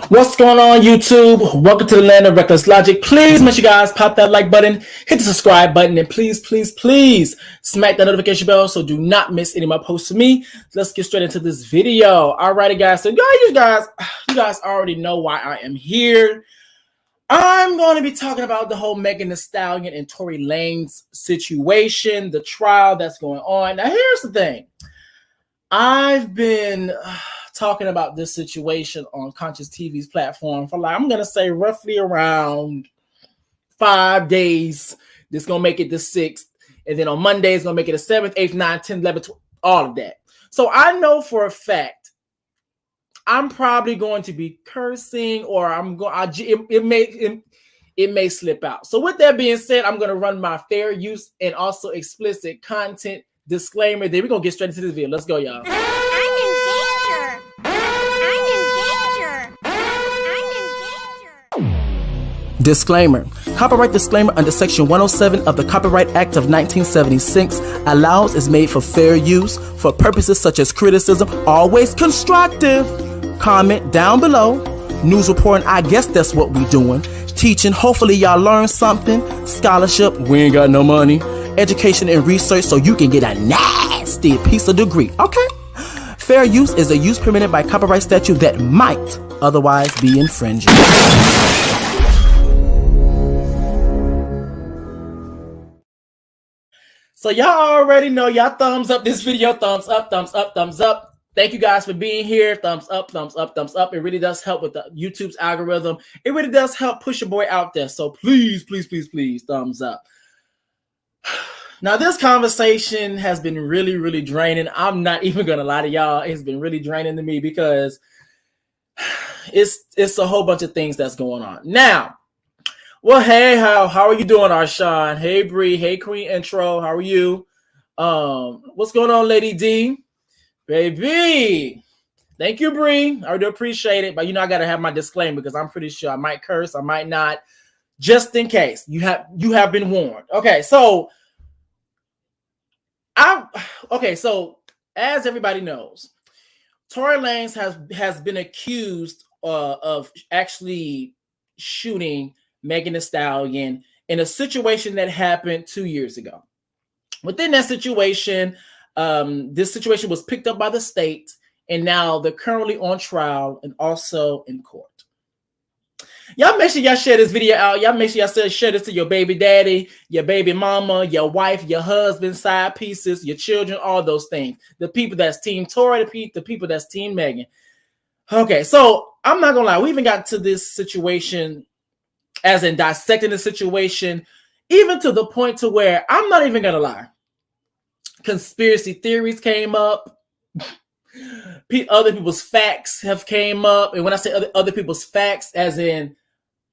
What's going on, YouTube? Welcome to the land of reckless logic. Please make sure you guys pop that like button, hit the subscribe button, and please smack that notification bell so do not miss any of my posts from me. Let's get straight into this video. Alrighty, guys. So you guys already know why I am here. I'm going to be talking about the whole Megan Thee Stallion and Tory Lanez situation, the trial that's going on. Now, here's the thing. I've been talking about this situation on Conscious TV's platform for I'm going to say roughly around 5 days. This is going to make it the 6th. And then on Monday, it's going to make it the 7th, 8th, 9th, 10th, 11th, all of that. So I know for a fact I'm probably going to be cursing, or it may slip out. So with that being said, I'm going to run my fair use and also explicit content disclaimer. Then we're going to get straight into this video. Let's go, y'all. Disclaimer. Copyright disclaimer under Section 107 of the Copyright Act of 1976 allows is made for fair use for purposes such as criticism, always constructive. Comment down below. News reporting, I guess that's what we doing. Teaching, hopefully y'all learn something. Scholarship, we ain't got no money. Education and research so you can get a nasty piece of degree. Okay? Fair use is a use permitted by copyright statute that might otherwise be infringing. So y'all already know, y'all thumbs up this video. Thumbs up, thumbs up, thumbs up. Thank you guys for being here. Thumbs up, thumbs up, thumbs up. It really does help with the YouTube's algorithm. It really does help push your boy out there. So please, thumbs up. Now, this conversation has been really draining. I'm not even going to lie to y'all. It's been really draining to me because it's a whole bunch of things that's going on. Now, well, hey, how are you doing, Arshawn? Hey, Bree. Hey, Queen Intro. How are you? What's going on, Lady D? Baby. Thank you, Bree. I do appreciate it. But, I got to have my disclaimer because I'm pretty sure I might curse. I might not. Just in case. You have been warned. Okay, so as everybody knows, Tory Lanez has been accused of actually shooting Megan Thee Stallion in a situation that happened 2 years ago. Within that situation, this situation was picked up by the state, and now they're currently on trial and also in court. Y'all make sure y'all share this video out. Y'all make sure y'all share this to your baby daddy, your baby mama, your wife, your husband, side pieces, your children, all those things. The people that's Team Tory, the people that's Team Megan. Okay, so I'm not gonna lie. We even got to this situation, as in dissecting the situation, even to the point to where I'm not even gonna lie. Conspiracy theories came up. Other people's facts have came up. And when I say other people's facts, as in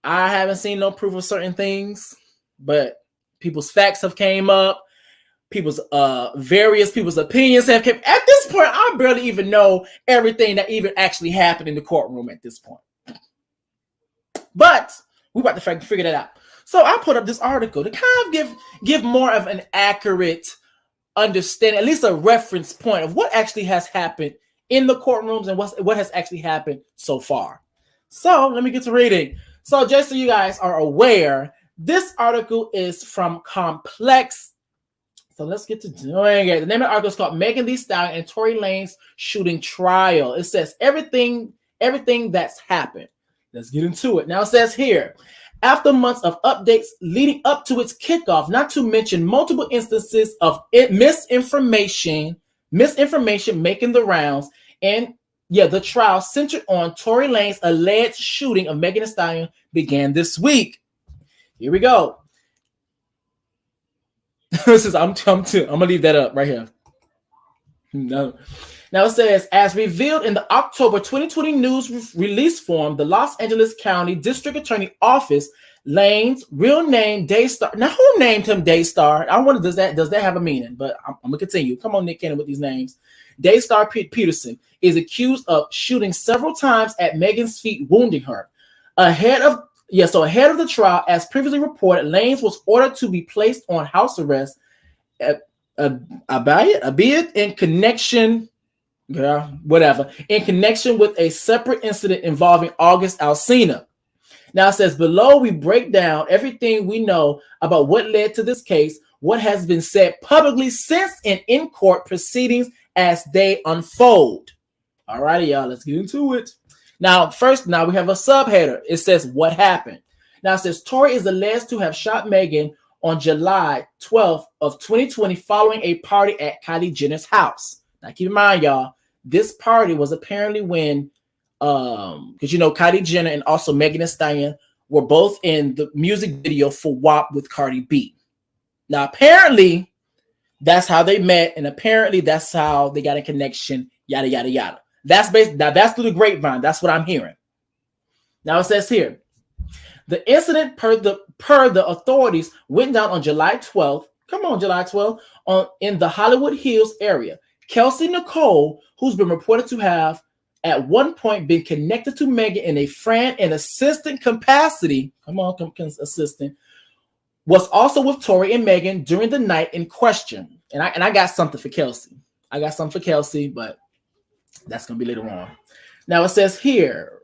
I haven't seen no proof of certain things, but people's facts have came up. Various people's opinions have came. At this point, I barely even know everything that even actually happened in the courtroom at this point. But we about to figure that out. So I put up this article to kind of give more of an accurate understanding, at least a reference point of what actually has happened in the courtrooms and what has actually happened so far. So let me get to reading. So just so you guys are aware, this article is from Complex. So let's get to doing it. The name of the article is called Megan Thee Stallion and Tory Lanez shooting trial. It says everything that's happened. Let's get into it. Now it says here, after months of updates leading up to its kickoff, not to mention multiple instances of misinformation making the rounds, and the trial centered on Tory Lanez's alleged shooting of Megan Thee Stallion began this week. Here we go. This is I'm gonna leave that up right here. No. Now it says, as revealed in the October 2020 news release form, the Los Angeles County District Attorney Office, Lane's real name Daystar. Now, who named him Daystar? I wonder, does that have a meaning? But I'm gonna continue. Come on, Nick Cannon, with these names. Daystar Peterson is accused of shooting several times at Megan's feet, wounding her. Ahead of the trial, as previously reported, Lanez was ordered to be placed on house arrest, albeit in connection Yeah, whatever. In connection with a separate incident involving August Alsina. Now it says below we break down everything we know about what led to this case, what has been said publicly since and in court proceedings as they unfold. All righty, y'all, let's get into it. Now, first, now we have a subheader. It says what happened. Now it says Tory is alleged to have shot Megan on July 12th of 2020 following a party at Kylie Jenner's house. Now keep in mind, y'all, this party was apparently when because you know Kylie Jenner and also Megan and Stallion were both in the music video for WAP with Cardi B. Now apparently that's how they met, and apparently that's how they got a connection. Yada yada yada. That's based. Now that's through the grapevine. That's what I'm hearing. Now it says here, the incident per the authorities went down on July 12th. Come on, July 12th in the Hollywood Hills area. Kelsey Nicole, who's been reported to have at one point been connected to Megan in a friend and assistant capacity, assistant, was also with Tory and Megan during the night in question. And I got something for Kelsey. I got something for Kelsey, but that's going to be later on. Now it says here,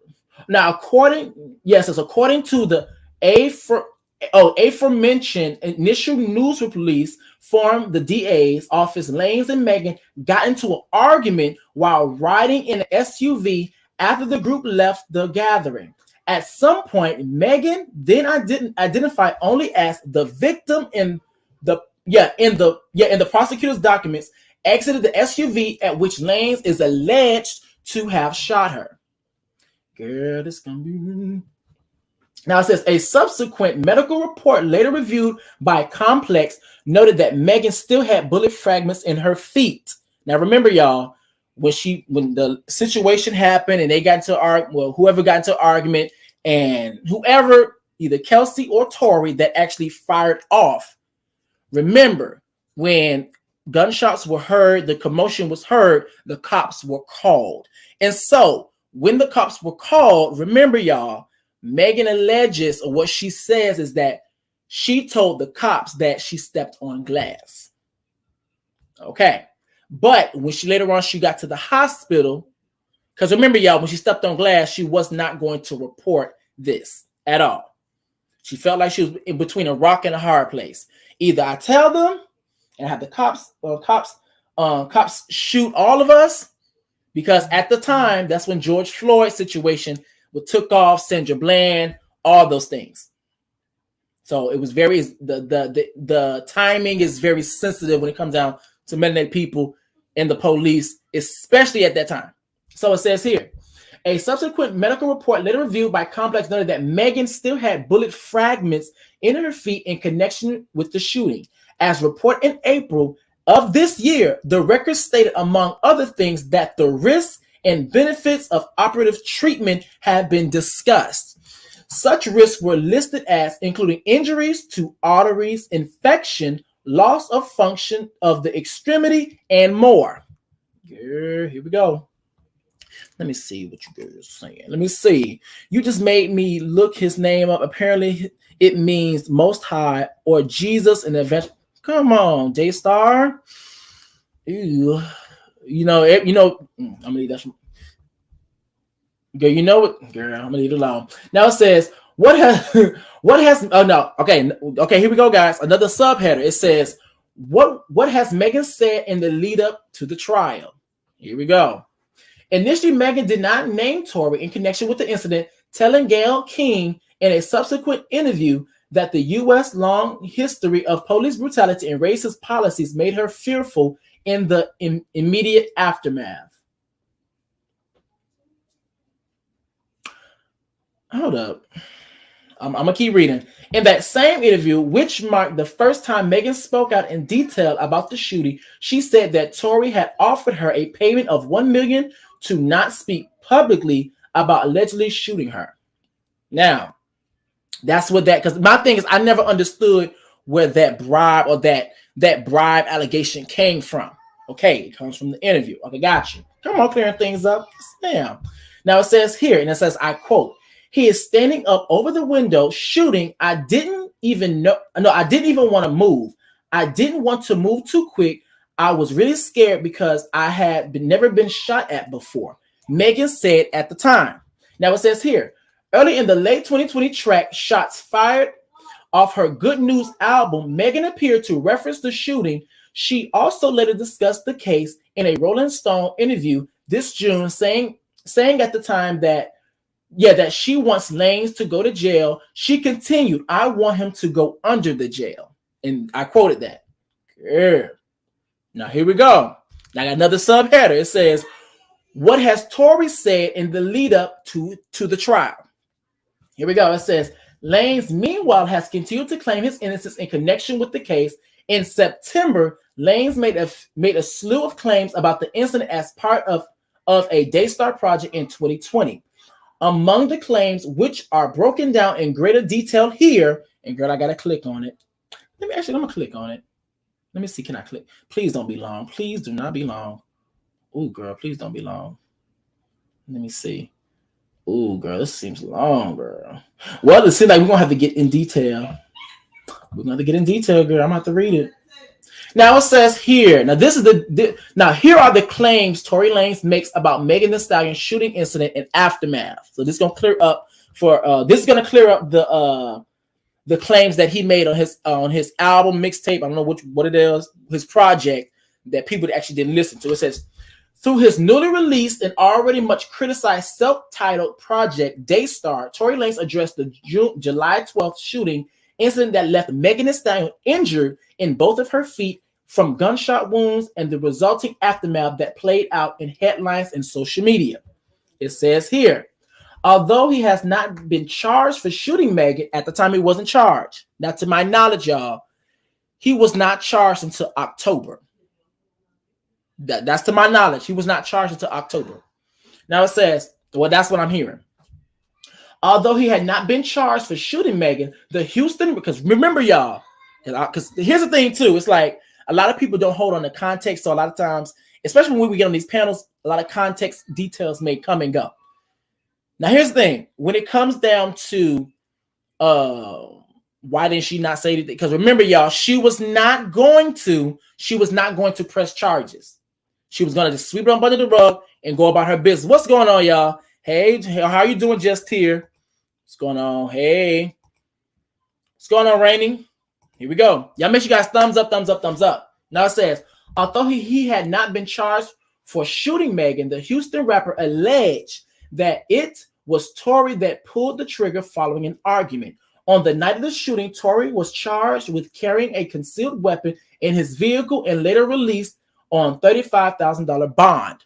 now according to the aforementioned initial news release from the DA's office, Lanez and Megan got into an argument while riding in an SUV after the group left the gathering. At some point, Megan, then identified only as the victim in the prosecutor's documents, exited the SUV at which Lanez is alleged to have shot her. Girl, this gonna be. Now it says a subsequent medical report later reviewed by Complex noted that Megan still had bullet fragments in her feet. Now remember, y'all, when the situation happened and they got into whoever got into argument and whoever, either Kelsey or Tory, that actually fired off. Remember, when gunshots were heard, the commotion was heard, the cops were called. And so when the cops were called, remember, y'all, Megan alleges, or what she says is that she told the cops that she stepped on glass. Okay. But when she later on, she got to the hospital, because remember, y'all, when she stepped on glass, she was not going to report this at all. She felt like she was in between a rock and a hard place. Either I tell them and have the cops shoot all of us, because at the time, that's when George Floyd's situation took off, Sandra Bland, all those things. So it was very, the timing is very sensitive when it comes down to melanated people and the police, especially at that time. So it says here, a subsequent medical report later reviewed by Complex noted that Megan still had bullet fragments in her feet in connection with the shooting. As reported in April of this year, the record stated, among other things, that the risks and benefits of operative treatment have been discussed. Such risks were listed as including injuries to arteries, infection, loss of function of the extremity, and more. Yeah, here we go. Let me see what you guys are saying. Let me see. You just made me look his name up. Apparently, it means Most High or Jesus in the event. Come on, Daystar. Ew. I'm gonna leave that. Girl, you know what? Girl, I'm gonna leave it alone. Now it says, what has oh no, okay, here we go, guys. Another subheader. It says, what has Megan said in the lead up to the trial? Here we go. Initially, Megan did not name Tory in connection with the incident, telling Gayle King in a subsequent interview that the U.S. long history of police brutality and racist policies made her fearful in the immediate aftermath. Hold up. I'm going to keep reading. In that same interview, which marked the first time Megan spoke out in detail about the shooting, she said that Tory had offered her a payment of $1 million to not speak publicly about allegedly shooting her. Now, that's what because my thing is, I never understood where that bribe or that bribe allegation came from. Okay, it comes from the interview. Okay, got you. Come on, clearing things up. Damn. Now it says here, and it says, I quote, "He is standing up over the window shooting. I didn't even want to move. I didn't want to move too quick. I was really scared because I had never been shot at before, Megan said at the time. Now it says here, early in the late 2020 track, Shots Fired, off her Good News album, Megan appeared to reference the shooting. She also later discussed the case in a Rolling Stone interview this June, saying at the time that she wants Lanez to go to jail. She continued, I want him to go under the jail. And I quoted that. Yeah. Now here we go. I got another subheader. It says, what has Tory said in the lead up to the trial? Here we go. It says, Lanez, meanwhile, has continued to claim his innocence in connection with the case. In September, Lanez made a slew of claims about the incident as part of a Daystar project in 2020. Among the claims, which are broken down in greater detail here, and girl, I gotta click on it. I'm gonna click on it. Let me see, can I click? Please don't be long. Please do not be long. Oh, girl, please don't be long. Let me see. Oh, girl, this seems long, girl. Well, it seems like we're gonna have to get in detail. We're gonna have to get in detail, girl. I'm gonna have to read it. Now it says here. Now this is now here are the claims Tory Lanez makes about Megan Thee Stallion shooting incident and aftermath. So this is gonna clear up the claims that he made on his album mixtape. I don't know what it is, his project that people actually didn't listen to. It says, through his newly released and already much criticized self-titled project Daystar, Tory Lanez addressed the July 12th shooting incident that left Megan Thee Stallion injured in both of her feet from gunshot wounds and the resulting aftermath that played out in headlines and social media. It says here, although he has not been charged for shooting Megan, at the time he wasn't charged. Now, to my knowledge, y'all, he was not charged until October. That's to my knowledge. He was not charged until October. Now it says, well, that's what I'm hearing. Although he had not been charged for shooting Megan, the Houston, because remember, y'all, because here's the thing too, it's like a lot of people don't hold on to context. So a lot of times, especially when we get on these panels, a lot of context details may come and go. Now, here's the thing. When it comes down to why didn't she not say anything? Because remember, y'all, she was not going to press charges. She was going to just sweep it up under the rug and go about her business. What's going on, y'all? Hey, how are you doing just here? What's going on? Hey. What's going on, Rainy? Here we go. Y'all make sure you guys thumbs up, thumbs up, thumbs up. Now it says, although he had not been charged for shooting Megan, the Houston rapper alleged that it was Tory that pulled the trigger following an argument. On the night of the shooting, Tory was charged with carrying a concealed weapon in his vehicle and later released on $35,000 bond.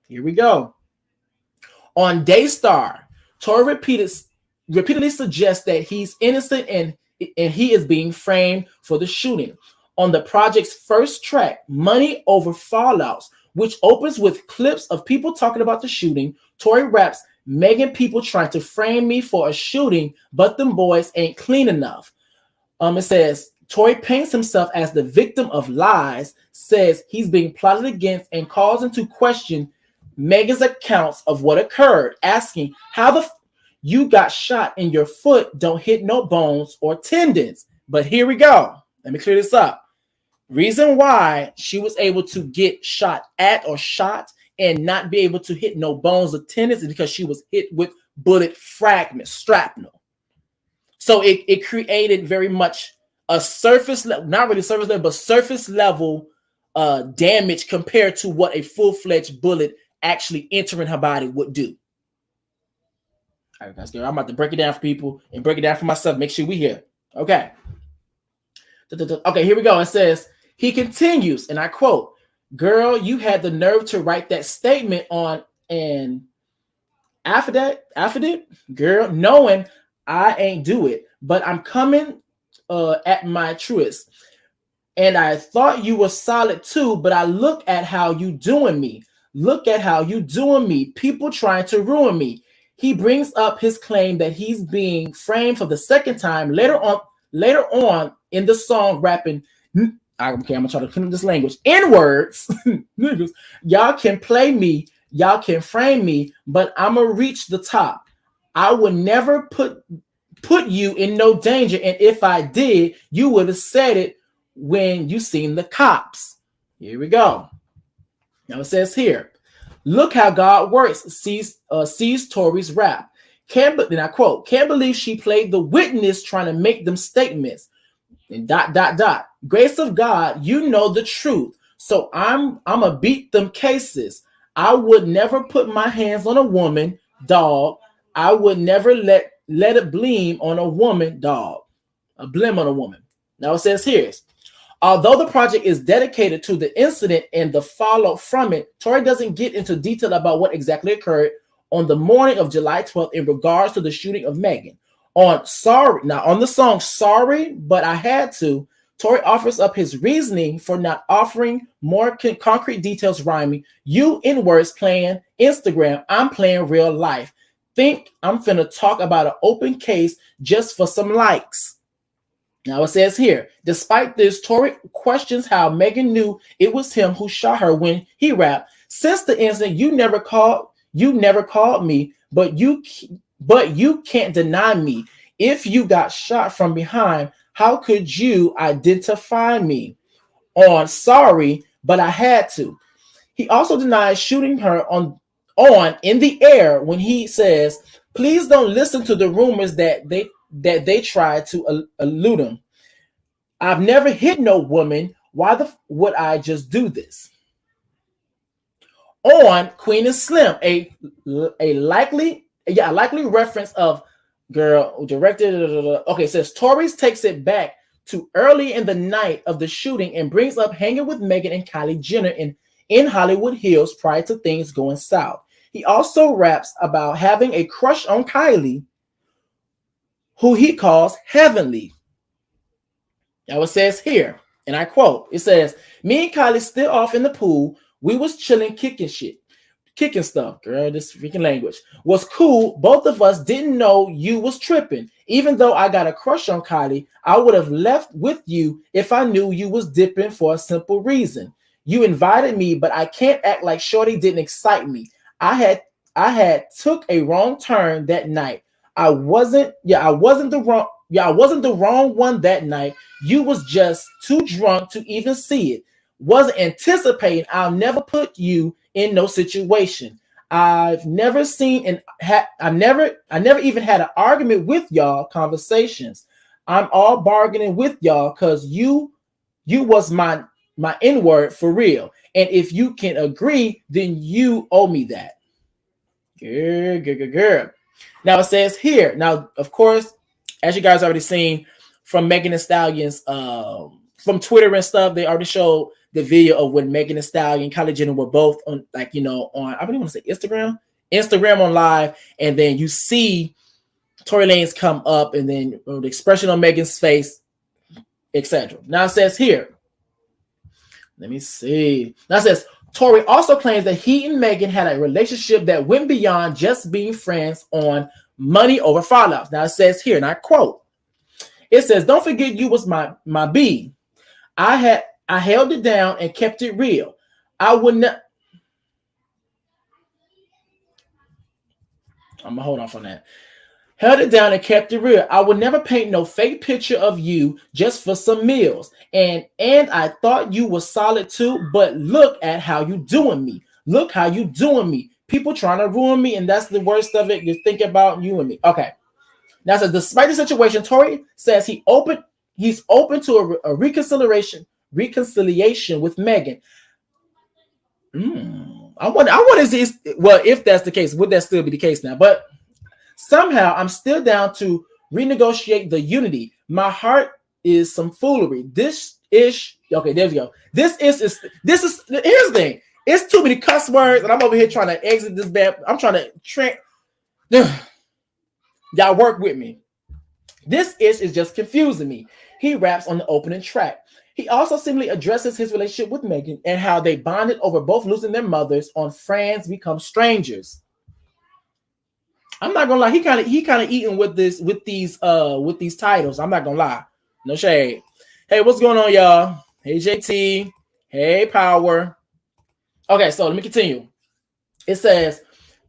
Here we go. On Daystar, Tory repeatedly suggests that he's innocent and he is being framed for the shooting. On the project's first track, Money Over Fallouts, which opens with clips of people talking about the shooting, Tory raps, Megan people trying to frame me for a shooting, but them boys ain't clean enough. It says, Tory paints himself as the victim of lies, says he's being plotted against, and calls into question Megan's accounts of what occurred, asking how you got shot in your foot, don't hit no bones or tendons. But here we go. Let me clear this up. Reason why she was able to get shot at or shot and not be able to hit no bones or tendons is because she was hit with bullet fragments, shrapnel. So it created very much a surface level, not really surface level, but surface level damage compared to what a full-fledged bullet actually entering her body would do. All right, guys, I'm about to break it down for people and break it down for myself. Make sure we hear. Okay. Okay, here we go. It says, he continues, and I quote, girl, you had the nerve to write that statement on an affidavit, girl, knowing I ain't do it, but I'm coming at my truest. And I thought you were solid too, but I look at how you doing me. Look at how you doing me. People trying to ruin me. He brings up his claim that he's being framed for the second time later on in the song, rapping. Okay, I'm gonna try to clean up this language. N-words, y'all can play me, y'all can frame me, but I'ma reach the top. I would never put you in no danger, and if I did, you would have said it when you seen the cops. Here we go. Now it says here, look how God works, sees Tory's rap. Then I quote, can't believe she played the witness trying to make them statements. And ... Grace of God, you know the truth. So I'ma beat them cases. I would never put my hands on a woman, dog. I would never let it bleam on a woman, dog. A blim on a woman. Now it says here, although the project is dedicated to the incident and the fallout from it, Tory doesn't get into detail about what exactly occurred on the morning of July 12th in regards to the shooting of Megan. On the song Sorry, But I Had To, Tory offers up his reasoning for not offering more concrete details rhyming. You in words playing Instagram, I'm playing real life. Think I'm finna talk about an open case just for some likes. Now it says here, despite this, Tory questions how Megan knew it was him who shot her when he rapped. Since the incident, you never called me, but you can't deny me. If you got shot from behind, how could you identify me? On Sorry, But I Had To. He also denies shooting her on in the air when he says, please don't listen to the rumors that they tried to elude him. I've never hit no woman. Why would I just do this? On Queen and Slim, a likely reference of girl directed. Okay, it says Tory takes it back to early in the night of the shooting and brings up hanging with Megan and Kylie Jenner in Hollywood Hills prior to things going south. He also raps about having a crush on Kylie, who he calls Heavenly. Now it says here, and I quote, it says, me and Kylie still off in the pool. We was chilling, kicking stuff. Girl, this freaking language was cool. Both of us didn't know you was tripping. Even though I got a crush on Kylie, I would have left with you if I knew you was dipping for a simple reason. You invited me, but I can't act like shorty didn't excite me. I had took a wrong turn that night. I wasn't the wrong one that night. You was just too drunk to even see it. Wasn't anticipating. I'll never put you in no situation. I've never seen I never even had an argument with y'all conversations. I'm all bargaining with y'all because you was my N-word for real. And if you can agree, then you owe me that. Girl. Now it says here. Now, of course, as you guys already seen from Megan and Stallion's from Twitter and stuff, they already showed the video of when Megan and Stallion and Kylie Jenner were both on, like, on, I really want to say Instagram on live, and then you see Tory Lanez come up, and then the expression on Megan's face, etc. Now it says here, let me see. Now it says, Tory also claims that he and Megan had a relationship that went beyond just being friends on money over fallouts. Now it says here, and I quote, it says, don't forget you was my B. I held it down and kept it real. I would not. I'm gonna hold off on that. Held it down and kept it real. I would never paint no fake picture of you just for some meals. And I thought you was solid too, but look at how you doing me. Look how you doing me. People trying to ruin me, and that's the worst of it. You think about you and me. Okay. Now, so despite the situation, Tory says he's open to a reconciliation with Megan. I wonder is this, well, if that's the case, would that still be the case now? But somehow I'm still down to renegotiate the unity. My heart is some foolery. Okay, there we go. This is here's the thing. It's too many cuss words, and I'm over here trying to exit this bad. I'm trying to y'all work with me. This is just confusing me. He raps on the opening track. He also simply addresses his relationship with Megan and how they bonded over both losing their mothers on Friends Become Strangers. I'm not gonna lie, he kind of eating with these titles. I'm not gonna lie. No shade. Hey, what's going on, y'all? Hey, JT. Hey, Power. Okay, so let me continue. It says,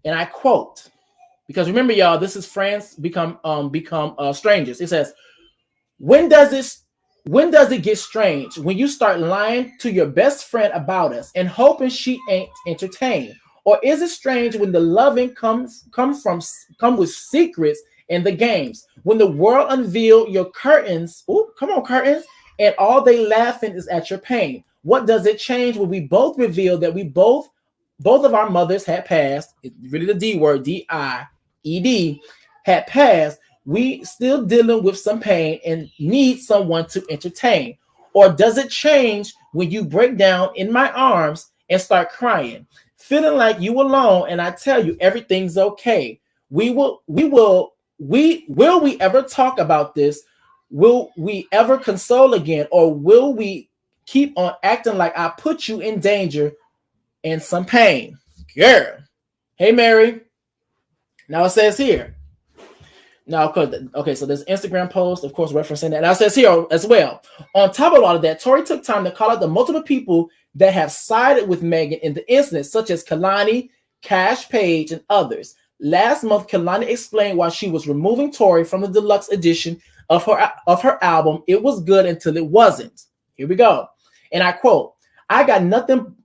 and I quote, because remember, y'all, this is Friends Become Strangers. It says, when does When does it get strange? When you start lying to your best friend about us and hoping she ain't entertained? Or is it strange when the loving come with secrets in the games? When the world unveil your curtains, ooh, come on, curtains, and all they laughing is at your pain? What does it change when we both reveal that we both of our mothers had passed? It's really the D word, D-I-E-D, had passed. We still dealing with some pain and need someone to entertain? Or does it change when you break down in my arms and start crying, feeling like you alone, and I tell you everything's okay? Will we ever talk about this? Will we ever console again? Or will we keep on acting like I put you in danger and some pain? Girl. Hey, Mary. Now it says here. Now, of course, okay, so there's Instagram post, of course, referencing that. Now it says here as well. On top of all of that, Tory took time to call out the multiple people that have sided with Megan in the incident, such as Kalani, Cash Page, and others. Last month, Kalani explained why she was removing Tory from the deluxe edition of her album, It Was Good Until It Wasn't. Here we go. And I quote, I got nothing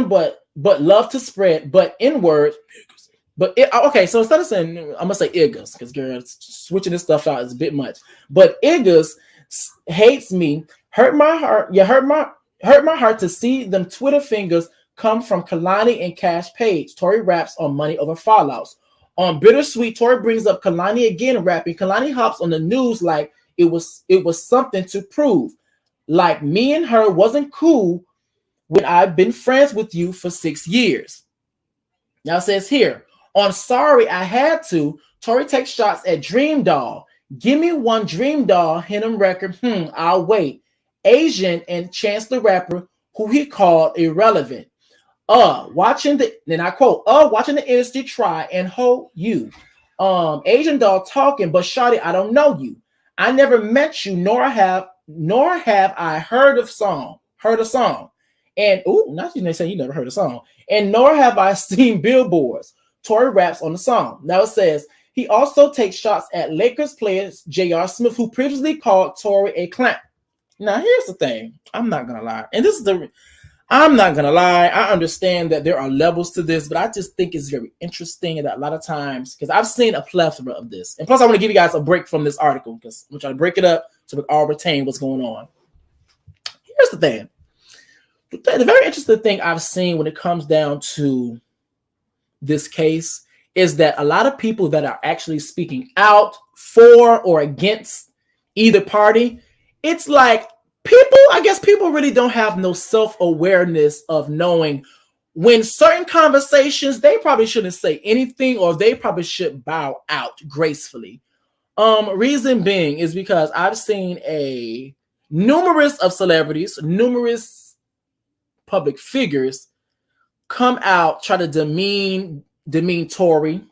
but love to spread, but in words. But okay, so instead of saying, I'm gonna say Iggas, because girl, switching this stuff out is a bit much. But Iggas hates me, hurt my heart. Yeah, hurt my heart to see them Twitter fingers come from Kalani and Cash Page. Tory raps on Money Over Fallouts. On Bittersweet, Tory brings up Kalani again rapping. Kalani hops on the news like it was something to prove. Like me and her wasn't cool when I've been friends with you for 6 years. Now it says here, on Sorry I Had To, Tory takes shots at Dream Doll. Give me one Dream Doll, Hidden record, I'll wait. Asian and Chance the Rapper, who he called irrelevant. Watching the industry try and hold you. Asian Doll talking, but shawty, I don't know you. I never met you, nor have I heard a song. And not you say you never heard a song. And nor have I seen billboards. Tory raps on the song. Now it says he also takes shots at Lakers player J.R. Smith, who previously called Tory a clown. Now here's the thing. I'm not gonna lie. I understand that there are levels to this, but I just think it's very interesting that a lot of times, because I've seen a plethora of this. And plus I want to give you guys a break from this article because I'm trying to break it up so we all retain what's going on. Here's the thing. The very interesting thing I've seen when it comes down to this case is that a lot of people that are actually speaking out for or against either party, it's like people really don't have no self-awareness of knowing when certain conversations, they probably shouldn't say anything or they probably should bow out gracefully. Reason being is because I've seen numerous of celebrities, numerous public figures come out, try to demean Tory,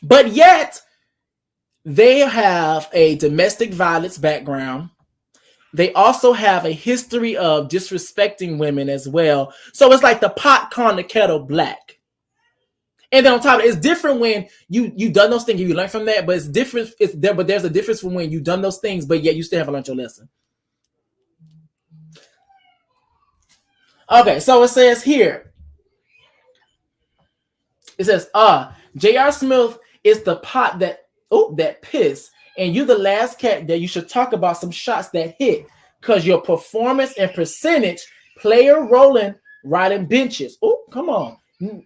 but yet they have a domestic violence background. They also have a history of disrespecting women as well. So it's like the pot calling the kettle black. And then on top of it, it's different when you done those things, you learn from that, but it's different. But there's a difference from when you've done those things, but yet you still haven't learned your lesson. Okay, so it says here. It says, J.R. Smith is the pot that piss, and you the last cat that you should talk about some shots that hit, because your performance and percentage play a role in riding benches. Oh, come on.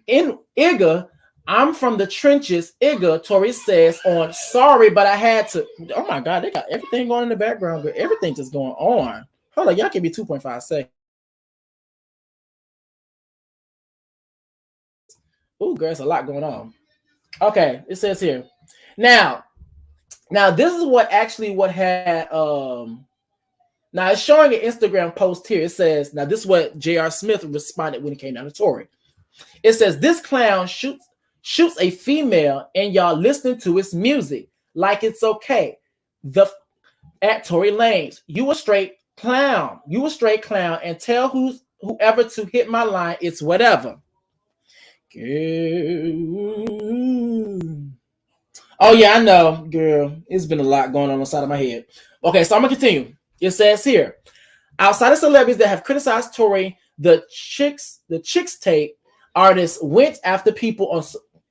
In Igga, I'm from the trenches. Igga, Tory says on Sorry, but I had to. Oh my God, they got everything going in the background. Everything just going on. Hold on, y'all give me 2.5 seconds. Oh, girl, there's a lot going on. Okay, it says here. Now this is what had now it's showing an Instagram post here. It says, now this is what J.R. Smith responded when it came down to Tory. It says, this clown shoots a female and y'all listening to his music like it's okay. At Tory Lanez, you a straight clown, and tell whoever to hit my line, it's whatever. Oh yeah, I know, girl. It's been a lot going on the side of my head. Okay, so I'm gonna continue. It says here, outside of celebrities that have criticized Tory, the chicks tape artist went after people on.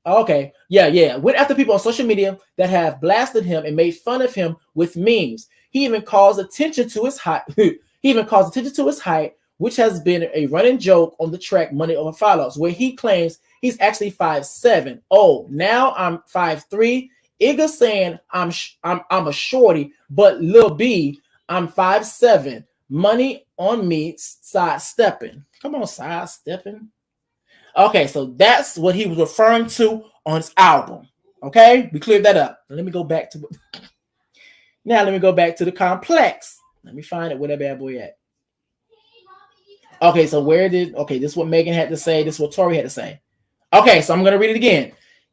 Went after people on social media that have blasted him and made fun of him with memes. He even calls attention to his height. Which has been a running joke on the track Money Over Follows, where he claims he's actually 5'7". Oh, now I'm 5'3". Igga saying I'm a shorty, but Lil B, I'm 5'7". Money on me, sidestepping. Come on, sidestepping. Okay, so that's what he was referring to on his album. Okay, we cleared that up. Let me go back to the complex. Let me find it. Where that bad boy at? Okay, so this is what Megan had to say. This is what Tory had to say. Okay, so I'm going to read it again.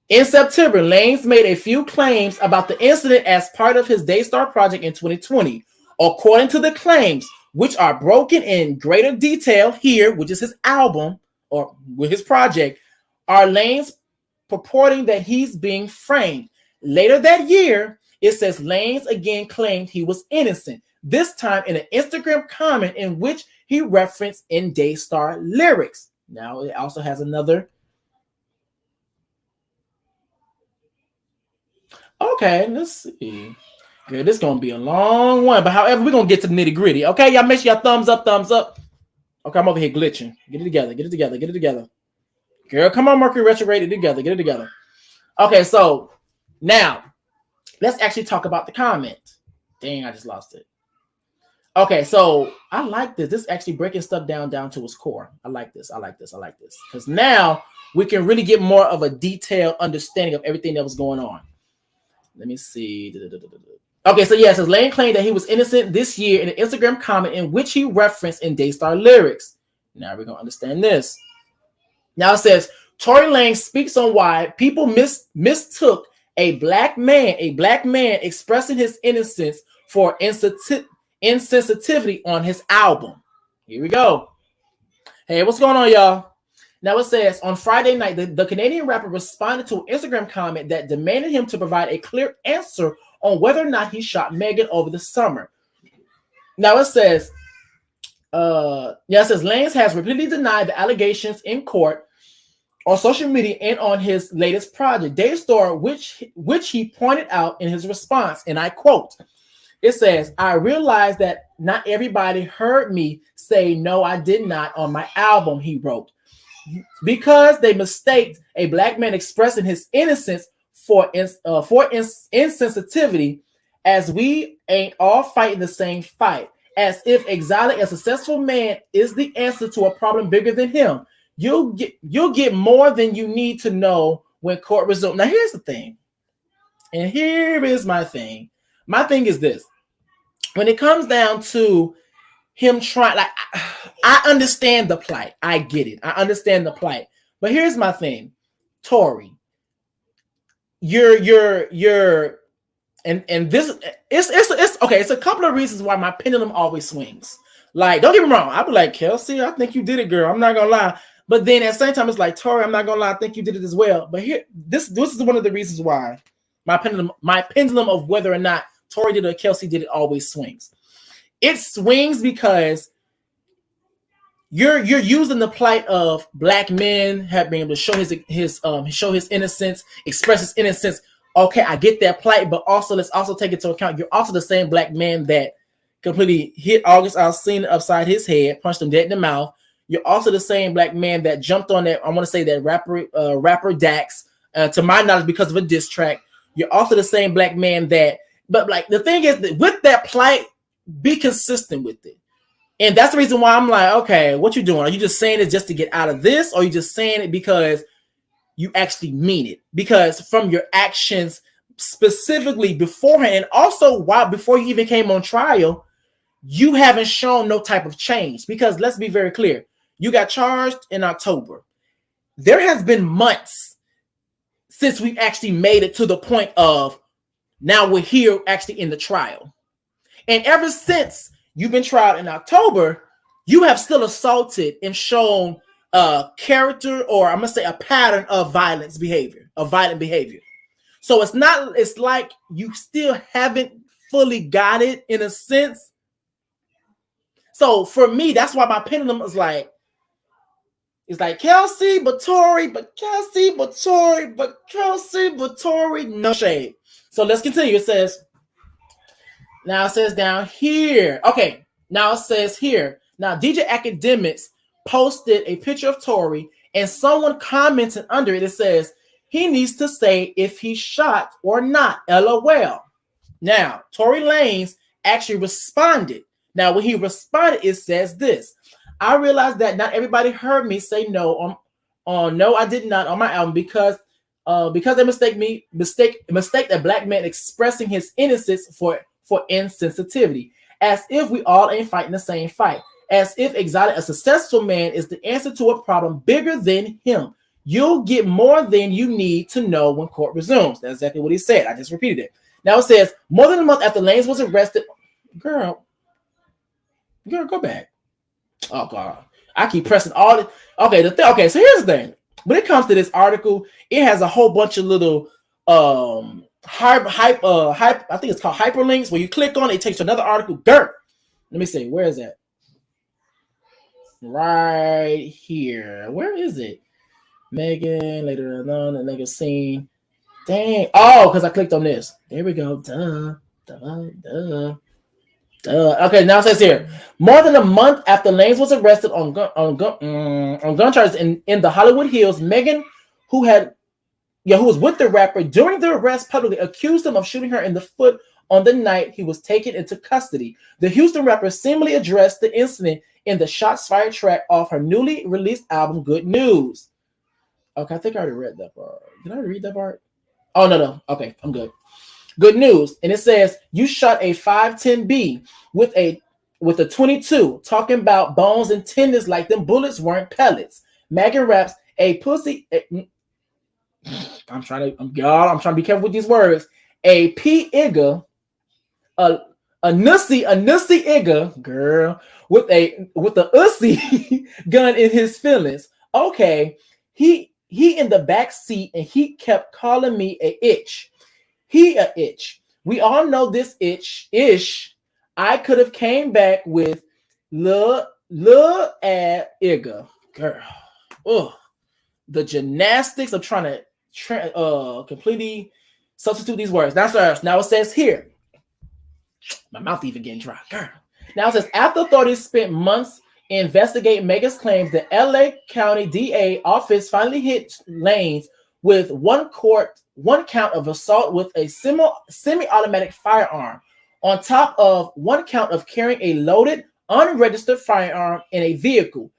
In September, Lanez made a few claims about the incident as part of his Daystar project in 2020. According to the claims, which are broken in greater detail here, which is his album or with his project, are Lanez purporting that he's being framed. Later that year, it says Lanez again claimed he was innocent, this time in an Instagram comment in which he referenced in Daystar lyrics. Now it also has another. Okay, let's see. Good, this is gonna be a long one, but however, we're gonna get to the nitty-gritty. Okay, y'all make sure y'all thumbs up. Okay, I'm over here glitching. Get it together. Girl, come on, Mercury retrograde, get it together. Okay, so now let's actually talk about the comment. Dang, I just lost it. Okay, so I like this. This is actually breaking stuff down to its core. I like this. Because now we can really get more of a detailed understanding of everything that was going on. Let me see. Okay, so yeah, it says Lane claimed that he was innocent this year in an Instagram comment in which he referenced in Daystar lyrics. Now we're going to understand this. Now it says, Tory Lanez speaks on why people mistook a black man expressing his innocence for insensitivity on his album. Here we go. Hey, what's going on, y'all? Now it says, on Friday night, the Canadian rapper responded to an Instagram comment that demanded him to provide a clear answer on whether or not he shot Megan over the summer. Now it says, Lanez has repeatedly denied the allegations in court, on social media, and on his latest project, Daystar, which he pointed out in his response, and I quote, it says, I realized that not everybody heard me say, no, I did not on my album, he wrote, because they mistaked a black man expressing his innocence for insensitivity, as we ain't all fighting the same fight, as if exiling a successful man is the answer to a problem bigger than him. You'll get more than you need to know when court resumes. Now here's the thing, and here is my thing. My thing is this: when it comes down to him trying, like, I understand the plight. I get it. I understand the plight. But here's my thing, Tory. And this it's okay. It's a couple of reasons why my pendulum always swings. Like, don't get me wrong. I'll be like, Kelsey, I think you did it, girl. I'm not gonna lie. But then at the same time, it's like, Tory, I'm not gonna lie, I think you did it as well. But here, this is one of the reasons why my pendulum of whether or not Tory did it or Kelsey did it always swings. It swings because you're using the plight of black men have been able to show his innocence, express his innocence. Okay, I get that plight, but also let's also take into account you're also the same black man that completely hit August Alsina upside his head, punched him dead in the mouth. You're also the same black man that jumped on that, I want to say that rapper Dax, to my knowledge, because of a diss track. You're also the same black man but like the thing is that with that plight, be consistent with it. And that's the reason why I'm like, okay, what you doing? Are you just saying it just to get out of this? Or are you just saying it because you actually mean it? Because from your actions specifically beforehand, and also before you even came on trial, you haven't shown no type of change. Because let's be very clear, you got charged in October. There has been months since we've actually made it to the point of now we're here actually in the trial. And ever since you've been tried in October, you have still assaulted and shown a character, or I'm going to say a pattern of violent behavior. So So it's not, it's like you still haven't fully got it in a sense. So for me, that's why my pendulum is like, it's like Kelsey, but Tory, but Kelsey, but Tory, but Kelsey, but Tory, no shade. So let's continue. It says, now it says down here. Okay, now it says here. Now DJ Academics posted a picture of Tory and someone commented under it. It says, he needs to say if he shot or not, LOL. Now, Tory Lanez actually responded. Now, when he responded, it says this. I realized that not everybody heard me say no on no, I did not on my album because they mistake a black man expressing his innocence for insensitivity, as if we all ain't fighting the same fight, as if exotic a successful man is the answer to a problem bigger than him. You'll get more than you need to know when court resumes. That's exactly what he said. I just repeated it. Now it says, more than a month after Lanez was arrested, girl, go back. Oh God, I keep pressing all the. Okay, so here's the thing. When it comes to this article, it has a whole bunch of little hype. I think it's called hyperlinks. Where you click on it, it takes to another article. Girl, let me see. Where is that? Right here. Where is it? Megan later on the nigga scene. Dang. Oh, because I clicked on this. There we go. Duh. Okay, now it says here, more than a month after Lanez was arrested on gun charges in the Hollywood Hills, Megan, who was with the rapper during the arrest, publicly accused him of shooting her in the foot on the night he was taken into custody. The Houston rapper seemingly addressed the incident in the Shots Fired track off her newly released album, Good News. Okay, I think I already read that part. Did I read that part? Oh, no. Okay, I'm good. Good News. And it says, you shot a 510B with a 22, talking about bones and tendons like them bullets weren't pellets. Megan raps, a pussy. I'm trying to be careful with these words. A P-igga, a nussy igga, girl, with a ussy gun in his feelings. Okay, he in the back seat and he kept calling me a itch. He a itch. We all know this itch-ish. I could have came back with lil at igga. Girl. Oh, the gymnastics of trying to completely substitute these words. Now it says here. My mouth even getting dry. Girl. Now it says, after authorities spent months investigating Megan's claims, the LA County DA office finally hit Lanez with one count of assault with a semi-automatic firearm, on top of one count of carrying a loaded, unregistered firearm in a vehicle.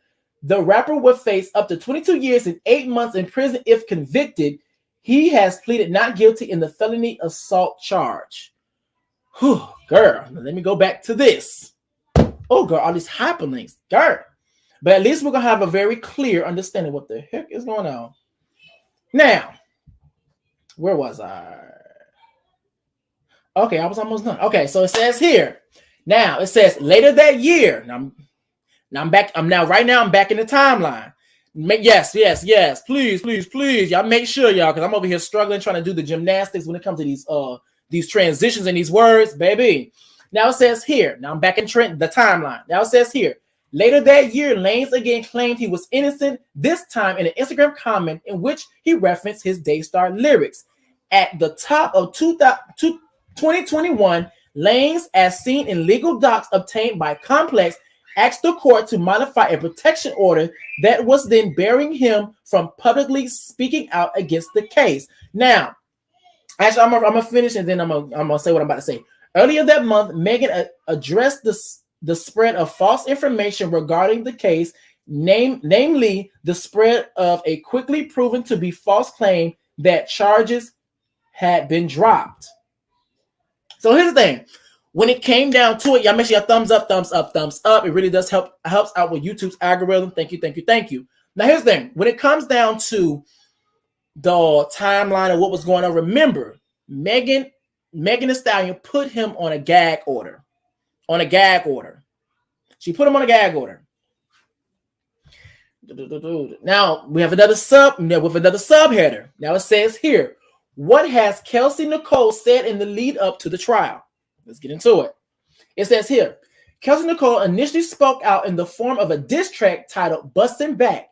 The rapper would face up to 22 years and 8 months in prison if convicted. He has pleaded not guilty in the felony assault charge. Whew, girl, let me go back to this. Oh, girl, all these hyperlinks, girl. But at least we're going to have a very clear understanding what the heck is going on. Now, where was I? Okay, I was almost done. Okay, so it says here. Now, it says later that year. Now I'm back. I'm back in the timeline. Yes. Please. Y'all make sure, y'all, because I'm over here struggling trying to do the gymnastics when it comes to these transitions and these words, baby. Now it says here. Now I'm back in the timeline. Now it says here. Later that year, Lanez again claimed he was innocent, this time in an Instagram comment in which he referenced his Daystar lyrics. At the top of 2021, Lanez, as seen in legal docs obtained by Complex, asked the court to modify a protection order that was then barring him from publicly speaking out against the case. Now, actually, I'm gonna finish and then I'm gonna say what I'm about to say. Earlier that month, Megan addressed the spread of false information regarding the case, namely the spread of a quickly proven to be false claim that charges had been dropped. So here's the thing. When it came down to it, y'all make sure y'all thumbs up. It really does helps out with YouTube's algorithm. Thank you. Now here's the thing. When it comes down to the timeline of what was going on, remember, Megan Thee Stallion put him on a gag order. She put him on a gag order. Now we have another subheader. Now it says here, What has Kelsey Nicole said in the lead up to the trial? Let's get into it. It says here, Kelsey Nicole initially spoke out in the form of a diss track titled Bustin' Back,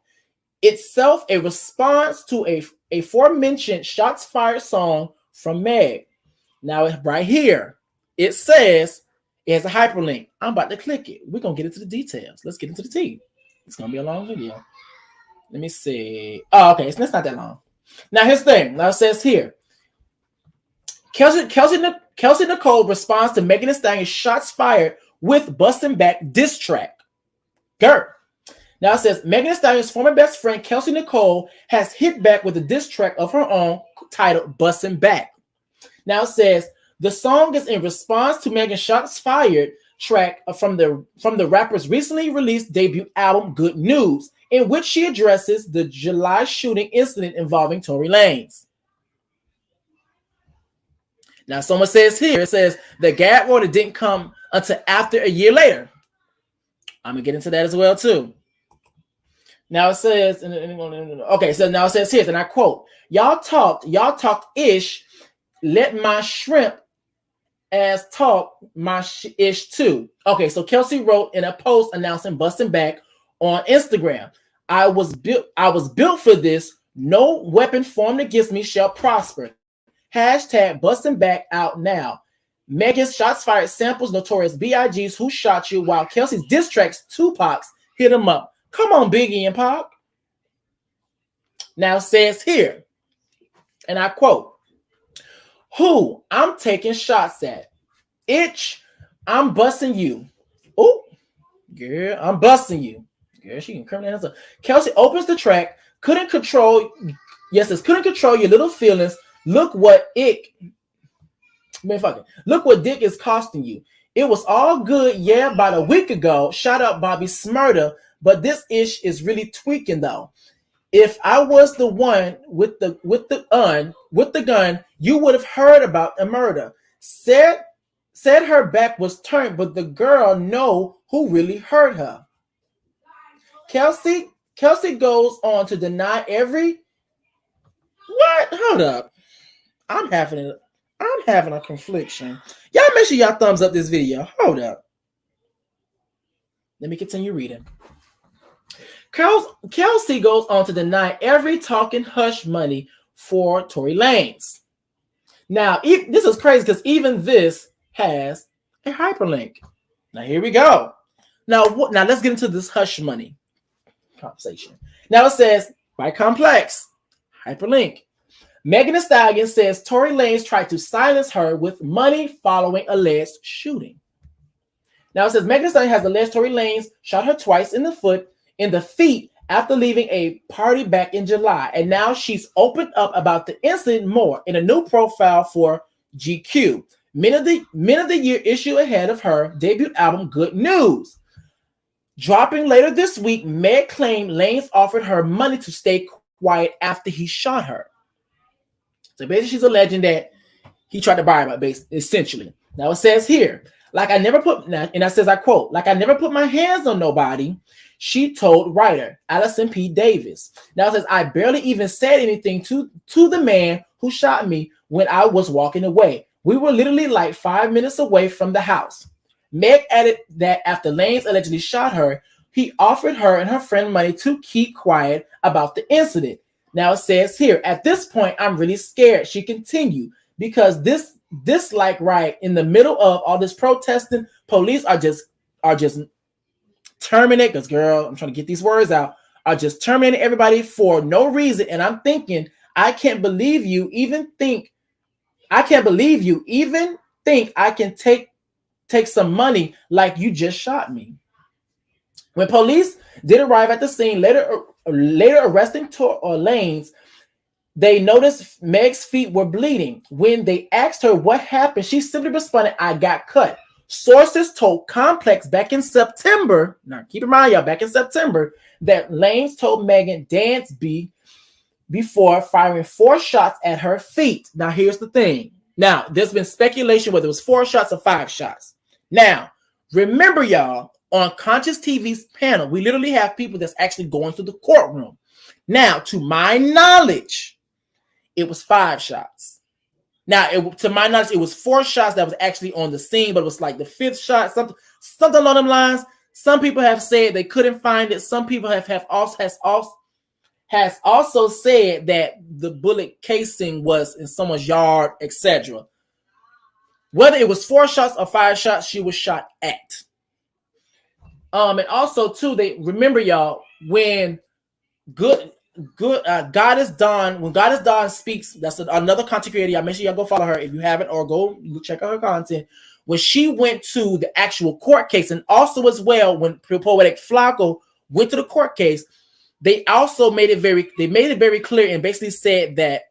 itself a response to a aforementioned Shots Fired song from Meg. Now, right here, it says it has a hyperlink. I'm about to click it. We're going to get into the details. Let's get into the tea. It's going to be a long video. Let me see. Oh, okay. It's not that long. Now, here's the thing. Now, it says here, Kelsey Nicole responds to Megan and Stallion's Shots Fired with Bustin' Back diss track. Girl. Now it says Megan and Stallion's former best friend Kelsey Nicole has hit back with a diss track of her own titled Bustin' Back. Now it says the song is in response to Megan's Shots Fired track from the rapper's recently released debut album Good News, in which she addresses the July shooting incident involving Tory Lanez. Now someone says here, it says the gag order didn't come until after a year later. I'm gonna get into that as well too. Now it says, okay, so now it says here, and I quote, y'all talked ish, let my shrimp ass talk my ish too. Okay, so Kelsey wrote in a post announcing Bustin' Back on Instagram. I was built for this. No weapon formed against me shall prosper. Hashtag Bustin' Back out now. Megan's Shots Fired samples Notorious B.I.G.'s Who Shot You, while Kelsey's diss tracks Tupac's Hit 'Em Up. Come on, Biggie and Pac. Now it says here, and I quote, who I'm taking shots at. Itch, I'm busting you. Oh, girl, I'm busting you. Girl, she can criminalize her. Kelsey opens the track. Couldn't control your little feelings. Look what dick is costing you. It was all good, yeah, about a week ago. Shout out Bobby Smurda. But this ish is really tweaking though. If I was the one with the gun, you would have heard about a murder. Said her back was turned, but the girl know who really hurt her. Kelsey goes on to deny every what? Hold up. I'm having a confliction. Y'all make sure y'all thumbs up this video. Hold up. Let me continue reading. Kelsey goes on to deny every talking hush money for Tory Lanez. Now, this is crazy because even this has a hyperlink. Now, here we go. Now let's get into this hush money conversation. Now it says, by Complex, hyperlink. Megan Thee Stallion says Tory Lanez tried to silence her with money following alleged shooting. Now it says Megan Thee Stallion has alleged Tory Lanez shot her twice in the feet after leaving a party back in July. And now she's opened up about the incident more in a new profile for GQ. Men of the Year issue ahead of her debut album, Good News. Dropping later this week, Meg claimed Lanez offered her money to stay quiet after he shot her. So basically she's alleging that he tried to buy her, essentially. Now it says here, and that says, I quote, like I never put my hands on nobody, she told writer Allison P. Davis. Now it says, I barely even said anything to the man who shot me when I was walking away. We were literally like 5 minutes away from the house. Meg added that after Lanez allegedly shot her, he offered her and her friend money to keep quiet about the incident. Now it says here, at this point, I'm really scared, she continued, because this like right in the middle of all this protesting, police are just terminating, because girl, I'm trying to get these words out, are just terminating everybody for no reason. And I'm thinking, I can't believe you even think I can take some money like you just shot me. When police did arrive at the scene, later arresting Lanez, they noticed Meg's feet were bleeding. When they asked her what happened, she simply responded, I got cut. Sources told Complex back in September, now keep in mind, y'all, back in September, that Lanez told Megan dance before firing 4 shots at her feet. Now, here's the thing. Now, there's been speculation whether it was 4 shots or 5 shots. Now, remember, y'all, on Conscious TV's panel, we literally have people that's actually going to the courtroom. Now, to my knowledge, it was 5 shots. Now, to my knowledge, it was 4 shots that was actually on the scene, but it was like the 5th shot, something along them lines. Some people have said they couldn't find it. Some people has also said that the bullet casing was in someone's yard, etc. Whether it was 4 shots or 5 shots, she was shot at. And also too, they remember, y'all, when God is Dawn, when God is Dawn speaks, that's another content creator. Y'all make sure y'all go follow her if you haven't, or go check out her content. When she went to the actual court case, and also as well when Poetic Flacco went to the court case, they also made it very clear and basically said that,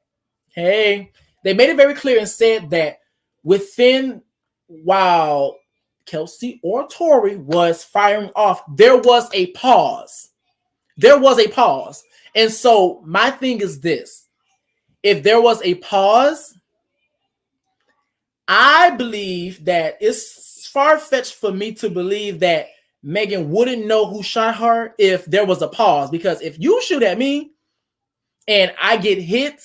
hey, they made it very clear and said that while Kelsey or Tory was firing off, there was a pause. There was a pause. And so my thing is this. If there was a pause, I believe that it's far-fetched for me to believe that Megan wouldn't know who shot her if there was a pause. Because if you shoot at me and I get hit,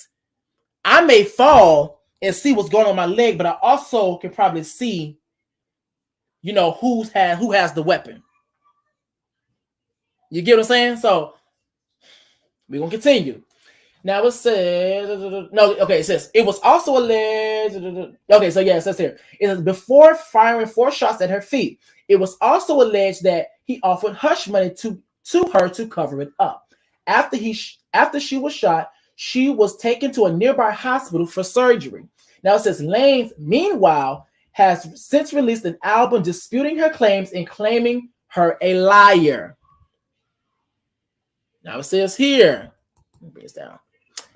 I may fall and see what's going on my leg, but I also can probably see, who has the weapon. You get what I'm saying? So we're going to continue. Now it says, it says, it was also alleged. Okay, so yeah, it says here, it says, before firing 4 shots at her feet, it was also alleged that he offered hush money to her to cover it up. After she was shot, she was taken to a nearby hospital for surgery. Now it says, Lanez, meanwhile, has since released an album disputing her claims and claiming her a liar. Now it says here, let me bring this down.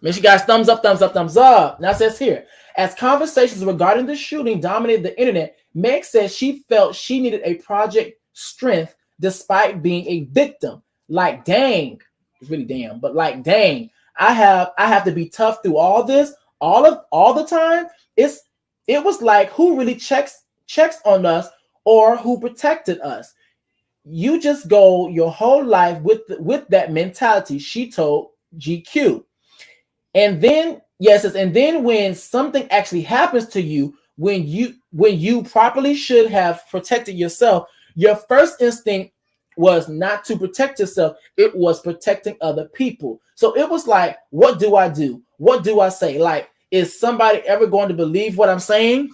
Make sure you guys thumbs up, thumbs up, thumbs up. Now it says here, as conversations regarding the shooting dominated the internet, Meg says she felt she needed a project strength despite being a victim. Like, dang, it's really damn, but like, dang, I have to be tough through all this, all the time. It was like, who really checks on us or who protected us? You just go your whole life with that mentality, she told GQ. And then, yes, and then when something actually happens to you, when you properly should have protected yourself, your first instinct was not to protect yourself, it was protecting other people. So it was like, what do I do? What do I say? Like, is somebody ever going to believe what I'm saying?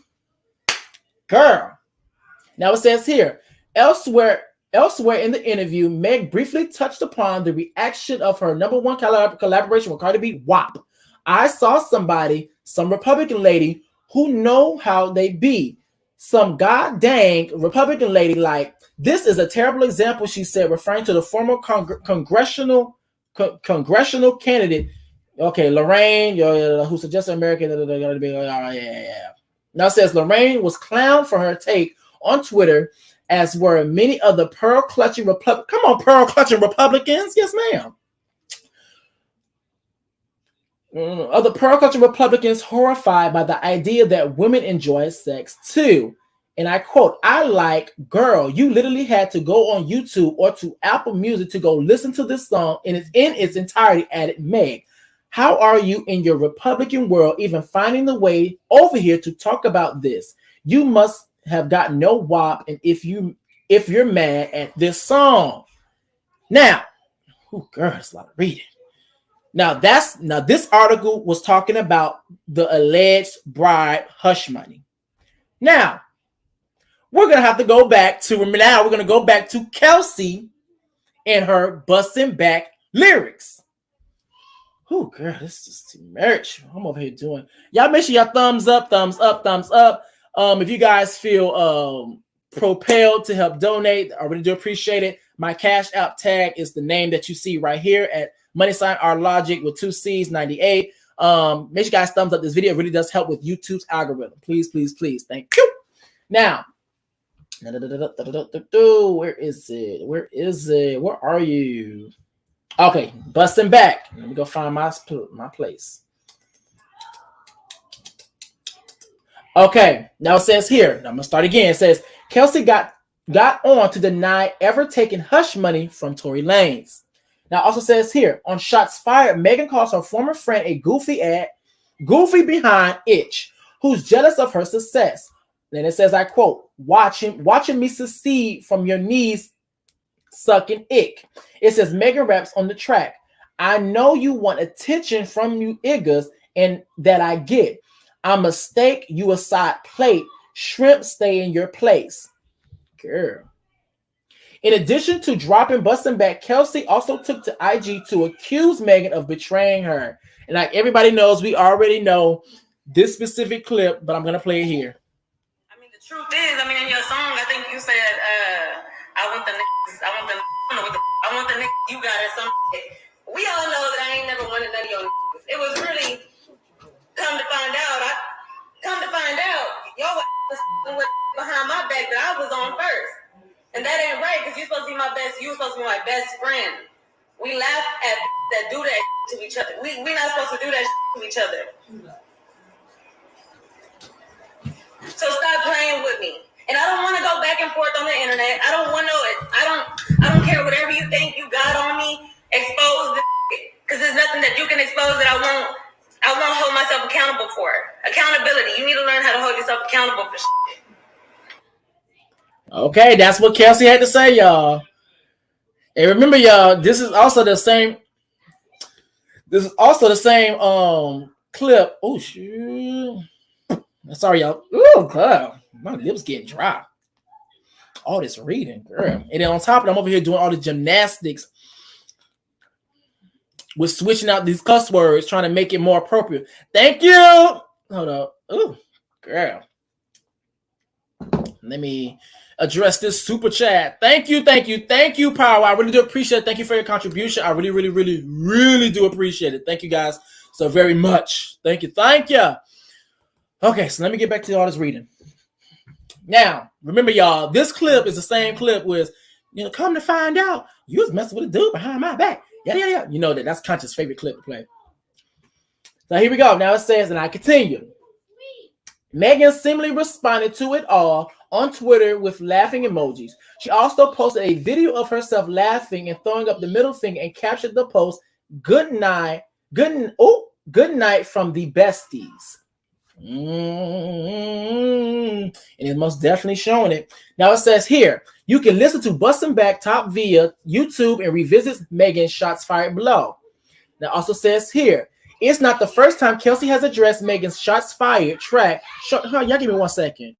Girl. Now it says here, elsewhere in the interview, Meg briefly touched upon the reaction of her #1 collaboration with Cardi B, WAP. I saw some Republican lady who know how they be. Some god dang Republican lady, like, this is a terrible example, she said, referring to the former congressional candidate, okay, Lorraine, who suggested American. Yeah. Now it says Lorraine was clowned for her take on Twitter, as were many other pearl-clutching Republicans. Come on, pearl-clutching Republicans. Yes, ma'am. Other pearl-clutching Republicans horrified by the idea that women enjoy sex too. And I quote, I like, girl, you literally had to go on YouTube or to Apple Music to go listen to this song in its entirety, added Meg. How are you in your Republican world even finding the way over here to talk about this? You must have got no WAP, and if you're mad at this song. Now, girl, it's a lot of reading. Now this article was talking about the alleged bribe hush money. Now, we're gonna have to go back to Kelsey and her busting back lyrics. Oh, girl, this is too much. I'm over here doing. Y'all make sure y'all thumbs up, thumbs up, thumbs up. If you guys feel propelled to help donate, I really do appreciate it. My Cash App tag is the name that you see right here at $RLogicc with 2 C's 98. Make sure you guys thumbs up this video. It really does help with YouTube's algorithm. Please, please, please. Thank you. Now, where is it? Where is it? Where are you? Okay, busting back. Let me go find my place. Okay, now it says here. Now I'm gonna start again. It says Kelsey got on to deny ever taking hush money from Tory Lanez. Now it also says here on Shots Fired, Megan calls her former friend a goofy behind itch. who's jealous of her success. Then it says, I quote, watching me succeed from your knees sucking ick. It says Megan raps on the track. I know you want attention from you niggas, and that I get. I'm a steak, you a side plate. Shrimp stay in your place. Girl. In addition to dropping Bustin' Back, Kelsey also took to IG to accuse Megan of betraying her. And like everybody knows, we already know this specific clip, but I'm going to play it here. I mean, the truth is, in your song, I think you said, I want the niggas, I want the niggas you got or something. We all know that I ain't never wanted none of your niggas. It was really, come to find out, your was behind my back that I was on first. And that ain't right, because you're supposed to be my best, you're supposed to be my best friend. We laugh at that do that to each other. We're not supposed to do that to each other. So stop playing with me. And I don't want to go back and forth on the internet. I don't want to, I don't care whatever you think you got on me, expose this, because there's nothing that you can expose that I won't hold myself accountable for. Accountability. You need to learn how to hold yourself accountable for shit. Okay, that's what Kelsey had to say, y'all. And remember, y'all, this is also the same clip. Oh, shoot. Sorry, y'all. Oh, God. My lips getting dry. All this reading, girl. And then on top of it, I'm over here doing all the gymnastics with switching out these cuss words, trying to make it more appropriate. Thank you. Hold up. Oh, girl. Let me address this super chat. Thank you, Power. I really do appreciate it. Thank you for your contribution. I really, really, really, really do appreciate it. Thank you guys so very much. Thank you. Okay, so let me get back to all this reading. Now, remember, y'all, this clip is the same clip with, come to find out, you was messing with a dude behind my back. Yeah. You know that's Conscious' favorite clip to play. So here we go. Now it says, and I continue. Megan seemingly responded to it all on Twitter with laughing emojis. She also posted a video of herself laughing and throwing up the middle finger and captured the post, good night from the besties. And it's most definitely showing it. Now it says here, you can listen to Bustin' Back top via YouTube and revisit Megan's shots fired below. Now also says here, it's not the first time Kelsey has addressed Megan's shots fired track. Y'all give me 1 second.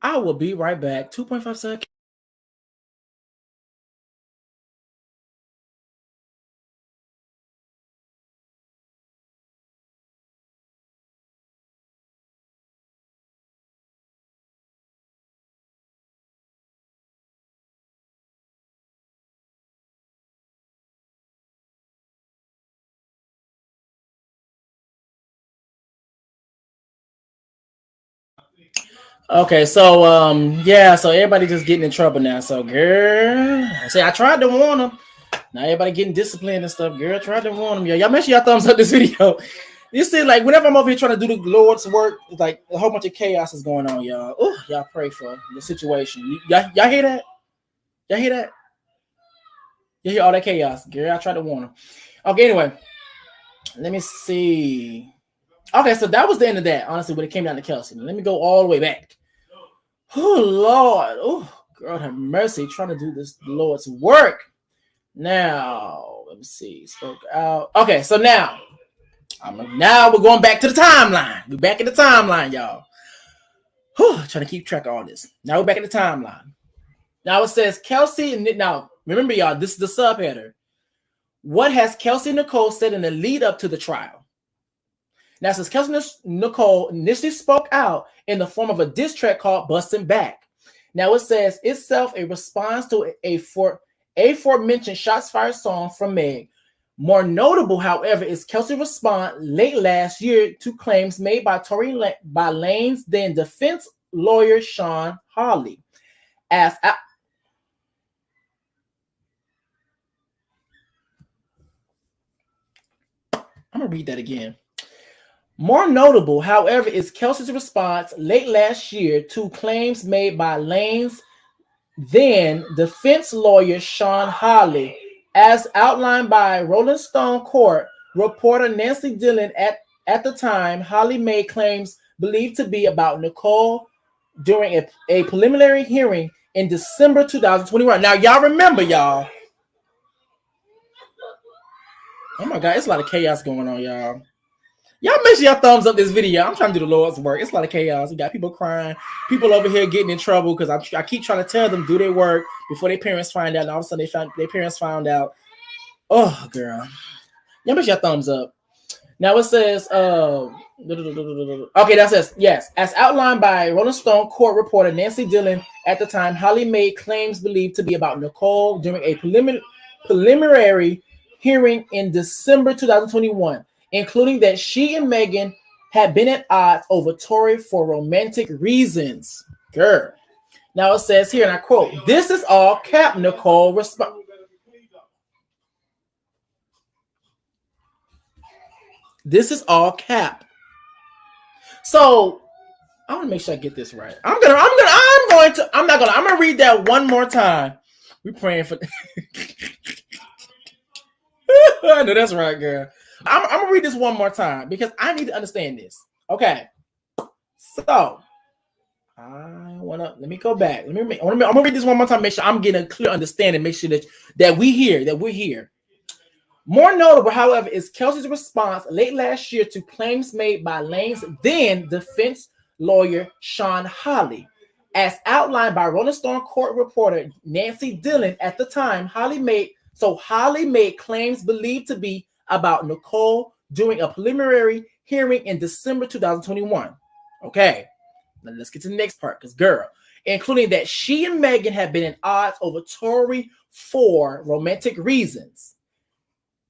I will be right back. 2.5 seconds. Okay, so so everybody just getting in trouble now. So girl, I tried to warn them. Now everybody getting disciplined and stuff. Girl, tried to warn them. Y'all make sure y'all thumbs up this video. You see, like whenever I'm over here trying to do the Lord's work, it's like a whole bunch of chaos is going on, y'all. Oh, y'all pray for the situation. Y'all hear that? Y'all hear that? You hear all that chaos? Girl, I tried to warn them. Okay, anyway, let me see. Okay, so that was the end of that, honestly, when it came down to Kelsey. Let me go all the way back. Oh, Lord. Oh, God have mercy. Trying to do this Lord's work. Now, let me see. Spoke out. Okay, so now we're going back to the timeline. We're back in the timeline, y'all. Trying to keep track of all this. Now we're back in the timeline. Now it says Kelsey. Now, remember, y'all, this is the subheader. What has Kelsey Nicole said in the lead up to the trial? Now, since Kelsey Nicole initially spoke out in the form of a diss track called Bustin' Back. Now, it says itself a response to a aforementioned shots fired song from Meg. More notable, however, is Kelsey's response late last year to claims made by Tory Lanez then defense lawyer Sean Harley. I'm going to read that again. More notable, however, is Kelsey's response late last year to claims made by Lane's then defense lawyer Sean Harley, as outlined by Rolling Stone court reporter Nancy Dillon. At the time, Harley made claims believed to be about Nicole during a preliminary hearing in December 2021. Now, y'all remember, y'all. Oh my God, it's a lot of chaos going on, y'all. Y'all make sure y'all thumbs up this video. I'm trying to do the Lord's work. It's a lot of chaos. We got people crying, people over here getting in trouble because I keep trying to tell them do their work before their parents find out. And all of a sudden their parents found out. Oh, girl. Y'all make sure y'all thumbs up. Now it says, okay, that says, yes, as outlined by Rolling Stone court reporter Nancy Dillon at the time, Harley made claims believed to be about Nicole during a preliminary hearing in December 2021. Including that she and Megan had been at odds over Tory for romantic reasons. Girl. Now it says here, and I quote, "This is all cap," Nicole responds. This is all cap. So I want to make sure I get this right. I'm gonna read that one more time. We're praying for I know that's right, girl. I'm gonna read this one more time because I need to understand this. Okay, so let me go back. I'm gonna read this one more time. Make sure I'm getting a clear understanding. Make sure that we're here. More notable, however, is Kelsey's response late last year to claims made by Lane's then defense lawyer Sean Harley, as outlined by Rolling Stone court reporter Nancy Dillon at the time. Harley made claims believed to be about Nicole during a preliminary hearing in December 2021. Okay, now let's get to the next part, because girl, including that she and Megan had been at odds over Tory for romantic reasons.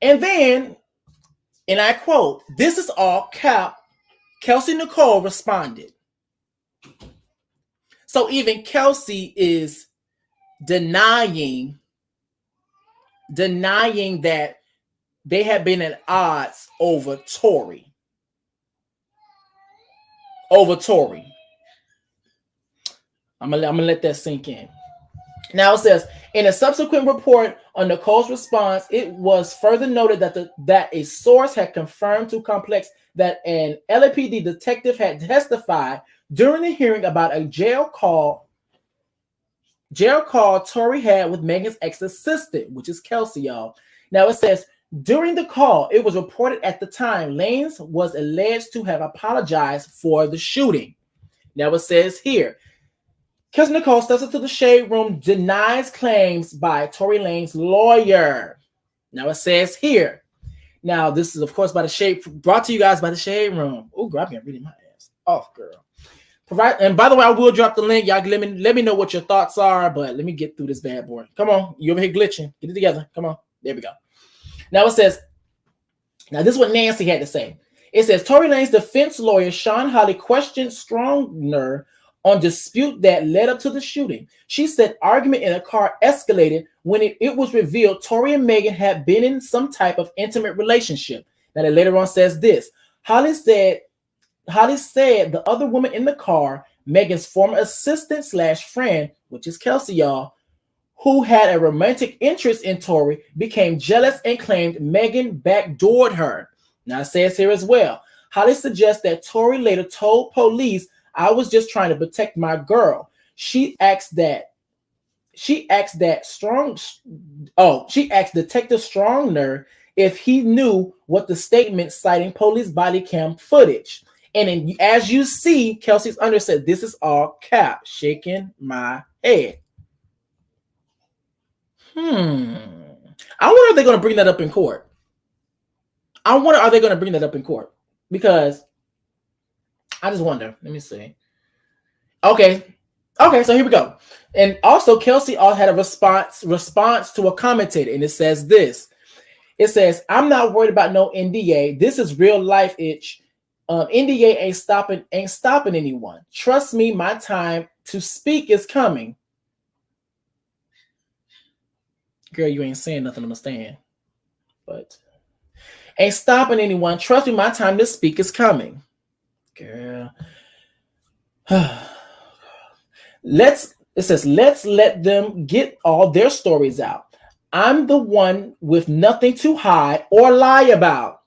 And then, and I quote, "This is all cap," Kelsey Nicole responded. So even Kelsey is denying that they have been at odds over Tory. I'm gonna let that sink in. Now it says, in a subsequent report on Nicole's response, it was further noted that a source had confirmed to Complex that an LAPD detective had testified during the hearing about a jail call Tory had with Megan's ex-assistant, which is Kelsey, y'all. Now it says, during the call, it was reported at the time Lanez was alleged to have apologized for the shooting. Now it says here, Kelsey Nicole steps into the shade room, denies claims by Tory Lanez's lawyer. Now it says here. Now this is, of course, brought to you guys by the Shade Room. Oh, girl, I've been reading my ass off, girl. And by the way, I will drop the link. Y'all let me know what your thoughts are, but let me get through this bad boy. Come on, you over here glitching. Get it together. Come on. There we go. Now it says, now this is what Nancy had to say. It says, Tory Lanez's defense lawyer, Sean Harley, questioned Stronger on dispute that led up to the shooting. She said argument in a car escalated when it was revealed Tory and Megan had been in some type of intimate relationship. Now that later on says this. Harley said the other woman in the car, Megan's former assistant / friend, which is Kelsey, y'all, who had a romantic interest in Tory, became jealous and claimed Megan backdoored her. Now it says here as well, Harley suggests that Tory later told police, "I was just trying to protect my girl." She asked Detective Stronger if he knew what the statement citing police body cam footage. And as you see, Kelsey's under said, "This is all cap," shaking my head. I wonder if they're going to bring that up in court. Because I just wonder. Let me see. Okay, so here we go. And also, Kelsey had a response to a commentator, and it says this. It says, "I'm not worried about no NDA. This is real life itch. NDA ain't stopping anyone. Trust me, my time to speak is coming. Girl, you ain't saying nothing on the stand. But ain't stopping anyone. Trust me, my time to speak is coming. Girl. It says, let's let them get all their stories out. I'm the one with nothing to hide or lie about.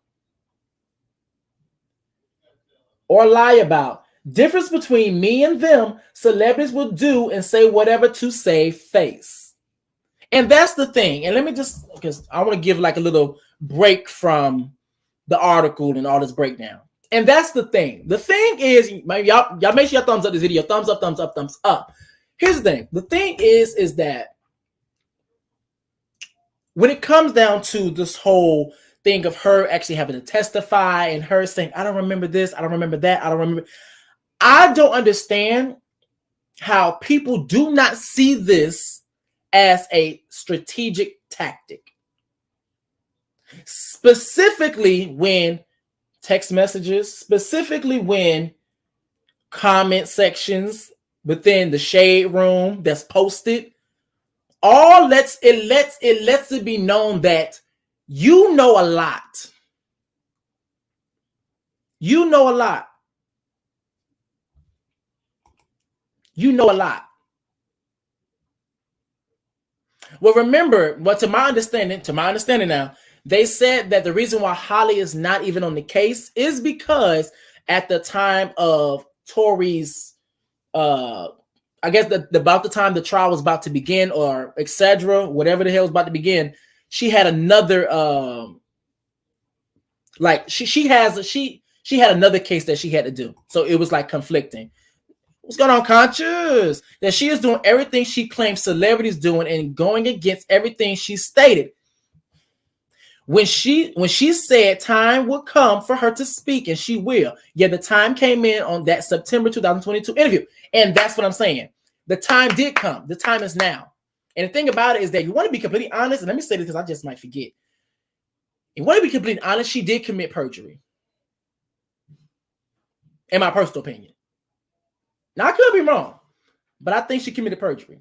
Difference between me and them, celebrities will do and say whatever to save face. And that's the thing. And let me just, because I want to give like a little break from the article and all this breakdown. And that's the thing. The thing is, y'all make sure y'all thumbs up this video. Thumbs up, thumbs up, thumbs up. Here's the thing. The thing is that when it comes down to this whole thing of her actually having to testify and her saying, I don't remember this, I don't remember that, I don't remember. I don't understand how people do not see this as a strategic tactic. Specifically when text messages, specifically when comment sections within the shade room that's posted, it lets it be known that you know a lot. You know a lot. You know a lot. Well, remember, to my understanding now, they said that the reason why Holly is not even on the case is because at the time of Tory's, I guess about the time the trial was about to begin, or etc., whatever the hell was about to begin, she had another, she had another case that she had to do, so it was like conflicting. What's going on, Conscious? That she is doing everything she claims celebrities doing and going against everything she stated. When she said time would come for her to speak, and she will. Yeah, the time came in on that September 2022 interview. And that's what I'm saying. The time did come. The time is now. And the thing about it is that you want to be completely honest, and let me say this because I just might forget. You want to be completely honest, she did commit perjury. In my personal opinion. Now, I could be wrong, but I think she committed perjury.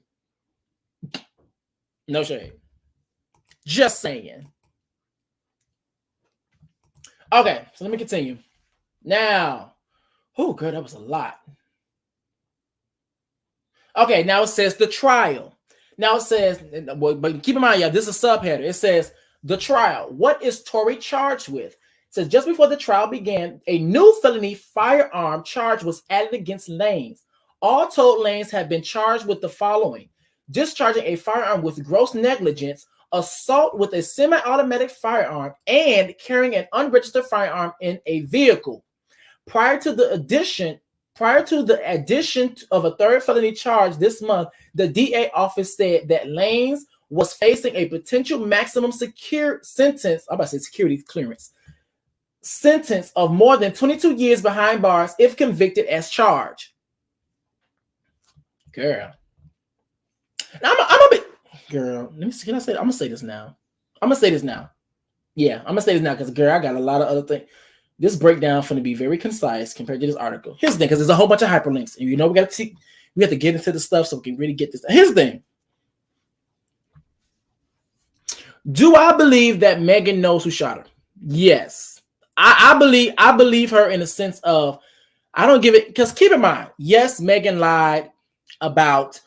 No shade. Just saying. Okay, so let me continue. Now, oh, girl, that was a lot. Okay, now it says the trial. Now it says, but keep in mind, yeah, this is a subheader. It says the trial. What is Tory charged with? It says just before the trial began, a new felony firearm charge was added against Lanez. All told, Lanez have been charged with the following: discharging a firearm with gross negligence, assault with a semi-automatic firearm, and carrying an unregistered firearm in a vehicle. Prior to the addition of a third felony charge this month, the DA office said that Lanez was facing a potential maximum sentence of more than 22 years behind bars if convicted as charged. Girl. Now I'm a bit, girl, let me see. Can I say, I'm gonna say this now. Yeah, I'm gonna say this now because, girl, I got a lot of other things. This breakdown is going to be very concise compared to this article. Here's the thing, because there's a whole bunch of hyperlinks, and you know we have to get into the stuff so we can really get this. Here's the thing. Do I believe that Megan knows who shot her? Yes. I believe her in the sense of, I don't give it, because keep in mind, yes, Megan lied about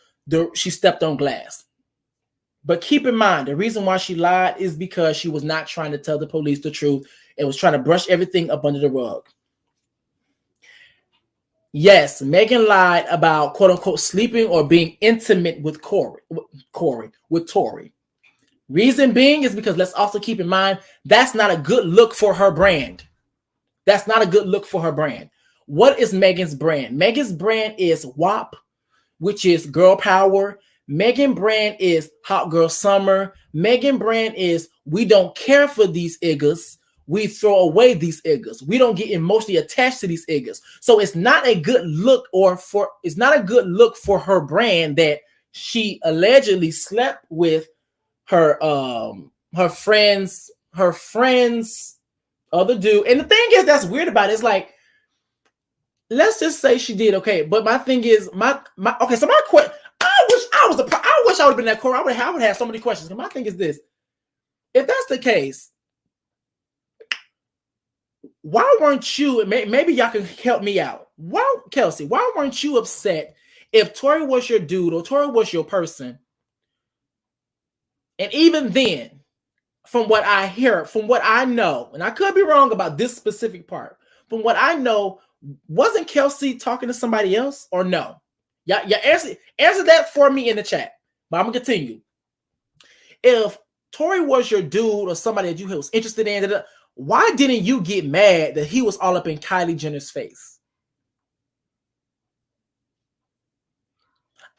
she stepped on glass. But keep in mind, the reason why she lied is because she was not trying to tell the police the truth. It was trying to brush everything up under the rug. Yes, Megan lied about quote unquote sleeping or being intimate with Tory. Reason being is because let's also keep in mind that's not a good look for her brand. That's not a good look for her brand. What is Megan's brand? Megan's brand is WAP, which is girl power. Megan brand is hot girl summer. Megan brand is we don't care for these iggas. We throw away these iggas. We don't get emotionally attached to these iggas. So it's not a good look for her brand that she allegedly slept with her friends other dude. And the thing is that's weird about it is like let's just say she did. Okay, but my thing is, okay. So my question, I wish I would have been that court. I would have so many questions. My thing is this: if that's the case, why weren't you? Maybe y'all can help me out. Why, Kelsey? Why weren't you upset if Tory was your dude or Tory was your person? And even then, from what I hear, from what I know, and I could be wrong about this specific part, from what I know, wasn't Kelsey talking to somebody else or no? Yeah, answer that for me in the chat. But I'm gonna continue. If Tory was your dude or somebody that you was interested in, why didn't you get mad that he was all up in Kylie Jenner's face?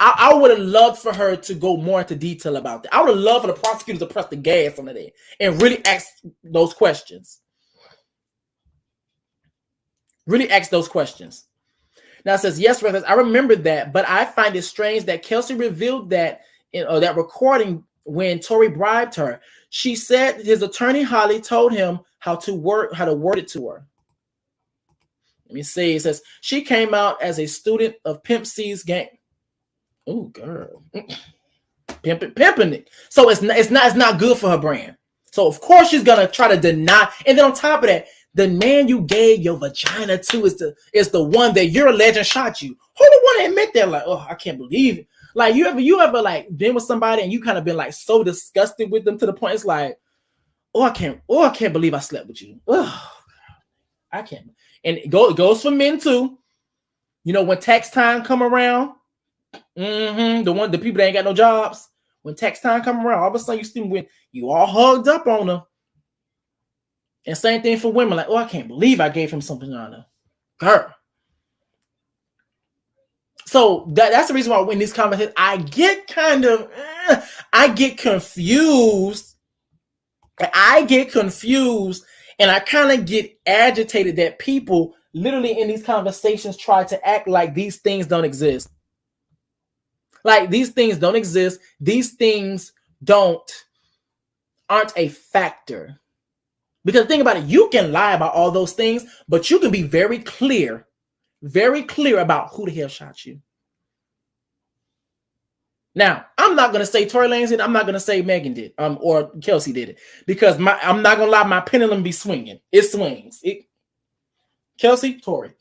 I would have loved for her to go more into detail about that. I would have loved for the prosecutors to press the gas on it and really ask those questions. Really ask those questions. Now it says, yes, brothers, I remember that, but I find it strange that Kelsey revealed that that recording when Tory bribed her. She said his attorney Holly told him how to word it to her. Let me see. It says she came out as a student of Pimp C's gang. Oh, girl, pimping it. So it's not good for her brand. So of course she's gonna try to deny. And then on top of that, the man you gave your vagina to is the one that your legend shot you. Who would want to admit that? Like, oh, I can't believe it. Like you ever like been with somebody and you kind of been like so disgusted with them to the point it's like, I can't believe I slept with you. Oh, I can't. And it goes for men too. You know, when tax time come around. The people that ain't got no jobs, when tax time come around, all of a sudden you all hugged up on her. And same thing for women, like, I can't believe I gave him something on her. Girl. So that's the reason why in these conversations I get confused. I get confused and I kind of get agitated that people literally in these conversations try to act like these things don't exist. Like these things don't exist. These things aren't a factor. Because think about it, you can lie about all those things, but you can be very clear about who the hell shot you. Now, I'm not gonna say Tory Lanez did. I'm not gonna say Megan did, or Kelsey did it, because I'm not gonna lie, my pendulum be swinging. It swings. Kelsey, Tory,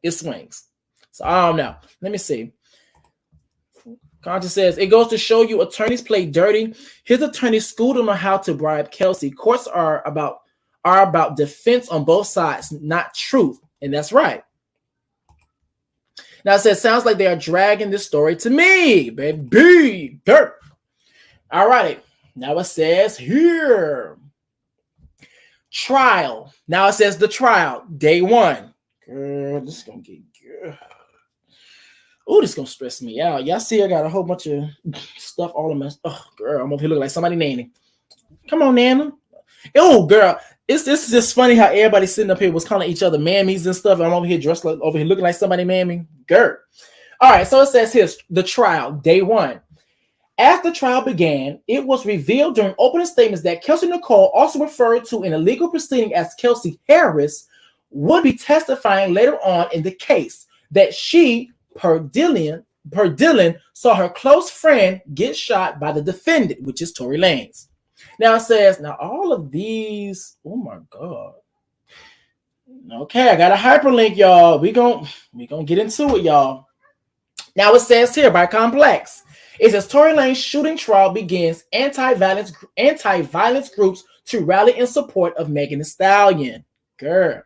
it swings. So I don't know. Let me see. Conscious says, it goes to show you attorneys play dirty. His attorney schooled him on how to bribe Kelsey. Courts are about defense on both sides, not truth. And that's right. Now it says, sounds like they are dragging this story to me, baby. Dirt. All right. Now it says here. Trial. Now it says the trial. Day 1. Girl, this is going to get good. Oh, this is going to stress me out. Y'all see I got a whole bunch of stuff all in my... Oh, girl, I'm over here looking like somebody nanny. Come on, Nana. Oh, girl. It's just funny how everybody sitting up here was calling each other mammies and stuff. I'm over here dressed like, over here looking like somebody mammy. Girl. All right, so it says here, the trial, day 1. As the trial began, it was revealed during opening statements that Kelsey Nicole, also referred to in a legal proceeding as Kelsey Harris, would be testifying later on in the case that she... Per Dylan, saw her close friend get shot by the defendant, which is Tory Lanez. Now it says, now all of these, oh my God. Okay, I got a hyperlink, y'all. We gonna get into it, y'all. Now it says here by Complex, it says Tory Lanez shooting trial begins anti-violence groups to rally in support of Megan and Stallion. Girl.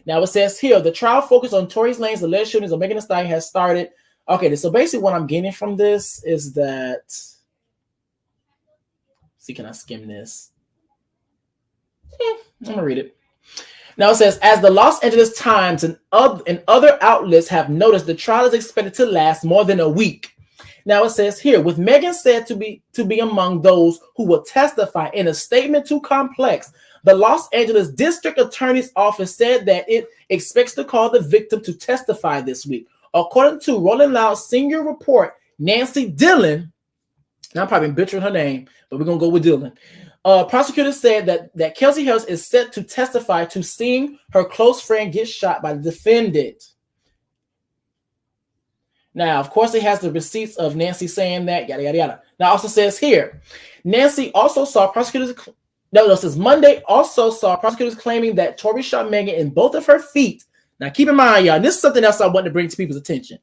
Now it says here, the trial focused on Tory Lanez's alleged shootings of Megan Thee Stallion has started. Okay, so basically what I'm getting from this is that... See, can I skim this? I'm going to read it. Now it says, as the Los Angeles Times and other outlets have noticed, the trial is expected to last more than a week. Now it says here, with Megan said to be among those who will testify in a statement to Complex, the Los Angeles District Attorney's Office said that it expects to call the victim to testify this week. According to Rolling Loud's senior report, Nancy Dillon, now I'm probably butchering her name, but we're going to go with Dillon. Prosecutors said that Kelsey Harris is set to testify to seeing her close friend get shot by the defendant. Now, of course, it has the receipts of Nancy saying that, yada, yada, yada. Now, also says here, Nancy also saw prosecutors, no, it says Monday also saw prosecutors claiming that Tory shot Megan in both of her feet. Now, keep in mind, y'all, this is something else I want to bring to people's attention.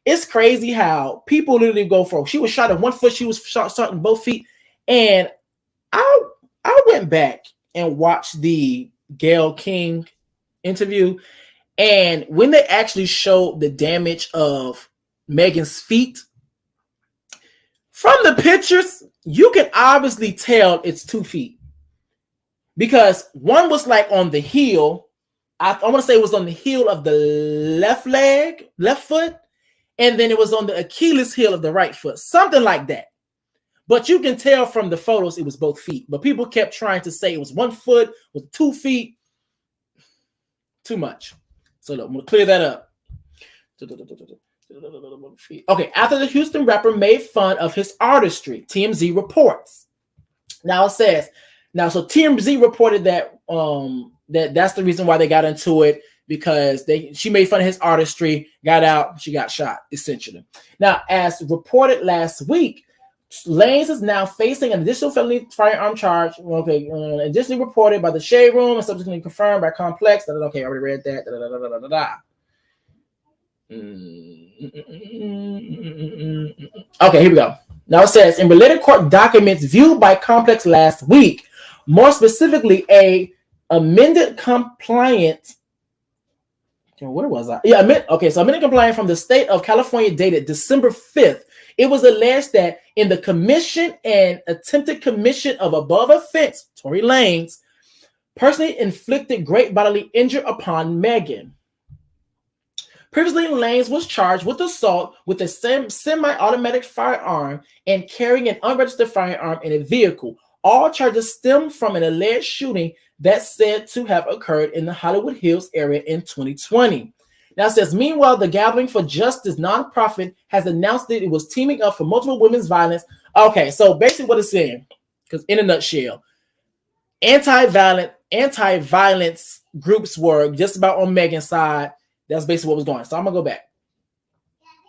It's crazy how people literally go for, she was shot in one foot, she was shot in both feet. And I went back and watched the Gayle King interview. And when they actually showed the damage of Megan's feet, from the pictures, you can obviously tell it's 2 feet. Because one was like on the heel. I want to say it was on the heel of the left foot. And then it was on the Achilles heel of the right foot. Something like that. But you can tell from the photos it was both feet. But people kept trying to say it was 1 foot, with 2 feet. Too much. So look, I'm going to clear that up. Okay, after the Houston rapper made fun of his artistry, TMZ reports. Now it says, so TMZ reported that that's the reason why they got into it, because she made fun of his artistry, got out, she got shot, essentially. Now, as reported last week, Lanez is now facing an additional felony firearm charge. Okay, additionally reported by the Shade Room and subsequently confirmed by Complex. Okay, I already read that. Okay, here we go. Now it says, in related court documents viewed by Complex last week, more specifically, a amended compliant. Where was I? Yeah, amended compliant from the state of California dated December 5th. It was alleged that in the commission and attempted commission of above offense, Tory Lanez personally inflicted great bodily injury upon Megan. Previously, Lanez was charged with assault with a semi-automatic firearm and carrying an unregistered firearm in a vehicle. All charges stem from an alleged shooting that's said to have occurred in the Hollywood Hills area in 2020. Now it says, meanwhile, the Gathering for Justice nonprofit has announced that it was teaming up for multiple women's violence. Okay, so basically what it's saying, because in a nutshell, anti-violence groups were just about on Megan's side. That's basically what was going on. So I'm gonna go back.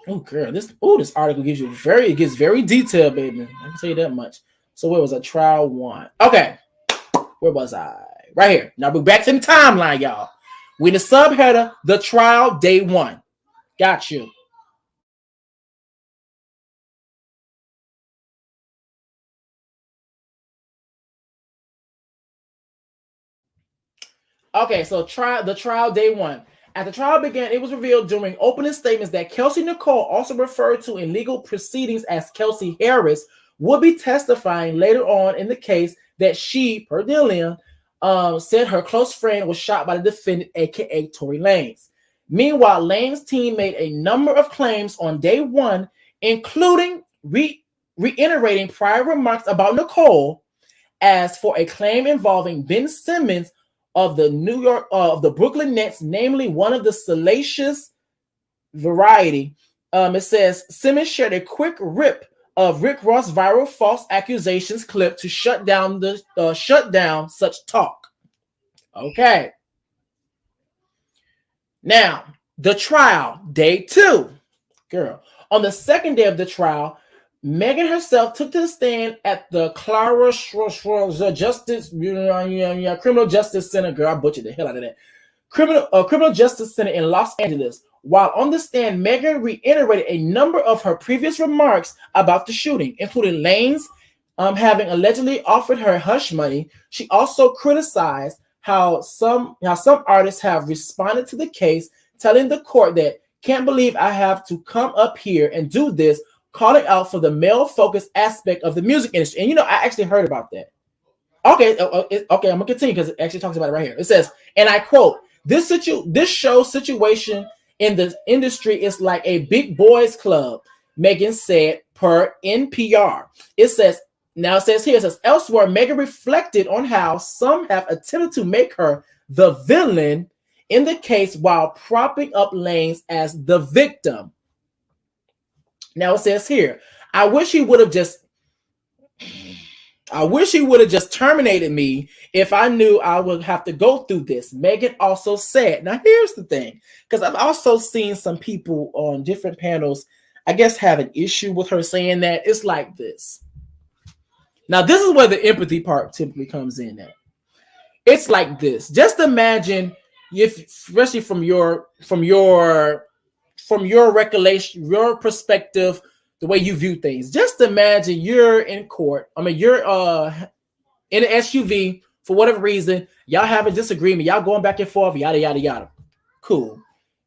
Oh, girl, this article gives you gets very detailed, baby. I can tell you that much. So where was I? Trial 1. Okay, where was I? Right here. Now we're back to the timeline, y'all. With the subheader, the trial, day 1. Got you. Okay, so the trial, day 1. As the trial began, it was revealed during opening statements that Kelsey Nicole, also referred to in legal proceedings as Kelsey Harris, would be testifying later on in the case that she, per diem, said her close friend was shot by the defendant, aka Tory Lanez. Meanwhile, Lanez's team made a number of claims on day 1, including reiterating prior remarks about Nicole. As for a claim involving Ben Simmons of the Brooklyn Nets, namely one of the salacious variety, it says Simmons shared a quick rip of Rick Ross' viral false accusations clip to shut down such talk. Okay. Now, the trial, day 2. Girl, on the second day of the trial, Megan herself took to the stand at the Criminal Justice Center. Girl, I butchered the hell out of that. Criminal Justice Center in Los Angeles. While on the stand, Megan reiterated a number of her previous remarks about the shooting, including Lanez having allegedly offered her hush money. She also criticized how some artists have responded to the case, telling the court that, can't believe I have to come up here and do this, calling out for the male-focused aspect of the music industry. And I actually heard about that. Okay, I'm gonna continue because it actually talks about it right here. It says, and I quote, this show's situation in the industry is like a big boys club, Megan said per NPR. It says elsewhere, Megan reflected on how some have attempted to make her the villain in the case while propping up Lanez as the victim. Now it says here, I wish he would have just terminated me if I knew I would have to go through this. Megan also said, now here's the thing, because I've also seen some people on different panels I guess, have an issue with her saying that. It's like this. Now, this is where the empathy part typically comes in at. It's like this. Just imagine if, especially from your recollection, your perspective, the way you view things. Just imagine you're in court. I mean, you're in an SUV for whatever reason. Y'all have a disagreement. Y'all going back and forth. Yada yada yada. Cool.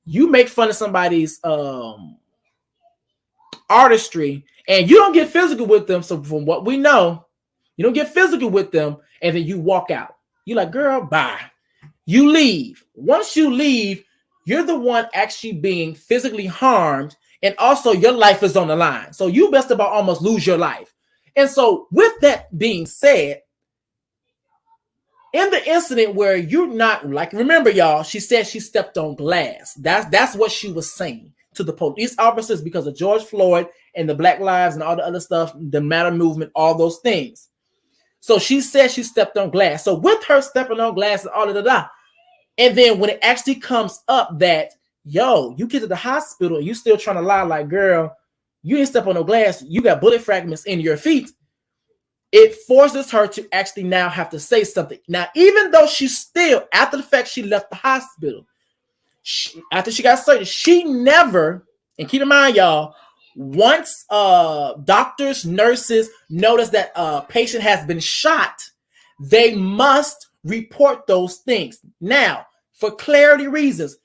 You make fun of somebody's artistry, and you don't get physical with them. So from what we know, you don't get physical with them, and then you walk out. You're like, girl, bye. You leave. Once you leave, you're the one actually being physically harmed, and also your life is on the line. So you best about almost lose your life. And so with that being said, in the incident where you're not, like, remember, y'all, she said she stepped on glass. That's what she was saying to the police officers because of George Floyd and the Black Lives and all the other stuff, the Matter movement, all those things. So she said she stepped on glass. So with her stepping on glass and all of that, and then when it actually comes up that, yo, you get to the hospital and you still trying to lie like, girl, you didn't step on no glass, you got bullet fragments in your feet, it forces her to actually now have to say something. Now, even though she's still, after the fact she left the hospital, after she got surgery, she never, and keep in mind, y'all, once doctors, nurses notice that a patient has been shot, they must report those things. Now, for clarity reasons,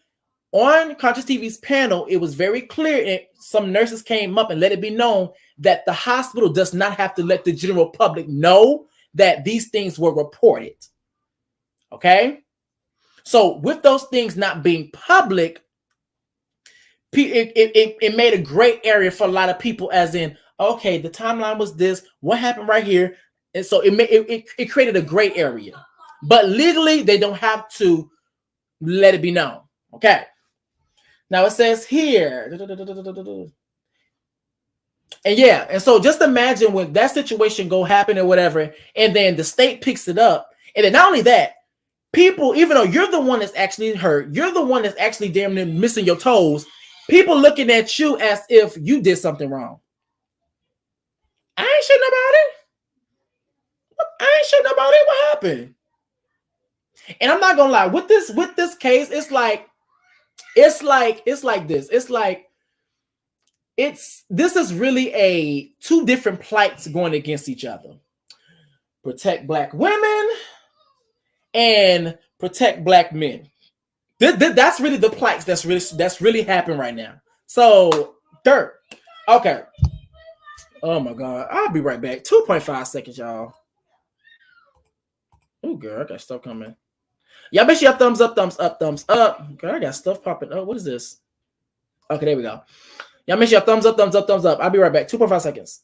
on Conscious TV's panel, it was very clear, and some nurses came up and let it be known that the hospital does not have to let the general public know that these things were reported. Okay? So with those things not being public, it made a gray area for a lot of people, as in, okay, the timeline was this, what happened right here? And so it created a gray area. But legally, they don't have to let it be known. Okay. Now it says here, and yeah, and so just imagine when that situation go happen or whatever, and then the state picks it up, and then not only that, people, even though you're the one that's actually hurt, you're the one that's actually damn near missing your toes, people looking at you as if you did something wrong. I ain't sure about it. What happened? And I'm not gonna lie, with this case, it's like this. This is really a two different plights going against each other. Protect Black women and protect Black men. That's really the plights that's really happening right now. So, third. Okay. Oh my God. I'll be right back. 2.5 seconds, y'all. Oh, girl, I got stuff coming. Y'all make sure y'all thumbs up. Girl, I got stuff popping up. What is this? Okay, there we go. Y'all make sure y'all thumbs up. I'll be right back. 2.5 seconds.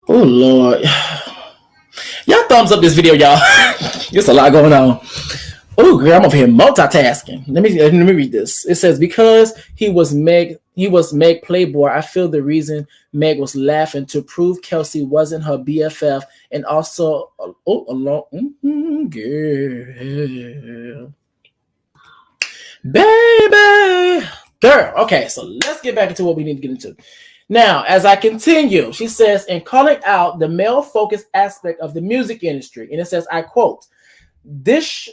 Oh Lord. Y'all thumbs up this video, y'all. There's a lot going on. Oh girl, I'm over here multitasking. Let me read this. It says, because he was Meg Playboy, I feel the reason Meg was laughing to prove Kelsey wasn't her BFF, and also girl. Baby girl. Okay, so let's get back into what we need to get into. Now, as I continue, she says, in calling out the male-focused aspect of the music industry, and it says, I quote, this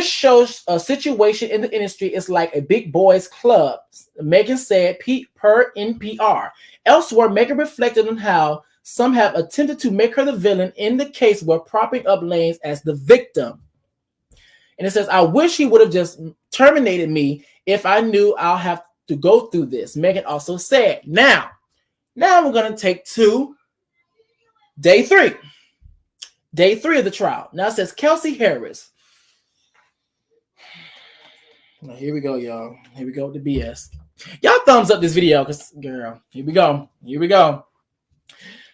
shows a situation in the industry is like a big boys club, Megan said per NPR. Elsewhere, Megan reflected on how some have attempted to make her the villain in the case where propping up Lanez as the victim. And it says, I wish he would have just terminated me if I knew I'll have to go through this. Megan also said, now we're going to take to day three of the trial. Now it says, Kelsey Harris. Now here we go, y'all. Here we go with the BS. Y'all thumbs up this video, because, girl, here we go.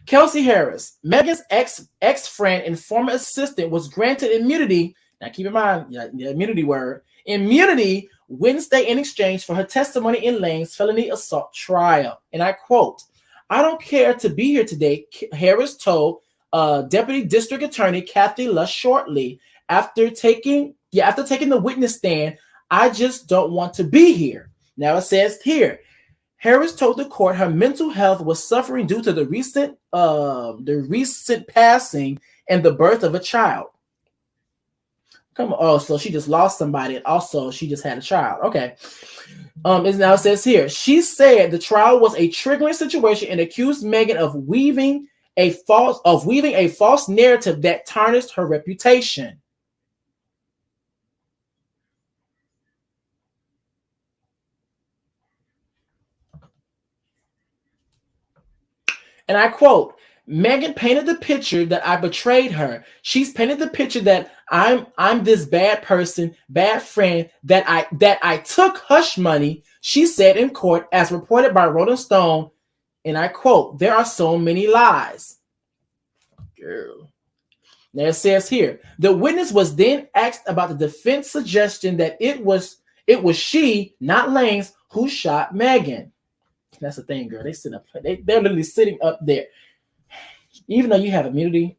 Kelsey Harris, Megan's ex-friend and former assistant, was granted immunity. Now, keep in mind, the immunity word. Immunity Wednesday in exchange for her testimony in Lanez's felony assault trial. And I quote, I don't care to be here today, Harris told Deputy District Attorney Kathy Lush shortly after taking the witness stand. I just don't want to be here. Now it says here, Harris told the court her mental health was suffering due to the recent passing and the birth of a child. Come on. Oh, so she just lost somebody, and also she just had a child. Okay. Now it says here, she said the trial was a triggering situation and accused Megan of weaving a false narrative that tarnished her reputation. And I quote, Megan painted the picture that I betrayed her. She's painted the picture that I'm this bad person, bad friend, that I took hush money, she said in court, as reported by Rolling Stone. And I quote, there are so many lies. Girl. Now it says here, the witness was then asked about the defense suggestion that it was she, not Lanez, who shot Megan. That's the thing, girl. They're literally sitting up there. Even though you have immunity,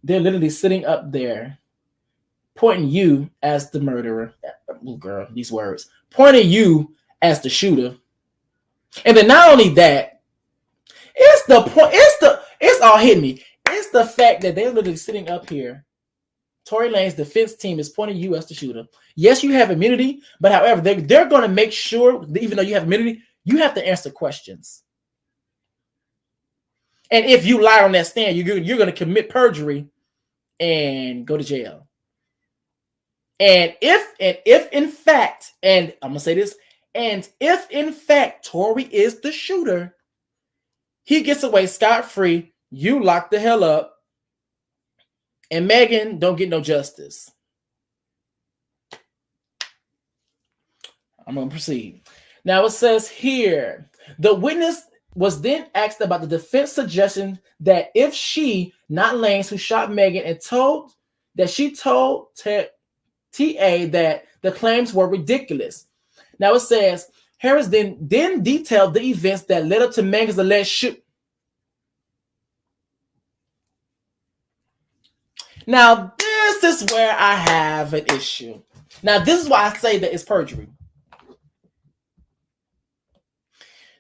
they're literally sitting up there pointing you as the murderer. Oh, girl, these words. Pointing you as the shooter. And then not only that, it's all hitting me. It's the fact that they're literally sitting up here. Tory Lanez's defense team is pointing you as the shooter. Yes, you have immunity, but however, they're going to make sure that even though you have immunity, you have to answer questions. And if you lie on that stand, you're going to commit perjury and go to jail. And if in fact, and I'm going to say this, and if in fact Tory is the shooter, he gets away scot-free, you lock the hell up, and Megan don't get no justice. I'm going to proceed. Now it says here, the witness was then asked about the defense suggestion that if she, not Lanez, who shot Megan, and told TA that the claims were ridiculous. Now it says, Harris then detailed the events that led up to Megan's alleged shoot. Now this is where I have an issue. Now this is why I say that it's perjury.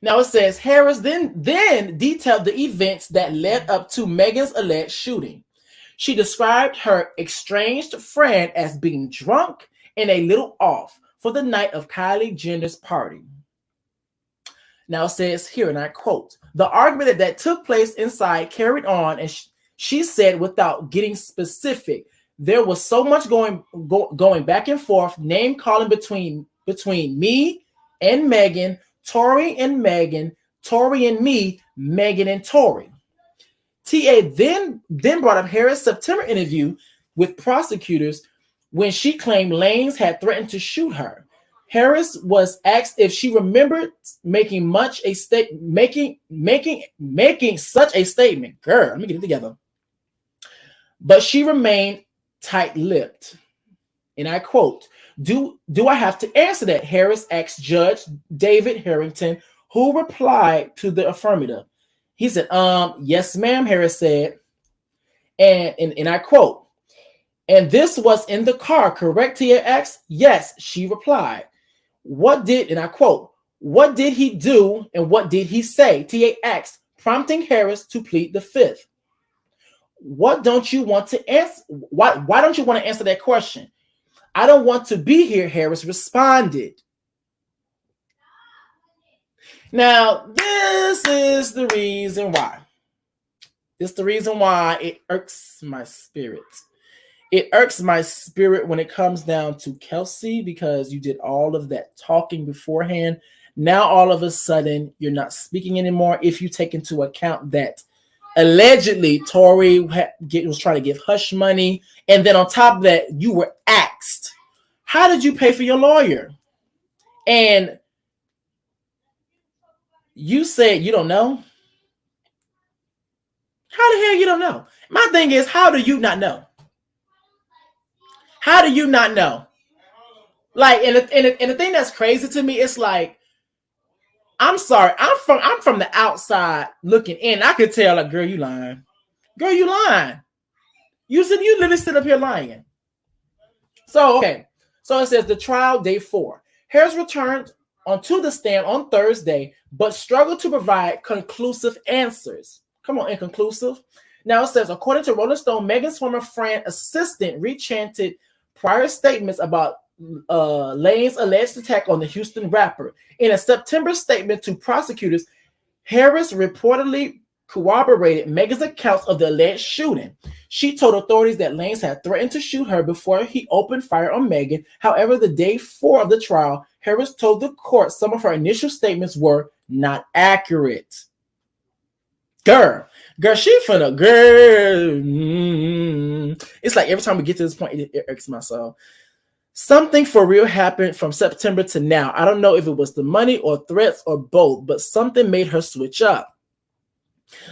Now it says Harris then detailed the events that led up to Megan's alleged shooting. She described her estranged friend as being drunk and a little off for the night of Kylie Jenner's party. Now it says here, and I quote, the argument that took place inside carried on, and she said, without getting specific, there was so much going back and forth, name calling between me and Megan, Tory and Megan, Tory and me, Megan and Tory. TA then brought up Harris' September interview with prosecutors when she claimed Lanez had threatened to shoot her. Harris was asked if she remembered making such a statement. Girl, let me get it together. But she remained tight-lipped. And I quote, do I have to answer that? Harris asked Judge David Harrington, who replied to the affirmative. He said, yes, ma'am, Harris said. And I quote, and this was in the car, correct? Tia asked. Yes, she replied. And I quote, what did he do and what did he say? Tia asked, prompting Harris to plead the fifth. What don't you want to answer? Why don't you want to answer that question? I don't want to be here, Harris responded. Now, this is the reason why. It's the reason why it irks my spirit. It irks my spirit when it comes down to Kelsey, because you did all of that talking beforehand. Now, all of a sudden, you're not speaking anymore. If you take into account that allegedly Tory was trying to give hush money. And then on top of that, you were asked, how did you pay for your lawyer? And you said you don't know. How the hell you don't know? My thing is, how do you not know? How do you not know? Like, and the thing that's crazy to me, it's like, I'm sorry, I'm from the outside looking in. I could tell, like, girl, you lying. Girl, you lying. You literally sit up here lying. So, okay. So it says the trial day 4. Harris returned onto the stand on Thursday, but struggled to provide conclusive answers. Come on, inconclusive. Now it says, according to Rolling Stone, Megan's former friend assistant rechanted prior statements about Lane's alleged attack on the Houston rapper. In a September statement to prosecutors, Harris reportedly corroborated Megan's accounts of the alleged shooting. She told authorities that Lanez had threatened to shoot her before he opened fire on Megan. However, the day 4 of the trial, Harris told the court some of her initial statements were not accurate. Girl, she finna, girl. It's like every time we get to this point, it irks my soul. Something for real happened from September to now. I don't know if it was the money or threats or both, but something made her switch up.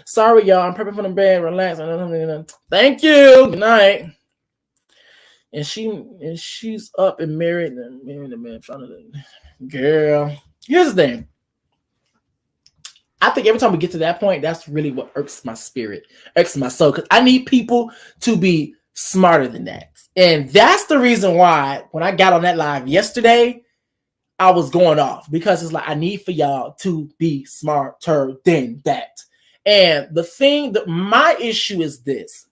Sorry, y'all. I'm prepping for the bed. Relax. Thank you. Good night. And she's up and married and married the man in front of the girl. Here's the thing. I think every time we get to that point, that's really what irks my spirit, irks my soul, because I need people to be smarter than that. And that's the reason why when I got on that live yesterday, I was going off, because it's like I need for y'all to be smarter than that. And my issue is this,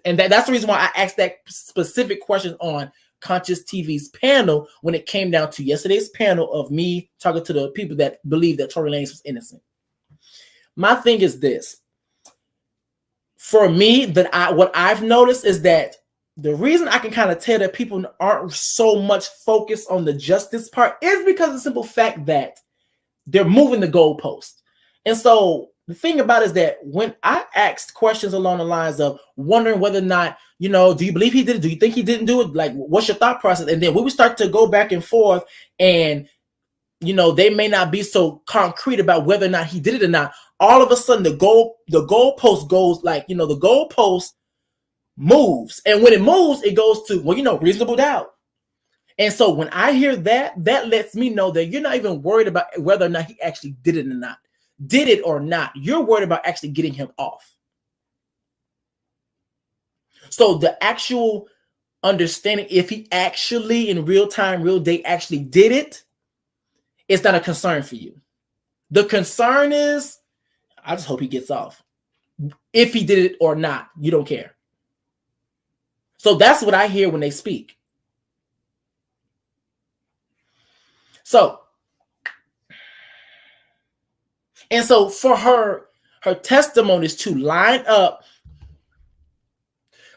and that's the reason why I asked that specific question on Conscious TV's panel when it came down to yesterday's panel of me talking to the people that believe that Tory Lanez was innocent. My thing is this. For me, what I've noticed is that the reason I can kind of tell that people aren't so much focused on the justice part is because of the simple fact that they're moving the goalpost. And so the thing about it is that when I asked questions along the lines of wondering whether or not, do you believe he did it? Do you think he didn't do it? Like, what's your thought process? And then when we start to go back and forth and, they may not be so concrete about whether or not he did it or not, all of a sudden the goalpost goes like, the goalpost moves. And when it moves, it goes to, reasonable doubt. And so when I hear that lets me know that you're not even worried about whether or not he actually did it or not. Did it or not, you're worried about actually getting him off. So the actual understanding if he actually in real time, real day actually did it, it's not a concern for you. The concern is, I just hope he gets off. If he did it or not, you don't care. So that's what I hear when they speak. So for her testimonies to line up,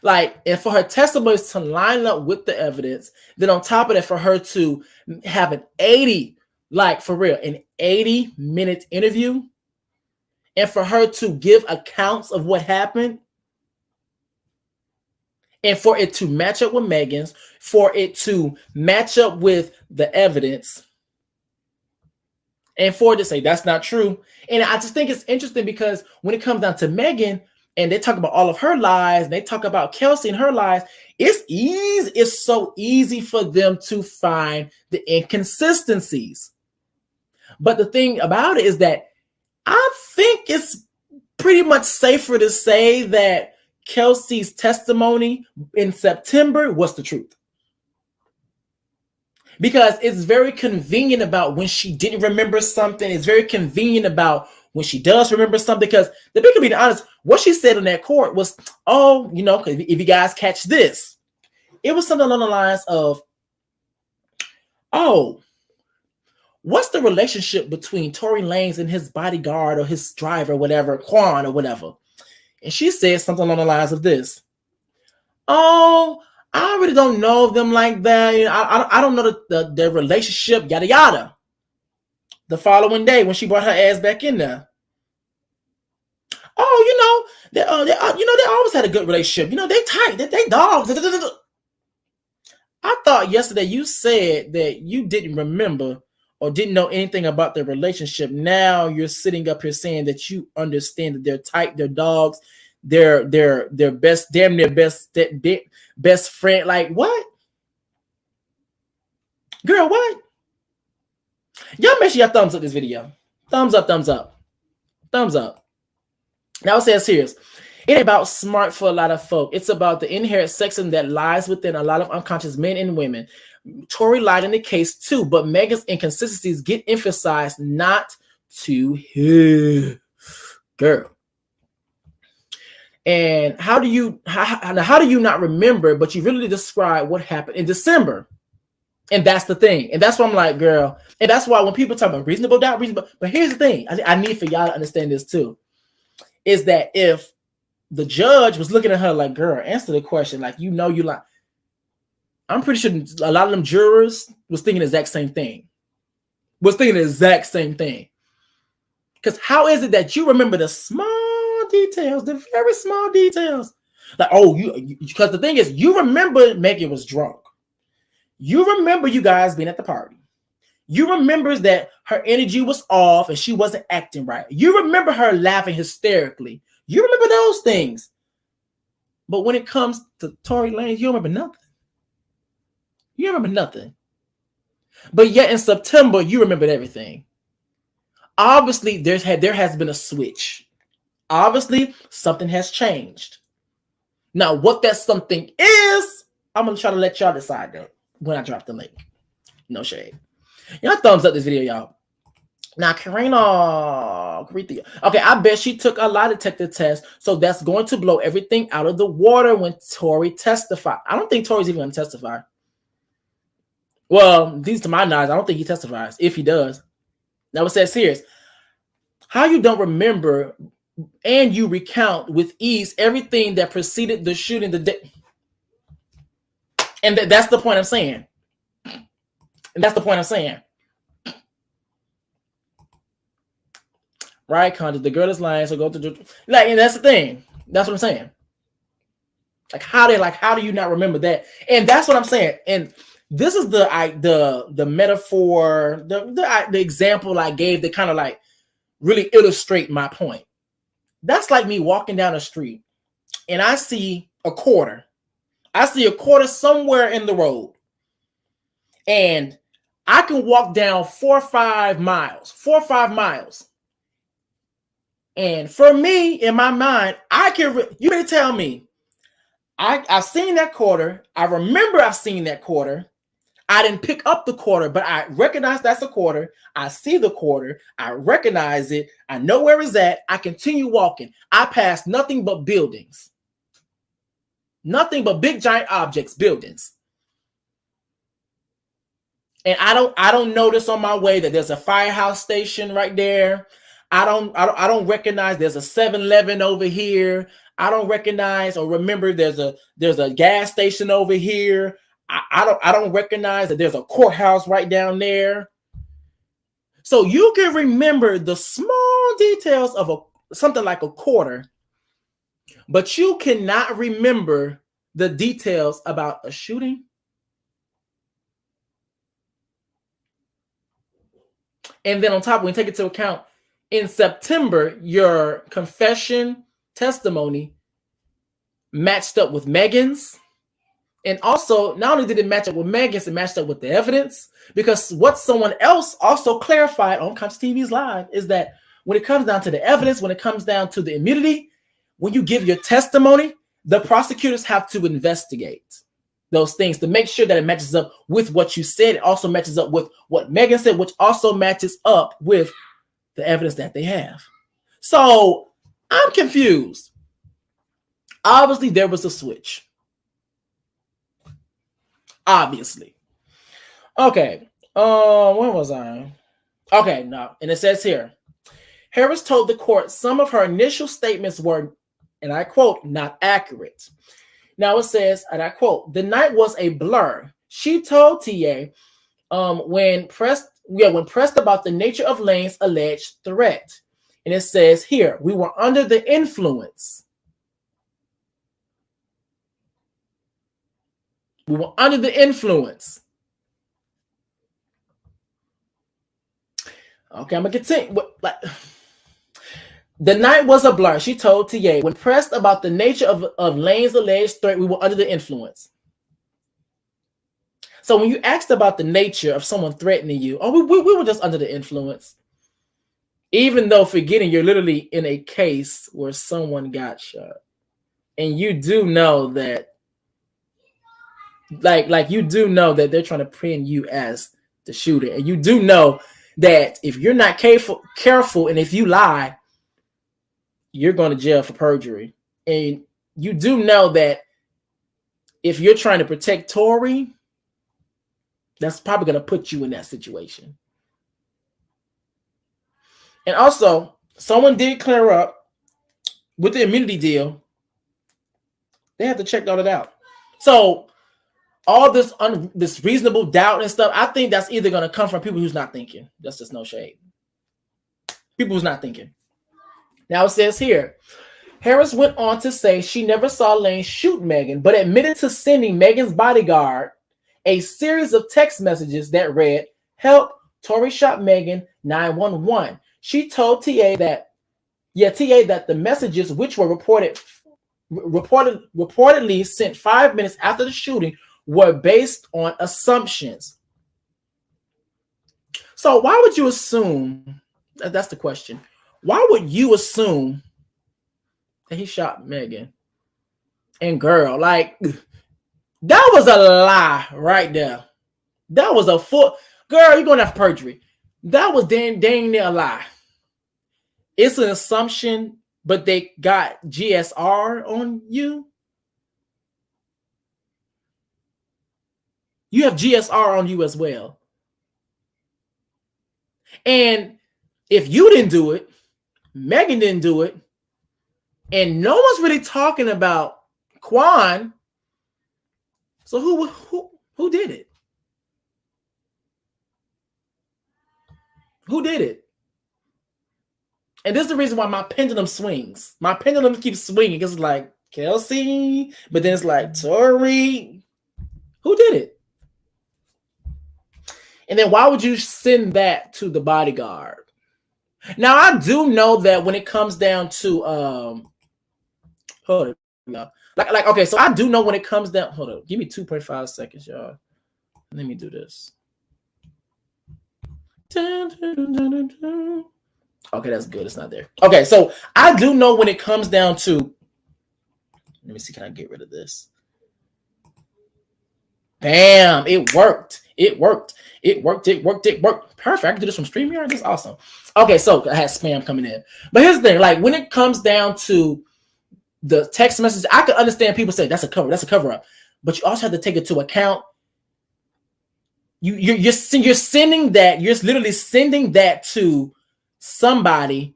and for her testimonies to line up with the evidence, then on top of that, for her to have an 80-minute interview, and for her to give accounts of what happened, And for it to match up with Megan's, for it to match up with the evidence, and for it to say that's not true. And I just think it's interesting because when it comes down to Megan and they talk about all of her lies, and they talk about Kelsey and her lies, it's easy. It's so easy for them to find the inconsistencies. But the thing about it is that I think it's pretty much safer to say that Kelsey's testimony in September was the truth. Because it's very convenient about when she didn't remember something. It's very convenient about when she does remember something. Because the big, to be honest, what she said in that court was, oh, you know, if you guys catch this, it was something along the lines of, oh, what's the relationship between Tory Lanez and his bodyguard or his driver, whatever, Quan or whatever? And she said something along the lines of this. Oh, I really don't know them like that. You know, I don't know the relationship, yada, yada. The following day when she brought her ass back in there. Oh, they always had a good relationship. You know, they tight, they dogs. I thought yesterday you said that you didn't remember or didn't know anything about their relationship. Now you're sitting up here saying that you understand that they're tight, they're dogs, they're best, damn near best friend. Like what? Girl, what? Y'all make sure y'all thumbs up this video. Thumbs up, thumbs up. Thumbs up. Now it says here, it ain't about smart for a lot of folk. It's about the inherent sexism that lies within a lot of unconscious men and women. Tory lied in the case too, but Megan's inconsistencies get emphasized, not to her. Girl. And how do you not remember, but you really describe what happened in December? And that's the thing. And that's why I'm like, girl. And that's why when people talk about reasonable doubt, but here's the thing. I need for y'all to understand this too. Is that if the judge was looking at her like, girl, answer the question. Like, you know, you like, I'm pretty sure a lot of them jurors was thinking the exact same thing. Because how is it that you remember the small details, the very small details? Like, oh, because the thing is, you remember Megan was drunk. You remember you guys being at the party. You remember that her energy was off and she wasn't acting right. You remember her laughing hysterically. You remember those things. But when it comes to Tory Lanez, you don't remember nothing. You remember nothing. But yet in September, you remembered everything. Obviously, there has been a switch. Obviously, something has changed. Now, what that something is, I'm going to try to let y'all decide that when I drop the link. No shade. Y'all thumbs up this video, y'all. Now, Karina, okay, I bet she took a lie detector test, so that's going to blow everything out of the water when Tory testifies. I don't think Tory's even going to testify. Well, these to my knowledge, I don't think he testifies. If he does. Now it says here, how you don't remember and you recount with ease everything that preceded the shooting the day. And that's the point I'm saying. Right, Content, the girl is lying, so go to the like, and that's the thing. That's what I'm saying. Like, how do you not remember that? And that's what I'm saying. And this is the metaphor, the example I gave that kind of like really illustrate my point. That's like me walking down the street and I see a quarter. I see a quarter somewhere in the road. And I can walk down 4 or 5 miles. And for me, in my mind, you may tell me, I've seen that quarter. I remember I've seen that quarter. I didn't pick up the quarter, but I recognize that's a quarter. I see the quarter. I recognize it. I know where it's at. I continue walking. I pass nothing but buildings. Nothing but big giant objects, buildings. And I don't notice on my way that there's a firehouse station right there. I don't recognize there's a 7-Eleven over here. I don't recognize or remember there's a gas station over here. I don't recognize that there's a courthouse right down there. So you can remember the small details of something like a quarter, but you cannot remember the details about a shooting. And then on top, when you take into account, in September, your confession testimony matched up with Megan's. And also, not only did it match up with Megan's, it matched up with the evidence. Because what someone else also clarified on Conscious TV's Live is that when it comes down to the evidence, when it comes down to the immunity, when you give your testimony, the prosecutors have to investigate those things to make sure that it matches up with what you said. It also matches up with what Megan said, which also matches up with the evidence that they have. So I'm confused. Obviously, there was a switch. Obviously. Okay. Where was I? Okay, no. And it says here, Harris told the court some of her initial statements were, and I quote, not accurate. Now it says, and I quote, the night was a blur. She told TA when pressed about the nature of Lane's alleged threat. And it says here, we were under the influence. We were under the influence. Okay, I'm going to continue. The night was a blur. She told TA, when pressed about the nature of Lane's alleged threat, we were under the influence. So when you asked about the nature of someone threatening you, we were just under the influence. Even though forgetting you're literally in a case where someone got shot. And you do know that, like you do know that they're trying to pin you as the shooter. And you do know that if you're not careful and if you lie, you're going to jail for perjury. And you do know that if you're trying to protect Tory, that's probably going to put you in that situation. And also, someone did clear up with the immunity deal. They have to check all it out. So all this this reasonable doubt and stuff, I think that's either going to come from people who's not thinking. That's just no shade. People who's not thinking. Now it says here, Harris went on to say she never saw Lane shoot Megan, but admitted to sending Megan's bodyguard a series of text messages that read, help, Tory shot Megan, 911. She told TA that the messages, which were reportedly sent 5 minutes after the shooting, were based on assumptions. So why would you assume, that's the question, why would you assume that he shot Megan? And girl, like, that was a lie right there. That was a full, girl, you're going to have perjury. That was dang near a lie. It's an assumption, but they got GSR on you. You have GSR on you as well. And if you didn't do it, Megan didn't do it, and no one's really talking about Quan, so who did it? Who did it? And this is the reason why my pendulum swings. My pendulum keeps swinging because it's like Kelsey, but then it's like Tory. Who did it? And then why would you send that to the bodyguard? Now, I do know that when it comes down to hold on. Like okay, so I do know when it comes down, hold on, give me 2.5 seconds, y'all. Let me do this. Okay, that's good. It's not there. Okay, so I do know when it comes down to, let me see, can I get rid of this? Bam, it worked. It worked. It worked. It worked. It worked. Perfect. I can do this from StreamYard. This is awesome. Okay, so I had spam coming in. But here's the thing, like when it comes down to the text message, I can understand people say that's a cover up. But you also have to take into account you're sending that, you're literally sending that to somebody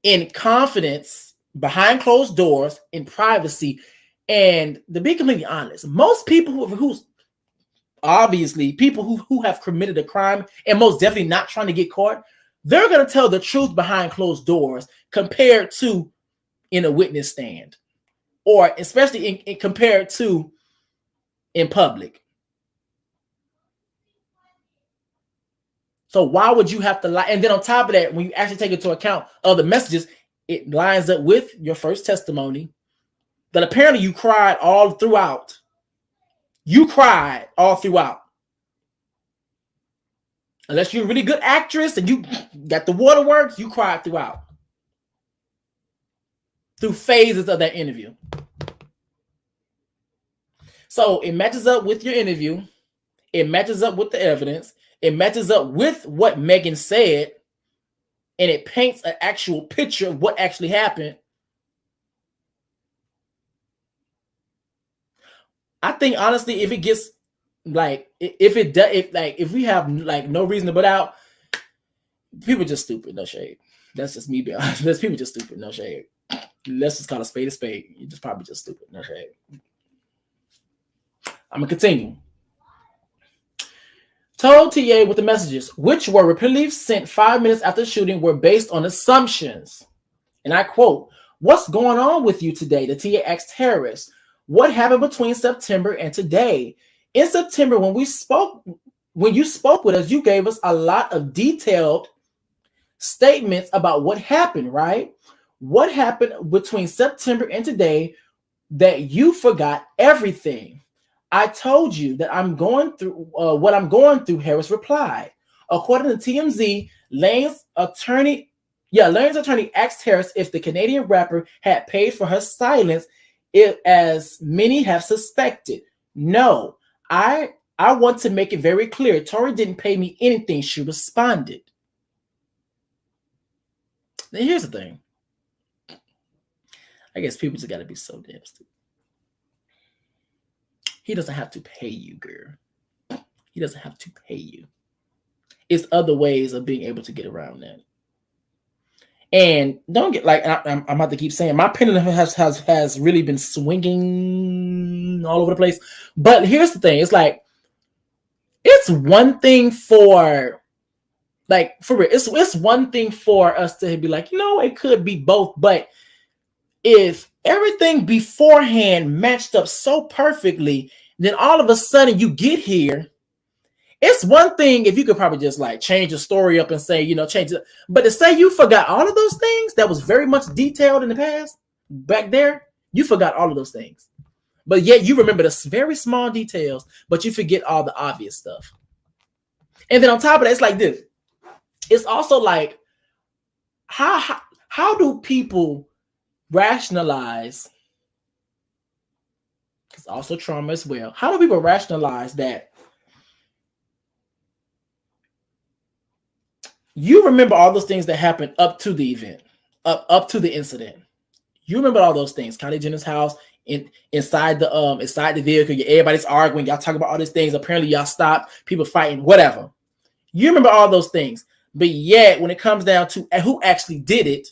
in confidence, behind closed doors, in privacy. And to be completely honest, most people who's obviously people who have committed a crime and most definitely not trying to get caught, they're going to tell the truth behind closed doors compared to in a witness stand. or especially in compared to in public. So why would you have to lie? And then on top of that, when you actually take into account other messages, it lines up with your first testimony that apparently you cried all throughout. You cried all throughout. Unless you're a really good actress and you got the waterworks, you cried throughout. Through phases of that interview. So it matches up with your interview. It matches up with the evidence. It matches up with what Megan said. And it paints an actual picture of what actually happened. I think honestly, if it gets like, if we have like no reason to put out, people just stupid, no shade. That's just me being honest. There's people just stupid, no shade. Let's just call a spade a spade. You're just probably just stupid, no shade. I'm gonna continue. Told TA with the messages, which were repeatedly sent 5 minutes after the shooting, were based on assumptions. And I quote, "What's going on with you today?" The TA asked Harris. "What happened between September and today? In September, when you spoke with us, you gave us a lot of detailed statements about what happened, right? What happened between September and today that you forgot everything? I told you that I'm going through what I'm going through," Harris replied. According to TMZ, Lanez's attorney asked Harris if the Canadian rapper had paid for her silence, as many have suspected. "No, I want to make it very clear. Tory didn't pay me anything," she responded. Now here's the thing. I guess people just got to be so damn stupid. He doesn't have to pay you, girl. He doesn't have to pay you. It's other ways of being able to get around that. And don't get like, I'm about to keep saying, my pendulum has really been swinging all over the place. But here's the thing. It's like, it's one thing for, like, for real, it's one thing for us to be like, it could be both. But if everything beforehand matched up so perfectly, then all of a sudden you get here. It's one thing if you could probably just like change the story up and say, change it. But to say you forgot all of those things that was very much detailed in the past, back there, you forgot all of those things. But yet you remember the very small details, but you forget all the obvious stuff. And then on top of that, it's like this. It's also like, how do people rationalize, it's also trauma as well. How do people rationalize that you remember all those things that happened up to the event, up to the incident? You remember all those things. Kylie Jenner's house, inside the vehicle, everybody's arguing, y'all talk about all these things. Apparently y'all stopped, people fighting, whatever. You remember all those things. But yet when it comes down to who actually did it,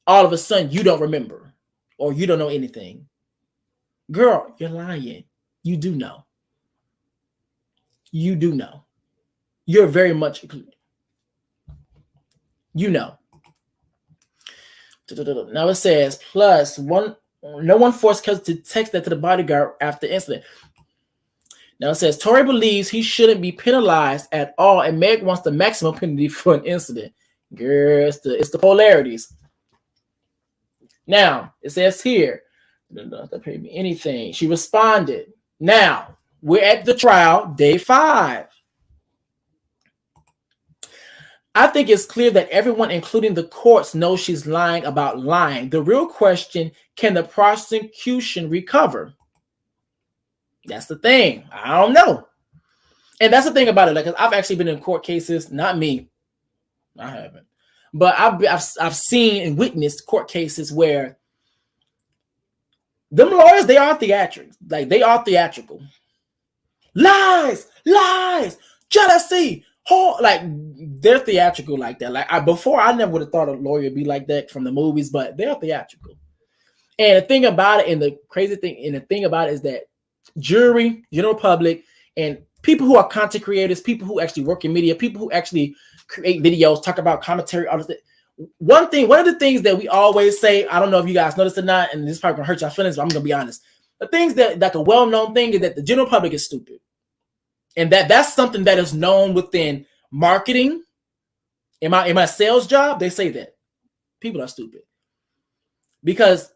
all of a sudden you don't remember or you don't know anything. Girl, you're lying. You do know. You do know. You're very much, Now it says, no one forced Kelsey to text that to the bodyguard after the incident. Now it says, Tory believes he shouldn't be penalized at all, and Meg wants the maximum penalty for an incident. Girl, it's the polarities. Now, it says here, don't have to pay me anything. She responded. Now, we're at the trial, day 5. I think it's clear that everyone, including the courts, knows she's lying about lying. The real question, can the prosecution recover? That's the thing. I don't know. And that's the thing about it. Like, I've actually been in court cases, not me. I haven't. But I've seen and witnessed court cases where them lawyers, they are theatrical. Like, they are theatrical. Lies, jealousy, like they're theatrical like that. Like before, I never would have thought a lawyer would be like that from the movies, but they're theatrical. And the thing about it, and the crazy thing, and the thing about it is that jury, general public, and people who are content creators, people who actually work in media, people who actually create videos, talk about commentary, all this, one of the things that we always say, I don't know if you guys noticed or not, and this is probably gonna hurt your feelings, but I'm gonna be honest. The things that a well-known thing is that the general public is stupid. And that's something that is known within marketing. In my sales job, they say that people are stupid. Because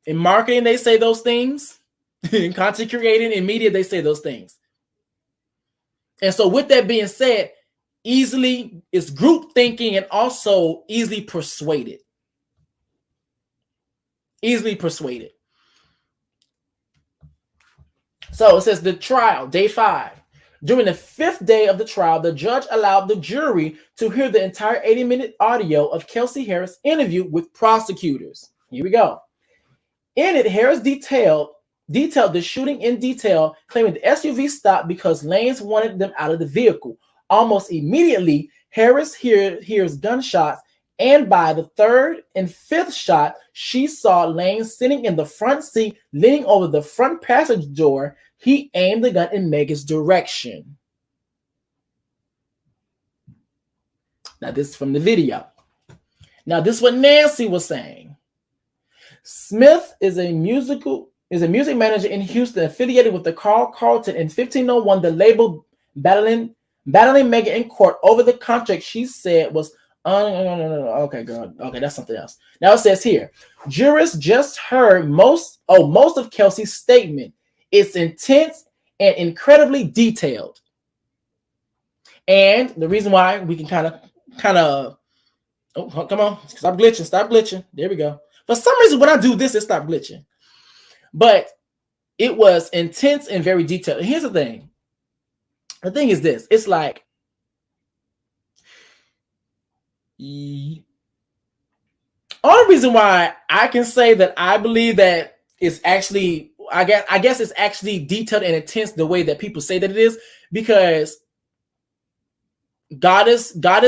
in marketing, they say those things. In content creating, in media, they say those things. And so with that being said, easily is group thinking and also easily persuaded. Easily persuaded. So it says the trial, day 5. During the 5th day of the trial, the judge allowed the jury to hear the entire 80-minute audio of Kelsey Harris' interview with prosecutors. Here we go. In it, Harris detailed the shooting in detail, claiming the SUV stopped because Lanez wanted them out of the vehicle. Almost immediately, Harris hears gunshots, and by the 3rd and 5th shot, she saw Lanez sitting in the front seat, leaning over the front passenger door. He aimed the gun in Megan's direction. Now, this is from the video. Now, this is what Nancy was saying. Smith is a music manager in Houston, affiliated with the Carl Carlton. In 1501, the label battling Megan in court over the contract she said was okay, girl. Okay, that's something else. Now it says here, jurors just heard most of Kelsey's statement. It's intense and incredibly detailed. And the reason why we can kind of oh, come on, stop glitching. There we go. For some reason, when I do this, it stopped glitching. But it was intense and very detailed. And here's the thing. The thing is this. It's like, only reason why I can say that I believe that it's actually, I guess it's actually detailed and intense the way that people say that it is, because Goddess Dawn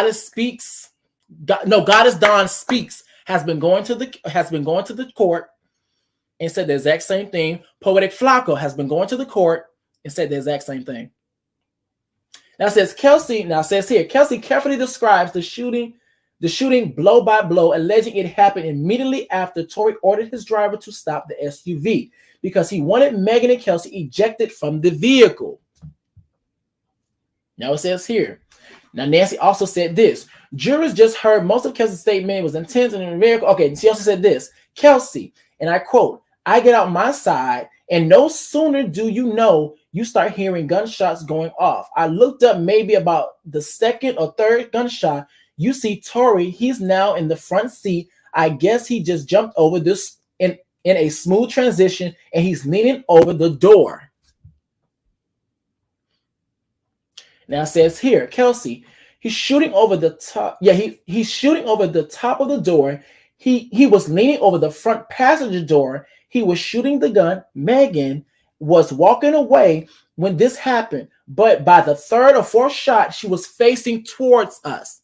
Speaks has been going to the court and said the exact same thing. Poetic Flacco has been going to the court and said the exact same thing. Now says here, Kelsey carefully describes the shooting blow by blow, alleging it happened immediately after Tory ordered his driver to stop the SUV because he wanted Megan and Kelsey ejected from the vehicle. Now it says here. Now Nancy also said this. Jurors just heard most of Kelsey's statement was intense and in the vehicle. Okay, she also said this. Kelsey, and I quote, "I get out my side, and no sooner do you know, you start hearing gunshots going off. I looked up maybe about the 2nd or 3rd gunshot. You see Tory, he's now in the front seat. I guess he just jumped over this in a smooth transition, and he's leaning over the door." Now it says here, Kelsey, he's shooting over the top. Yeah, he's shooting over the top of the door. He was leaning over the front passenger door. He was shooting the gun. Megan was walking away when this happened, but by the 3rd or 4th shot, she was facing towards us.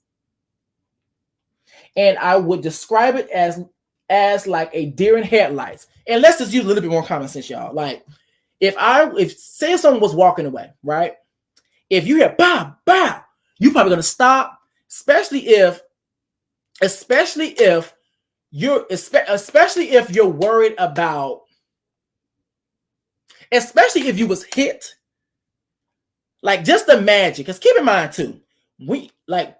And I would describe it as like a deer in headlights. And let's just use a little bit more common sense, y'all. Like if say someone was walking away, right? If you hear bow, bow, you're probably gonna stop, especially if you're worried about, especially if you was hit. Like, just imagine, because keep in mind too,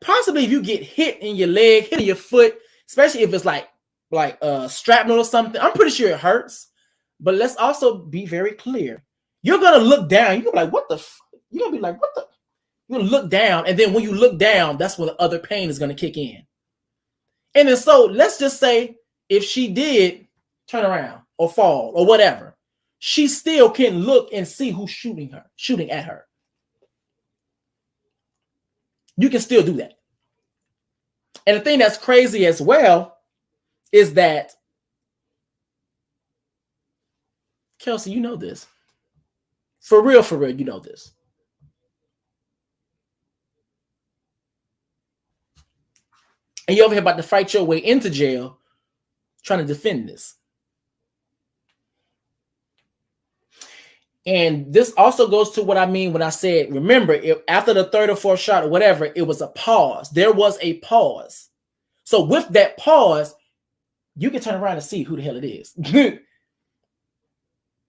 possibly if you get hit in your leg, hit in your foot, especially if it's like shrapnel or something, I'm pretty sure it hurts. But let's also be very clear. You're gonna look down. You're gonna be like, what the? You're gonna be like, what the? You're gonna look down, and then when you look down, that's when the other pain is gonna kick in. And then so let's just say if she did turn around or fall or whatever, she still can look and see who's shooting at her. You can still do that. And the thing that's crazy as well is that, Kelsey, you know this. For real, you know this. And you're over here about to fight your way into jail trying to defend this. And this also goes to what I mean when I said, remember, after the 3rd or 4th shot or whatever, it was a pause. There was a pause. So with that pause, you can turn around and see who the hell it is.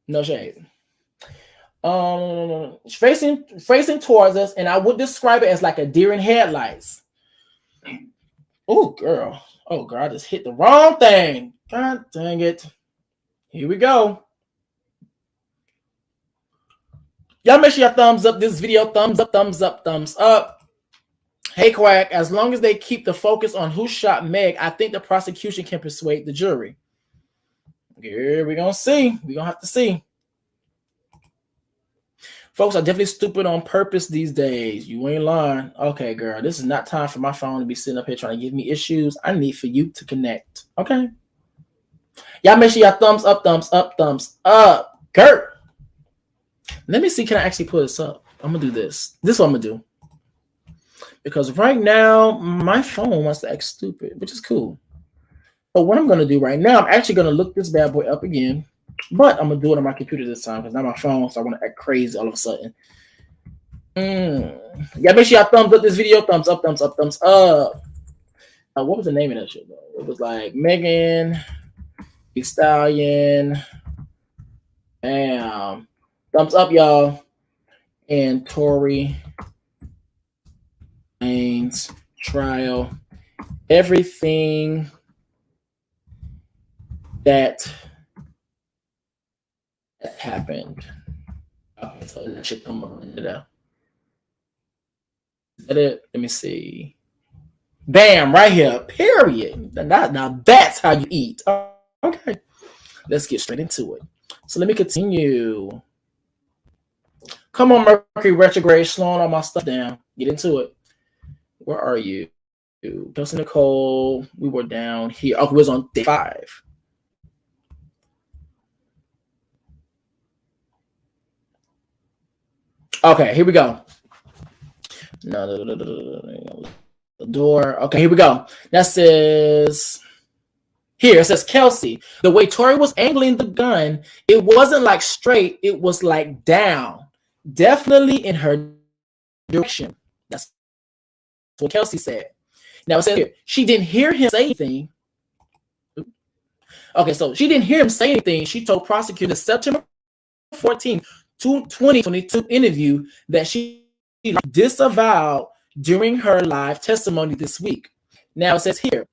No shade. Facing towards us, and I would describe it as like a deer in headlights. Oh, girl. Oh, girl, I just hit the wrong thing. God dang it. Here we go. Y'all make sure y'all thumbs up this video. Thumbs up, thumbs up, thumbs up. Hey, Quack, as long as they keep the focus on who shot Meg, I think the prosecution can persuade the jury. Here we're going to see. We're going to have to see. Folks are definitely stupid on purpose these days. You ain't lying. Okay, girl, this is not time for my phone to be sitting up here trying to give me issues. I need for you to connect. Okay? Y'all make sure y'all thumbs up, thumbs up, thumbs up. Girl. Let me see. Can I actually pull this up? I'm going to do this. This is what I'm going to do. Because right now, my phone wants to act stupid, which is cool. But what I'm going to do right now, I'm actually going to look this bad boy up again. But I'm going to do it on my computer this time because not my phone, so I want to act crazy all of a sudden. Yeah, make sure y'all thumbs up this video. Thumbs up, thumbs up, thumbs up. What was the name of that shit, though? It was like Megan, Stallion. Bam. Thumbs up, y'all. And Tory Lanez trial. Everything that happened. So that should come on. Is that it? Let me see. Bam, right here. Period. Now that's how you eat. Okay. Let's get straight into it. So let me continue. Come on, Mercury retrograde, slowing all my stuff down. Get into it. Where are you? Kelsey Nicole. We were down here. Oh, we was on day 5. Okay, here we go. No, the door. Okay, here we go. That says here. It says Kelsey. The way Tory was angling the gun, it wasn't like straight. It was like down, definitely in her direction. That's what Kelsey said. Now it says here she didn't hear him say anything. Okay, so she didn't hear him say anything. She told prosecutors September 14th. 2022 interview that she disavowed during her live testimony this week. Now it says here,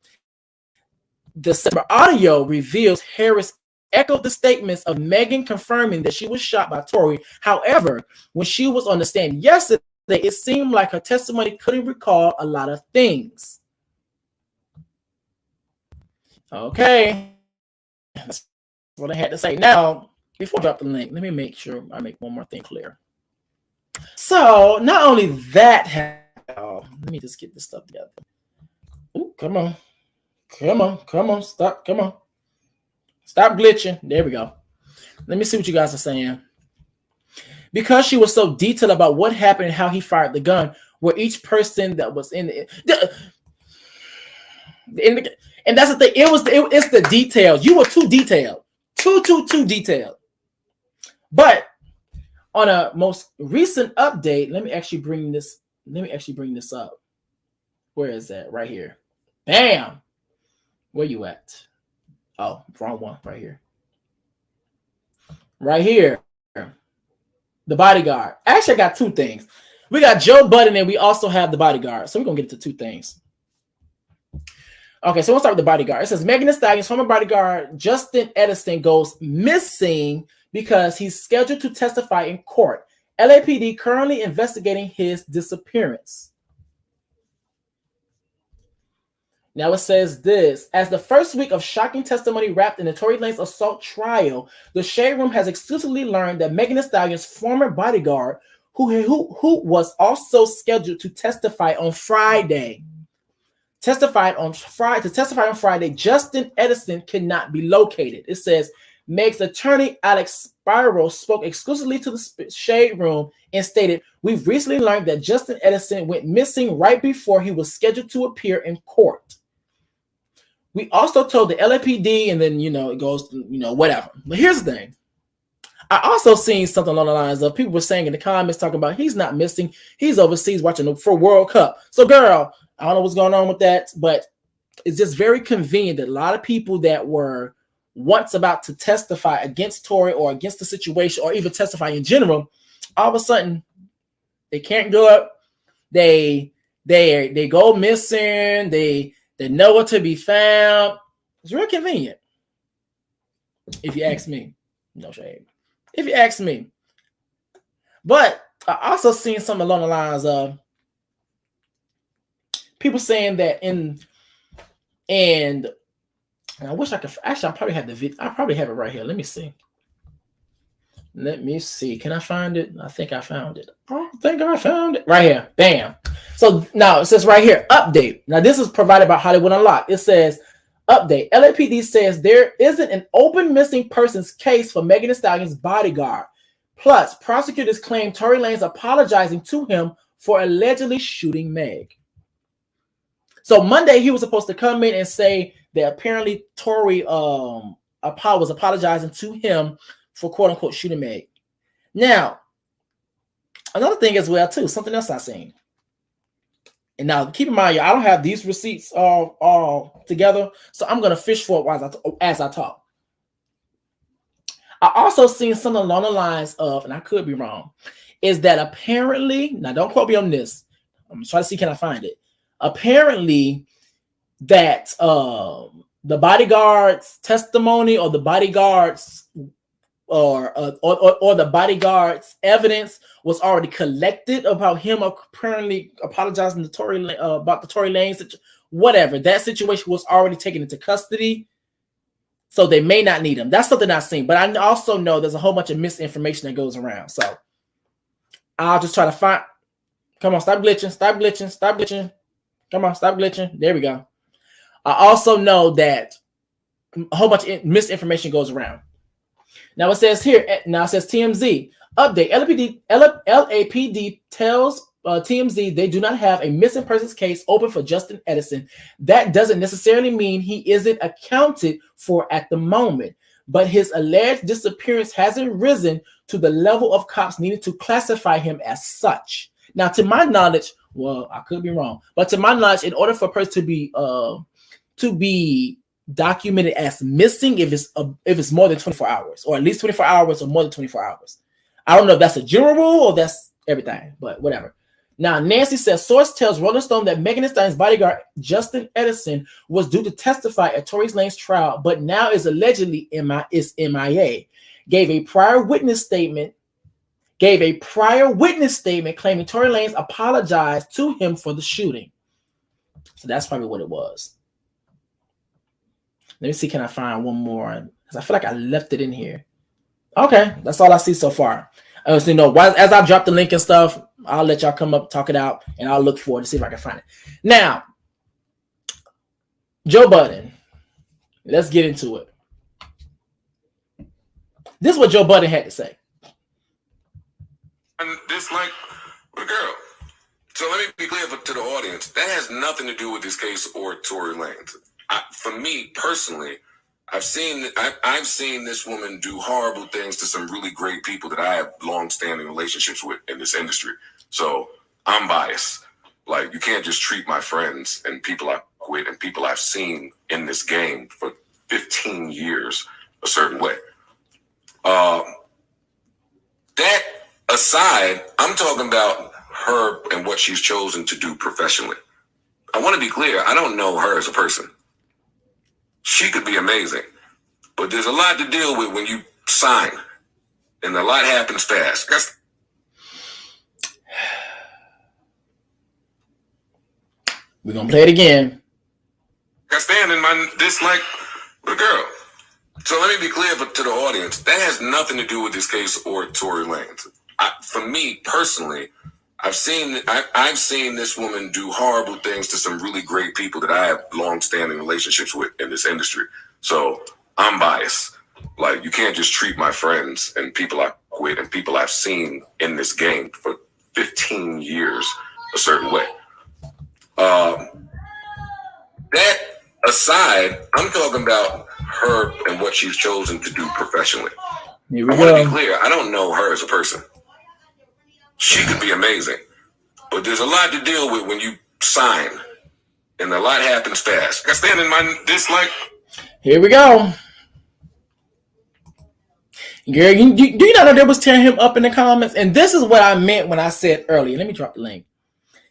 the September audio reveals Harris echoed the statements of Megan confirming that she was shot by Tory. However, when she was on the stand yesterday, it seemed like her testimony couldn't recall a lot of things. Okay, that's what I had to say. Now, before I drop the link, let me make sure I make one more thing clear. So, not only that happened, let me just get this stuff together. Ooh, come on. Come on. Come on. Stop. Come on. Stop glitching. There we go. Let me see what you guys are saying. Because she was so detailed about what happened and how he fired the gun, where each person that was in the and that's the thing. It's the details. You were too detailed. Too detailed. But on a most recent update, let me actually bring this up. Where is that? Right here. Bam. Where you at? Oh, wrong one. Right here. Right here. The bodyguard. Actually, I got 2 things. We got Joe Budden and we also have the bodyguard. So we're going to get into 2 things. Okay, so we'll start with the bodyguard. It says Megan Thee Stallion's former bodyguard, Justin Edison, goes missing because he's scheduled to testify in court. LAPD currently investigating his disappearance. Now it says this. As the first week of shocking testimony wrapped in the Tory Lanez assault trial, the Shade Room has exclusively learned that Megan Thee Stallion's former bodyguard, who was also scheduled to testify on Friday, testified on Friday, Justin Edison cannot be located. It says Meg's attorney, Alex Spiro, spoke exclusively to the Shade Room and stated, "We've recently learned that Justin Edison went missing right before he was scheduled to appear in court. We also told the LAPD," and then, it goes, whatever. But here's the thing. I also seen something along the lines of people were saying in the comments talking about he's not missing. He's overseas watching for World Cup. So, girl, I don't know what's going on with that, but it's just very convenient that a lot of people that were once about to testify against Tory or against the situation or even testify in general, all of a sudden they can't go up. They go missing. They nowhere to be found. It's real convenient, if you ask me. No shade. If you ask me. But I also seen something along the lines of people saying that and I wish I could. Actually, I probably have the video. I probably have it right here. Let me see. Can I find it? I think I found it. I think I found it right here. Bam. So now it says right here, update. Now this is provided by Hollywood Unlocked. It says, update. LAPD says there isn't an open missing persons case for Megan Thee Stallion's bodyguard. Plus, prosecutors claim Tory Lanez apologizing to him for allegedly shooting Meg. So Monday he was supposed to come in and say that apparently Tory was apologizing to him for quote unquote shooting Meg. Now, another thing as well too, something else I seen. And now keep in mind, I don't have these receipts all together, so I'm gonna fish for it as I talk. I also seen something along the lines of, and I could be wrong, is that apparently, now don't quote me on this. I'm trying to see, can I find it? Apparently, that the bodyguard's testimony or the bodyguard's or the bodyguard's evidence was already collected about him apparently apologizing to Tory about the Tory Lanez whatever. That situation was already taken into custody, so they may not need him. That's something I've seen, but I also know there's a whole bunch of misinformation that goes around. So I'll just try to find. Come on, stop glitching, stop glitching, stop glitching. Come on, stop glitching. There we go. I also know that a whole bunch of misinformation goes around. Now it says here, now it says TMZ update. LAPD tells TMZ they do not have a missing persons case open for Justin Edison. That doesn't necessarily mean he isn't accounted for at the moment, but his alleged disappearance hasn't risen to the level of cops needed to classify him as such. Now, to my knowledge, well, I could be wrong, but to my knowledge, in order for a person to be documented as missing, if it's more than 24 hours, or at least 24 hours, or more than 24 hours. I don't know if that's a general rule or that's everything, but whatever. Now, Nancy says, source tells Rolling Stone that Megan Thee Stallion's bodyguard, Justin Edison, was due to testify at Tory Lanez's trial, but now is allegedly MIA. Gave a prior witness statement claiming Tory Lanez apologized to him for the shooting. So that's probably what it was. Let me see, can I find one more? Because I feel like I left it in here. Okay, that's all I see so far. As you know, as I drop the link and stuff, I'll let y'all come up, talk it out, and I'll look for it to see if I can find it. Now, Joe Budden. Let's get into it. This is what Joe Budden had to say. And this, like, with a girl. So let me be clear to the audience. That has nothing to do with this case or Tory Lanez. For me personally, I've seen this woman do horrible things to some really great people that I have long-standing relationships with in this industry. So I'm biased. Like, you can't just treat my friends and people I with and people I've seen in this game for 15 years a certain way. That aside, I'm talking about her and what she's chosen to do professionally. I want to be clear. I don't know her as a person. She could be amazing, but there's a lot to deal with when you sign, and a lot happens fast. We're going to play it again. I stand in this like with a girl. So let me be clear to the audience. That has nothing to do with this case or Tory Lanez. For me personally, I've seen this woman do horrible things to some really great people that I have long-standing relationships with in this industry. So I'm biased. Like, you can't just treat my friends and people I with and people I've seen in this game for 15 years a certain way. That aside, I'm talking about her and what she's chosen to do professionally. I want to be clear. I don't know her as a person. She could be amazing, but there's a lot to deal with when you sign, and a lot happens fast. I stand in my dislike. Here we go. Girl, do you not know they was tearing him up in the comments? And this is what I meant when I said earlier. Let me drop the link.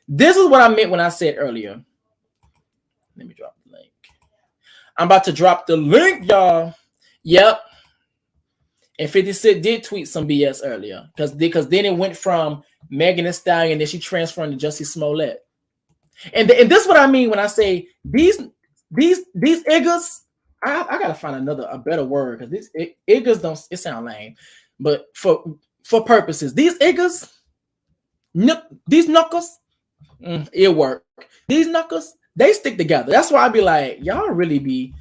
This is what I meant when I said earlier. Let me drop the link. I'm about to drop the link, y'all. Yep. And 50 Cent did tweet some BS earlier. Because then it went from Megan and Stallion, then she transferred to Jussie Smollett. And this is what I mean when I say these niggas. I gotta find a better word because these niggas don't. It sound lame, but for purposes, these niggas, these knuckles, it work. These knuckles, they stick together. That's why I be like, y'all really be.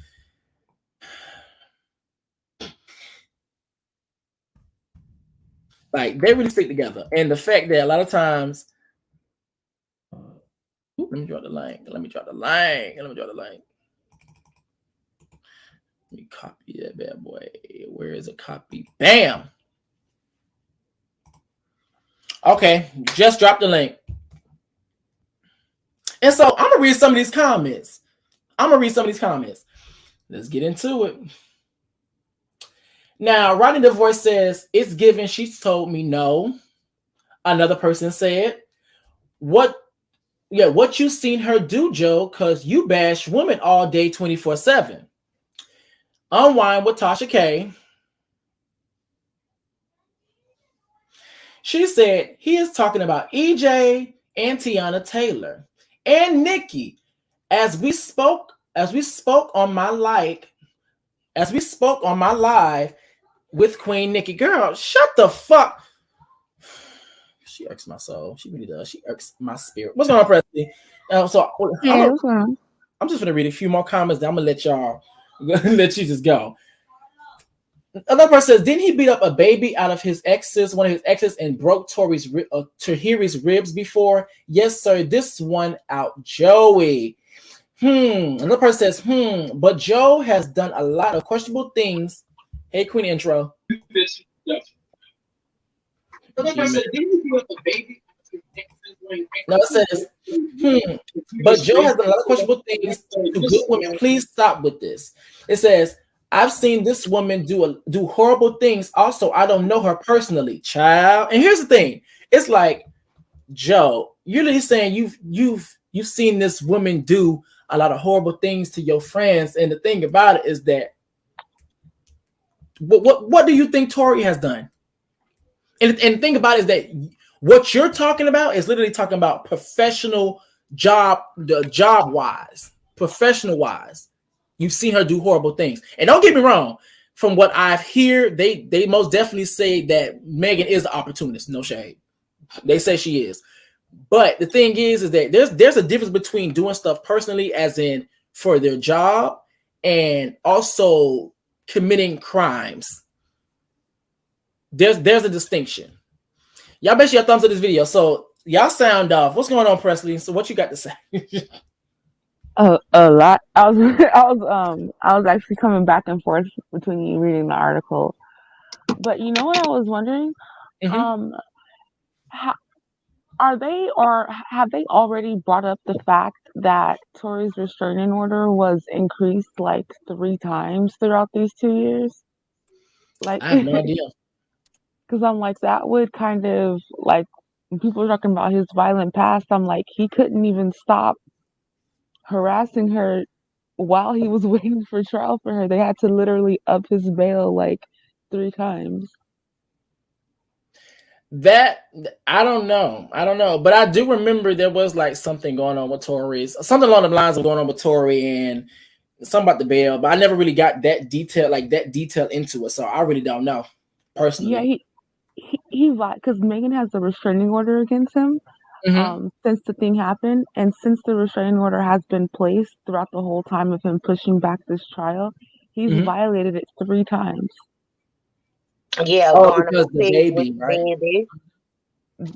Like they really stick together, and the fact that a lot of times. Let me draw the line. Let me copy that bad boy. Where is a copy? Bam. Okay, just drop the link. And so I'm gonna read some of these comments. Let's get into it. Now, Rodney the Voice says, it's given she's told me no. Another person said, what you seen her do, Joe, because you bash women all day 24/7. Unwind with Tasha K. She said he is talking about EJ and Tiana Taylor and Nikki. As we spoke on my live with Queen Nikki. Girl, shut the fuck. She irks my soul. She really does. She irks my spirit. What's going on, Presley? I'm just gonna read a few more comments. Then I'm gonna let y'all let you just go. Another person says, didn't he beat up a baby out of one of his exes, and broke Tahiri's ribs before? Yes, sir. This one out, Joey. Another person says, but Joe has done a lot of questionable things. Hey, Queen Intro. Another person says, didn't he beat up a baby? No, it says, but Joe has done a lot of questionable things to good women. Please stop with this. It says, I've seen this woman do horrible things. Also, I don't know her personally, child. And here's the thing: it's like, Joe, you're really saying you've seen this woman do a lot of horrible things to your friends. And the thing about it is that, what do you think Tory has done? And the thing about it is that what you're talking about is literally talking about professional job wise, professional wise. You've seen her do horrible things. And don't get me wrong, from what I've heard, they most definitely say that Megan is an opportunist. No shade. They say she is. But the thing is that there's a difference between doing stuff personally, as in for their job, and also committing crimes. There's a distinction. Y'all bet your thumbs up this video. So y'all sound off. What's going on, Presley? So what you got to say? A lot. I was actually coming back and forth between you reading the article, but you know what I was wondering? Have they already brought up the fact that Tory's restraining order was increased like 3 times throughout these 2 years? Like, I have no idea. Because I'm like, that would kind of, like, when people are talking about his violent past, I'm like, he couldn't even stop harassing her while he was waiting for trial for her. They had to literally up his bail like 3 times. That I don't know, but I do remember there was like something going on with Tory's, something along the lines of going on with Tory and something about the bail, but I never really got that detail into it, so I really don't know personally. Yeah, he because Megan has a restraining order against him since the thing happened, and since the restraining order has been placed throughout the whole time of him pushing back this trial, he's violated it 3 times. Yeah, because the baby, right?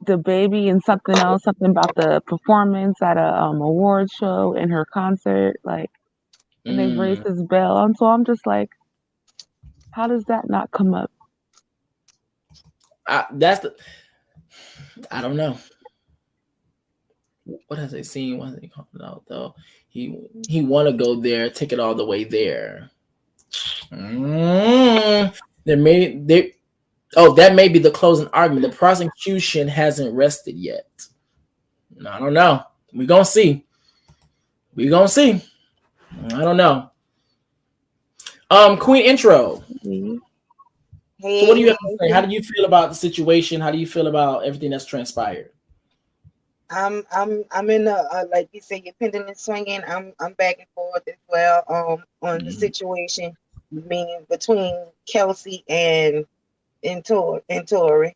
The baby and something else, something about the performance at a award show and her concert, like, and they've raised his bail, and so I'm just like, how does that not come up? I don't know. what has they seen? What has they called it out though? He want to go there, take it all the way there. That may be the closing argument. The prosecution hasn't rested yet. I don't know. We're gonna see. I don't know. Queen Intro. Hey. So what do you have to say? How do you feel about the situation? How do you feel about everything that's transpired? I'm in a like you say, your pendulum swinging. I'm back and forth as well. On the situation, meaning between Kelsey and Tory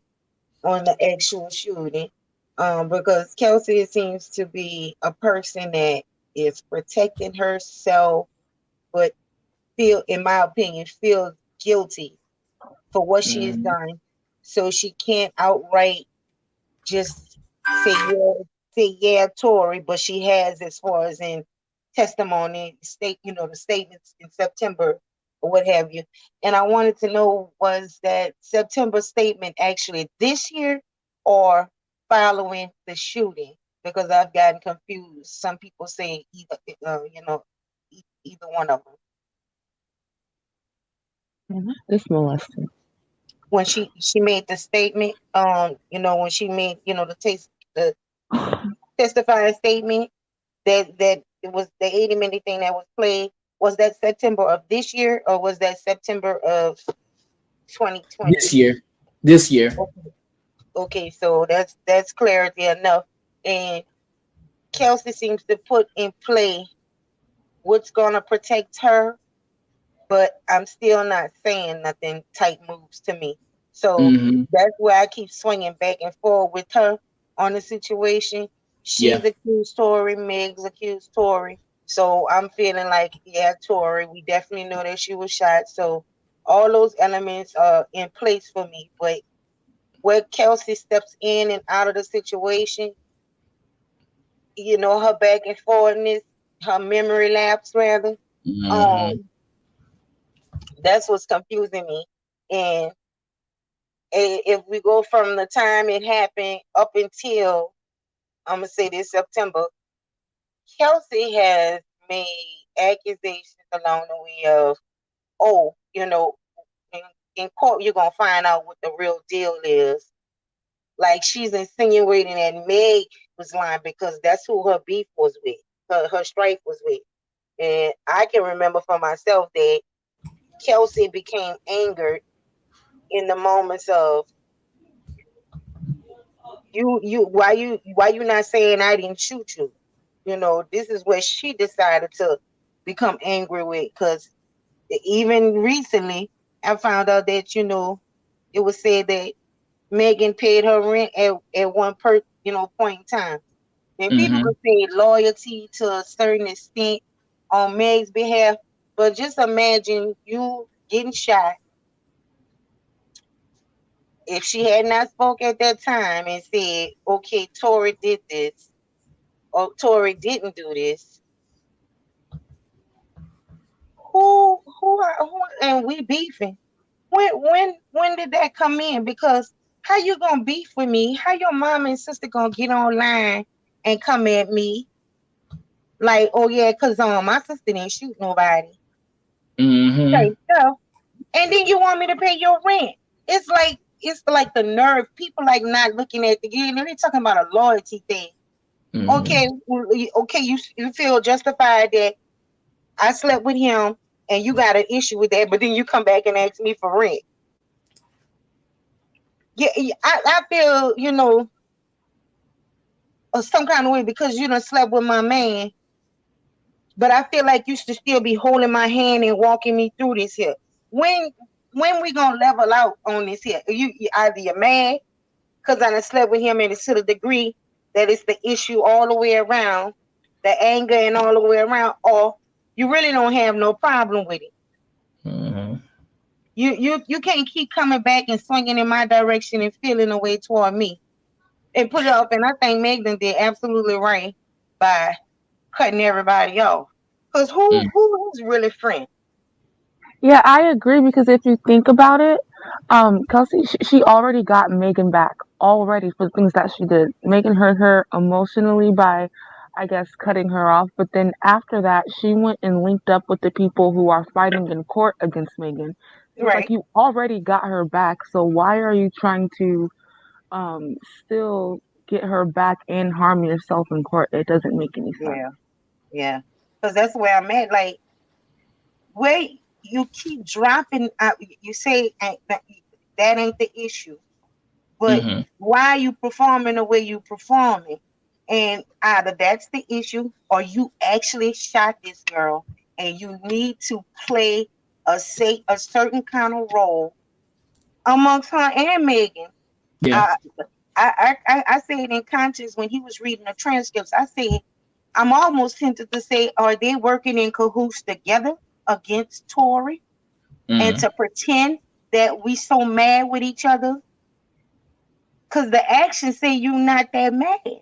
on the actual shooting. Because Kelsey seems to be a person that is protecting herself, but in my opinion, feels guilty for what she has done. So she can't outright just say yeah, Tory, but she has, as far as in testimony, the statements in September or what have you. And I wanted to know, was that September statement actually this year or following the shooting? Because I've gotten confused. Some people say either one of them. This molested. When she made the statement, when she made, the testifying statement that it was the 80-minute thing that was played. Was that September of this year or was that September of 2020? This year. Okay, so that's clarity enough. And Kelsey seems to put in play what's gonna protect her, but I'm still not saying nothing type moves to me. So that's where I keep swinging back and forth with her on the situation. She's accused Tory, Meg's accused Tory. So I'm feeling like, yeah, Tory, we definitely know that she was shot. So all those elements are in place for me. But where Kelsey steps in and out of the situation, her back and forthness, her memory lapse rather, that's what's confusing me. And if we go from the time it happened up until, I'm going to say this September, Kelsey has made accusations along the way of, in court, you're going to find out what the real deal is. Like she's insinuating that Meg was lying because that's who her beef was with, her strife was with. And I can remember for myself that Kelsey became angered in the moments of why you not saying I didn't shoot you? This is where she decided to become angry with, because even recently I found out that it was said that Megan paid her rent at one point in time. And people could say loyalty to a certain extent on Meg's behalf, but just imagine you getting shot. If she had not spoke at that time and said, okay, Tory did this, or Tory didn't do this, who and we beefing? When did that come in? Because how you gonna beef with me? How your mom and sister gonna get online and come at me like, oh yeah, because my sister didn't shoot nobody. Okay, so, and then you want me to pay your rent? It's like the nerve. People like not looking at the game. They're talking about a loyalty thing. Okay, you feel justified that I slept with him and you got an issue with that, but then you come back and ask me for rent. Yeah, I feel, some kind of way because you done slept with my man, but I feel like you should still be holding my hand and walking me through this here. When we gonna level out on this here? You either you're mad because I done slept with him and it's to the degree that it's the issue all the way around, the anger and all the way around, or you really don't have no problem with it. You can't keep coming back and swinging in my direction and feeling a way toward me and put it up. And I think Megan did absolutely right by cutting everybody off. Because who's really friend? Yeah, I agree, because if you think about it, Kelsey, she already got Megan back already for things that she did. Megan hurt her emotionally by, I guess, cutting her off. But then after that, she went and linked up with the people who are fighting in court against Megan. So it's like Right. you already got her back. So why are you trying to still get her back and harm yourself in court? It doesn't make any sense. Yeah. Yeah. Because that's where I'm at. Like, where you keep dropping out, you say that ain't the issue. But why are you performing the way you performing? And either that's the issue, or you actually shot this girl, and you need to play a certain kind of role amongst her and Megan. Yeah. I say it in conscience when he was reading the transcripts. I say, I'm almost tempted to say, are they working in cahoots together against Tory, and to pretend that we so mad with each other? Because the actions say you're not that mad.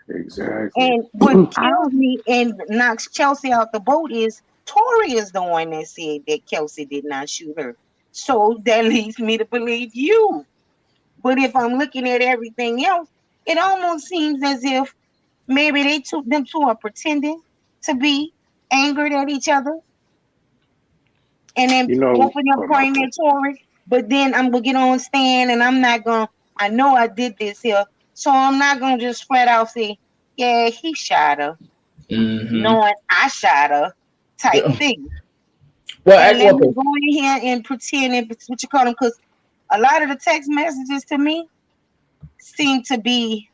Exactly. And what kills me and knocks Kelsey out the boat is Tory is the one that said that Kelsey did not shoot her. So that leads me to believe you. But if I'm looking at everything else, it almost seems as if maybe them two are pretending to be angered at each other. And then both of them pointing at Tory. But then I'm going to get on stand and I know I did this here. So I'm not going to just flat out say, yeah, he shot her. Knowing I shot her type thing. Well, and let me go in here and pretend it's what you call them, because a lot of the text messages to me seem to be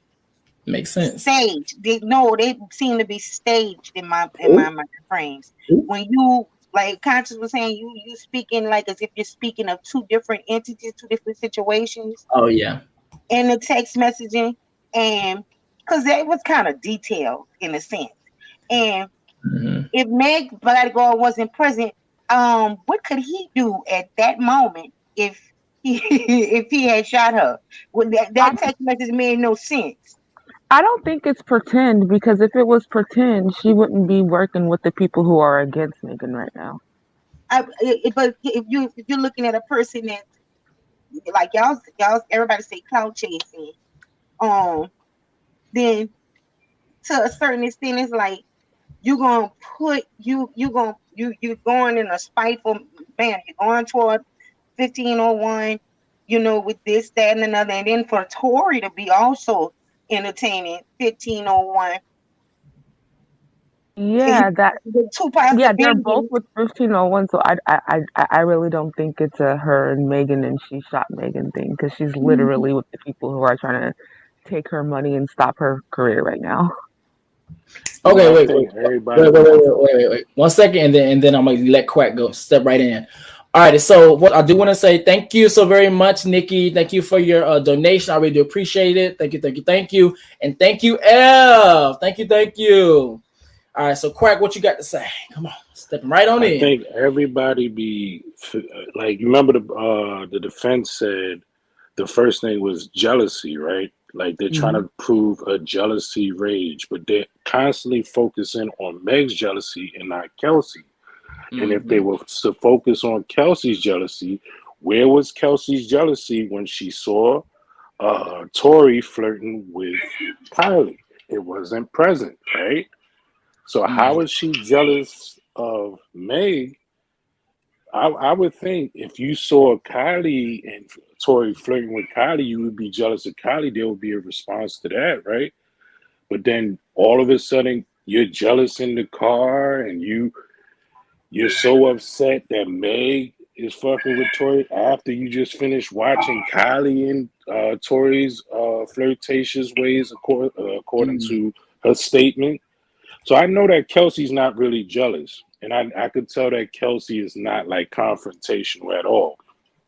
staged. They seem to be staged in my mind frames. When you, like Conscious was saying, you speaking like as if you're speaking of two different entities, two different situations. Oh yeah. In the text messaging, and because that was kind of detailed in a sense. And if Meg Bodyguard wasn't present, what could he do at that moment if he had shot her? Well, that text message made no sense. I don't think it's pretend, because if it was pretend, she wouldn't be working with the people who are against Megan right now. But if you're looking at a person that, like y'all everybody say cloud chasing, then to a certain extent it's like you're going in a spiteful manner. You're going toward 1501, with this, that, and another, and then for Tory to be also entertaining 1501. Yeah, they're both with 1501. So I really don't think it's a her and Megan and she shot Megan thing, because she's literally with the people who are trying to take her money and stop her career right now. Okay, wait. 1 second, and then I'm gonna let Quack go. Step right in. All right. So what I do want to say, thank you so very much, Nikki. Thank you for your donation. I really do appreciate it. Thank you, and thank you, L. Thank you. All right. So Quack, what you got to say? Come on, stepping right on in. I think everybody be like, remember the defense said the first thing was jealousy, right? Like they're trying to prove a jealousy rage, but they're constantly focusing on Meg's jealousy and not Kelsey. And if they were to focus on Kelsey's jealousy, where was Kelsey's jealousy when she saw Tory flirting with Kylie? It wasn't present, right? So how is she jealous of Meg? I would think if you saw Kylie and Tory flirting with Kylie, you would be jealous of Kylie. There would be a response to that, right? But then all of a sudden you're jealous in the car, and you're so upset that Meg is fucking with Tory after you just finished watching Kylie and Tory's flirtatious ways, according to her statement. So I know that Kelsey's not really jealous. And I could tell that Kelsey is not like confrontational at all,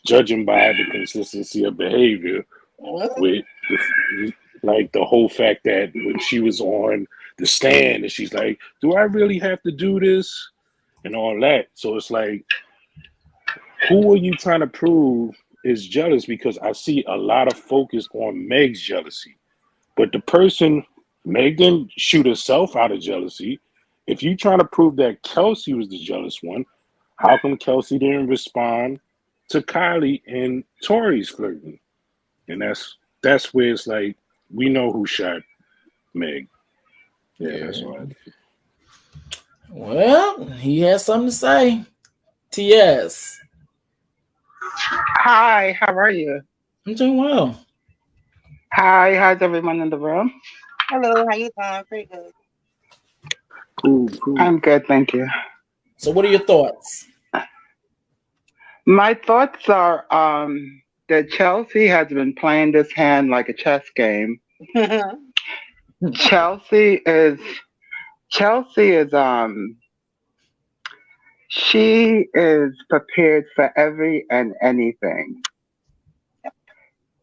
judging by the consistency of behavior with the whole fact that when she was on the stand and she's like, do I really have to do this? And all that. So it's like, who are you trying to prove is jealous? Because I see a lot of focus on Meg's jealousy. But the person, Meg didn't shoot herself out of jealousy. If you're trying to prove that Kelsey was the jealous one, how come Kelsey didn't respond to Kylie and Tory's flirting? And that's where it's like, we know who shot Meg. Yeah, that's right. Well, he has something to say. TS. Hi, how are you? I'm doing well. Hi, how's everyone in the room? Hello, how you doing? Pretty good. Cool. I'm good, thank you. So what are your thoughts? My thoughts are that Chelsea has been playing this hand like a chess game. Chelsea is she is prepared for every and anything. Okay.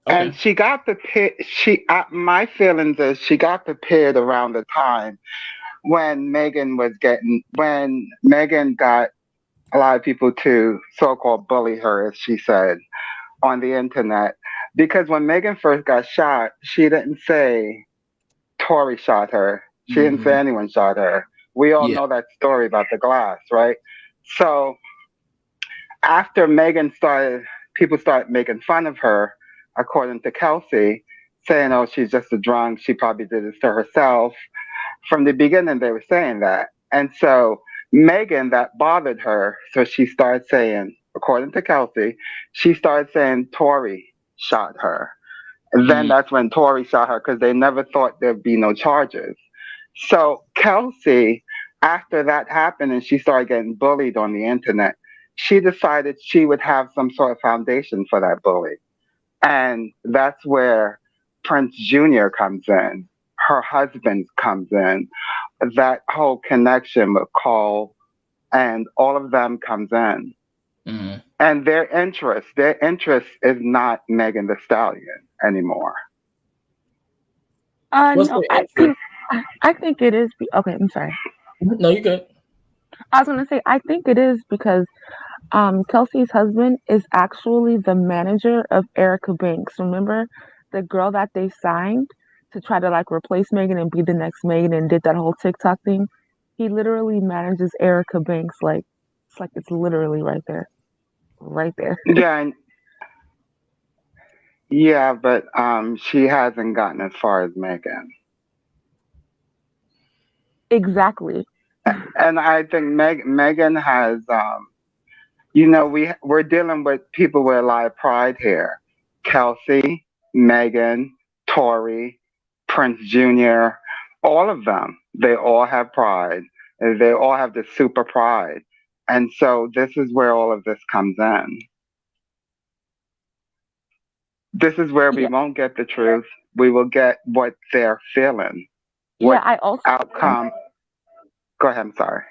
And she got prepared. My feelings is she got prepared around the time when Megan got a lot of people to so-called bully her, as she said, on the internet. Because when Megan first got shot, she didn't say Tory shot her. She didn't say anyone shot her. We all know that story about the glass, right? So after people started making fun of her, according to Kelsey, saying, oh, she's just a drunk. She probably did this to herself. From the beginning, they were saying that. And so Megan, that bothered her. So she started saying, according to Kelsey, she started saying Tory shot her. And then that's when Tory shot her, because they never thought there'd be no charges. So Kelsey, after that happened and she started getting bullied on the internet, she decided she would have some sort of foundation for that bully. And that's where Prince Jr. comes in. Her husband comes in. That whole connection with Cole and all of them comes in. Mm-hmm. And their interest is not Megan Thee Stallion anymore. No, I think it is. Okay, I'm sorry. No, you're good. I was going to say, I think it is because Kelsey's husband is actually the manager of Erica Banks. Remember the girl that they signed to try to like replace Megan and be the next Megan and did that whole TikTok thing? He literally manages Erica Banks. It's literally right there. Right there. Yeah, but she hasn't gotten as far as Megan. Exactly. And I think Megan has, we're dealing with people with a lot of pride here. Kelsey, Megan, Tory, Prince Jr., all of them, they all have pride. They all have this super pride. And so this is where all of this comes in. This is where we won't get the truth. We will get what they're feeling. Outcome. Go ahead, I'm sorry.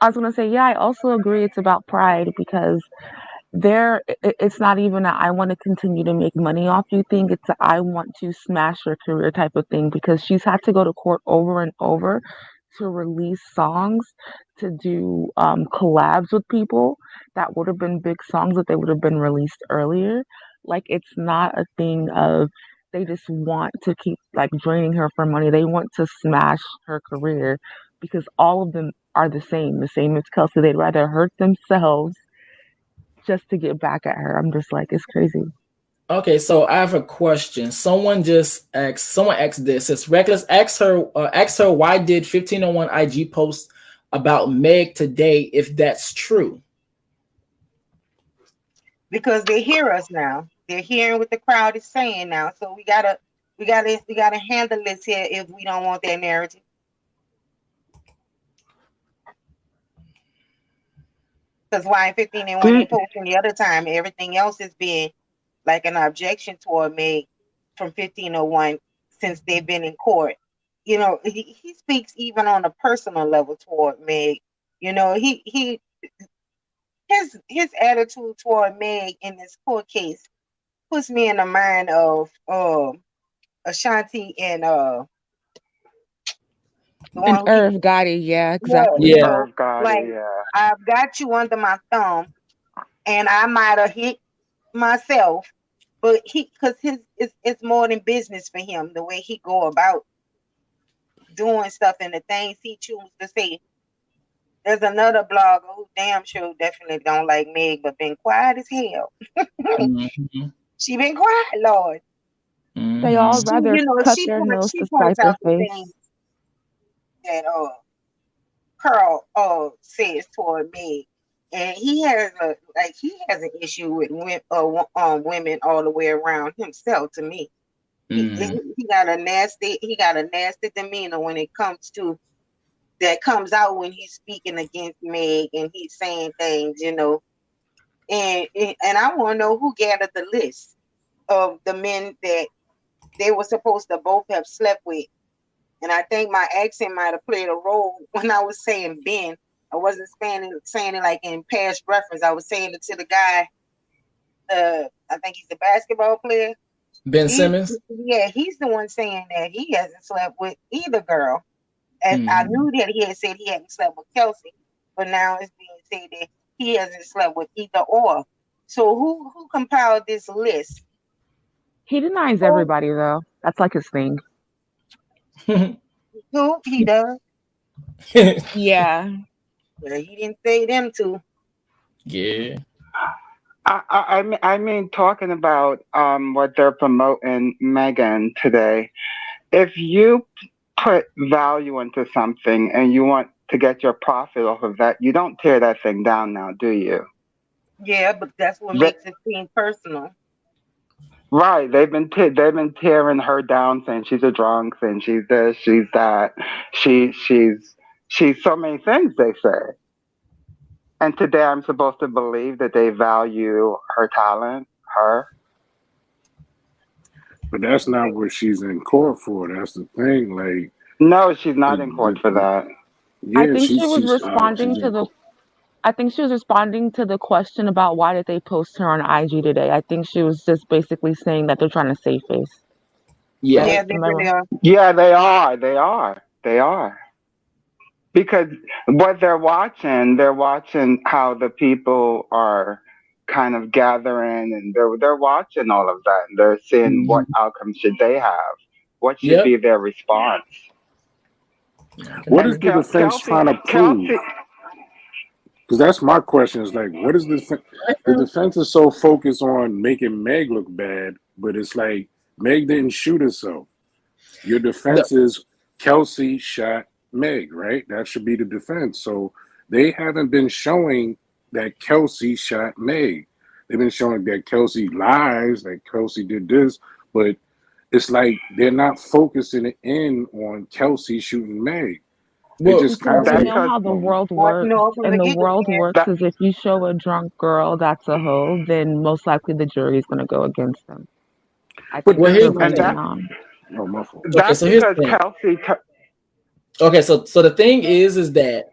I was going to say, I also agree it's about pride because it's not even a I want to continue to make money off you thing. It's a I want to smash your career type of thing because she's had to go to court over and over to release songs, to do collabs with people that would have been big songs that they would have been released earlier. Like, it's not a thing of they just want to keep like draining her for money. They want to smash her career because all of them are the same as Kelsey. They'd rather hurt themselves just to get back at her. I'm just like, it's crazy. Okay, so I have a question. Someone asked this. It's Reckless. Ask her why did 1501 IG post about Meg today if that's true? Because they hear us now. They're hearing what the crowd is saying now. So we gotta handle this here if we don't want their narrative. Because why 1501 posting the other time, everything else is being like an objection toward Meg from 1501 since they've been in court. He speaks even on a personal level toward Meg. His attitude toward Meg in this court case puts me in the mind of Ashanti and Irv Gotti, yeah, exactly. Yeah. I've got you under my thumb, and I might have hit myself, but because it's more than business for him. The way he go about doing stuff and the things he chooses to say. There's another blogger who damn sure definitely don't like Meg, but been quiet as hell. She been quiet, Lord. They all Mhm. rather You know, cut their nose she to points spite their out the face. things that Carl says toward me, and he has an issue with women all the way around himself. To me, he got a nasty demeanor when it comes to that comes out when he's speaking against Meg and he's saying things, you know. And I want to know who gathered the list of the men that they were supposed to both have slept with. And I think my accent might have played a role when I was saying Ben. I wasn't saying it like in past reference. I was saying it to the guy. I think he's a basketball player. Ben Simmons. Yeah, he's the one saying that he hasn't slept with either girl. And I knew that he had said he hadn't slept with Kelsey, but now it's being said that he hasn't slept with either or. So who compiled this list? He denies everybody though. That's like his thing. Who he does? Yeah. Well, he didn't say them two. Yeah. I mean, talking about what they're promoting Megan today. If you put value into something and you want to get your profit off of that, you don't tear that thing down now, do you? Yeah, but that's what makes it seem personal. Right. They've been tearing her down, saying she's a drunk, saying she's this, she's that. She's so many things, they say. And today I'm supposed to believe that they value her talent, her. But that's not what she's in court for. That's the thing. Like, no, she's not in court for that. Yeah, I think she was responding to the. I think she was responding to the question about why did they post her on IG today. I think she was just basically saying that they're trying to save face. Yeah, yeah, they really are. Yeah, they are. Because what they're watching how the people are kind of gathering, and they're watching all of that, and they're seeing what outcome should they have, what should be their response. What is the defense trying to prove? Because that's my question. Is like, what is the defense is so focused on making Meg look bad, but it's like Meg didn't shoot herself. Your defense is Kelsey shot Meg, right? That should be the defense. So they haven't been showing that Kelsey shot Meg. They've been showing that Kelsey lies, that Kelsey did this, but it's like they're not focusing it in on Kelsey shooting Meg. Well, just you know how the world works, and the world works is if you show a drunk girl that's a hoe, then most likely the jury is going to go against them. I think well, here's the thing. Okay, so here's the thing. Kelsey. Okay, so the thing is that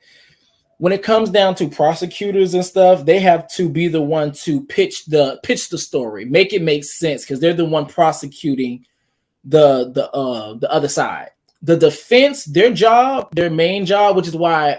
when it comes down to prosecutors and stuff, they have to be the one to pitch the story, make it make sense, because they're the one prosecuting the other side. The defense, their main job, which is why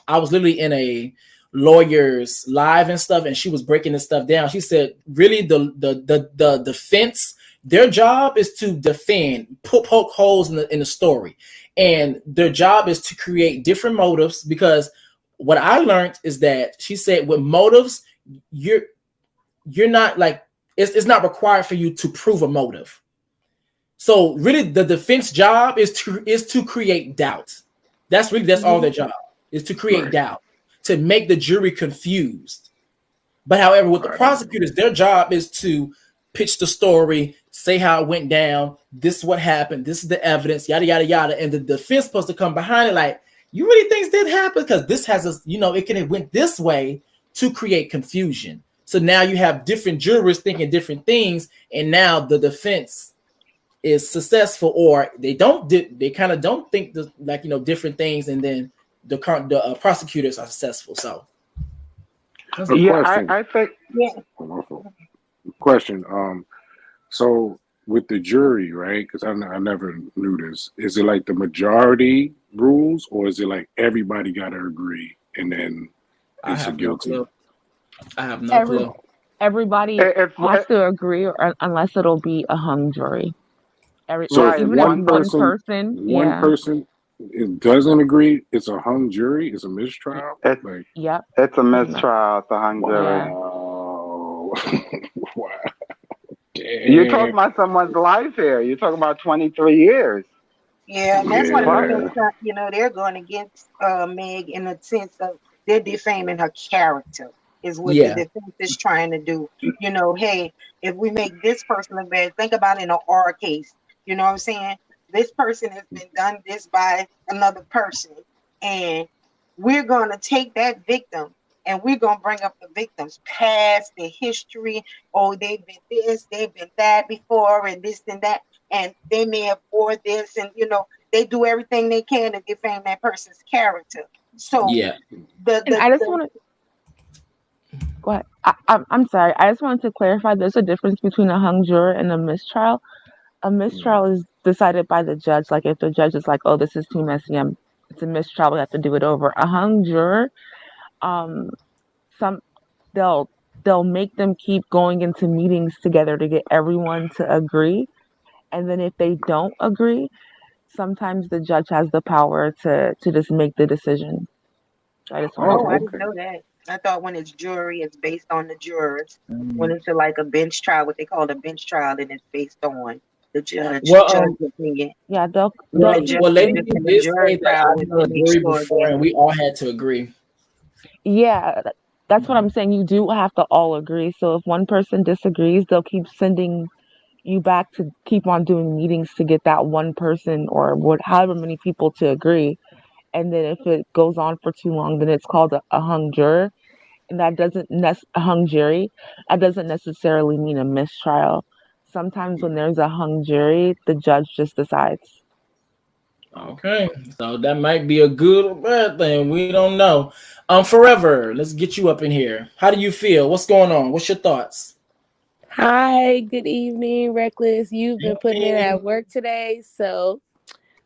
I was literally in a lawyer's live and stuff, and she was breaking this stuff down. She said, really, the defense, their job is to defend, poke holes in the story, and their job is to create different motives. Because what I learned is that she said, with motives, you're not like it's not required for you to prove a motive. So really, the defense job is to create doubt. That's all their job is, to create doubt, to make the jury confused. But however, with the prosecutors, their job is to pitch the story, say how it went down. This is what happened. This is the evidence. Yada yada yada. And the defense supposed to come behind it, like, you really think this did happen? Because this has us, it could have went this way, to create confusion. So now you have different jurors thinking different things, and now the defense is successful, or they kind of don't think different things, and then the prosecutors are successful. So I think question. So with the jury, right? Because I never knew this. Is it like the majority rules, or is it like everybody got to agree and then it's a guilty? I have no clue. Everybody has to agree, or unless it'll be a hung jury. So if one person doesn't agree, it's a hung jury, it's a mistrial. It's a mistrial, it's a hung jury. Wow. Wow. Damn. You're talking about someone's life here. You're talking about 23 years. Yeah, and that's one of the Yeah. things that, they're going against Meg in the sense of they're defaming her character is what the Yeah. defense is trying to do. Hey, if we make this person look bad, think about in an R case. You know what I'm saying? This person has been done this by another person, and we're going to take that victim and we're going to bring up the victim's past, their history. Oh, they've been this, they've been that before, and this and that. And they may have bore this, and they do everything they can to defame that person's character. So Yeah. I just want to go ahead. I'm sorry. I just wanted to clarify. There's a difference between a hung juror and a mistrial. A mistrial is decided by the judge. Like if the judge is like, "Oh, this is too messy. It's a mistrial. We have to do it over." A hung juror, they'll make them keep going into meetings together to get everyone to agree. And then if they don't agree, sometimes the judge has the power to just make the decision. So I just wanted I to didn't know that. I thought when it's jury, it's based on the jurors. When it's like a bench trial, what they call a bench trial, and it's based on the judge. Well, opinion. Yeah, they'll Lady did say that I was on a jury before, and we all had to agree. Yeah, that's what I'm saying. You do have to all agree. So if one person disagrees, they'll keep sending you back to keep on doing meetings to get that one person or however many people to agree. And then if it goes on for too long, then it's called a hung juror, and that doesn't a hung jury. That doesn't necessarily mean a mistrial. Sometimes when there's a hung jury, the judge just decides. Okay, so that might be a good or bad thing. We don't know. Forever, let's get you up in here. How do you feel? What's going on? What's your thoughts? Hi, good evening, Reckless. You've been putting in at work today, so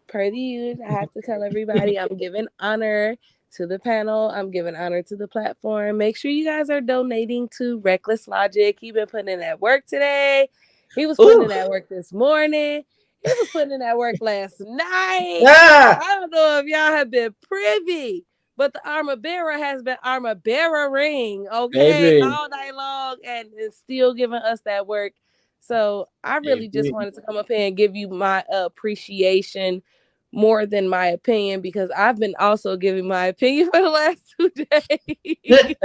per the usual, I have to tell everybody I'm giving honor to the panel. I'm giving honor to the platform. Make sure you guys are donating to recklesslogicc. He's been putting in at work today. He was putting in at work this morning. He was putting in at work last night. Yeah. I don't know if y'all have been privy, but the armor bearer has been armor bearing, okay, all night long, and is still giving us that work. So I really just wanted to come up here and give you my appreciation more than my opinion, because I've been also giving my opinion for the last 2 days.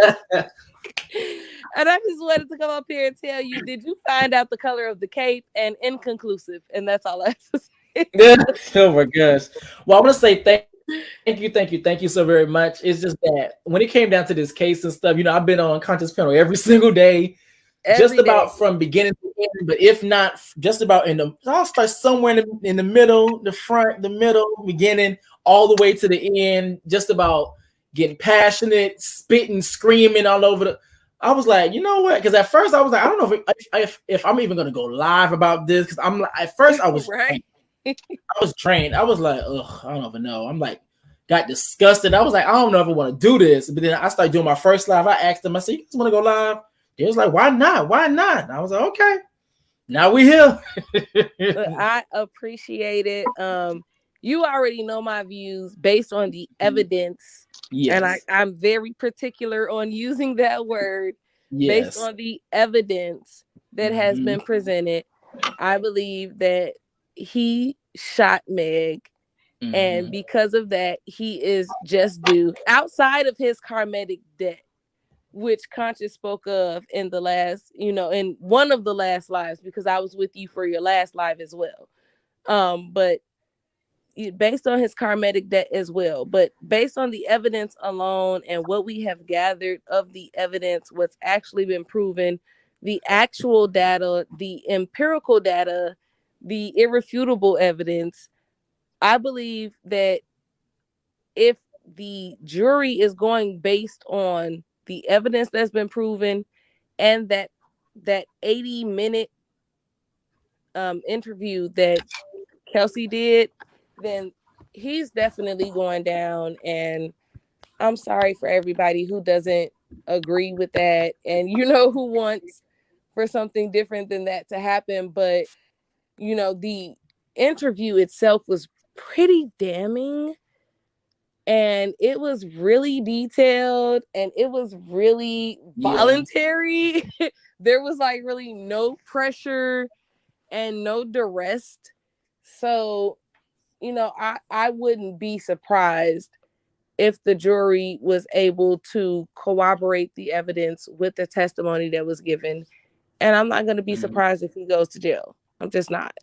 And I just wanted to come up here and tell you, did you find out the color of the cape? And inconclusive. And that's all I have to say. Oh my gosh. Well, I want to say thank you so very much. It's just that when it came down to this case and stuff, I've been on contest panel every single day. About from beginning to end, but if not, just about I'll start somewhere in the middle, the front, the middle, beginning, all the way to the end, just about getting passionate, spitting, screaming all over I was like, you know what? Because at first I was like, I don't know if I'm even gonna go live about this, because I'm like, at first I was right. I was trained. I was like, ugh, I don't even know. I'm like, got disgusted. I was like, I don't know if I want to do this. But then I started doing my first live. I asked them, I said, you guys want to go live? He was like, why not? Why not? And I was like, okay. Now we here. I appreciate it. You already know my views based on the evidence. Yes. And I'm very particular on using that word. Yes. Based on the evidence that has been presented. I believe that he shot Meg. And because of that, he is just due, outside of his karmatic debt, which Conscious spoke of in the last, in one of the last lives, because I was with you for your last live as well. But based on his karmatic debt as well, but based on the evidence alone and what we have gathered of the evidence, what's actually been proven, the actual data, the empirical data, the irrefutable evidence, I believe that if the jury is going based on the evidence that's been proven and that 80-minute interview that Kelsey did, then he's definitely going down. And I'm sorry for everybody who doesn't agree with that and who wants for something different than that to happen. But the interview itself was pretty damning. and it was really detailed and it was really voluntary. There was like really no pressure and no duress. So, you know, I wouldn't be surprised if the jury was able to corroborate the evidence with the testimony that was given. And I'm not going to be surprised if he goes to jail. I'm just not.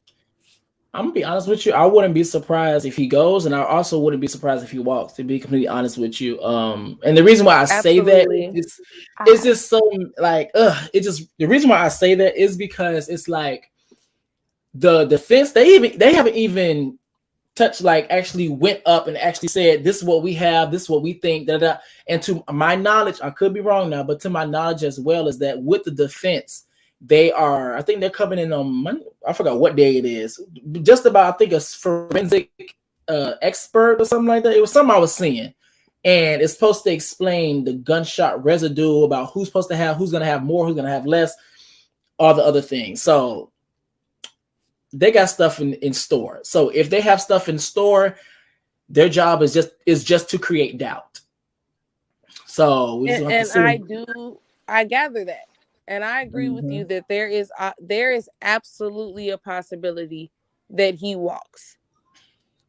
I'm gonna be honest with you. I wouldn't be surprised if he goes, and I also wouldn't be surprised if he walks. To be completely honest with you, and the reason why I say that is just so like, it just the reason why I say that is because it's like the defense they haven't even touched, like actually went up and actually said this is what we have, this is what we think, and to my knowledge, I could be wrong now, but to my knowledge as well is that with the defense. I think they're coming in on Monday. I forgot what day it is. Just about, I think, a forensic expert or something like that. It was something I was seeing. And it's supposed to explain the gunshot residue about who's supposed to have, who's going to have more, who's going to have less, all the other things. So they got stuff in store. So if they have stuff in store, their job is just to create doubt. So I gather that. And I agree with you that there is absolutely a possibility that he walks.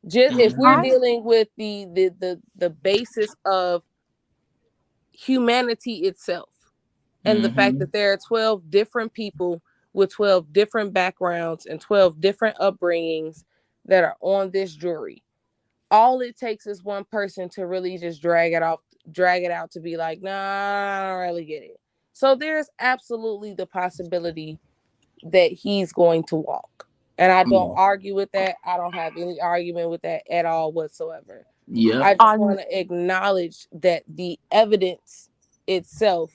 Just if we're dealing with the basis of humanity itself, and the fact that there are 12 different people with 12 different backgrounds and 12 different upbringings that are on this jury. All it takes is one person to really just drag it out to be like, nah, I don't really get it. So there's absolutely the possibility that he's going to walk. And I don't argue with that. I don't have any argument with that at all whatsoever. Yeah. I just want to acknowledge that the evidence itself,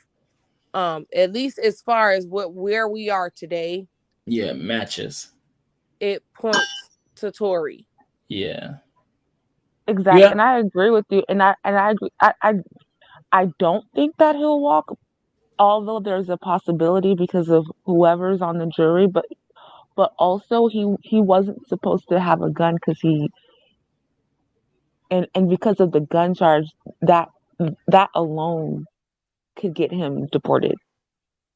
at least as far as where we are today, matches. It points to Tory. Yeah. Exactly. Yeah. And I agree with you. And I agree. I don't think that he'll walk. Although there's a possibility because of whoever's on the jury, but also he wasn't supposed to have a gun because and because of the gun charge, that alone could get him deported.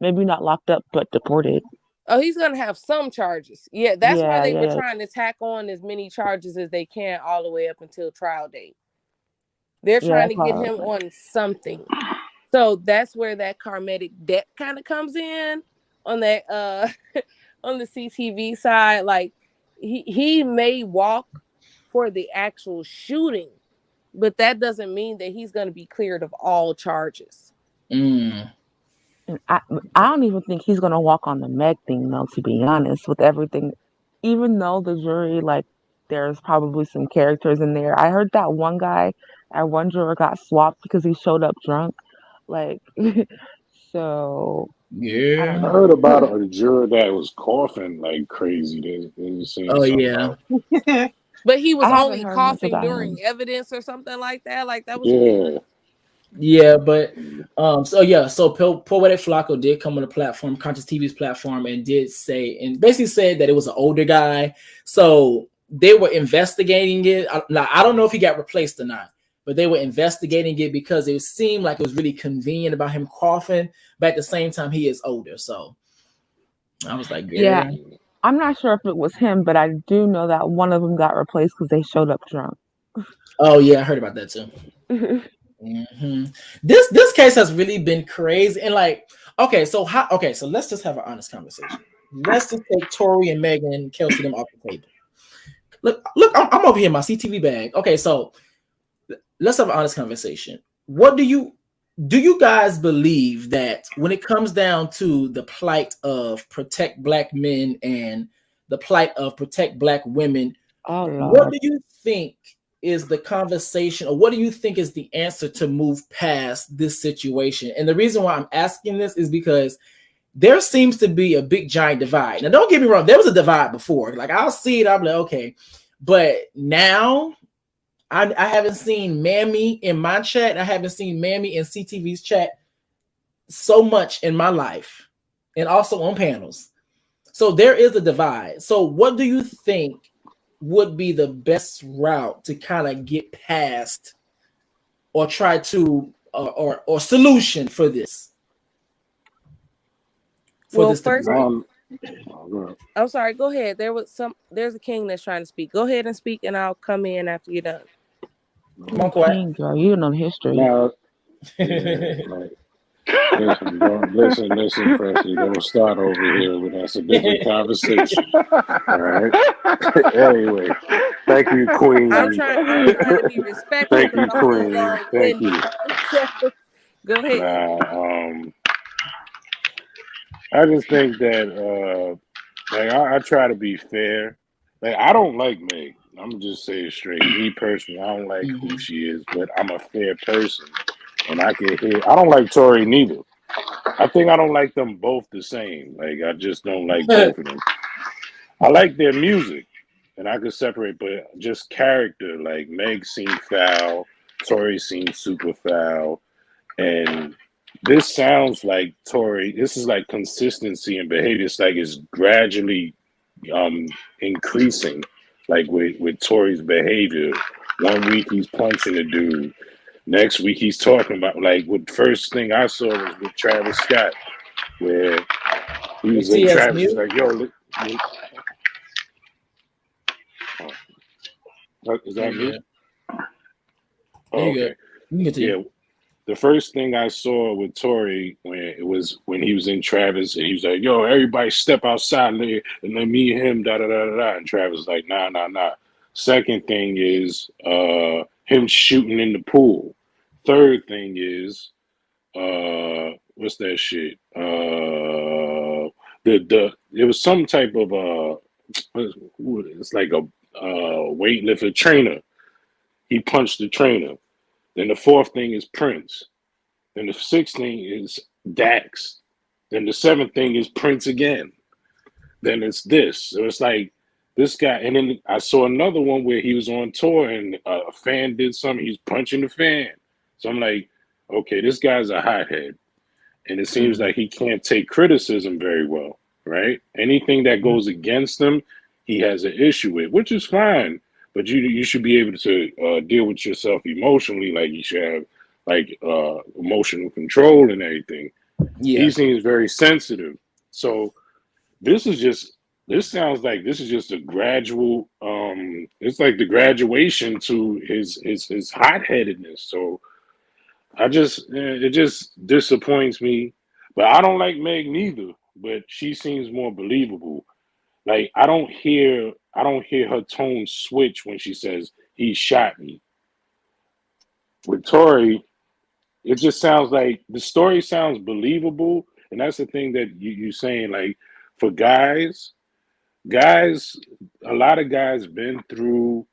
Maybe not locked up, but deported. Oh, he's gonna have some charges. Yeah, that's why they were trying to tack on as many charges as they can all the way up until trial date. They're trying to get him on something. So that's where that karmatic debt kind of comes in on that on the CTV side. Like he may walk for the actual shooting, but that doesn't mean that he's going to be cleared of all charges. I don't even think he's going to walk on the Meg thing, though, to be honest, with everything. Even though the jury, like, there's probably some characters in there. I heard that one juror got swapped because he showed up drunk. Like, so yeah, I heard about a juror that was coughing like crazy. But he was only coughing during evidence or something like that. Like that was weird. Yeah, but so Poetic Flacco did come on the platform, Conscious TV's platform, and did say and basically said that it was an older guy. So they were investigating it. Now I don't know if he got replaced or not. But they were investigating it because it seemed like it was really convenient about him coughing, but at the same time, he is older. So I was like, yeah, I'm not sure if it was him, but I do know that one of them got replaced because they showed up drunk. Oh, yeah, I heard about that too. This case has really been crazy. And like, so let's just have an honest conversation. Let's just take Tory and Megan and Kelsey them off the table. Look, I'm over here in my CTV bag. Okay, so let's have an honest conversation. What do you guys believe that when it comes down to the plight of protect Black men and the plight of protect Black women, what do you think is the conversation, or what do you think is the answer to move past this situation? And the reason why I'm asking this is because there seems to be a big giant divide. Now, don't get me wrong, there was a divide before. Like I'll see it, I'm like, okay, but now I haven't seen Mammy in my chat. I haven't seen Mammy in CTV's chat so much in my life, and also on panels. So there is a divide. So what do you think would be the best route to kind of get past or try to or solution for this? First, I'm sorry. Go ahead. There's a king that's trying to speak. Go ahead and speak, and I'll come in after you're done. King, girl, you know history. Now, listen, Presley. Don't start over here with us. A different conversation. All right. Anyway, thank you, Queen. I'm trying to be respectful. Thank you, Queen. Thank you. Go ahead. I just think that I try to be fair. Like, I don't like Meg. I'm just saying straight. Me personally, I don't like who she is, but I'm a fair person. And I can hear. I don't like Tory neither. I think I don't like them both the same. Like, I just don't like both of them. I like their music, and I could separate, but just character. Like, Meg seemed foul, Tory seemed super foul, and this sounds like Tory. This is like consistency in behavior. It's like it's gradually increasing. Like with Tory's behavior, 1 week he's punching a dude. Next week he's talking about, like, what first thing I saw was with Travis Scott, where he was in Travis was like, yo, is that me? Oh, okay. Yeah. The first thing I saw with Tory when he was in Travis, and he was like, yo, everybody step outside and let me and him, da da da da da. And Travis was like, nah. Second thing is him shooting in the pool. Third thing is what's that shit? It was some type of it's like a weightlifter trainer. He punched the trainer. Then the fourth thing is Prince. Then the sixth thing is Dax. Then the seventh thing is Prince again. Then it's this. So it's like this guy. And then I saw another one where he was on tour and a fan did something. He's punching the fan. So I'm like, okay, this guy's a hothead. And it seems like he can't take criticism very well, right? Anything that goes against him, he has an issue with, which is fine. But you should be able to deal with yourself emotionally. Like, you should have like emotional control and everything. Yeah. He seems very sensitive. So this sounds like this is just a gradual. It's like the graduation to his hot-headedness. So it just disappoints me. But I don't like Meg neither. But she seems more believable. Like, I don't hear her tone switch when she says he shot me. With Tory, it just sounds like the story sounds believable, and that's the thing that you're saying. Like, for guys, a lot of guys been through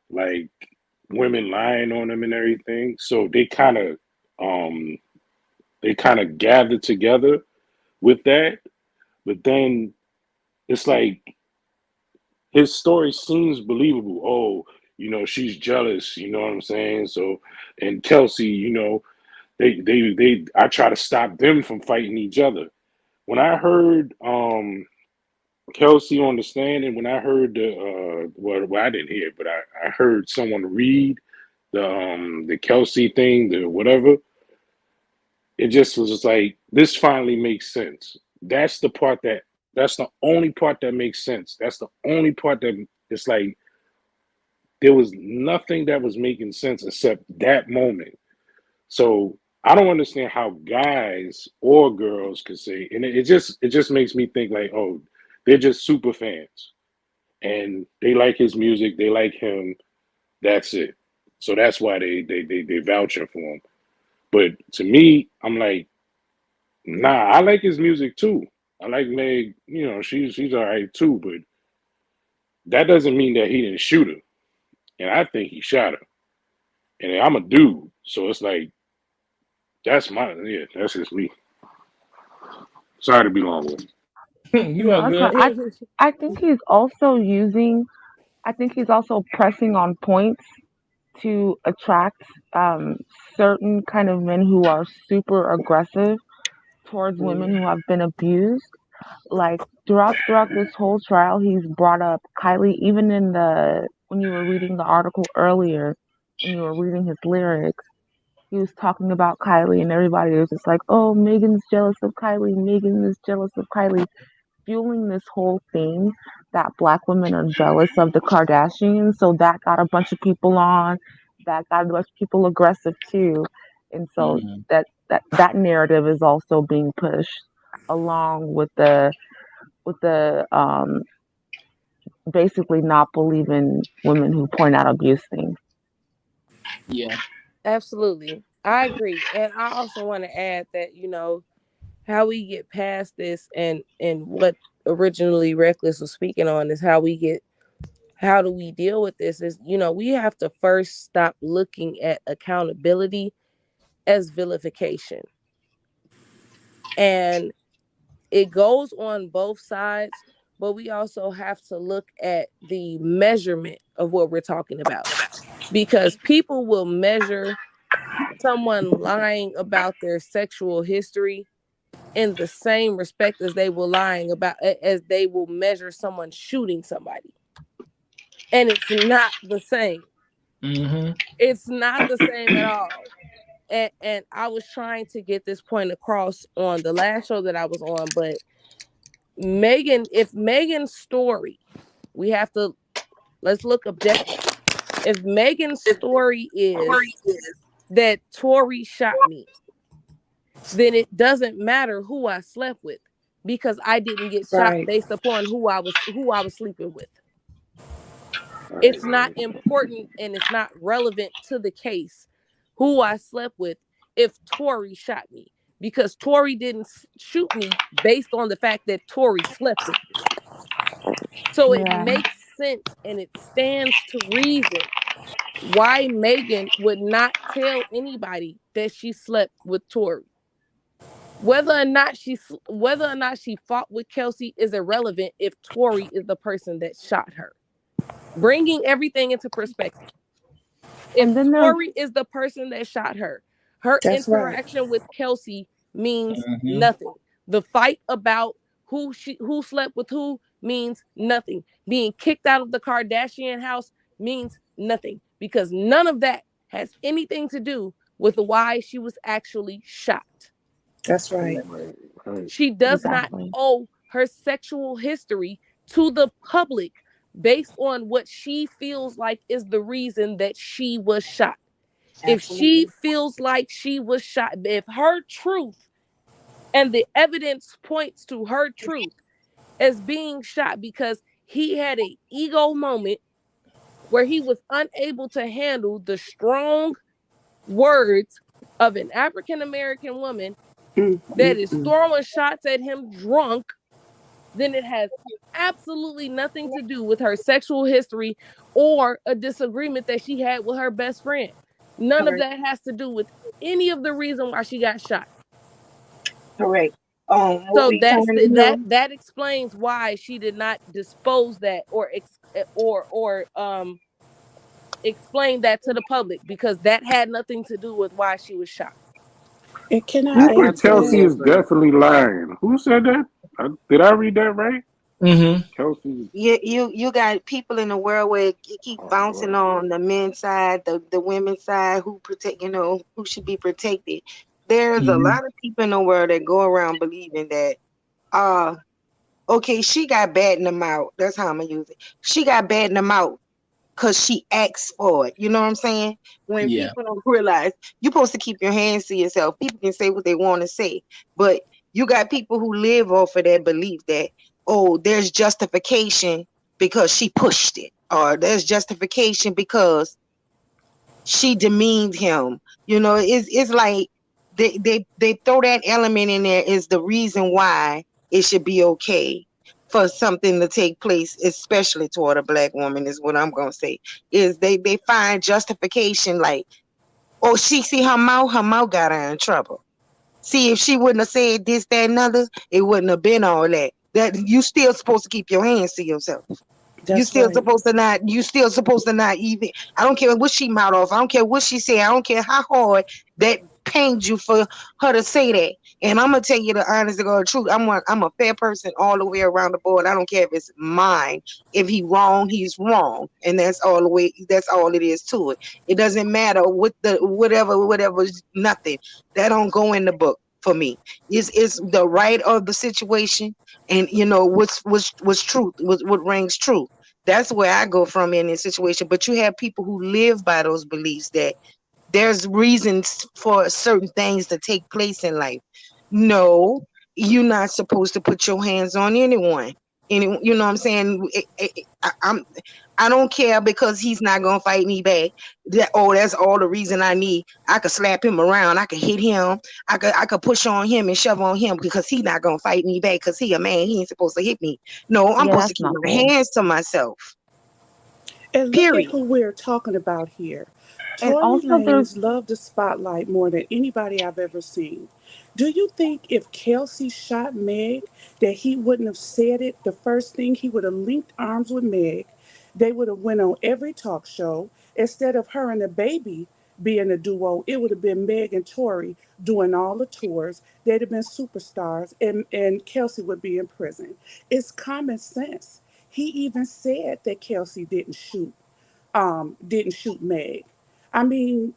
like women lying on them and everything, so they kind of gather together with that, but then it's like his story seems believable. Oh, she's jealous, you know what I'm saying? So, and Kelsey, I try to stop them from fighting each other. When I heard Kelsey on the stand, and when I heard I didn't hear it, but I heard someone read the Kelsey thing, the whatever, it just was like, this finally makes sense. That's the only part that makes sense. That's the only part that it's like there was nothing that was making sense except that moment. So I don't understand how guys or girls could say, and it just makes me think like, oh, they're just super fans and they like his music, they like him. That's it. So that's why they vouching for him. But to me, I'm like, nah, I like his music too. I like Meg, she's all right too, but that doesn't mean that he didn't shoot her. And I think he shot her. And I'm a dude, so it's like, that's just me. Sorry to be long-winded. You are good. I think he's also pressing on points to attract certain kind of men who are super aggressive towards women who have been abused. Like throughout this whole trial, he's brought up Kylie. Even when you were reading the article earlier, when you were reading his lyrics, he was talking about Kylie, and everybody was just like, "Oh, Megan's jealous of Kylie. Megan is jealous of Kylie," fueling this whole thing that Black women are jealous of the Kardashians. So that got a bunch of people on. That got a bunch of people aggressive too, and so that narrative is also being pushed along with the basically not believing women who point out abuse things. Yeah. Absolutely. I agree. And I also want to add that, how we get past this and what originally Reckless was speaking on is how do we deal with this is, we have to first stop looking at accountability as vilification. And it goes on both sides, but we also have to look at the measurement of what we're talking about. Because people will measure someone lying about their sexual history in the same respect as they will measure someone shooting somebody. And it's not the same. It's not the same at all. And I was trying to get this point across on the last show that I was on, but if Megan's story, let's look objective. If Megan's story is that Tory shot me, then it doesn't matter who I slept with because I didn't get shot based upon who I was sleeping with. It's not important and it's not relevant to the case who I slept with if Tory shot me, because Tory didn't shoot me based on the fact that Tory slept with me. So it makes sense and it stands to reason why Megan would not tell anybody that she slept with Tory. Whether or not she fought with Kelsey is irrelevant if Tory is the person that shot her. Bringing everything into perspective. If Tory is the person that shot her, her interaction with Kelsey means nothing. The fight about who slept with who means nothing. Being kicked out of the Kardashian house means nothing, because none of that has anything to do with why she was actually shot. That's right. She does not owe her sexual history to the public based on what she feels like is the reason that she was shot. Absolutely. If she feels like she was shot, if her truth and the evidence points to her truth as being shot because he had an ego moment where he was unable to handle the strong words of an African-American woman that is throwing shots at him drunk, then it has absolutely nothing to do with her sexual history or a disagreement that she had with her best friend. None of that has to do with any of the reason why she got shot. Correct. So that explains why she did not dispose that or explain that to the public, because that had nothing to do with why she was shot. And can I? Kelsey is definitely lying. Who said that? Did I read that right? Kelsey. You got people in the world where it keep bouncing on the men's side, the women's side, who protect, who should be protected. There's a lot of people in the world that go around believing that, okay, she got bad in the mouth. That's how I'm gonna use it. She got bad in the mouth because she asked for it. You know what I'm saying? When people don't realize you're supposed to keep your hands to yourself. People can say what they want to say, but you got people who live off of that belief that, oh, there's justification because she pushed it, or there's justification because she demeaned him. It's like they throw that element in there is the reason why it should be okay for something to take place, especially toward a Black woman, is what I'm gonna say. Is they find justification like, oh, she see her mouth got her in trouble. See, if she wouldn't have said this, that, and other, it wouldn't have been all that. That you still supposed to keep your hands to yourself. You still supposed to not even, I don't care what she mouth off, I don't care what she say, I don't care how hard that pained you for her to say that. And I'm gonna tell you the honest to God truth. I'm a fair person all the way around the board. I don't care if it's mine. If he wrong, he's wrong, and that's all the way. That's all it is to it. It doesn't matter what the whatever, nothing. That don't go in the book for me. It's the right of the situation, and you know what's truth, what rings true. That's where I go from in this situation. But you have people who live by those beliefs that there's reasons for certain things to take place in life. No, you're not supposed to put your hands on anyone. You know what I'm saying? I don't care because he's not gonna fight me back. That's all the reason I need. I could slap him around. I could hit him. I could push on him and shove on him because he's not gonna fight me back because he a man. He ain't supposed to hit me. No, I'm supposed to keep my hands to myself. And look at who we're talking about here. Tory Lanez loved the spotlight more than anybody I've ever seen. Do you think if Kelsey shot Meg that he wouldn't have said it the first thing? He would have linked arms with Meg. They would have went on every talk show. Instead of her and the baby being a duo, it would have been Meg and Tory doing all the tours. They'd have been superstars, and Kelsey would be in prison. It's common sense. He even said that Kelsey didn't shoot Meg. I mean,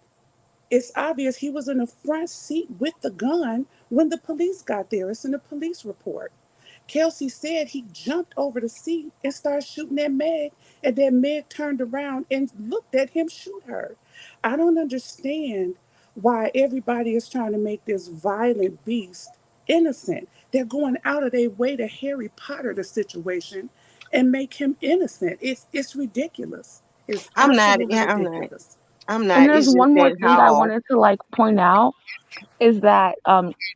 it's obvious he was in the front seat with the gun when the police got there. It's in the police report. Kelsey said he jumped over the seat and started shooting at Meg, and then Meg turned around and looked at him shoot her. I don't understand why everybody is trying to make this violent beast innocent. They're going out of their way to Harry Potter the situation and make him innocent. It's ridiculous. I'm not. And there's one more thing I wanted to point out is that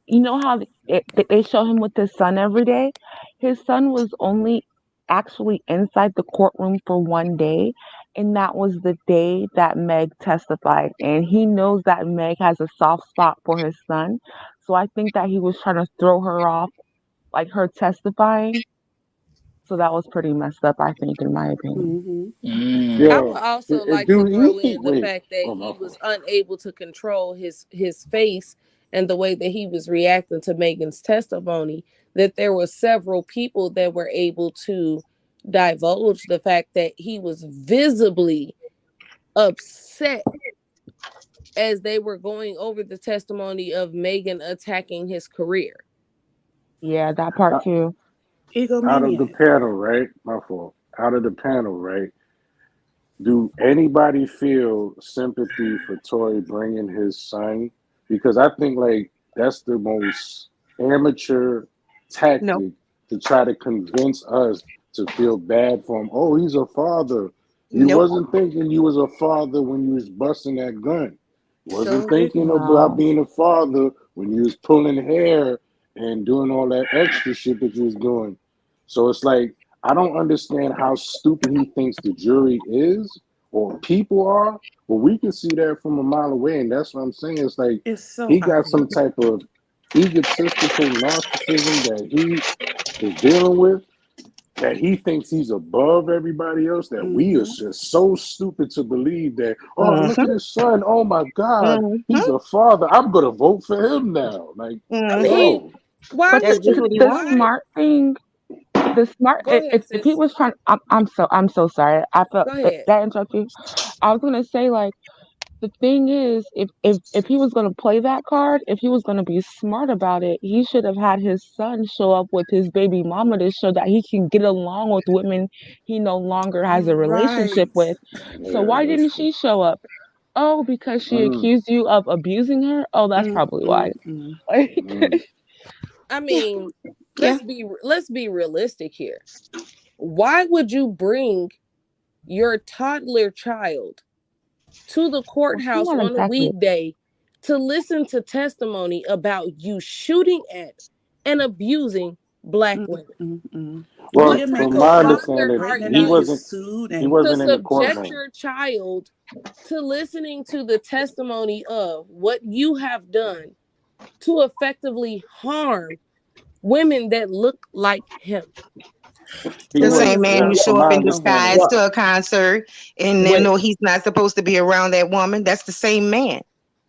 you know how they show him with his son every day. His son was only actually inside the courtroom for one day, and that was the day that Meg testified. And he knows that Meg has a soft spot for his son, so I think that he was trying to throw her off, her testifying. So that was pretty messed up, I think, in my opinion. Mm-hmm. I would also like to throw in the fact that he was unable to control his face and the way that he was reacting to Megan's testimony, that there were several people that were able to divulge the fact that he was visibly upset as they were going over the testimony of Megan attacking his career. Yeah, that part too. Out of the panel, right? My fault. Out of the panel, right? Do anybody feel sympathy for Tory bringing his son? Because I think that's the most amateur tactic to try to convince us to feel bad for him. Oh, he's a father. You wasn't thinking you was a father when you was busting that gun. Wasn't thinking about being a father when you was pulling hair and doing all that extra shit that you was doing. So it's I don't understand how stupid he thinks the jury is or people are, but we can see that from a mile away, and that's what I'm saying. It's he got some type of egotistical narcissism that he is dealing with, that he thinks he's above everybody else, that we are just so stupid to believe that, look at his son, oh my God, he's a father, I'm going to vote for him now. Why would you? The smart thing... if he was trying, I'm so sorry. I felt that interrupted you. I was gonna say the thing is, if he was gonna play that card, if he was gonna be smart about it, he should have had his son show up with his baby mama to show that he can get along with women he no longer has a relationship with. So why didn't she show up? Oh, because she accused you of abusing her? Oh, that's probably why. I mean, let's be realistic here. Why would you bring your toddler child to the courthouse on a weekday to listen to testimony about you shooting at and abusing Black women? Well, from my understanding, he wasn't in the courtroom. Subject your child to listening to the testimony of what you have done to effectively harm women that look like him. The same man who show up in disguise to a concert and then know he's not supposed to be around that woman. That's the same man.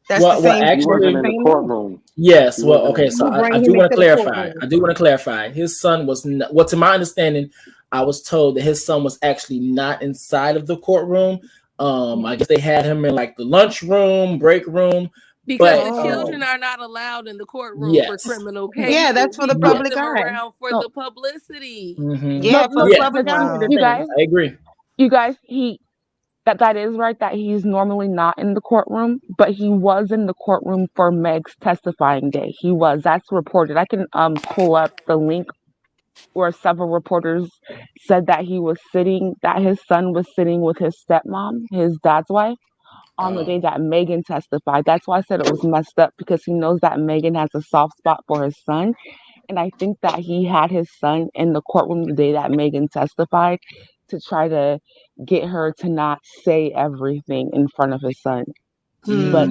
That's the same. He wasn't in the courtroom. Yes. Well, okay. So I do want to clarify. courtroom. I do want to clarify. His son was not, well, to my understanding, I was told that his son was actually not inside of the courtroom. I guess they had him in like the lunchroom, break room. Because the children are not allowed in the courtroom for criminal cases. Yeah, that's for the public eye. Around for the publicity. Yeah, for the public eye. You guys, I agree. You guys, that is right, that he's normally not in the courtroom, but he was in the courtroom for Meg's testifying day. He was. That's reported. I can pull up the link where several reporters said that his son was sitting with his stepmom, his dad's wife, on the day that Megan testified. That's why I said it was messed up, because he knows that Megan has a soft spot for his son. And I think that he had his son in the courtroom the day that Megan testified to try to get her to not say everything in front of his son. But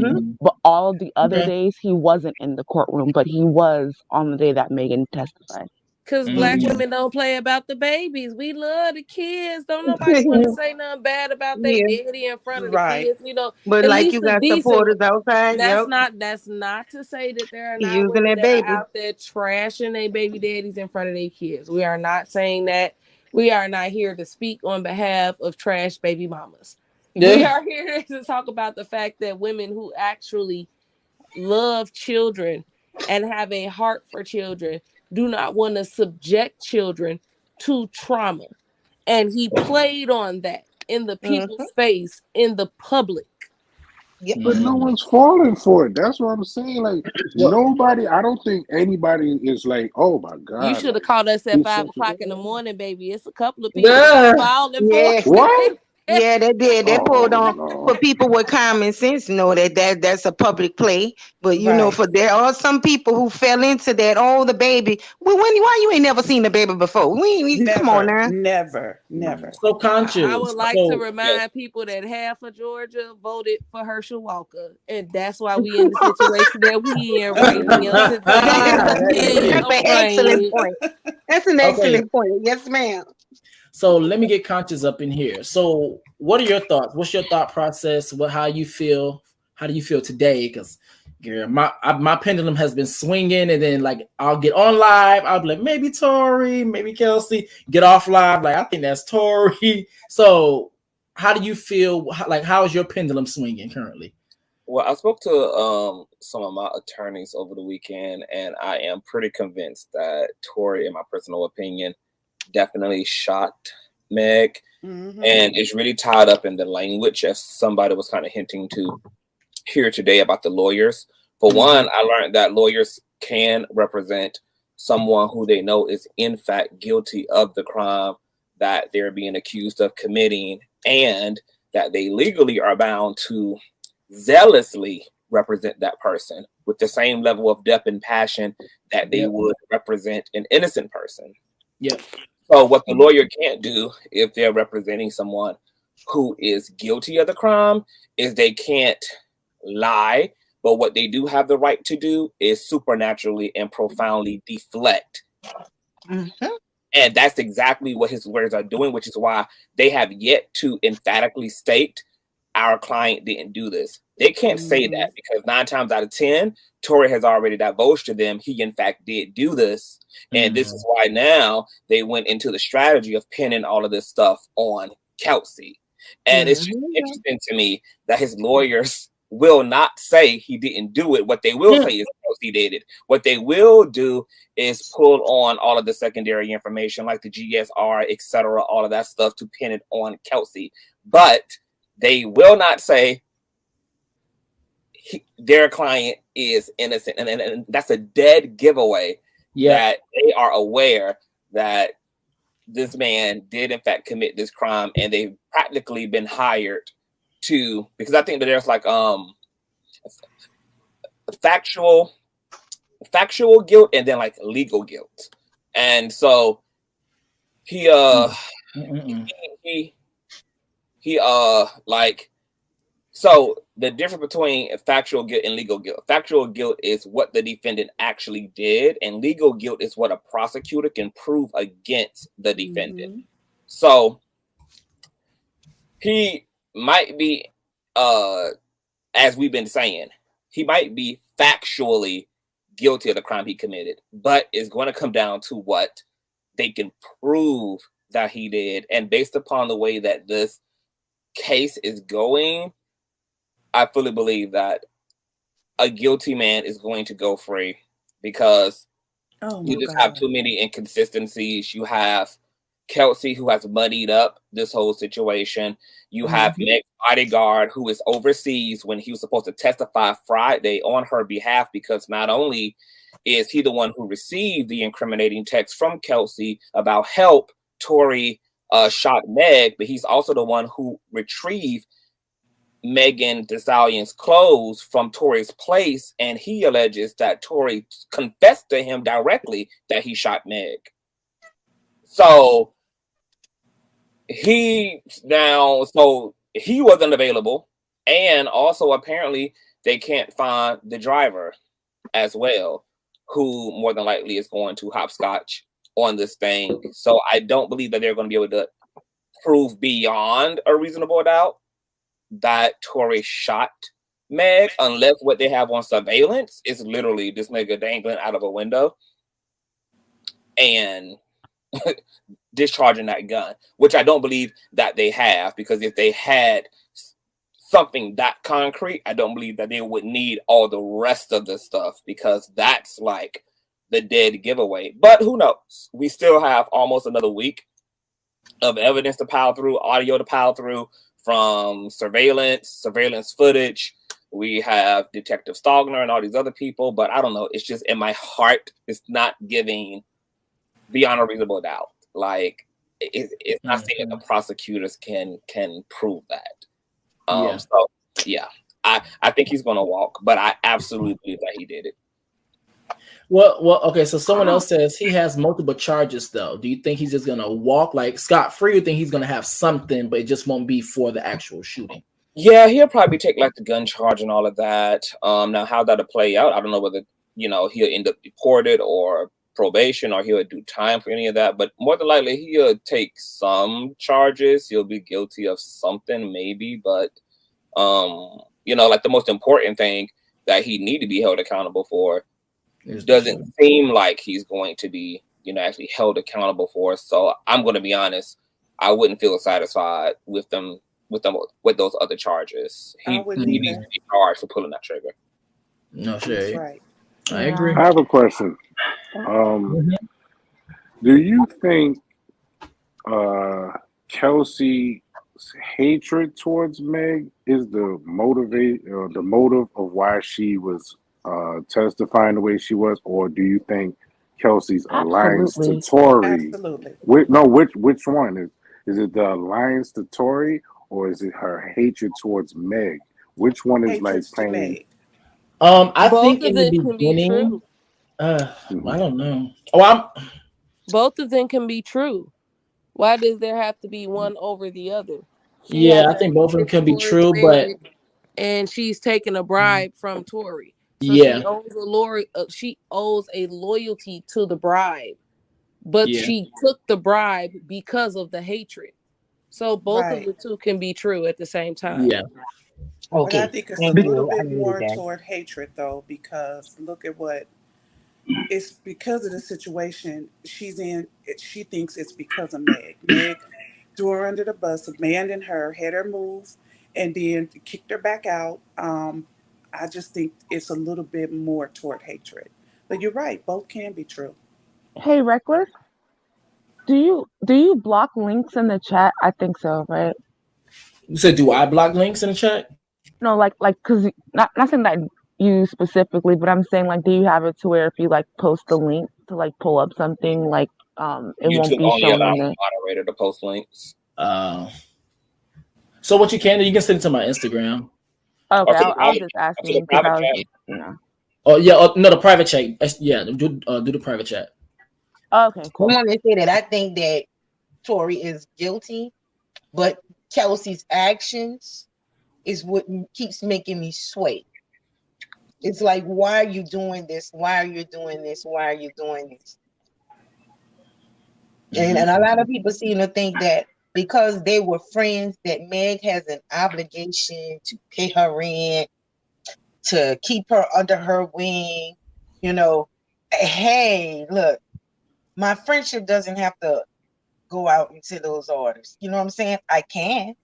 all of the other days he wasn't in the courtroom, but he was on the day that Megan testified. Because Black women don't play about the babies. We love the kids. Don't nobody want to say nothing bad about their daddy in front of the kids. You know, but like you got supporters outside. That's not to say that there are not women that are out there trashing their baby daddies in front of their kids. We are not saying that. We are not here to speak on behalf of trash baby mamas. Yeah. We are here to talk about the fact that women who actually love children and have a heart for children do not want to subject children to trauma. And he played on that in the people's face, in the public. Yep. But no one's falling for it. That's what I'm saying. Like, nobody, I don't think anybody is like, oh my God. You should have called us at 5 o'clock in the morning, baby. It's a couple of people falling for it. What? Yeah, they did. They pulled on for people with common sense know that's a public play. But you know, for there are some people who fell into that. Oh, the baby. Well, why you ain't never seen the baby before? Come on now. Never. So conscious. I would like to remind people that half of Georgia voted for Herschel Walker, and that's why we in the situation that we in right now. That's an excellent point. That's an excellent point. Yes, ma'am. So let me get conscious up in here. So what are your thoughts? What's your thought process? How you feel? How do you feel today? Because my pendulum has been swinging, and then like I'll get on live. I'll be like, maybe Tory, maybe Kelsey. Get off live. Like, I think that's Tory. So how do you feel? How is your pendulum swinging currently? Well, I spoke to some of my attorneys over the weekend, and I am pretty convinced that Tory, in my personal opinion, definitely shot Meg, and it's really tied up in the language, as somebody was kind of hinting to here today about the lawyers. For one, I learned that lawyers can represent someone who they know is in fact guilty of the crime that they're being accused of committing, and that they legally are bound to zealously represent that person with the same level of depth and passion that they would represent an innocent person. Yeah. So what the lawyer can't do if they're representing someone who is guilty of the crime is they can't lie, but what they do have the right to do is supernaturally and profoundly deflect. And that's exactly what his lawyers are doing, which is why they have yet to emphatically state our client didn't do this. They can't say that because 9 times out of 10, Tory has already divulged to them he in fact did do this. And this is why now they went into the strategy of pinning all of this stuff on Kelsey. And it's just interesting to me that his lawyers will not say he didn't do it. What they will say is Kelsey did it. What they will do is pull on all of the secondary information like the GSR, etc., all of that stuff to pin it on Kelsey. But they will not say their client is innocent. And that's a dead giveaway that they are aware that this man did in fact commit this crime, and they've practically been hired to, because I think that there's like factual guilt and then like legal guilt. And so he so the difference between factual guilt and legal guilt. Factual guilt is what the defendant actually did, and legal guilt is what a prosecutor can prove against the defendant. So he might be, as we've been saying, he might be factually guilty of the crime he committed, but it's going to come down to what they can prove that he did. And based upon the way that this case is going, I fully believe that a guilty man is going to go free, because you just have too many inconsistencies. You have Kelsey, who has muddied up this whole situation. You have Meg's bodyguard, who is overseas when he was supposed to testify Friday on her behalf, because not only is he the one who received the incriminating text from Kelsey about help, Tory shot Meg, but he's also the one who retrieved Megan Thee Stallion's clothes from Tory's place, and he alleges that Tory confessed to him directly that he shot Meg. So he wasn't available, and also apparently they can't find the driver as well, who more than likely is going to hopscotch on this thing. So I don't believe that they're going to be able to prove beyond a reasonable doubt that Tory shot Meg, unless what they have on surveillance is literally this nigga dangling out of a window and discharging that gun, which I don't believe that they have, because if they had something that concrete, I don't believe that they would need all the rest of the stuff, because that's like the dead giveaway. But who knows? We still have almost another week of evidence to pile through, audio to pile through, from surveillance footage. We have Detective Stogner and all these other people, but I don't know. It's just in my heart, it's not giving beyond a reasonable doubt. Like it's not saying that the prosecutors can prove that. So yeah, I think he's gonna walk, but I absolutely believe that he did it. Well, okay. So someone else says he has multiple charges, though. Do you think he's just gonna walk like scot-free, or think he's gonna have something, but it just won't be for the actual shooting? Yeah, he'll probably take like the gun charge and all of that. Now how that'll play out, I don't know whether he'll end up deported or probation, or he'll do time for any of that. But more than likely, he'll take some charges. He'll be guilty of something, maybe. But like the most important thing that he need to be held accountable for doesn't seem like he's going to be, actually held accountable for. So I'm going to be honest, I wouldn't feel satisfied with those other charges. He needs to be charged for pulling that trigger. No shade. Right. I agree. I have a question. Do you think Kelsey's hatred towards Meg is the motive of why she was testifying the way she was, or do you think Kelsey's alliance to Tory? Absolutely. Which one is it? The alliance to Tory, or is it her hatred towards Meg? Which one is like playing? I both think of in the them can be beginning, true. I don't know. Both of them can be true. Why does there have to be one over the other? I think both of them can be true, but and she's taking a bribe from Tory. So she owes a loyalty to the bribe, but she took the bribe because of the hatred. So both of the two can be true at the same time. Okay. But I think it's a little bit more toward hatred, though, because look at what it's because of the situation she's in. She thinks it's because of Meg. Meg threw her under the bus, abandoned her, had her move, and then kicked her back out. I just think it's a little bit more toward hatred. But you're right, both can be true. Hey, Reckless, do you block links in the chat? I think so, right? You said, do I block links in the chat? No, like, because not saying that you specifically, but I'm saying, like, do you have it to where if you like post a link to like pull up something, like it YouTube won't be only shown allows in there? moderator to post links. So what you can do, you can send it to my Instagram. Okay, I was just asking because I was, Oh yeah, no, the private chat. Yeah, do the private chat. Okay, cool. I want to say that I think that Tory is guilty, but Kelsey's actions is what keeps making me sway. It's like, why are you doing this? Why are you doing this? Why are you doing this? And a lot of people seem to think that because they were friends, that Meg has an obligation to pay her rent, to keep her under her wing. You know, hey, look, my friendship doesn't have to go out into those orders. You know what I'm saying? I can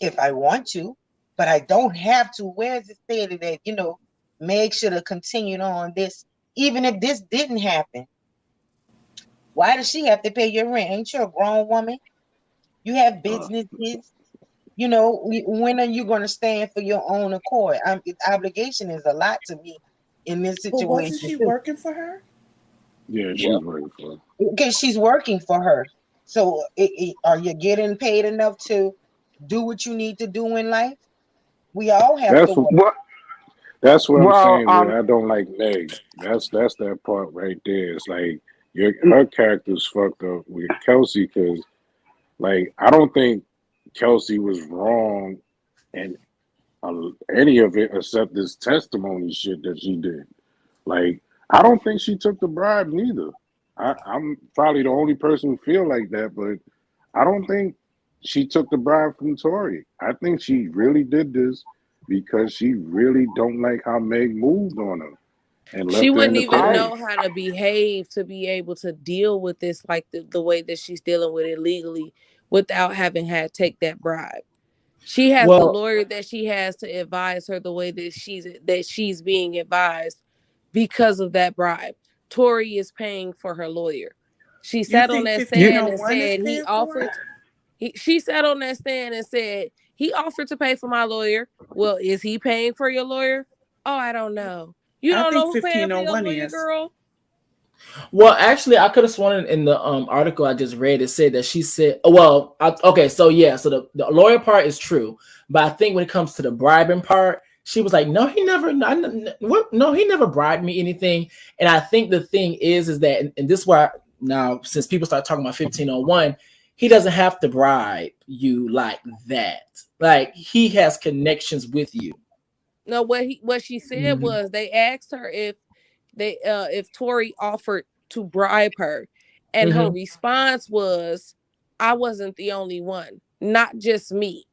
if I want to, but I don't have to. Where's it stated that, you know, Meg should have continued on this, even if this didn't happen? Why does she have to pay your rent? Ain't you a grown woman? You have businesses. You know, when are you going to stand for your own accord? Obligation is a lot to me in this situation. But wasn't she working for her? Yeah, she's working for her. Okay, she's working for her. So are you getting paid enough to do what you need to do in life? We all have to work. That's what I'm saying. I don't like Meg. That's that part right there. It's like her character's fucked up with Kelsey, because like I don't think Kelsey was wrong in any of it except this testimony shit that she did. Like I don't think she took the bribe neither. I'm probably the only person who feel like that, but I don't think she took the bribe from Tory. I think she really did this because she really don't like how Meg moved on her. And she wouldn't even know how to behave to be able to deal with this like the way that she's dealing with it legally without having had to take that bribe. She has the lawyer that she has to advise her the way that she's being advised because of that bribe. Tory is paying for her lawyer. She sat on that stand and said he offered. She sat on that stand and said he offered to pay for my lawyer. Well, is he paying for your lawyer? Oh, I don't know. You don't know who's paying for your lawyer, girl? Well, actually, I could have sworn in the article I just read, it said that she said, so the lawyer part is true, but I think when it comes to the bribing part, she was like, no, he never bribed me anything. And I think the thing is that, and this is why now, since people start talking about 1501, he doesn't have to bribe you like that. Like he has connections with you. No, what she said was they asked her if Tory offered to bribe her, and her response was, I wasn't the only one, not just me.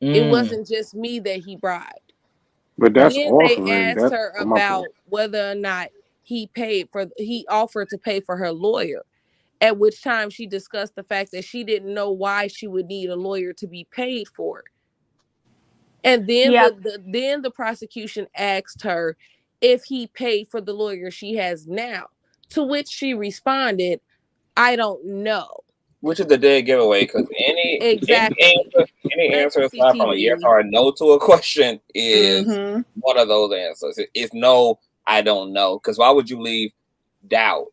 It wasn't just me that he bribed. But that's then offering. They asked her about whether or not he offered to pay for her lawyer, at which time she discussed the fact that she didn't know why she would need a lawyer to be paid for it. And then the prosecution asked her if he paid for the lawyer she has now, to which she responded, I don't know. Which is the dead giveaway, because any answer aside from a yes or a no to a question is one of those answers. It's no, I don't know. Because why would you leave doubt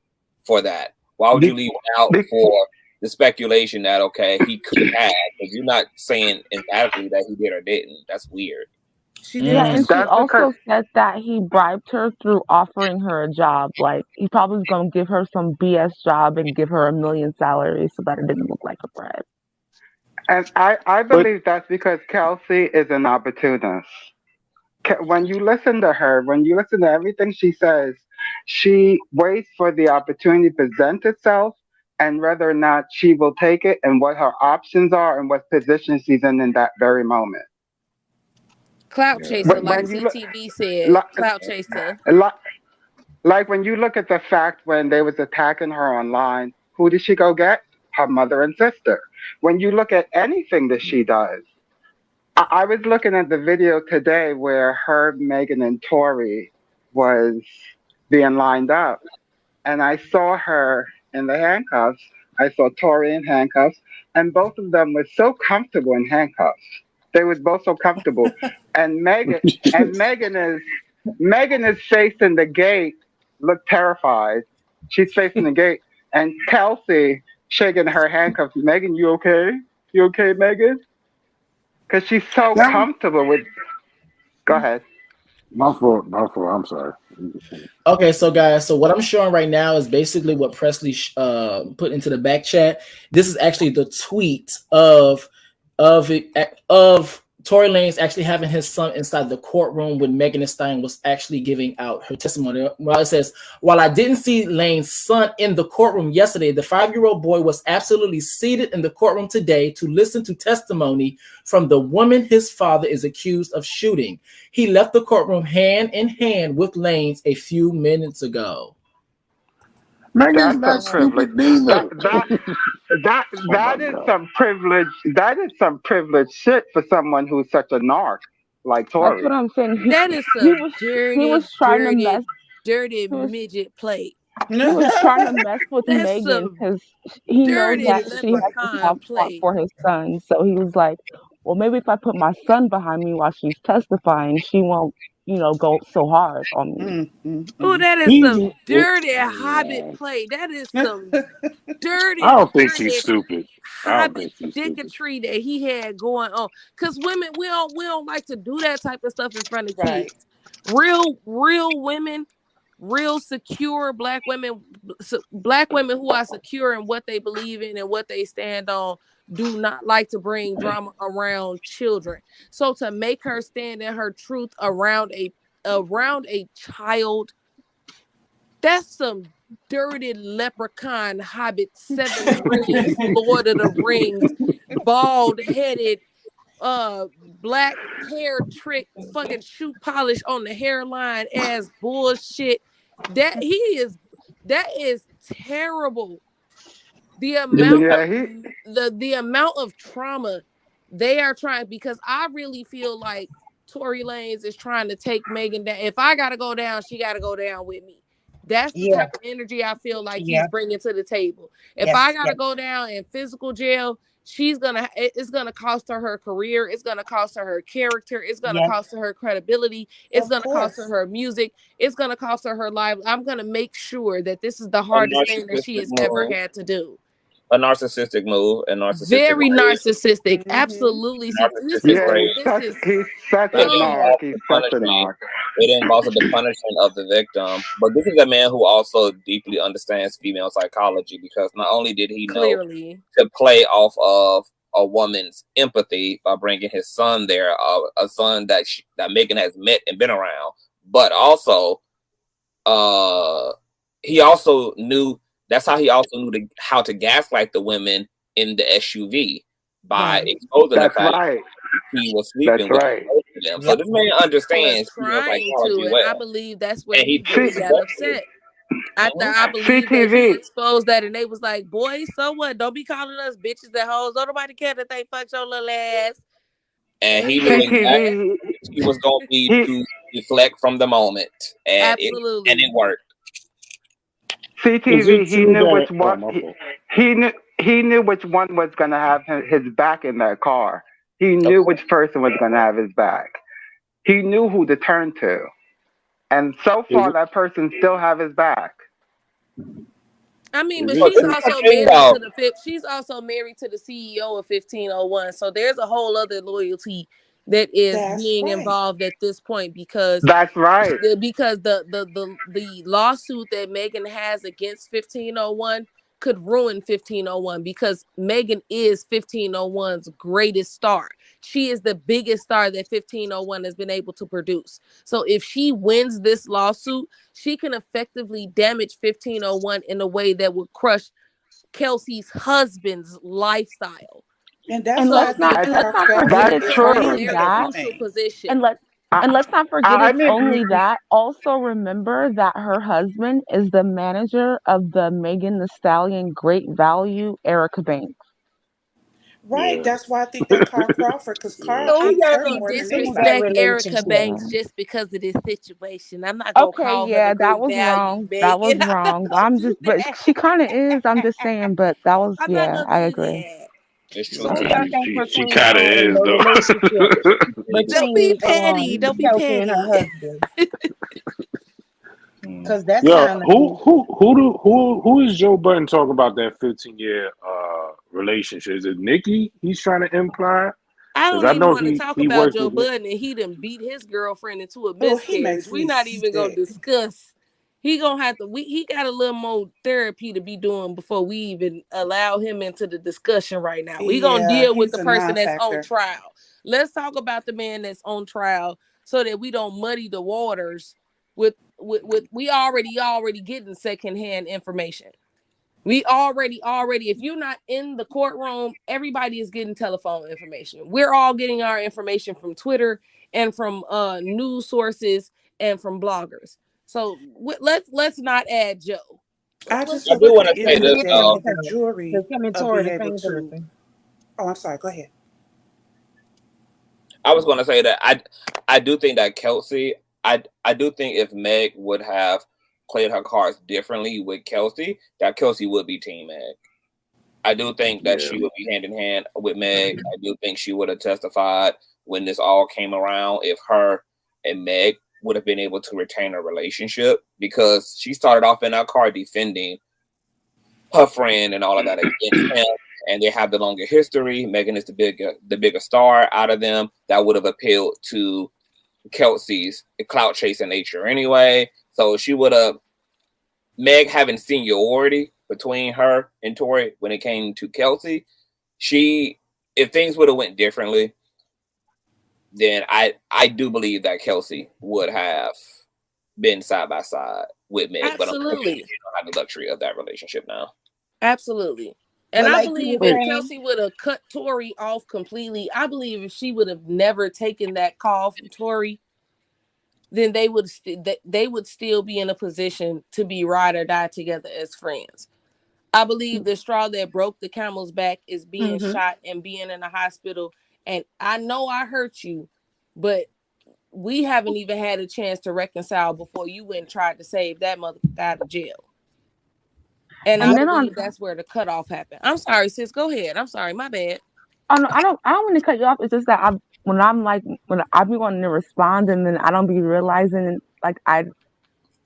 for that? Why would you leave doubt for the speculation that, okay, he could have, because you're not saying emphatically that he did or didn't. That's weird. And she also said that he bribed her through offering her a job. Like he probably was going to give her some BS job and give her $1 million salary so that it didn't look like a bribe. And I believe that's because Kelsey is an opportunist. When you listen to her, when you listen to everything she says, she waits for the opportunity to present itself and whether or not she will take it and what her options are and what position she's in that very moment. Clout chaser, like CTV said. Clout chaser. Like when you look at the fact when they was attacking her online, who did she go get? Her mother and sister. When you look at anything that she does, I was looking at the video today where her, Megan, and Tory was being lined up, and I saw her in the handcuffs. I saw Tory in handcuffs, and both of them were so comfortable in handcuffs. They were both so comfortable. And Megan is facing the gate, looked terrified. She's facing the gate, and Kelsey shaking her handcuffs. Megan, you okay? You okay, Megan? Because she's so comfortable with. Go ahead. My fault. I'm sorry. Okay, so guys, what I'm showing right now is basically what Presley put into the back chat. This is actually the tweet of Tory Lanez actually having his son inside the courtroom when Megan Thee Stallion was actually giving out her testimony. Well, it says, while I didn't see Lane's son in the courtroom yesterday, the 5-year-old boy was absolutely seated in the courtroom today to listen to testimony from the woman his father is accused of shooting. He left the courtroom hand in hand with Lane's a few minutes ago. Megan's not stupid neither. That is some privilege. That is some privileged shit for someone who's such a narc like Tory. That's what I'm saying. That is some dirty midget play. He was trying to mess with Megan because he knows that she has to have fought for his son. So he was like, well, maybe if I put my son behind me while she's testifying, she won't, go so hard on me. Oh, that is some dirty hobbit play. That is some dirty. I don't think she's stupid. Hobbit dicketry that he had going on. Because women, we don't like to do that type of stuff in front of kids. Real women, real secure black women who are secure in what they believe in and what they stand on, do not like to bring drama around children. So to make her stand in her truth around a child, that's some dirty leprechaun hobbit 7 rings Lord of the Rings, bald-headed, black hair trick, fucking shoe polish on the hairline as bullshit. That is terrible. The amount of trauma they are trying, because I really feel like Tory Lanez is trying to take Megan down. If I gotta go down, she gotta go down with me. That's the type of energy I feel like he's bringing to the table. If I gotta go down in physical jail, it's gonna cost her career. It's gonna cost her character. It's gonna cost her credibility. It's gonna cost her music. It's gonna cost her life. I'm gonna make sure that this is the hardest thing that she has ever had to do. A narcissistic move, very narcissistic, absolutely. He's such a narc. He's such a narc. It involves the punishment of the victim, but this is a man who also deeply understands female psychology, because not only did he know to play off of a woman's empathy by bringing his son there, a son that Megan has met and been around, but also he also knew. That's how he also knew how to gaslight the women in the SUV by exposing the fact he was sleeping with them. So this man understands psychology well. I believe that's where he got upset. I believe that he exposed that, and they was like, "Boy, so what? Don't be calling us bitches and hoes. Don't nobody care that they fucked your little ass." And he knew exactly he was going to be to deflect from the moment, and it worked. CTV, he knew which one. He knew which one was going to have his back in that car. He knew which person was going to have his back. He knew who to turn to, and so far that person still have his back. I mean, but she's also married she's also married to the CEO of 1501. So there's a whole other loyalty that is being involved at this point, because that's right. Because the lawsuit that Megan has against 1501 could ruin 1501, because Megan is 1501's greatest star. She is the biggest star that 1501 has been able to produce. So if she wins this lawsuit, she can effectively damage 1501 in a way that would crush Kelsey's husband's lifestyle. And let's not forget it's only that. And let's not forget it's only that. Also remember that her husband is the manager of the Megan Thee Stallion Great Value, Erica Banks. Right, that's why I think they call Crawford, because Carl disrespect Erica Banks just because of this situation. I'm not gonna call her that was wrong. That was wrong. I'm just, but she kind of is. I'm just saying, but that was I agree. She kind of is, though. Don't be petty. Don't be petty. Because that's who is Joe Budden talking about that 15-year relationship? Is it Nikki he's trying to imply? I don't even want to talk about Joe Budden, and he done beat his girlfriend into a miscarriage. We're not even gonna discuss he gonna have to. He got a little more therapy to be doing before we even allow him into the discussion right now. We gonna deal with the person that's on trial. Let's talk about the man that's on trial so that we don't muddy the waters with we already getting secondhand information. We already, if you're not in the courtroom, everybody is getting telephone information. We're all getting our information from Twitter and from news sources and from bloggers. So let's not add Joe. I just do want to say this. The jury be able to. Oh, I'm sorry. Go ahead. I was going to say that I do think that Kelsey, I do think if Meg would have played her cards differently with Kelsey, that Kelsey would be Team Meg. I do think that she would be hand in hand with Meg. I do think she would have testified when this all came around if her and Meg would have been able to retain a relationship, because she started off in our card defending her friend and all of that against him, and they have the longer history. Megan is the bigger star out of them. That would have appealed to Kelsey's clout chasing nature anyway. So she would have, Meg having seniority between her and Tory when it came to Kelsey, if things would have went differently, then I do believe that Kelsey would have been side by side with Meg. Absolutely. But unfortunately, you don't have the luxury of that relationship now. Absolutely. And I believe if Kelsey would have cut Tory off completely, I believe if she would have never taken that call from Tory, then they would still be in a position to be ride or die together as friends. I believe the straw that broke the camel's back is being shot and being in the hospital. And I know I hurt you, but we haven't even had a chance to reconcile before you went and tried to save that motherfucker out of jail. And I believe that's where the cutoff happened. I'm sorry, sis. Go ahead. I'm sorry. My bad. Oh no, I don't want to cut you off. It's just that when I be wanting to respond, and then I don't be realizing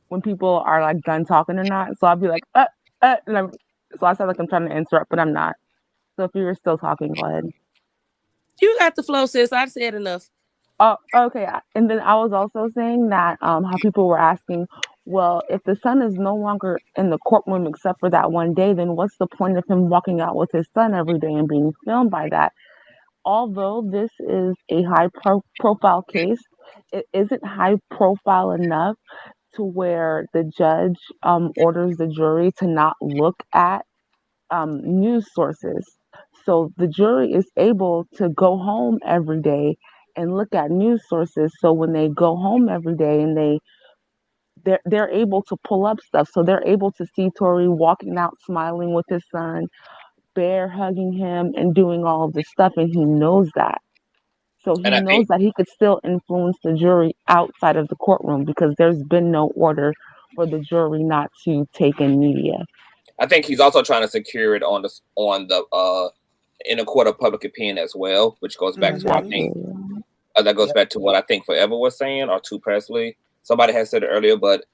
when people are like done talking or not. So I'll be like, and so I sound like I'm trying to interrupt, but I'm not. So if you were still talking, go ahead. You got the flow, sis. I said enough. Oh, okay. And then I was also saying that how people were asking, well, if the son is no longer in the courtroom except for that one day, then what's the point of him walking out with his son every day and being filmed by that? Although this is a high-profile case, it isn't high-profile enough to where the judge orders the jury to not look at news sources. So the jury is able to go home every day and look at news sources. So when they go home every day and they're able to pull up stuff. So they're able to see Tory walking out smiling with his son, bear hugging him and doing all of this stuff, and he knows that. So he knows that he could still influence the jury outside of the courtroom because there's been no order for the jury not to take in media. I think he's also trying to secure it on the in a court of public opinion as well, which goes back to what I think that goes back to what I think Forever was saying, or Two Presley. Somebody had said it earlier, but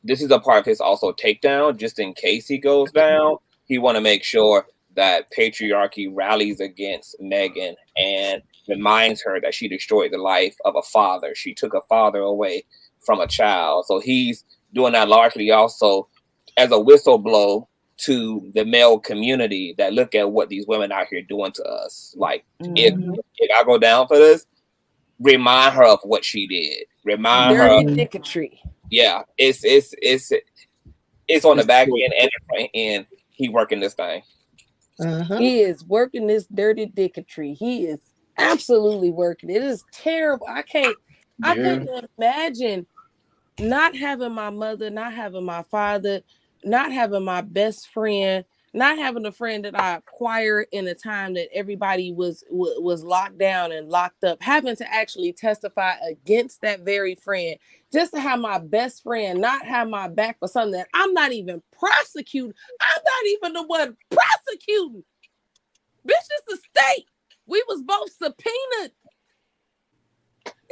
this is a part of his also takedown, just in case he goes down. He want to make sure that Patriarchy rallies against Megan and reminds her that she destroyed the life of a father. She took a father away from a child. So he's doing that largely also as a whistleblow to the male community that look at what these women out here doing to us. Like, if I go down for this, remind her of what she did. Remind her of dicketry. Yeah, it's on the back end and the front end. He working this thing. He is working this dirty dicketry. He is absolutely working. It is terrible. I can't imagine not having my mother, not having my father, not having my best friend, not having a friend that I acquired in a time that everybody was locked down and locked up, having to actually testify against that very friend, just to have my best friend not have my back for something that I'm not even prosecuting. I'm not even the one prosecuting. Bitch, it's the state. We was both subpoenaed.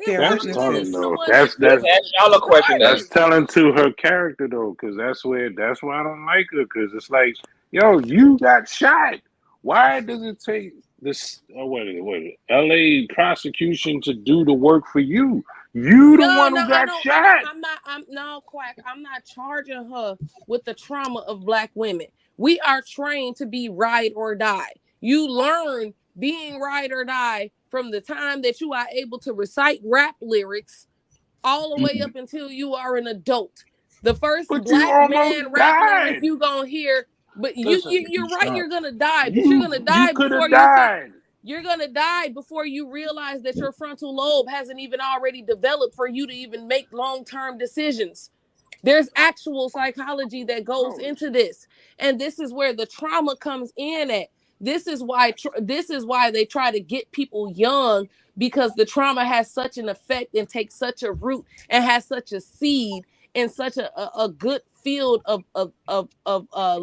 That's telling though. That's y'all a question. That's telling to her character though, because that's why I don't like her. Because it's like, yo, you got shot. Why does it take this? LA prosecution to do the work for you? You the one who got shot. Quack. I'm not charging her with the trauma of Black women. We are trained to be ride or die. You learn being ride or die from the time that you are able to recite rap lyrics all the way up until you are an adult. The first Black man rap lyric you gonna hear, but you're right, you're gonna die, but you're gonna die before you're gonna die before you realize that your frontal lobe hasn't even already developed for you to even make long-term decisions. There's actual psychology that goes into this, and this is where the trauma comes in at. This is why they try to get people young, because the trauma has such an effect and takes such a root and has such a seed and such a good field of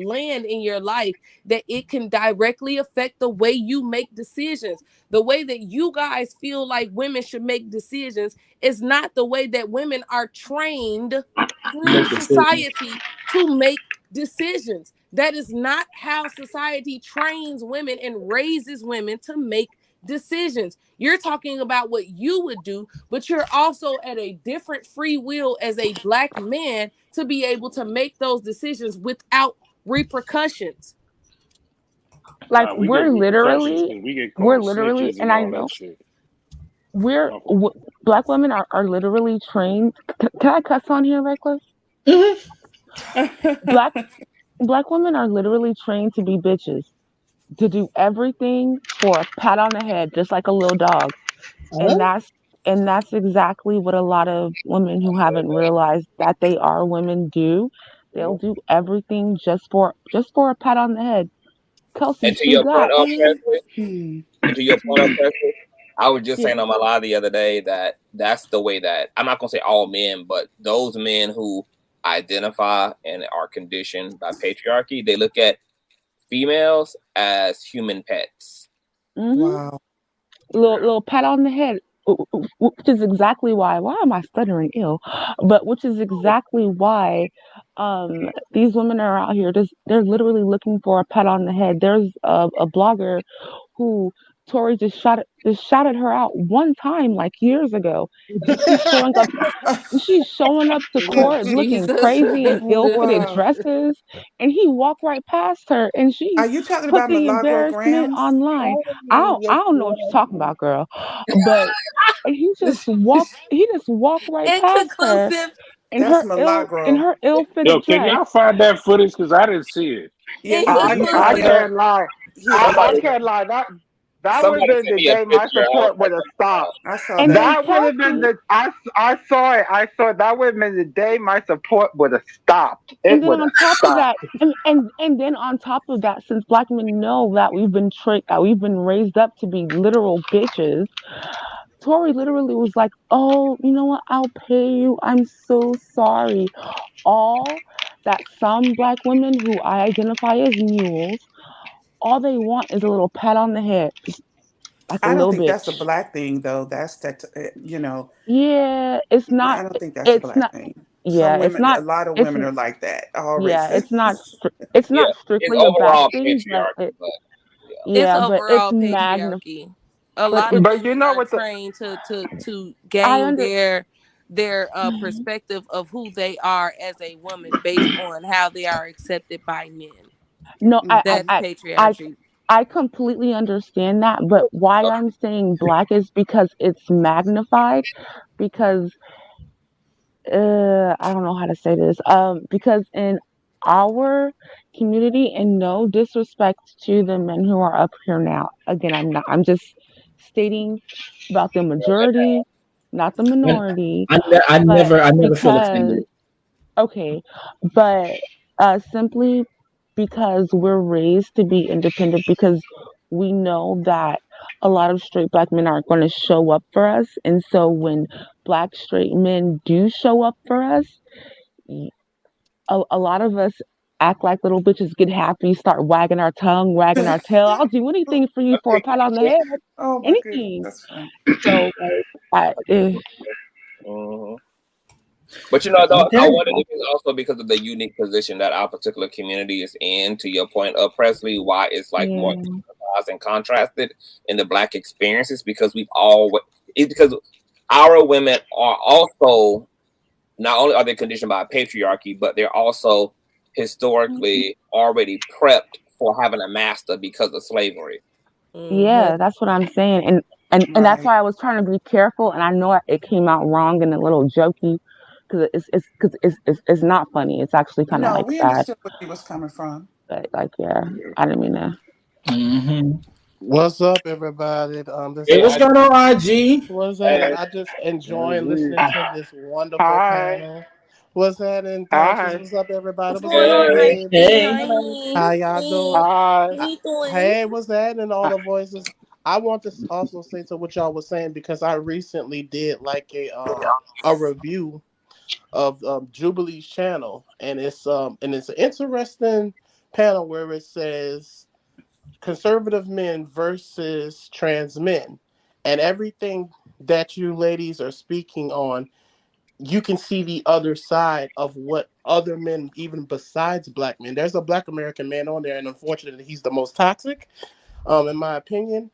land in your life that it can directly affect the way you make decisions. The way that you guys feel like women should make decisions is not the way that women are trained through society to make decisions. That is not how society trains women and raises women to make decisions. You're talking about what you would do, but you're also at a different free will as a Black man to be able to make those decisions without repercussions. Like we're literally, and I know Black women are literally trained. Can I cuss on here, Reckless? Black women are literally trained to be bitches, to do everything for a pat on the head, just like a little dog. And that's exactly what a lot of women who haven't realized that they are women do. They'll do everything just for a pat on the head. Kelsey, and to your point of Presley, I was just saying on my live the other day that that's the way that, I'm not gonna say all men, but those men who identify and are conditioned by patriarchy, they look at females as human pets. Wow. Little pat on the head, which is exactly why am I stuttering ill? But which is exactly why these women are out here. They're literally looking for a pat on the head. There's a blogger who Tory just shouted her out one time, like years ago. She's showing up to court looking crazy in ill-fitted dresses, and he walked right past her, and she Are you talking put about the embarrassment online. I don't know what you're talking about, girl, but he just walked right past her in her ill-fitted dress. Can y'all find that footage, because I didn't see it? I can't lie. I can't lie. That would have been the day my support would have stopped. That would have been I saw it. That would have been the day my support would have stopped. And then on top of that, and then on top of that, since Black men know that we've been raised up to be literal bitches, Tory literally was like, "Oh, you know what? I'll pay you. I'm so sorry." All that some Black women who I identify as mules, all they want is a little pat on the head. Like I don't think that's a Black thing, though. That's that, Yeah, it's not. I don't think that's a Black thing. Yeah, it's not. A lot of women are like that. Yeah, it's not. It's not strictly a bad thing, but overall patriarchy. A lot of women are trained to gain their perspective of who they are as a woman based on how they are accepted by men. No, that's patriarchy. I completely understand that, but why I'm saying Black is because it's magnified, because I don't know how to say this. Because in our community, and no disrespect to the men who are up here now, again, I'm just stating about the majority, not the minority. I never feel offended. Okay, but simply because we're raised to be independent, because we know that a lot of straight Black men aren't going to show up for us. And so when Black straight men do show up for us, a lot of us act like little bitches, get happy, start wagging our tongue, wagging our tail. I'll do anything for you for a pat on the head. Oh, anything. So, But I wonder if it's also because of the unique position that our particular community is in, to your point of Presley, why it's like more and contrasted in the Black experiences, because because our women are also, not only are they conditioned by patriarchy, but they're also historically already prepped for having a master because of slavery. Yeah, that's what I'm saying, and that's why I was trying to be careful, and I know it came out wrong and a little jokey, because it's not funny. It's actually kind of No, like we sad. understood where he was coming from. But like, yeah, I didn't mean to. What's up, everybody? Hey, what's going on, IG? What's that? I just enjoy listening to this wonderful panel. What's that in Duchess? What's up, everybody? What's going on, IG? Hey. How y'all doing? How you doing? Hey, what's that? And all the voices. I want to also say to what y'all was saying, because I recently did like a review of Jubilee's channel, and it's an interesting panel where it says conservative men versus trans men, and everything that you ladies are speaking on, you can see the other side of what other men, even besides black men. There's a black American man on there, and unfortunately he's the most toxic, in my opinion.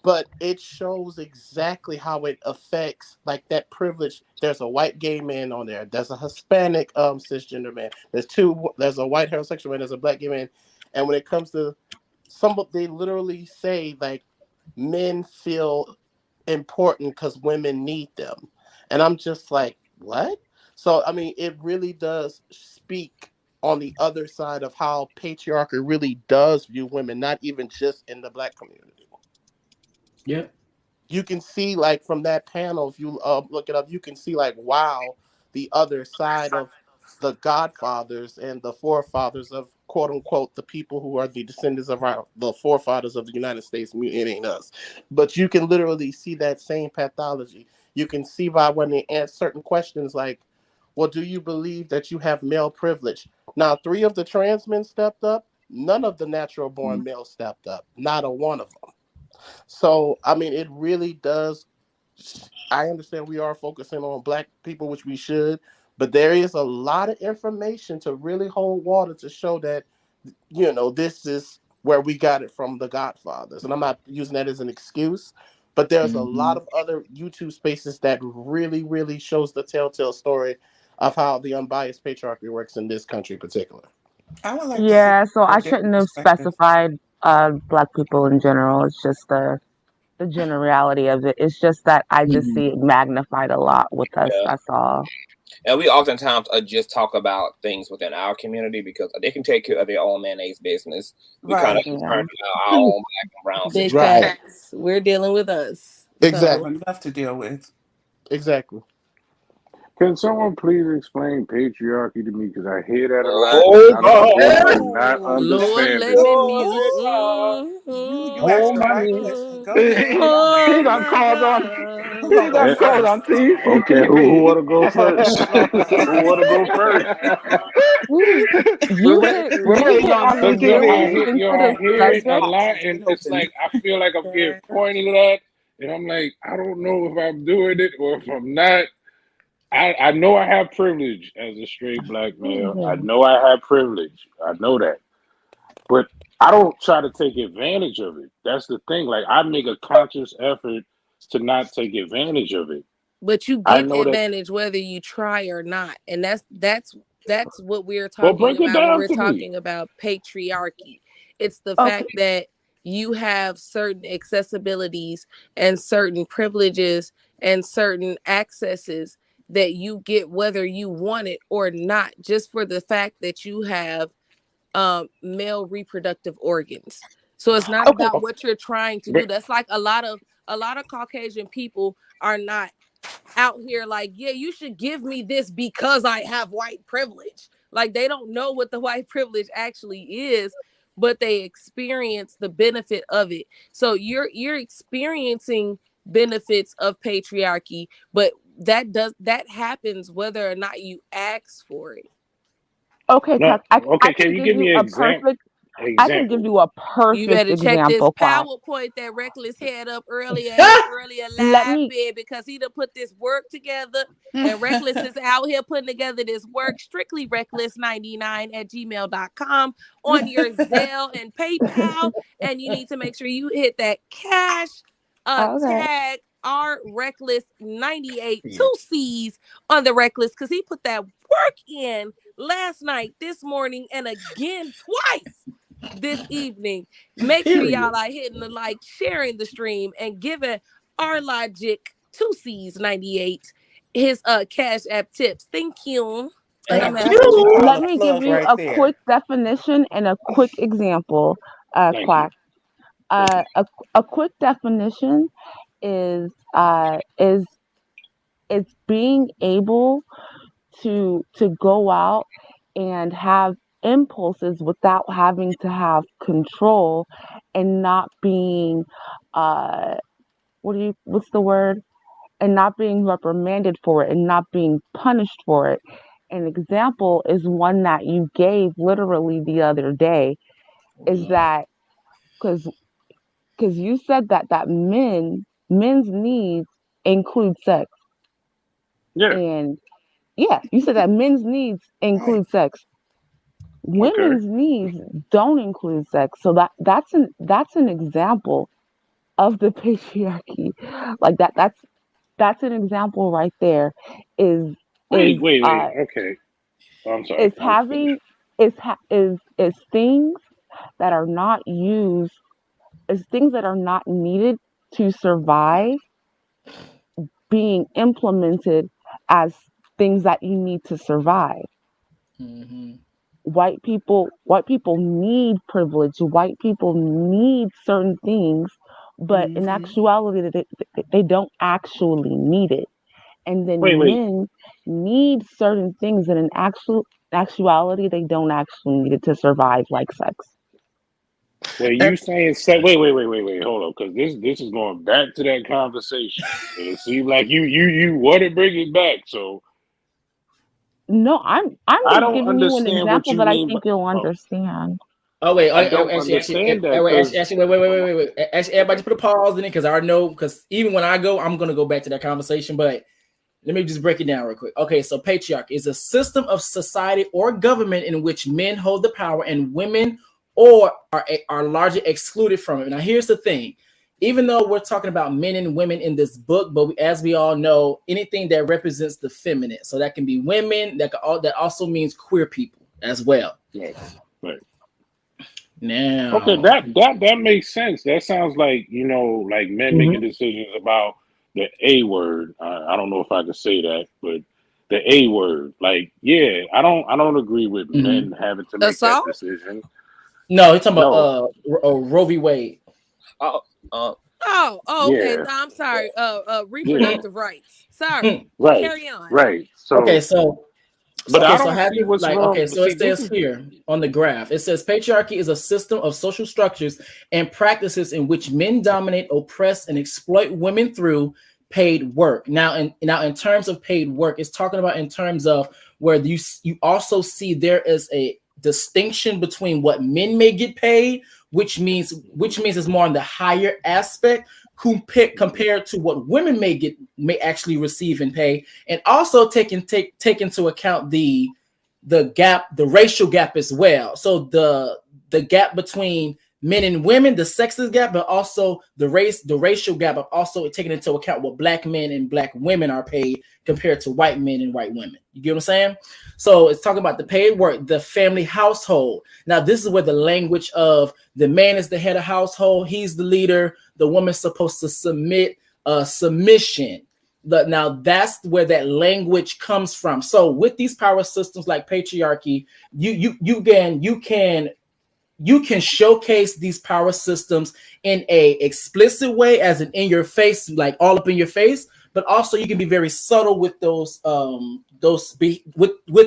But it shows exactly how it affects, like, that privilege. There's a white gay man on there. There's a Hispanic cisgender man. There's a white heterosexual man. There's a black gay man. And when it comes to they literally say, like, men feel important because women need them. And I'm just like, what? So, I mean, it really does speak on the other side of how patriarchy really does view women, not even just in the black community. Yeah. You can see, like, from that panel, if you look it up, you can see, like, wow, the other side of the godfathers and the forefathers of, quote unquote, the people who are the descendants of the forefathers of the United States. It ain't us. But you can literally see that same pathology. You can see by when they answer certain questions like, well, do you believe that you have male privilege? Now, 3 of the trans men stepped up. None of the natural born males stepped up. Not a one of them. So, I mean, it really does. I understand we are focusing on black people, which we should, but there is a lot of information to really hold water to show that, this is where we got it from the Godfathers. And I'm not using that as an excuse, but there's a lot of other YouTube spaces that really, really shows the telltale story of how the unbiased patriarchy works in this country in particular. I would like Yeah, so I shouldn't have specified black people in general. It's just the generality of it. It's just that I just see it magnified a lot with us. That's all. And we oftentimes just talk about things within our community because they can take care of their own mayonnaise business. We kind of concerned about our own black and brown big facts. We're dealing with us. Exactly. Enough to deal with. Exactly. Can someone please explain patriarchy to me? Because I hear that a lot. I do not understand it. You asked the right question. Go ahead. He got called on. He got called on TCTV. Okay, who want to go first? Who want to go first? We're waiting on TCTV. I hear it a lot, and it's like I feel like I'm getting pointed at, and I'm like, I don't know if I'm doing it or if I'm not. I know I have privilege as a straight black male. I know I have privilege. I know that. But I don't try to take advantage of it. That's the thing. Like, I make a conscious effort to not take advantage of it. But you get advantage whether you try or not. And that's what we're talking about when we're talking about patriarchy. It's the fact that you have certain accessibilities and certain privileges and certain accesses that you get whether you want it or not, just for the fact that you have male reproductive organs. So it's not about what you're trying to do. That's like a lot of Caucasian people are not out here like, yeah, you should give me this because I have white privilege. Like, they don't know what the white privilege actually is, but they experience the benefit of it. So you're experiencing benefits of patriarchy, but that happens whether or not you ask for it. Okay, I can you give me an example? I can give you a perfect example. You better check this PowerPoint that Reckless had up earlier live bid, because he done put this work together, and Reckless is out here putting together this work. Strictly reckless99@gmail.com on your Zelle and PayPal, and you need to make sure you hit that cash tag RLogicc 2 C's on the Reckless, because he put that work in last night, this morning, and again twice this evening. Make sure y'all are hitting the like, sharing the stream, and giving RLogicc 2 C's 98 his Cash App tips. Thank you. Let me give you a quick definition and a quick example, Quack. A quick definition is being able to go out and have impulses without having to have control, and not being what's the word? And not being reprimanded for it, and not being punished for it. An example is one that you gave literally the other day, is that because you said that men's needs include sex. Yeah. And yeah, you said that men's needs include sex. Women's needs don't include sex. So that's an example of the patriarchy. Like that's an example right there. Wait. Okay. I'm sorry. It's having is things that are not used, is things that are not needed to survive, being implemented as things that you need to survive. Mm-hmm. White people need privilege. White people need certain things, but in actuality, they don't actually need it. And then men need certain things, and in actuality, they don't actually need it to survive, like sex. Wait, you saying sex? Wait, hold on, because this is going back to that conversation. And it seems like you want to bring it back, so. No, I'm just giving you an example that I think you'll understand. Oh wait, actually, wait. Actually, everybody just put a pause in it, because I already know. Because even when I go, I'm gonna go back to that conversation. But let me just break it down real quick. Okay, so patriarchy is a system of society or government in which men hold the power and women are largely excluded from it. Now, here's the thing. Even though we're talking about men and women in this book, but as we all know, anything that represents the feminine, so that can be women, that also means queer people as well. Yeah, right. Now, okay, that makes sense. That sounds like, like men making decisions about the A word. I don't know if I could say that, but the A word. Like, yeah, I don't agree with men having to make that decision. No, you're talking about Roe v. Wade. Okay. Yeah. I'm sorry. Reproductive rights. Sorry. Right. Carry on. Right. So okay, so but I don't see what's wrong. Okay, so it says here on the graph, it says patriarchy is a system of social structures and practices in which men dominate, oppress, and exploit women through paid work. Now in terms of paid work, it's talking about in terms of where you also see there is a distinction between what men may get paid, which means it's more on the higher aspect compared to what women may actually receive and pay, and also take into account the gap, the racial gap as well. So the gap between men and women, the sexist gap, but also the racial gap of also taking into account what black men and black women are paid compared to white men and white women. You get what I'm saying? So it's talking about the paid work, the family household. Now, this is where the language of the man is the head of household. He's the leader. The woman's supposed to submission. Now, that's where that language comes from. So with these power systems like patriarchy, you can showcase these power systems in a explicit way, as in your face, like all up in your face, but also you can be very subtle with with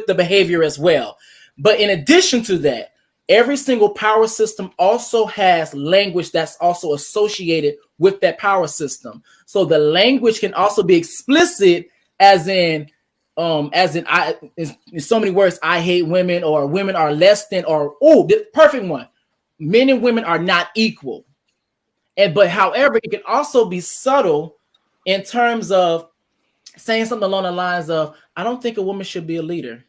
the behavior as well. But in addition to that, every single power system also has language that's also associated with that power system. So the language can also be explicit, as in I, in so many words, I hate women, or women are less than, or the perfect one, men and women are not equal. But however, it can also be subtle in terms of saying something along the lines of, I don't think a woman should be a leader.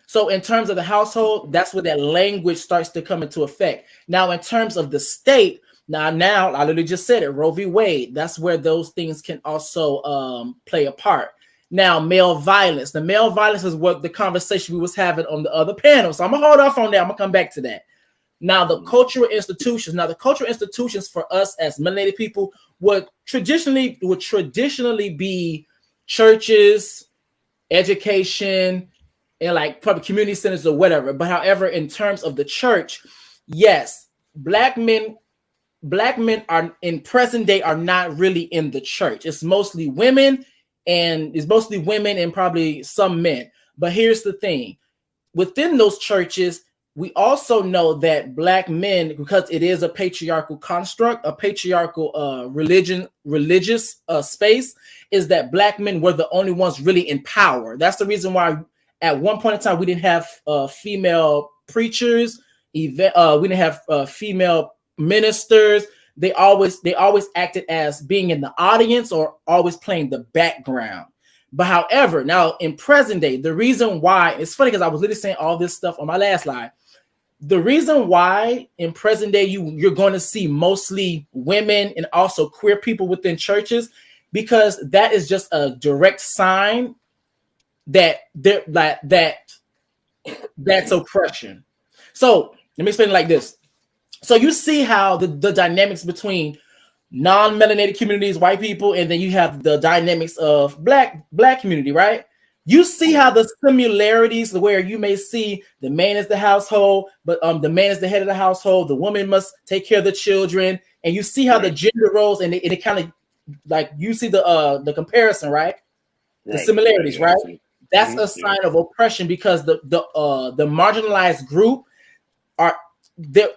So in terms of the household, that's where that language starts to come into effect. Now, in terms of the state, Now, I literally just said it, Roe v. Wade. That's where those things can also play a part. Now, male violence. The male violence is what the conversation we was having on the other panel. So I'm gonna hold off on that. I'm gonna come back to that. Now, the cultural institutions. Now, the cultural institutions for us as melanated people would traditionally be churches, education, and like probably community centers or whatever. But however, in terms of the church, yes, black men are in present day are not really in the church. It's mostly women, and probably some men. But here's the thing: within those churches, we also know that black men, because it is a patriarchal construct, a patriarchal religious space, is that black men were the only ones really in power. That's the reason why at one point in time we didn't have female preachers, we didn't have female ministers. They always acted as being in the audience or always playing the background. But however, now in present day, the reason why, it's funny because I was literally saying all this stuff on my last live. The reason why in present day you're going to see mostly women and also queer people within churches, because that is just a direct sign that that's oppression. So let me explain it like this. So you see how the dynamics between non-melanated communities, white people, and then you have the dynamics of black community, right? You see how the similarities where you may see the man is the household, but the man is the head of the household. The woman must take care of the children, and you see how the gender roles and it kind of like you see the comparison, right? The similarities, right? That's a sign of oppression, because the marginalized group are there.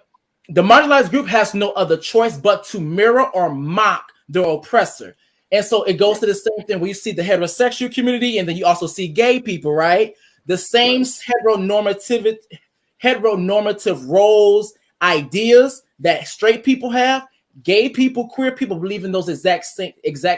The marginalized group has no other choice but to mirror or mock their oppressor. And so it goes to the same thing where you see the heterosexual community, and then you also see gay people, right? The same heteronormative roles, ideas that straight people have, gay people, queer people believe in those exact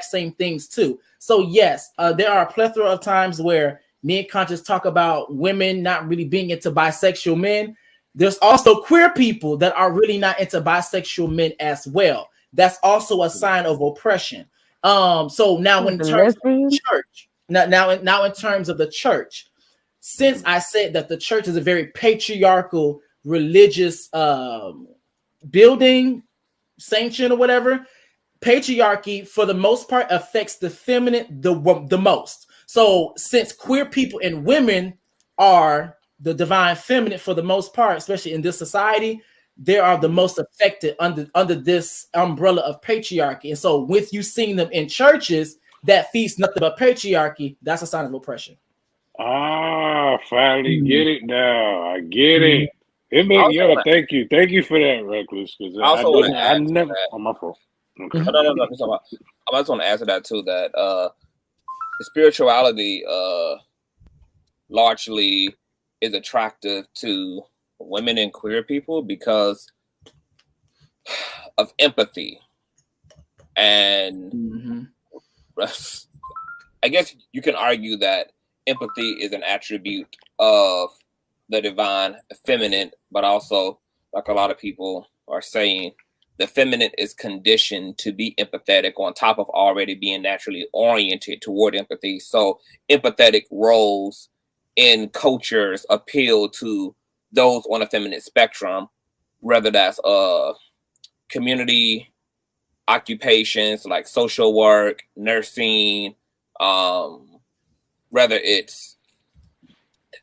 same things too. So yes, there are a plethora of times where me and Conscious talk about women not really being into bisexual men. There's also queer people that are really not into bisexual men as well. That's also a sign of oppression. So now in terms of the church, now in terms of the church, since I said that the church is a very patriarchal religious building, sanction or whatever, patriarchy for the most part affects the feminine the most. So since queer people and women are the divine feminine for the most part, especially in this society, they are the most affected under this umbrella of patriarchy. And so with you seeing them in churches that feast nothing but patriarchy, that's a sign of oppression. Finally get it now. I get it. Thank you for that, Reckless. Because I never on my phone. Okay. No. I just want to answer that too. That the spirituality largely is attractive to women and queer people because of empathy. And I guess you can argue that empathy is an attribute of the divine feminine, but also, like a lot of people are saying, the feminine is conditioned to be empathetic on top of already being naturally oriented toward empathy. So empathetic roles in cultures appeal to those on a feminine spectrum, whether that's community occupations like social work, nursing, whether it's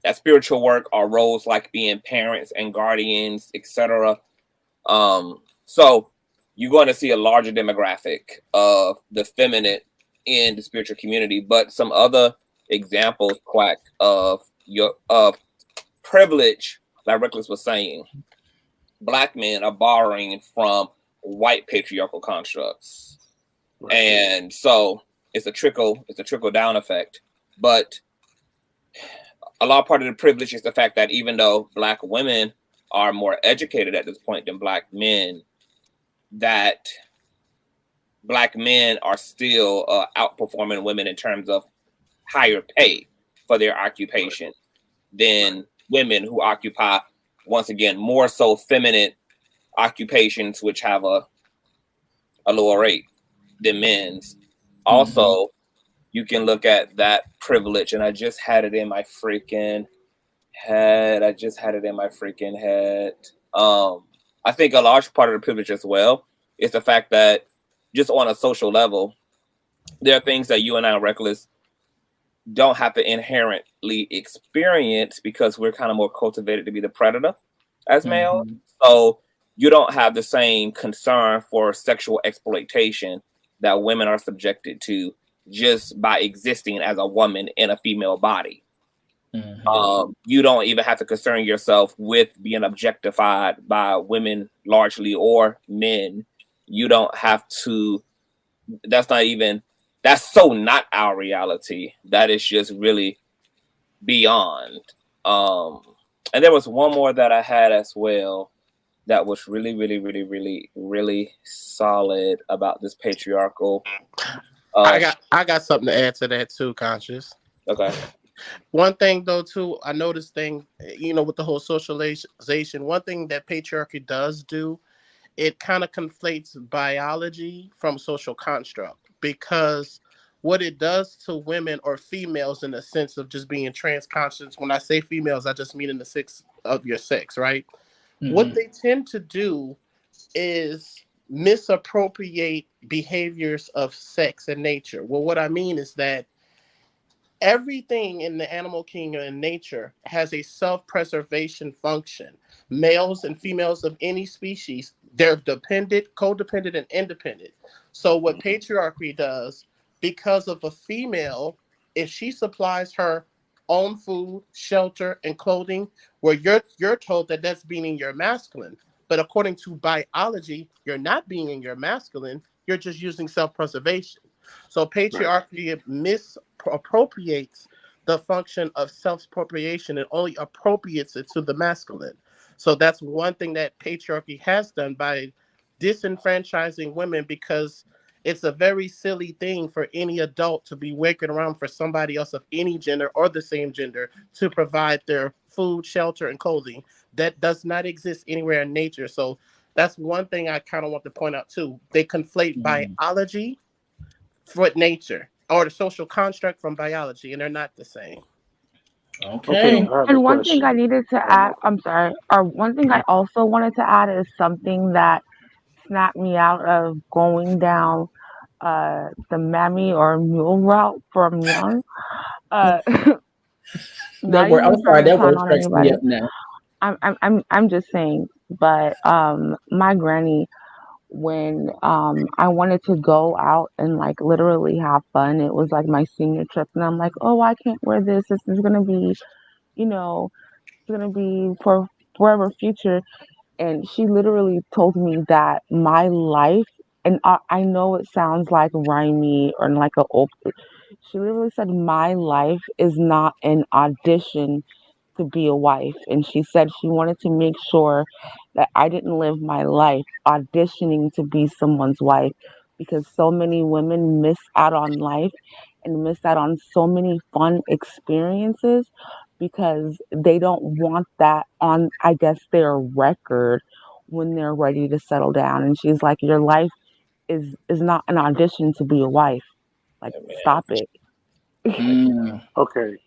that spiritual work or roles like being parents and guardians, etc. So you're going to see a larger demographic of the feminine in the spiritual community, but some other examples, Quack, of privilege, like Reckless was saying, Black men are borrowing from white patriarchal constructs. Right. And so it's a trickle down effect. But a large part of the privilege is the fact that even though Black women are more educated at this point than Black men, that Black men are still outperforming women in terms of higher pay for their occupation than women who occupy, once again, more so feminine occupations, which have a a lower rate than men's. Also, you can look at that privilege, and I just had it in my freaking head. I think a large part of the privilege as well is the fact that just on a social level, there are things that you and I, Reckless, don't have to inherently experience because we're kind of more cultivated to be the predator as male. So you don't have the same concern for sexual exploitation that women are subjected to just by existing as a woman in a female body. You don't even have to concern yourself with being objectified by women largely or men. You don't have to, that's so not our reality. That is just really beyond. And there was one more that I had as well that was really, really, really, really, really solid about this patriarchal. I got something to add to that too, Conscious. Okay. One thing though too, I noticed with the whole socialization, one thing that patriarchy does do, it kind of conflates biology from social construct, because what it does to women or females in the sense of just being trans conscious, when I say females, I just mean in the sense of your sex, right? What they tend to do is misappropriate behaviors of sex and nature. Well, what I mean is that everything in the animal kingdom and nature has a self-preservation function. Males and females of any species, they're dependent, codependent, and independent. So what patriarchy does, because of a female, if she supplies her own food, shelter, and clothing, where you're told that that's being in your masculine, but according to biology, you're not being in your masculine, you're just using self-preservation. So patriarchy misappropriates the function of self-appropriation and only appropriates it to the masculine. So that's one thing that patriarchy has done by disenfranchising women, because it's a very silly thing for any adult to be waiting around for somebody else of any gender or the same gender to provide their food, shelter, and clothing. That does not exist anywhere in nature. So that's one thing I kind of want to point out too. They conflate biology with nature, or the social construct from biology, and they're not the same. Okay. And one thing I needed to add, one thing I also wanted to add is something that snapped me out of going down the mammy or mule route from young. I'm sorry, that word cracks me up now. I'm just saying, but my granny, when I wanted to go out and like literally have fun, it was like my senior trip, and I'm like, oh, I can't wear this. This is gonna be, it's gonna be for forever future. And she literally told me that my life, and I know it sounds like rhymey or like she literally said my life is not an audition to be a wife. And she said she wanted to make sure that I didn't live my life auditioning to be someone's wife, because so many women miss out on life and miss out on so many fun experiences because they don't want that on, I guess, their record when they're ready to settle down. And she's like, your life is not an audition to be a wife. Like, stop it. Okay.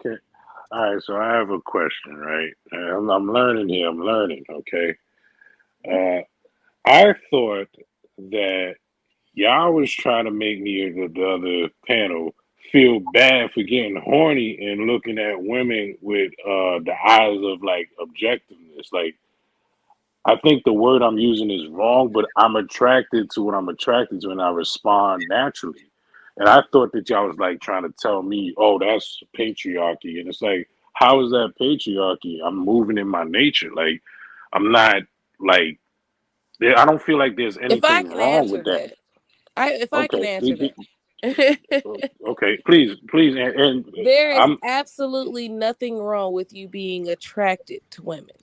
All right, so I have a question, right? I'm learning here. I'm learning, okay? I thought that y'all was trying to make me, the other panel, feel bad for getting horny and looking at women with the eyes of, like, objectiveness. Like, I think the word I'm using is wrong, but I'm attracted to what I'm attracted to, and I respond naturally. And I thought that y'all was like trying to tell me, oh, that's patriarchy. And it's like, how is that patriarchy? I'm moving in my nature. Like, I'm not like, I don't feel like there's anything wrong with that. I can answer that. Okay, please. And there is absolutely nothing wrong with you being attracted to women.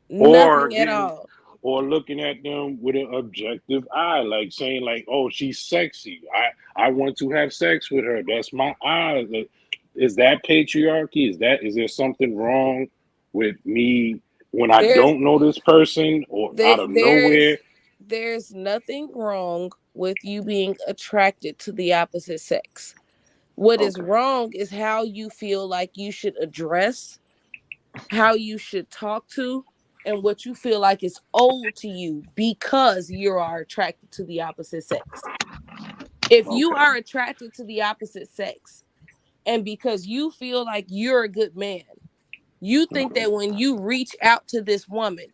Nothing at all. Or looking at them with an objective eye, like saying, like, oh, she's sexy. I want to have sex with her. That's my eye. Is that patriarchy? Is there something wrong with me when I don't know this person or out of nowhere? There's nothing wrong with you being attracted to the opposite sex. What is wrong is how you feel like you should address, how you should talk to, and what you feel like is owed to you because you are attracted to the opposite sex. If you are attracted to the opposite sex, and because you feel like you're a good man, you think that when you reach out to this woman,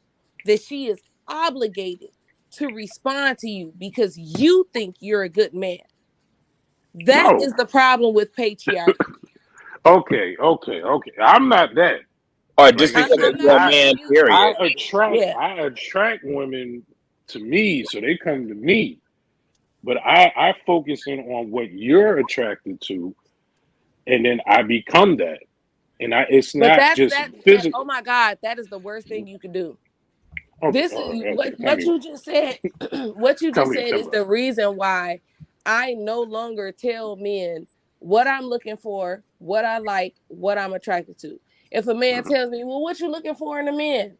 that she is obligated to respond to you because you think you're a good man. That is the problem with patriarchy. Okay. I'm not that. Or just because you're a man, period. I attract women to me, so they come to me. But I focus in on what you're attracted to, and then I become that. And it's not just physical. Oh my God, that is the worst thing you can do. Okay, This is what you just said. What you just said is the reason why I no longer tell men what I'm looking for, what I like, what I'm attracted to. If a man tells me, well, what you looking for in a man?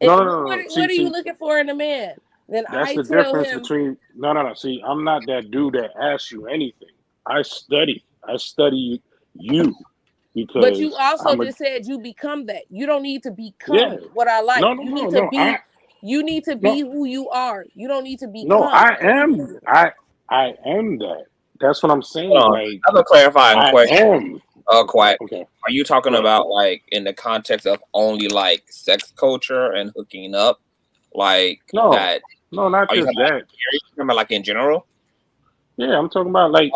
What are you looking for in a man? Then that's the difference between no. See, I'm not that dude that asks you anything. I study you because. But you also just said you become that. You don't need to become what I like. You need to be who you are. You don't need to become. No, I am. I am that. That's what I'm saying. I have a clarifying question. Quiet. Okay. Are you talking about like in the context of only like sex culture and hooking up, like that? No, not just that. Are you talking about like in general? Yeah, I'm talking about like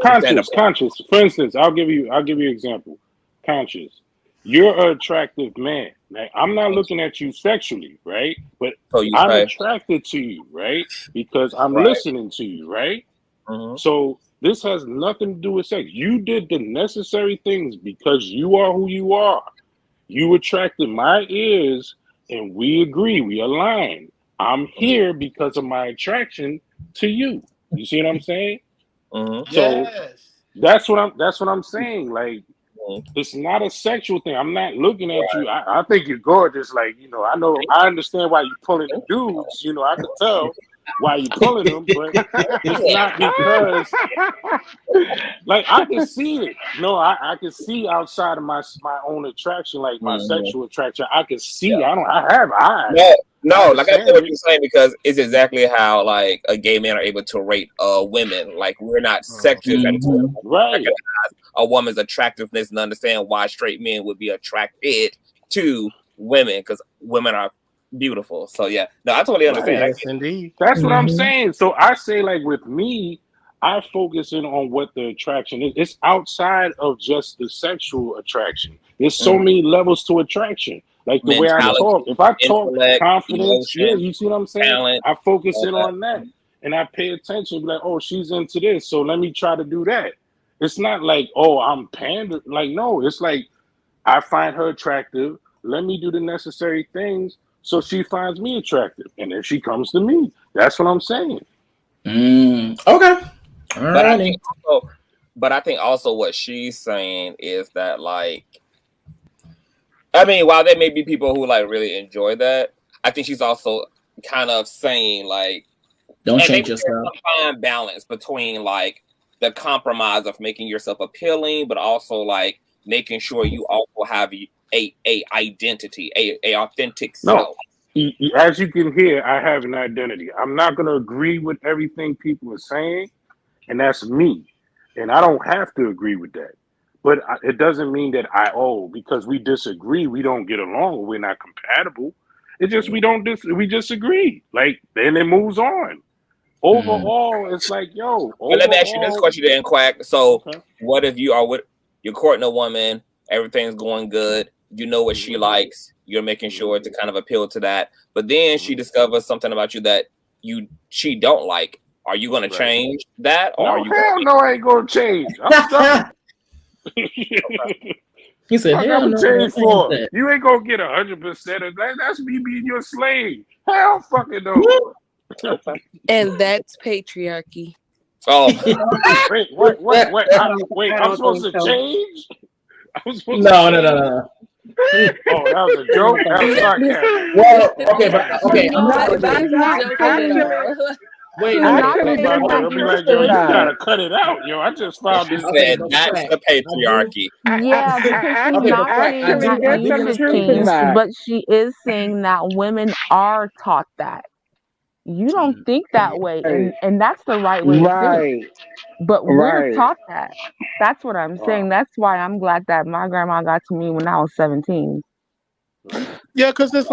conscious. For instance, I'll give you an example. Conscious. You're an attractive man. Like, I'm not looking at you sexually, right? But I'm attracted to you, right? Because I'm listening to you, right? Mm-hmm. So this has nothing to do with sex. You did the necessary things because you are who you are. You attracted my ears, and we agree, we align. I'm here because of my attraction to you. You see what I'm saying? Mm-hmm. So that's what I'm saying. Like, it's not a sexual thing. I'm not looking at you. I think you're gorgeous. Like, I understand why you're pulling the dudes. I can tell why you're pulling them, but it's not because, like, I can see it. No, I can see outside of my own attraction, like my sexual attraction. I can see. I have eyes. No, like I know what you're saying, because it's exactly how like a gay man are able to rate women. Like, we're not sexist, right? A woman's attractiveness and understand why straight men would be attracted to women, because women are beautiful. So yeah, no, I totally understand. Yes, indeed. That's what I'm saying. So I say, like, with me, I focus in on what the attraction is. It's outside of just the sexual attraction. There's so many levels to attraction. Like the way I talk. If I talk confidence, you see what I'm saying? Talent, I focus in on that. And I pay attention, be like, oh, she's into this, so let me try to do that. It's not like, oh, I'm pandering. Like, no, it's like, I find her attractive. Let me do the necessary things so she finds me attractive. And then she comes to me. That's what I'm saying. Okay. But I think also what she's saying is that, like, I mean, while there may be people who like really enjoy that, I think she's also kind of saying, like, don't change yourself. A fine balance between like the compromise of making yourself appealing, but also like making sure you also have a identity, a authentic self. As you can hear, I have an identity. I'm not going to agree with everything people are saying, and that's me. And I don't have to agree with that. But it doesn't mean that because we disagree, we don't get along, or we're not compatible. It's just we disagree. Like, then it moves on. Overall, it's like, let me ask you this question then, Quack. So what if you're courting a woman, everything's going good, you know what she likes, you're making sure to kind of appeal to that, but then she discovers something about you that she don't like. Are you going to change that? Or are you no, I ain't going to change. I'm stuck. He said, hell no, change for. You ain't going to get 100% of that. That's me being your slave. Hell fucking no. And that's patriarchy. Oh. Wait, what? I'm supposed to change? No. Oh, that was a joke? That was sarcasm. Well, okay. I'm not joking at all. Wait, I not think saying about that. that I'll be you're like, yo, you saying. gotta cut it out, yo. I just found She this. said but that's Crack, the patriarchy. Yeah, because she's okay, but not Crack, saying that I there's do some you're want to truth say in saying, this. that. but she is saying that women are taught that. You don't think that way, Right, and that's the right way to think. right, But we're right. taught that. That's what I'm saying. That's why I'm glad that my grandma got to me when I was 17. Yeah, because it's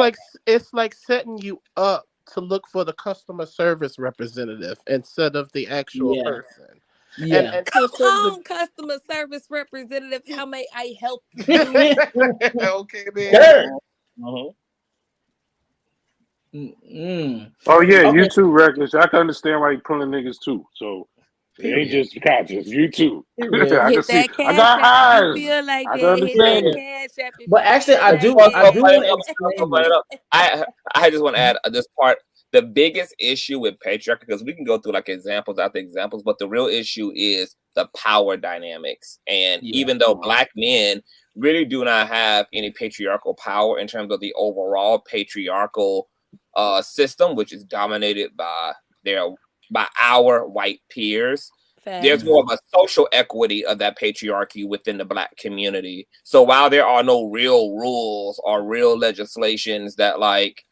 like setting you up to look for the customer service representative instead of the actual Yeah, person. yeah. And to a Come certain on, customer service representative. How may I help you? okay, man. Sure. Oh yeah, you Okay. too, Reckless. I can understand why you pulling niggas too. So it ain't Period. just conscious. You too. Period. I can Hit see. that I cash got app if you highs. feel like I can that. Hit understand that it. cash app if But you actually, feel I like do that. want to explain this. I just want to add this part. The biggest issue with patriarchy, because we can go through like examples after examples, but the real issue is the power dynamics. And even though Black men really do not have any patriarchal power in terms of the overall patriarchal system, which is dominated by our white peers. There's more of a social equity of that patriarchy within the Black community. So while there are no real rules or real legislations that like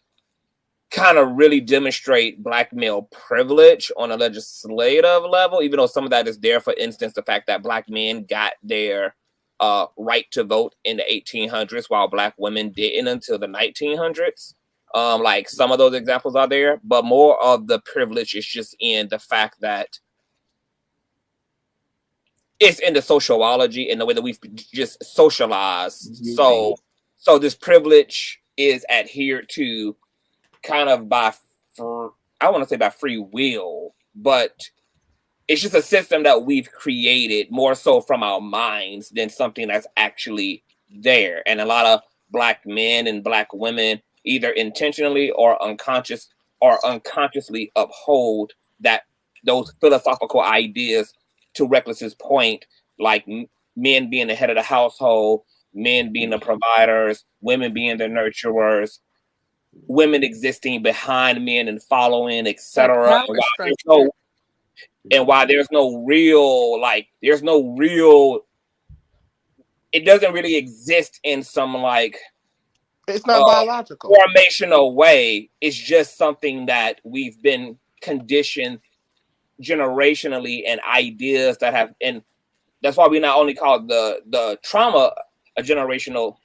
kind of really demonstrate Black male privilege on a legislative level, even though some of that is there, for instance, the fact that Black men got their right to vote in the 1800s while Black women didn't until the 1900s. Like some of those examples are there, but more of the privilege is just in the fact that it's in the sociology and the way that we've just socialized. So this privilege is adhered to kind of by free will, but it's just a system that we've created more so from our minds than something that's actually there. And a lot of Black men and Black women either intentionally or unconsciously uphold those philosophical ideas, to Reckless's point, like men being the head of the household, men being the providers, women being the nurturers, women existing behind men and following, etc. And why there's no real, it doesn't really exist in some like it's not biological formational way. It's just something that we've been conditioned generationally, and ideas that have, and that's why we not only call the trauma a generational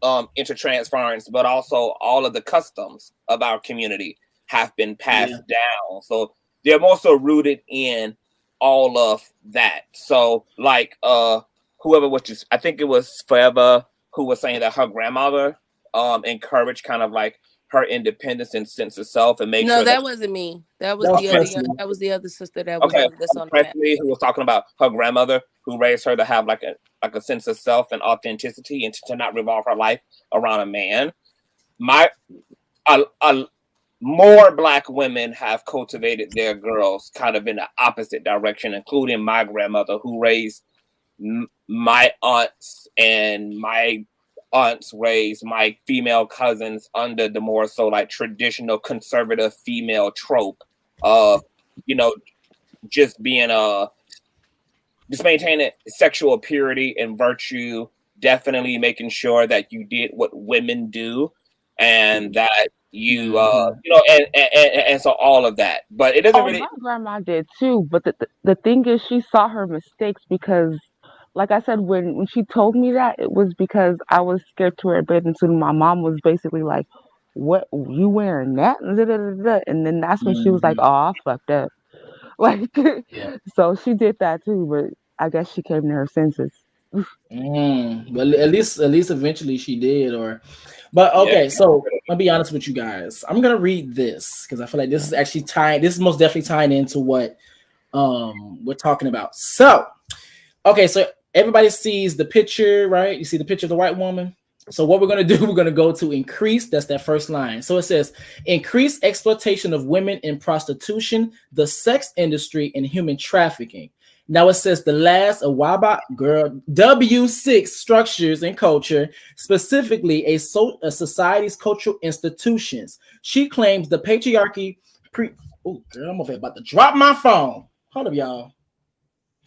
intertransference, but also all of the customs of our community have been passed down. So they're more so rooted in all of that. So like whoever, I think it was Forever, who was saying that her grandmother encouraged kind of like her independence and sense of self, and make sure that wasn't me. That was the other sister that was on this on the map. Who was talking about her grandmother who raised her to have like a sense of self and authenticity, and to not revolve her life around a man. More Black women have cultivated their girls kind of in the opposite direction, including my grandmother, who raised my aunts, and my aunts raised my female cousins under the more so like traditional conservative female trope of, just being just maintaining sexual purity and virtue, definitely making sure that you did what women do, and that you and so all of that. But it doesn't really. My grandma did too, but the thing is, she saw her mistakes, because like I said, when she told me that, it was because I was scared to wear a bathing suit. My mom was basically like, "What, you wearing that?" And then that's when she was like, "Oh, I fucked up." Like, so she did that too, but I guess she came to her senses. But at least eventually she did. But okay, so I'll be honest with you guys. I'm gonna read this because I feel like this is actually this is most definitely tying into what we're talking about. So okay, so everybody sees the picture, right? You see the picture of the white woman. So what we're going to do, we're going to go to increase. That's that first line. So it says, increase exploitation of women in prostitution, the sex industry, and human trafficking. Now it says the last of W6 structures and culture, specifically a society's cultural institutions. She claims the patriarchy Oh, girl, I'm about to drop my phone. Hold up, y'all.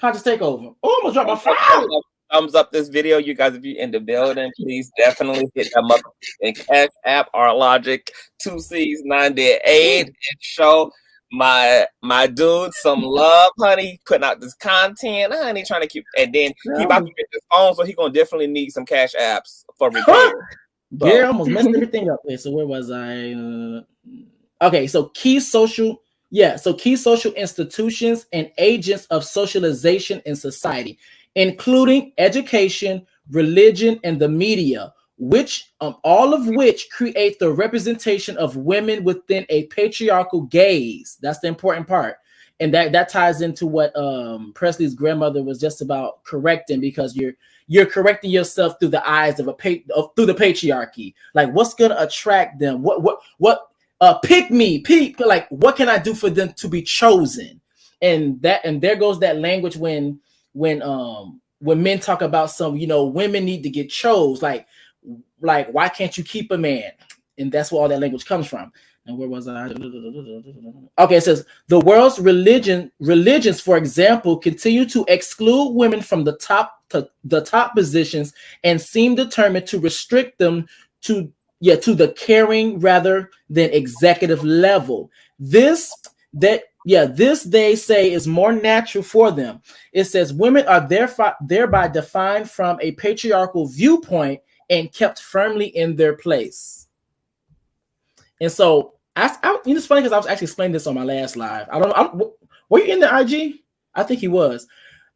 Conscious takeover. Oh, I'm gonna drop my phone. Thumbs up this video, you guys. If you're in the building, please definitely hit them up in Cash App, RLogicc 2Cs988 and show my dude some love, honey. Putting out this content, honey, trying to keep, and then he about to get his phone, so he gonna definitely need some Cash Apps for repair. Gary almost messed everything up. So where was I? Okay, so key social institutions and agents of socialization in society, including education, religion, and the media, which all of which create the representation of women within a patriarchal gaze. That's the important part. And that ties into what Presley's grandmother was just about correcting, because you're correcting yourself through the eyes of through the patriarchy. Like, what's gonna attract them? Pick me, like, what can I do for them to be chosen? And there goes that language when men talk about some, women need to get chose. Like why can't you keep a man? And that's where all that language comes from. And where was I? Okay, it says the world's religions, for example, continue to exclude women from the top positions and seem determined to restrict them to the caring rather than executive level. This they say is more natural for them. It says women are thereby defined from a patriarchal viewpoint and kept firmly in their place. And so it's funny because I was actually explaining this on my last live. Were you in the IG? I think he was.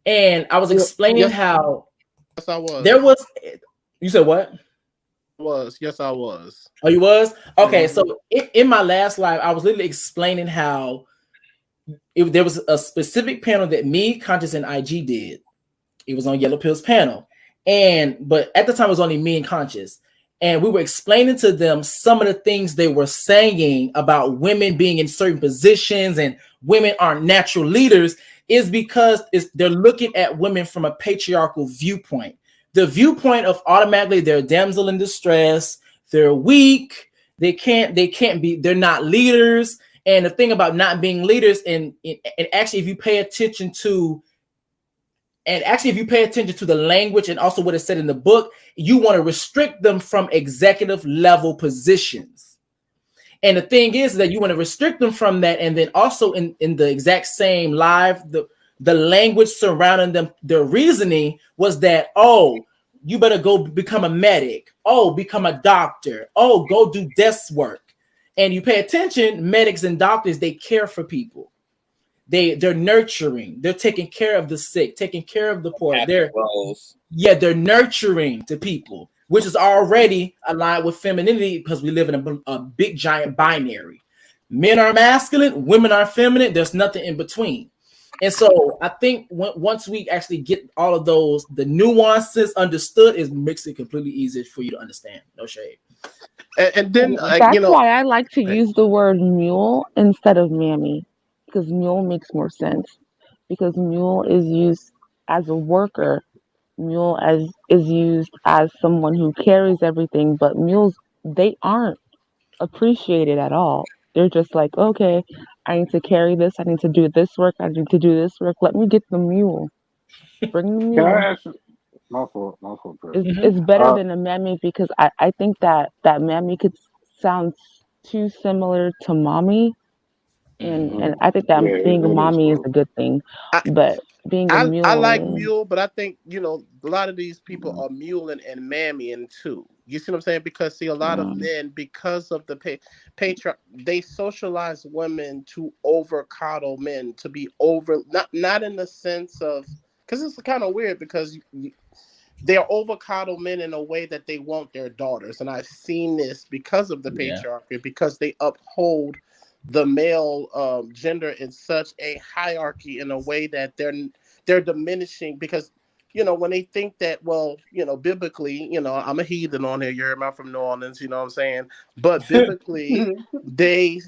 And I was explaining how yes, I was. There was. You said what? Yes, I was. Oh, you was? Okay, so in my last live, I was literally explaining how there was a specific panel that me, Conscious, and IG did. It was on Yellow Pill's panel. But at the time, it was only me and Conscious. And we were explaining to them some of the things they were saying about women being in certain positions and women aren't natural leaders, is because they're looking at women from a patriarchal viewpoint. The viewpoint of automatically they're damsel in distress, they're weak, they're not leaders. And the thing about not being leaders, and actually if you pay attention to the language and also what is said in the book, you want to restrict them from executive level positions. And the thing is that you want to restrict them from that. And then also in the exact same live, the language surrounding them, their reasoning was that, oh, you better go become a medic. Oh, become a doctor. Oh, go do desk work. And you pay attention, medics and doctors, they care for people. They're nurturing. They're taking care of the sick, taking care of the poor. They're nurturing to people, which is already aligned with femininity because we live in a big giant binary. Men are masculine, women are feminine. There's nothing in between. And so I think once we actually get all of those, the nuances understood, it makes it completely easy for you to understand. No shade. And then that's why I like to use the word mule instead of mammy, because mule makes more sense. Because mule is used as a worker, mule is used as someone who carries everything, but mules, they aren't appreciated at all. They're just like, okay, I need to carry this, I need to do this work, I need to do this work. Let me get the mule. Bring the mule. Can I ask you? My fault, it's better than a mammy, because I think that mammy could sound too similar to mommy. And I think that being a mommy is a good thing. But being a mule, I like mule, but I think a lot of these people are muling and mammying too. You see what I'm saying? Because a lot of men, because of the patriarchy, they socialize women to over coddle men, to be over, not in the sense of, because it's kind of weird because they're over coddle men in a way that they want their daughters, and I've seen this because of the patriarchy, because they uphold the male gender in such a hierarchy in a way that they're diminishing, because when they think that, biblically, I'm a heathen on here, you're from New Orleans, you know what I'm saying, but biblically they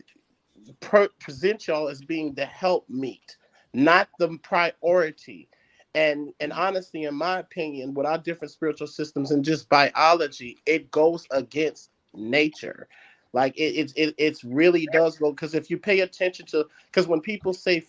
present y'all as being the helpmeet, not the priority. And honestly, in my opinion, with our different spiritual systems and just biology, it goes against nature. Like it really does go, because if you pay attention to, because when people say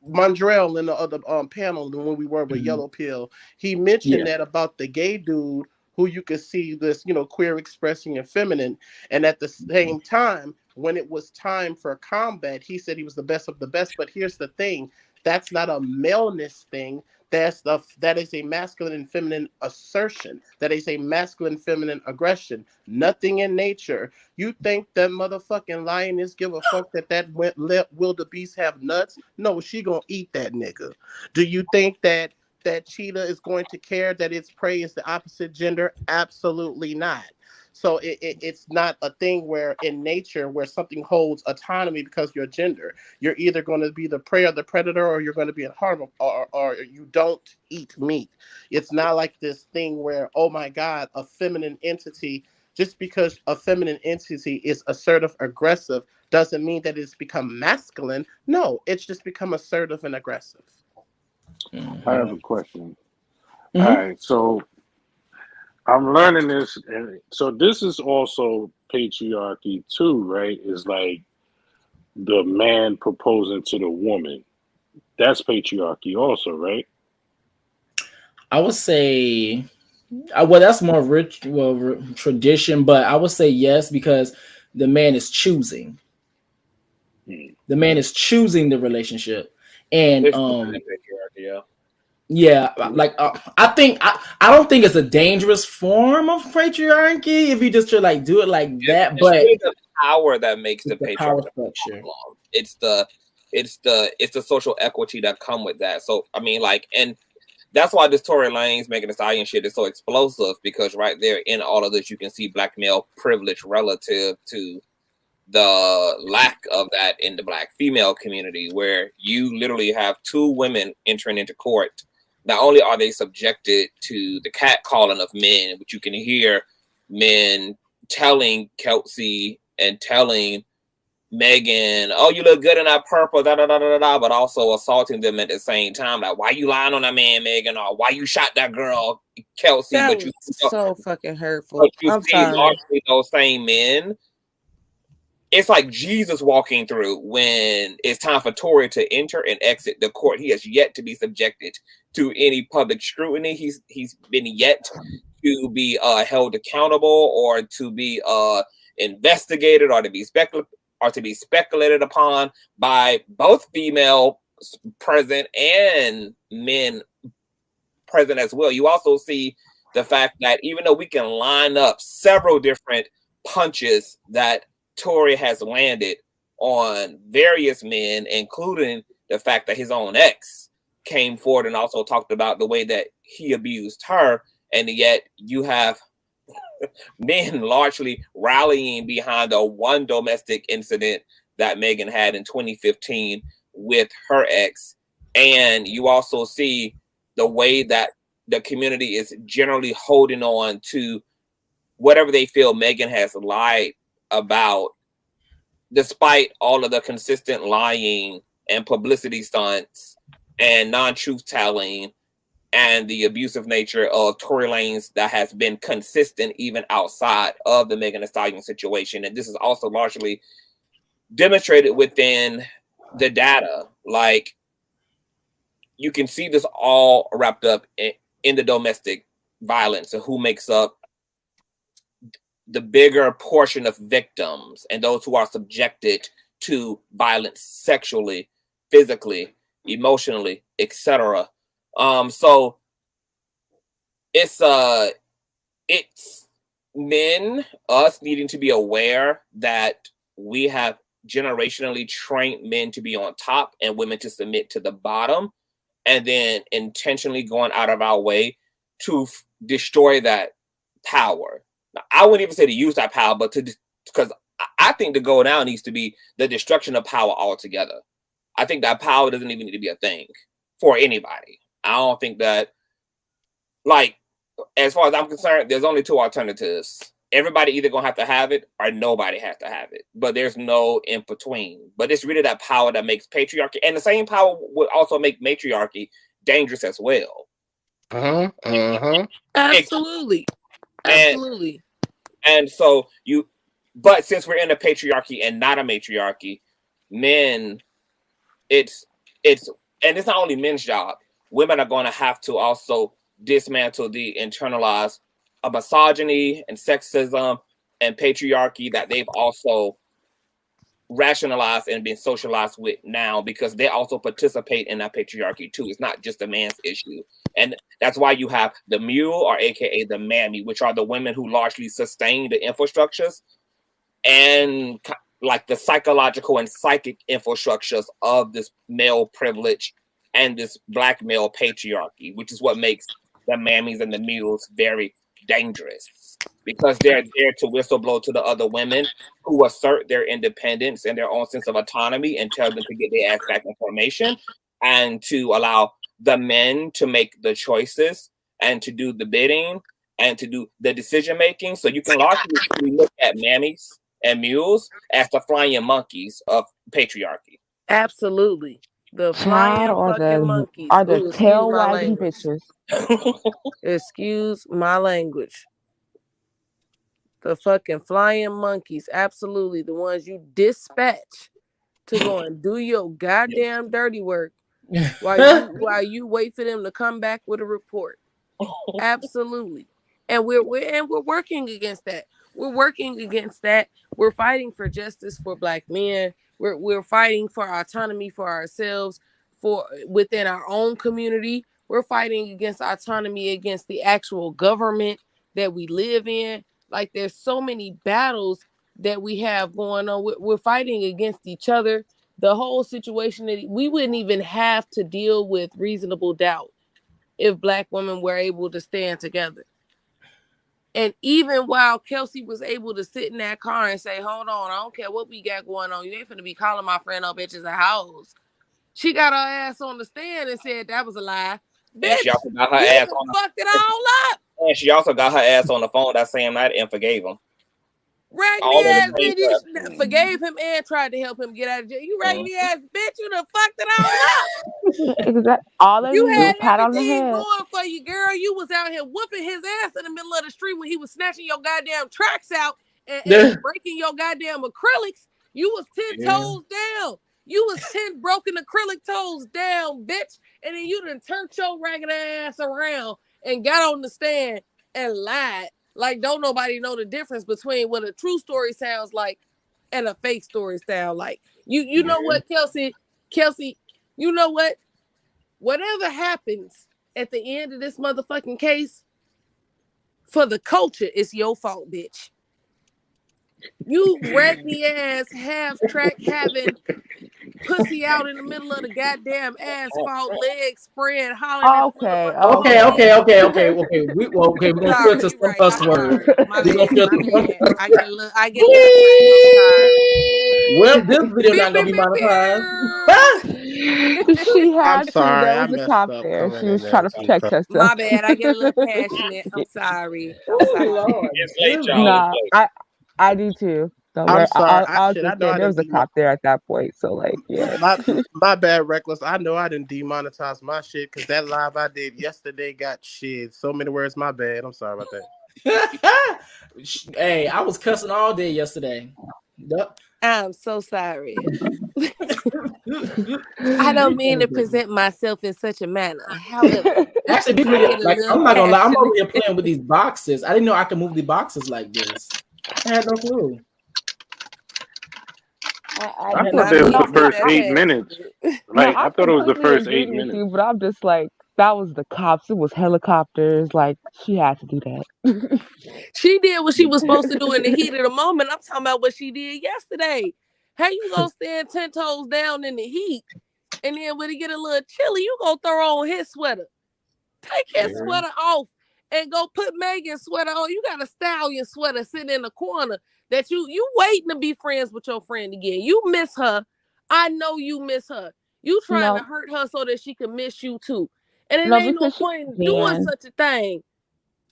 Mondrell in the other panel when we were with Yellow Pill, he mentioned that about the gay dude who you could see this, you know, queer expressing and feminine, and at the same time, when it was time for combat, he said he was the best of the best. But here's the thing, that's not a maleness thing. That is a masculine and feminine assertion. That is a masculine feminine aggression. Nothing in nature. You think that motherfucking lioness give a fuck that wildebeest have nuts? No, she gonna eat that nigga. Do you think that cheetah is going to care that its prey is the opposite gender? Absolutely not. So it's not a thing where in nature where something holds autonomy because your gender. You're either going to be the prey or the predator, or you're going to be a harm, or you don't eat meat. It's not like this thing where, oh my God, a feminine entity, just because a feminine entity is assertive, aggressive, doesn't mean that it's become masculine. No, it's just become assertive and aggressive. I have a question. All right, so I'm learning this, and so this is also patriarchy too, right? It's like the man proposing to the woman. That's patriarchy also, right? I would say, well, that's more tradition, but I would say yes, because the man is choosing. The man is choosing the relationship, and yeah, like I don't think it's a dangerous form of patriarchy if you just like do it like that. But it's the power that makes the patriarchy structure. It's the social equity that come with that. So I mean, like, and that's why this Tory Lanez, Megan and Stallion shit is so explosive, because right there in all of this you can see black male privilege relative to the lack of that in the black female community, where you literally have two women entering into court. Not only are they subjected to the catcalling of men, which you can hear men telling Kelsey and telling Megan, "Oh, you look good in that purple," da da da da da, but also assaulting them at the same time. Like, why you lying on that man, Megan? Or why you shot that girl, Kelsey? That but you so fucking hurtful. But you I'm see sorry. largely those same men. It's like Jesus walking through when it's time for Tory to enter and exit the court. He has yet to be subjected to any public scrutiny. He's been yet to be held accountable, or to be investigated, or to be speculated upon by both female present and men present as well. You also see the fact that even though we can line up several different punches that Tory has landed on various men, including the fact that his own ex came forward and also talked about the way that he abused her, and yet you have men largely rallying behind the one domestic incident that Megan had in 2015 with her ex. And you also see the way that the community is generally holding on to whatever they feel Megan has lied about, despite all of the consistent lying and publicity stunts and non-truth telling and the abusive nature of Tory Lanez that has been consistent even outside of the Megan and Stallion situation. And this is also largely demonstrated within the data. Like, you can see this all wrapped up in the domestic violence and who makes up the bigger portion of victims and those who are subjected to violence sexually, physically, emotionally, etc. So it's men, us needing to be aware that we have generationally trained men to be on top and women to submit to the bottom, and then intentionally going out of our way to destroy that power. Now, I wouldn't even say to use that power, but because I think the goal now needs to be the destruction of power altogether. I think that power doesn't even need to be a thing for anybody. I don't think that, like, as far as I'm concerned, there's only two alternatives. Everybody either gonna have to have it or nobody has to have it. But there's no in between. But it's really that power that makes patriarchy, and the same power would also make matriarchy dangerous as well. Absolutely. Absolutely. And so But since we're in a patriarchy and not a matriarchy, men, it's and it's not only men's job. Women are going to have to also dismantle the internalized misogyny and sexism and patriarchy that they've also rationalized and been socialized with now, because they also participate in that patriarchy too. It's not just a man's issue. And that's why you have the mule, or AKA the mammy, which are the women who largely sustain the infrastructures and like the psychological and psychic infrastructures of this male privilege and this black male patriarchy, which is what makes the mammies and the mules very dangerous, because they're there to whistleblow to the other women who assert their independence and their own sense of autonomy and tell them to get their ass back in formation, and to allow the men to make the choices and to do the bidding and to do the decision making. So you can largely look at mammies and mules as the flying monkeys of patriarchy. Absolutely. The flying fucking monkeys. Are the tail wagging bitches. Excuse my language. The fucking flying monkeys. Absolutely. The ones you dispatch to go and do your goddamn dirty work while you wait for them to come back with a report. Absolutely. And we're working against that. We're working against that. We're fighting for justice for black men. We're fighting for autonomy for ourselves, for within our own community. We're fighting against autonomy against the actual government that we live in. Like, there's so many battles that we have going on. We're fighting against each other. The whole situation that we wouldn't even have to deal with reasonable doubt if black women were able to stand together. And even while Kelsey was able to sit in that car and say, hold on, I don't care what we got going on. You ain't finna be calling my friend up bitches a house. She got her ass on the stand and said that was a lie. Bitch, she also got her ass on fucked it all up. And she also got her ass on the phone that same night and forgave him. Raggedy ass bitch, you forgave him and tried to help him get out of jail. You raggedy ass bitch, you done fucked it all up. Exactly. All of you had pat on the everything head. going for you, girl. You was out here whooping his ass in the middle of the street when he was snatching your goddamn tracks out and breaking your goddamn acrylics. You was 10 toes down. You was 10 broken acrylic toes down, bitch. And then you done turned your ragged ass around and got on the stand and lied. Like, don't nobody know the difference between what a true story sounds like and a fake story sound like. You know what, Kelsey, you know what? Whatever happens at the end of this motherfucking case, for the culture, it's your fault, bitch. You raggedy ass half-track having pussy out in the middle of the goddamn asphalt, legs spread, hollering. Okay. We're gonna filter some cuss words. We're gonna filter some cuss. I get a little. Well, this video not gonna be monetized. She had to. Sorry, There was a cop there. She was trying to protect herself. My bad. I get a little passionate. I'm sorry. Nah, I do too. So I'm sorry. I'll there was a cop there at that point. So, like, yeah. My bad, Reckless. I know I didn't demonetize my shit because that live I did yesterday got shit. So many words. My bad. I'm sorry about that. Hey, I was cussing all day yesterday. Yep. I'm so sorry. I don't mean to present myself in such a manner. However, actually, I'm not gonna lie. I'm over here playing with these boxes. I didn't know I could move the boxes like this. I had no clue. I thought it was the first 8 minutes. Like, I thought it was the first 8 minutes. But I'm just like, that was the cops. It was helicopters. Like, she had to do that. She did what she was supposed to do in the heat of the moment. I'm talking about what she did yesterday. How you gonna stand 10 toes down in the heat, and then when it get a little chilly, you gonna throw on his sweater? Take his sweater off and go put Megan's sweater on. You got a Stallion sweater sitting in the corner that you waiting to be friends with your friend again. You miss her. I know you miss her. You trying to hurt her so that she can miss you too. And it ain't no point in doing such a thing.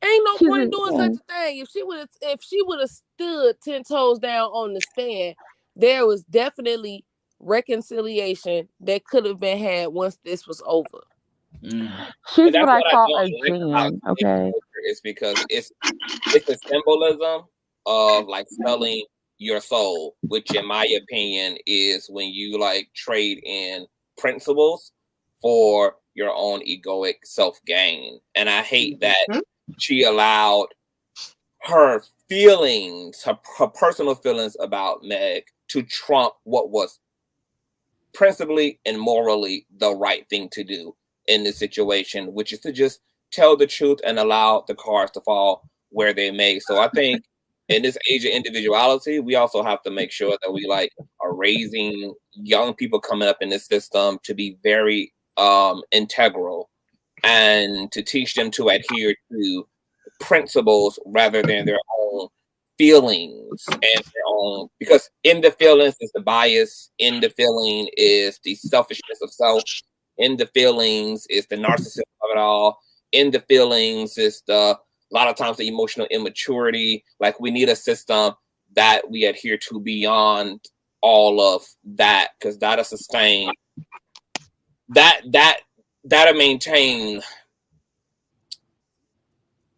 Ain't no point in doing such a thing. If she would have stood 10 toes down on the stand, there was definitely reconciliation that could have been had once this was over. She's what I call a genuine. Okay, it's because it's a symbolism of like selling your soul, which in my opinion is when you like trade in principles for your own egoic self-gain. And I hate that she allowed her feelings, her personal feelings about Meg to trump what was principally and morally the right thing to do in this situation, which is to just tell the truth and allow the cards to fall where they may. So I think in this age of individuality, we also have to make sure that we like are raising young people coming up in this system to be very integral and to teach them to adhere to principles rather than their own feelings and their own, because in the feelings is the bias, in the feeling is the selfishness of self, in the feelings is the narcissism of it all, in the feelings is a lot of times the emotional immaturity. Like we need a system that we adhere to beyond all of that, because that'll sustain that'll maintain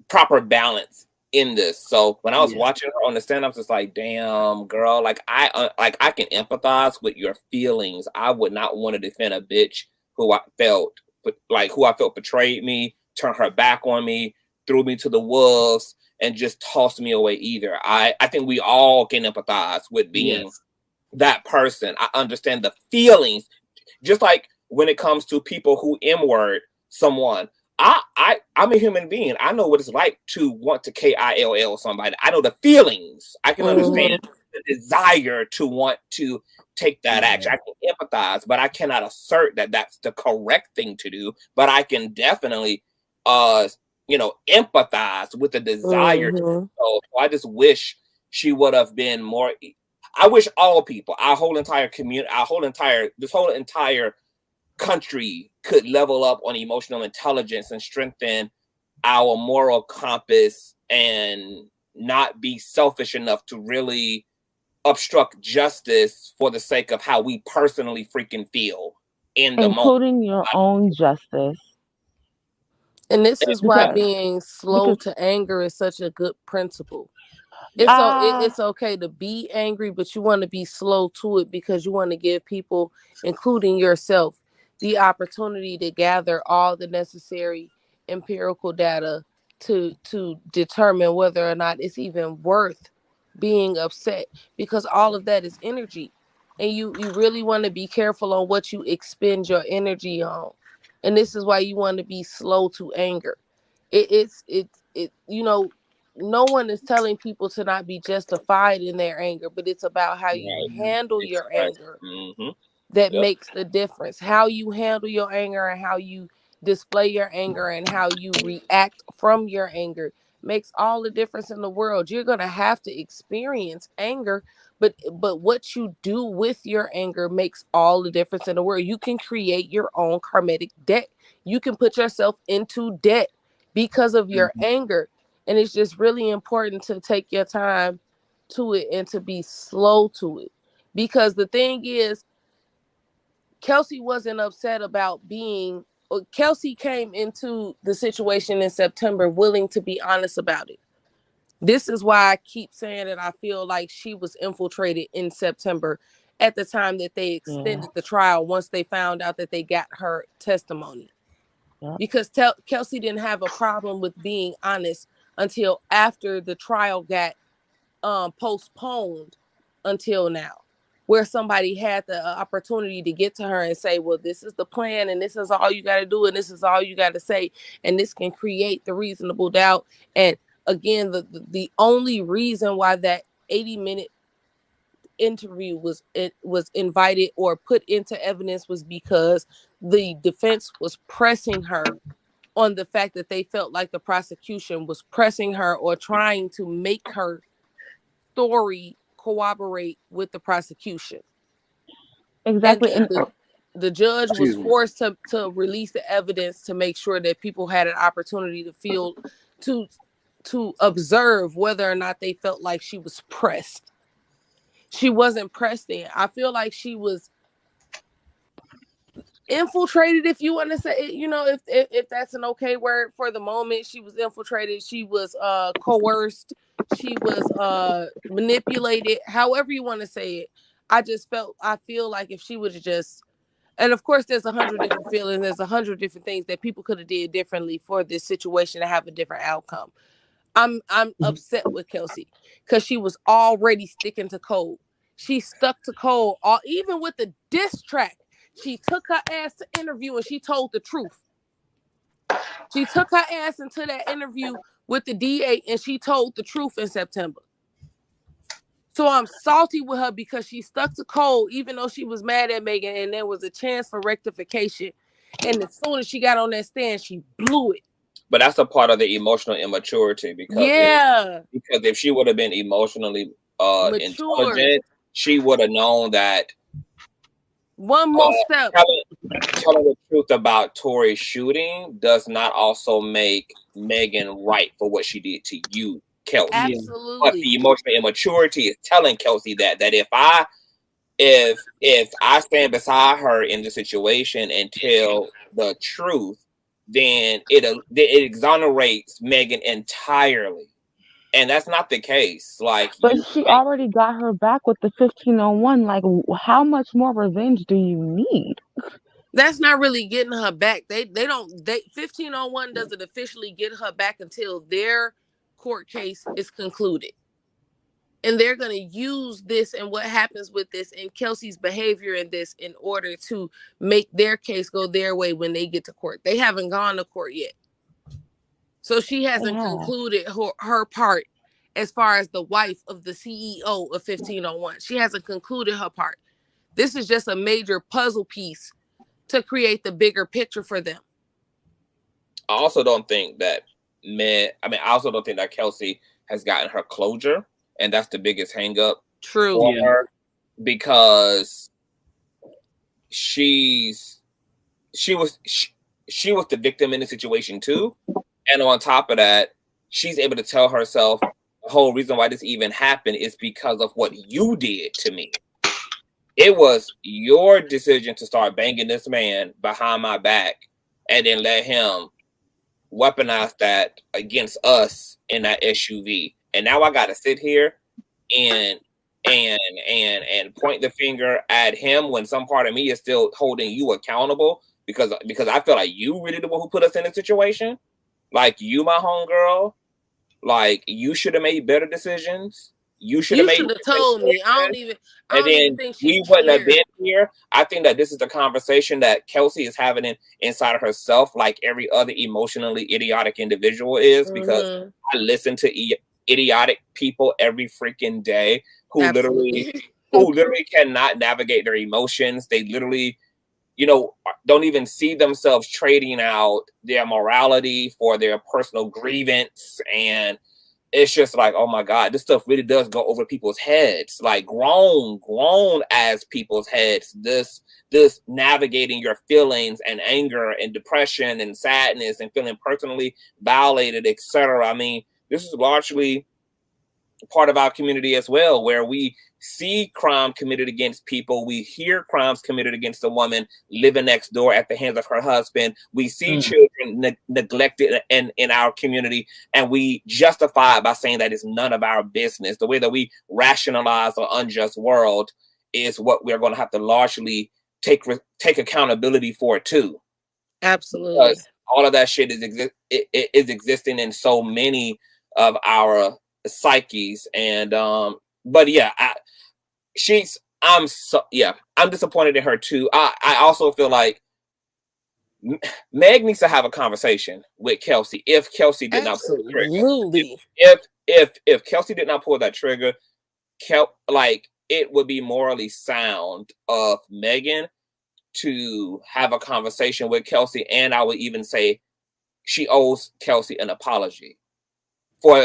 proper balance in this. So when I was watching her on the stand, I was just like, damn, girl, like I can empathize with your feelings. I would not want to defend a bitch who I felt betrayed me, turned her back on me, threw me to the wolves, and just tossed me away either. I think we all can empathize with being that person. I understand the feelings, just like when it comes to people who M-word someone. I'm a human being. I know what it's like to want to KILL somebody. I know the feelings. I can understand the desire to want to take that action. I can empathize, but I cannot assert that that's the correct thing to do. But I can definitely, empathize with the desire. So I just wish she would have been more. I wish all people, our whole entire community, this whole entire country could level up on emotional intelligence and strengthen our moral compass and not be selfish enough to really obstruct justice for the sake of how we personally freaking feel in the moment. Including your own justice. And this is why being slow to anger is such a good principle. It's okay to be angry, but you want to be slow to it because you want to give people, including yourself, the opportunity to gather all the necessary empirical data to determine whether or not it's even worth being upset, because all of that is energy, and you really want to be careful on what you expend your energy on. And this is why you want to be slow to anger. No one is telling people to not be justified in their anger, but it's about how you handle your anger that makes the difference. How you handle your anger and how you display your anger and how you react from your anger makes all the difference in the world. You're going to have to experience anger, but what you do with your anger makes all the difference in the world. You can create your own karmic debt. You can put yourself into debt because of your anger. And it's just really important to take your time to it and to be slow to it. Because the thing is, Kelsey wasn't upset about being... Kelsey came into the situation in September willing to be honest about it. This is why I keep saying that I feel like she was infiltrated in September at the time that they extended the trial once they found out that they got her testimony. Because Kelsey didn't have a problem with being honest until after the trial got postponed until now, where somebody had the opportunity to get to her and say, well, this is the plan and this is all you got to do and this is all you got to say, and this can create the reasonable doubt. And again, the only reason why that 80-minute interview was invited or put into evidence was because the defense was pressing her on the fact that they felt like the prosecution was pressing her or trying to make her story corroborate with the prosecution. Exactly. And the judge was forced to release the evidence to make sure that people had an opportunity to feel to observe whether or not they felt like she was pressed. She wasn't pressed in. I feel like she was infiltrated, if you want to say it, you know, if that's an okay word for the moment. She was infiltrated, she was coerced, she was manipulated, however you want to say it. I feel like if she would have just, and of course there's 100 different feelings, there's 100 different things that people could have did differently for this situation to have a different outcome. I'm upset with Kelsey because she was already sticking to code. She stuck to code, even with the diss track. She took her ass to interview and she told the truth. She took her ass into that interview with the DA and she told the truth in September. So I'm salty with her because she stuck to code, even though she was mad at Megan and there was a chance for rectification. And as soon as she got on that stand, she blew it. But that's a part of the emotional immaturity because if she would have been emotionally intelligent, she would have known that one more step. Telling the truth about Tory shooting does not also make Megan right for what she did to you, Kelsey. Absolutely. But the emotional immaturity is telling Kelsey that if I stand beside her in the situation and tell the truth, then it exonerates Megan entirely. And that's not the case. But she already got her back with the 1501. Like, how much more revenge do you need? That's not really getting her back. They 1501 doesn't officially get her back until their court case is concluded. And they're going to use this and what happens with this and Kelsey's behavior in this in order to make their case go their way when they get to court. They haven't gone to court yet. So she hasn't concluded her part as far as the wife of the CEO of 1501. She hasn't concluded her part. This is just a major puzzle piece to create the bigger picture for them. I also don't think that Kelsey has gotten her closure. And that's the biggest hang up for her because she was the victim in the situation too. And on top of that, she's able to tell herself the whole reason why this even happened is because of what you did to me. It was your decision to start banging this man behind my back and then let him weaponize that against us in that SUV. And now I got to sit here and point the finger at him when some part of me is still holding you accountable because I feel like you really the one who put us in a situation. Like you, my homegirl, like you should have made better decisions. You should have told me. I don't even think we wouldn't have been here. I think that this is the conversation that Kelsey is having inside of herself, like every other emotionally idiotic individual is, because I listen to idiotic people every freaking day who literally cannot navigate their emotions. They literally, don't even see themselves trading out their morality for their personal grievance. And it's just like, oh my God, this stuff really does go over people's heads, like grown as people's heads. This navigating your feelings and anger and depression and sadness and feeling personally violated, etc. I mean, this is largely part of our community as well, where we see crime committed against people. We hear crimes committed against a woman living next door at the hands of her husband. We see children neglected in our community, and we justify it by saying that it's none of our business. The way that we rationalize an unjust world is what we're going to have to largely take accountability for too. Absolutely. Because all of that shit is existing in so many of our psyches. And but yeah, I'm disappointed in her too. I also feel like Meg needs to have a conversation with Kelsey if Kelsey did not pull the trigger. If Kelsey did not pull that trigger, it would be morally sound of Megan to have a conversation with Kelsey, and I would even say she owes Kelsey an apology for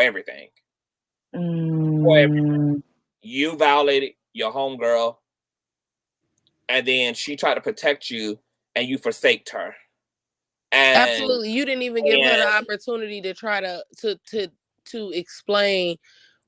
everything. For everything. You violated your homegirl, and then she tried to protect you, and you forsaked her. And, absolutely, you didn't even give her the opportunity to try to explain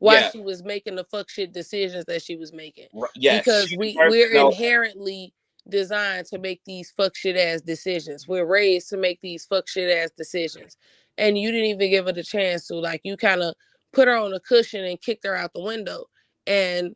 why she was making the fuck shit decisions that she was making. Yes, because we're inherently designed to make these fuck shit ass decisions. We're raised to make these fuck shit ass decisions. And you didn't even give her the chance to. Like, you kind of put her on a cushion and kicked her out the window. And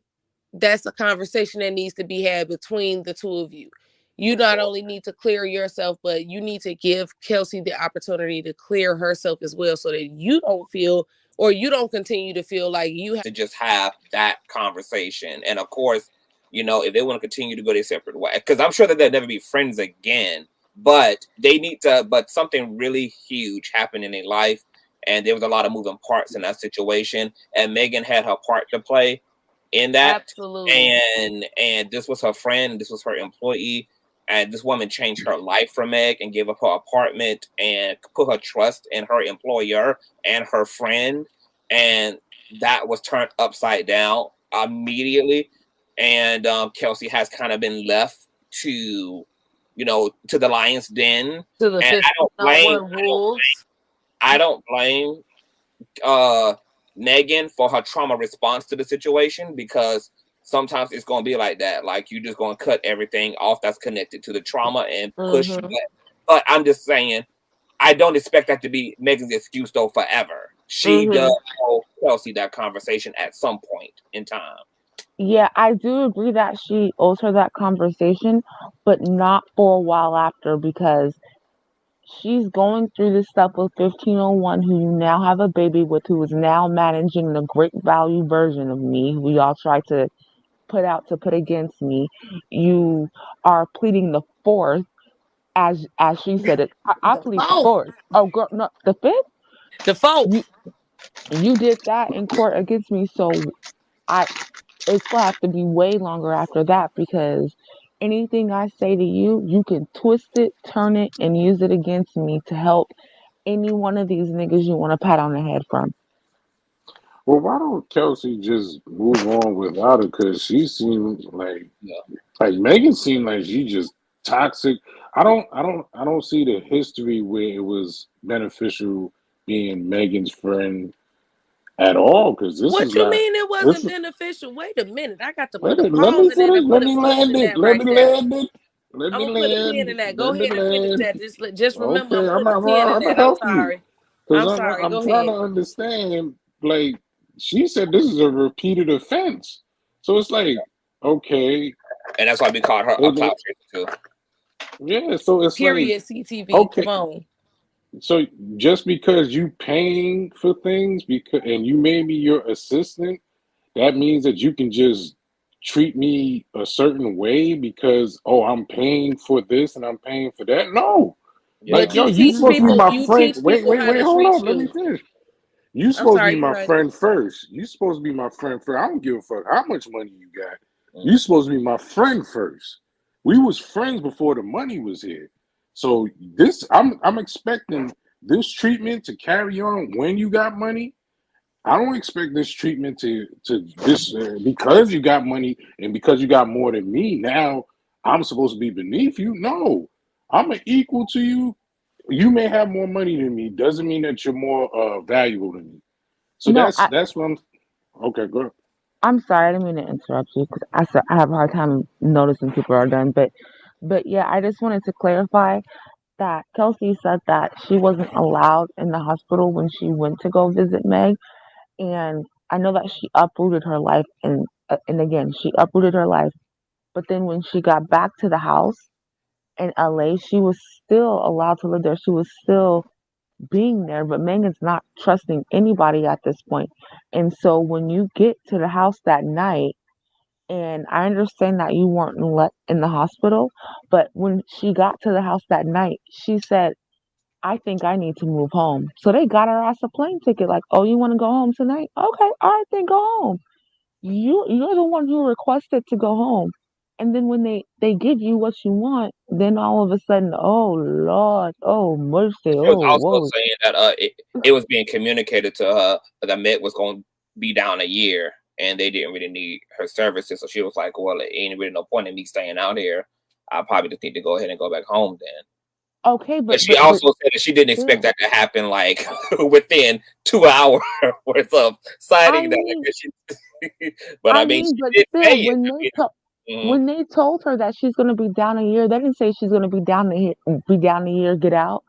that's a conversation that needs to be had between the two of you. You not only need to clear yourself, but you need to give Kelsey the opportunity to clear herself as well, so that you don't feel, or you don't continue to feel like you have to just have that conversation. And of course, you know, if they want to continue to go their separate way, because I'm sure that they'll never be friends again, but they need to, but something really huge happened in their life, and there was a lot of moving parts in that situation, and Megan had her part to play in that. Absolutely. And this was her friend, this was her employee, and this woman changed her life for Meg and gave up her apartment and put her trust in her employer and her friend, and that was turned upside down immediately. And Kelsey has kind of been left to, you know, to the lion's den. To the and I don't blame Megan for her trauma response to the situation, because sometimes it's going to be like that. Like, you just going to cut everything off that's connected to the trauma and push it. But I'm just saying, I don't expect that to be Megan's excuse though forever. She does owe Kelsey that conversation at some point in time. Yeah, I do agree that she owes her that conversation, but not for a while after, because she's going through this stuff with 1501, who you now have a baby with, who is now managing the great value version of me, who y'all try to put against me. You are pleading the fourth, as she said it. I plead the fourth. Oh, girl, no, the fifth? The fourth. You did that in court against me, so it's gonna have to be way longer after that, because anything I say to you, you can twist it, turn it, and use it against me to help any one of these niggas you want to pat on the head from. Well, why don't Kelsey just move on without her? Because she seemed like Megan seemed like she just toxic. I don't see the history where it was beneficial being Megan's friend at all. Because this what is you like, mean it wasn't beneficial? Wait a minute, I got to put let the me pause in it and put let a me pin land in it. that Let right me there. land it. Let I'm me gonna put a land. pin in that. Go Let me ahead and finish land. that. Just remember, Okay, I'm I'm putting a pin in gonna that. I'm help you. sorry. Because I'm sorry. I'm Go trying ahead. to understand. Like, she said this is a repeated offense. So it's like, okay. And that's why we called her a clout chaser too. Yeah, so it's Period. like, CTV. okay. Come on. So just because you paying for things and you made me your assistant, that means that you can just treat me a certain way because, oh, I'm paying for this and I'm paying for that? No. Yeah. Like, But yo, you you teach supposed to be people. my You friend. teach Wait, people how to hold treat on. Let me you. finish. You I'm supposed to sorry. be You're my right. friend first. You supposed to be my friend first. I don't give a fuck how much money you got. You supposed to be my friend first. We was friends before the money was here. So this, I'm expecting this treatment to carry on when you got money. I don't expect this treatment to this because you got money and because you got more than me. Now I'm supposed to be beneath you. No, I'm an equal to you. You may have more money than me. Doesn't mean that you're more valuable than me. So No, that's what I'm. Okay, go ahead. I'm sorry, I didn't mean to interrupt you, because I have a hard time noticing people are done. But yeah, I just wanted to clarify that Kelsey said that she wasn't allowed in the hospital when she went to go visit Meg, and I know that she uprooted her life, and again, she uprooted her life. But then when she got back to the house in LA, she was still allowed to live there. She was still being there, but Megan's not trusting anybody at this point. And so when you get to the house that night, and I understand that you weren't let in the hospital, but when she got to the house that night, she said, I think I need to move home. So they got her ass a plane ticket, like, oh, you want to go home tonight? Okay, all right, then go home. You're the one who requested to go home. And then when they give you what you want, then all of a sudden, oh Lord, oh mercy, She was oh also whoa. saying that it was being communicated to her that Meg was going to be down a year and they didn't really need her services. So she was like, well, it ain't really no point in me staying out here. I probably just need to go ahead and go back home then. Okay, but she also said that she didn't expect that to happen like within 2 hours worth of signing that. But I mean, she did say it. when they told her that she's gonna be down a year, they didn't say she's gonna be down a year, get out.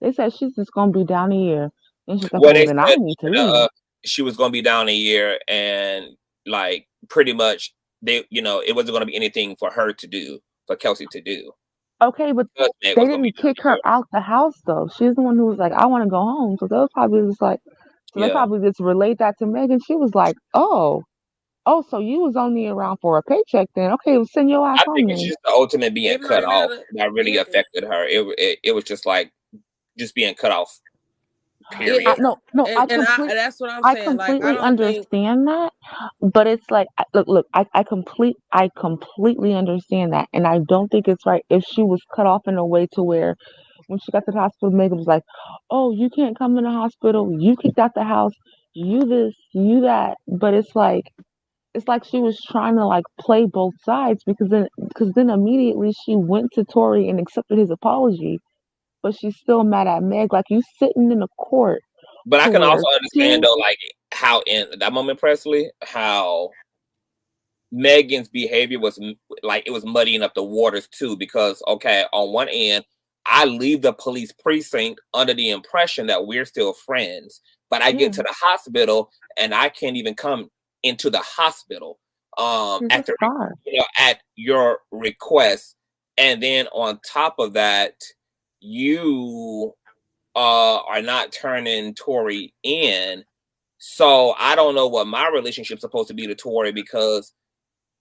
They said she's just gonna be down a year. And she's like, well, well, they then said I need to leave. she was gonna be down a year, and like pretty much they, it wasn't gonna be anything for her to do, for Kelsey to do. Okay, but they didn't kick her out the house though. She's the one who was like, I want to go home. So they was probably just like, they probably just relate that to Megan. She was like, oh, so you was only around for a paycheck then? Okay, well, send your ass home. I think it's just the ultimate being cut off that really affected her. It was just like just being cut off. Period. That's what I'm saying. I completely understand that, but it's like, look, I completely understand that, and I don't think it's right if she was cut off in a way to where when she got to the hospital, Megan was like, oh, you can't come in the hospital, you kicked out the house, you this, you that, but it's like she was trying to like play both sides because then immediately she went to Tory and accepted his apology. But she's still mad at Meg. Like, you sitting in a court. But I can also understand though, like how in that moment, Presley, how Megan's behavior was like it was muddying up the waters too. Because on one end, I leave the police precinct under the impression that we're still friends, but I get to the hospital and I can't even come into the hospital at your request, and then on top of that, you are not turning Tory in. So I don't know what my relationship's supposed to be to Tory, because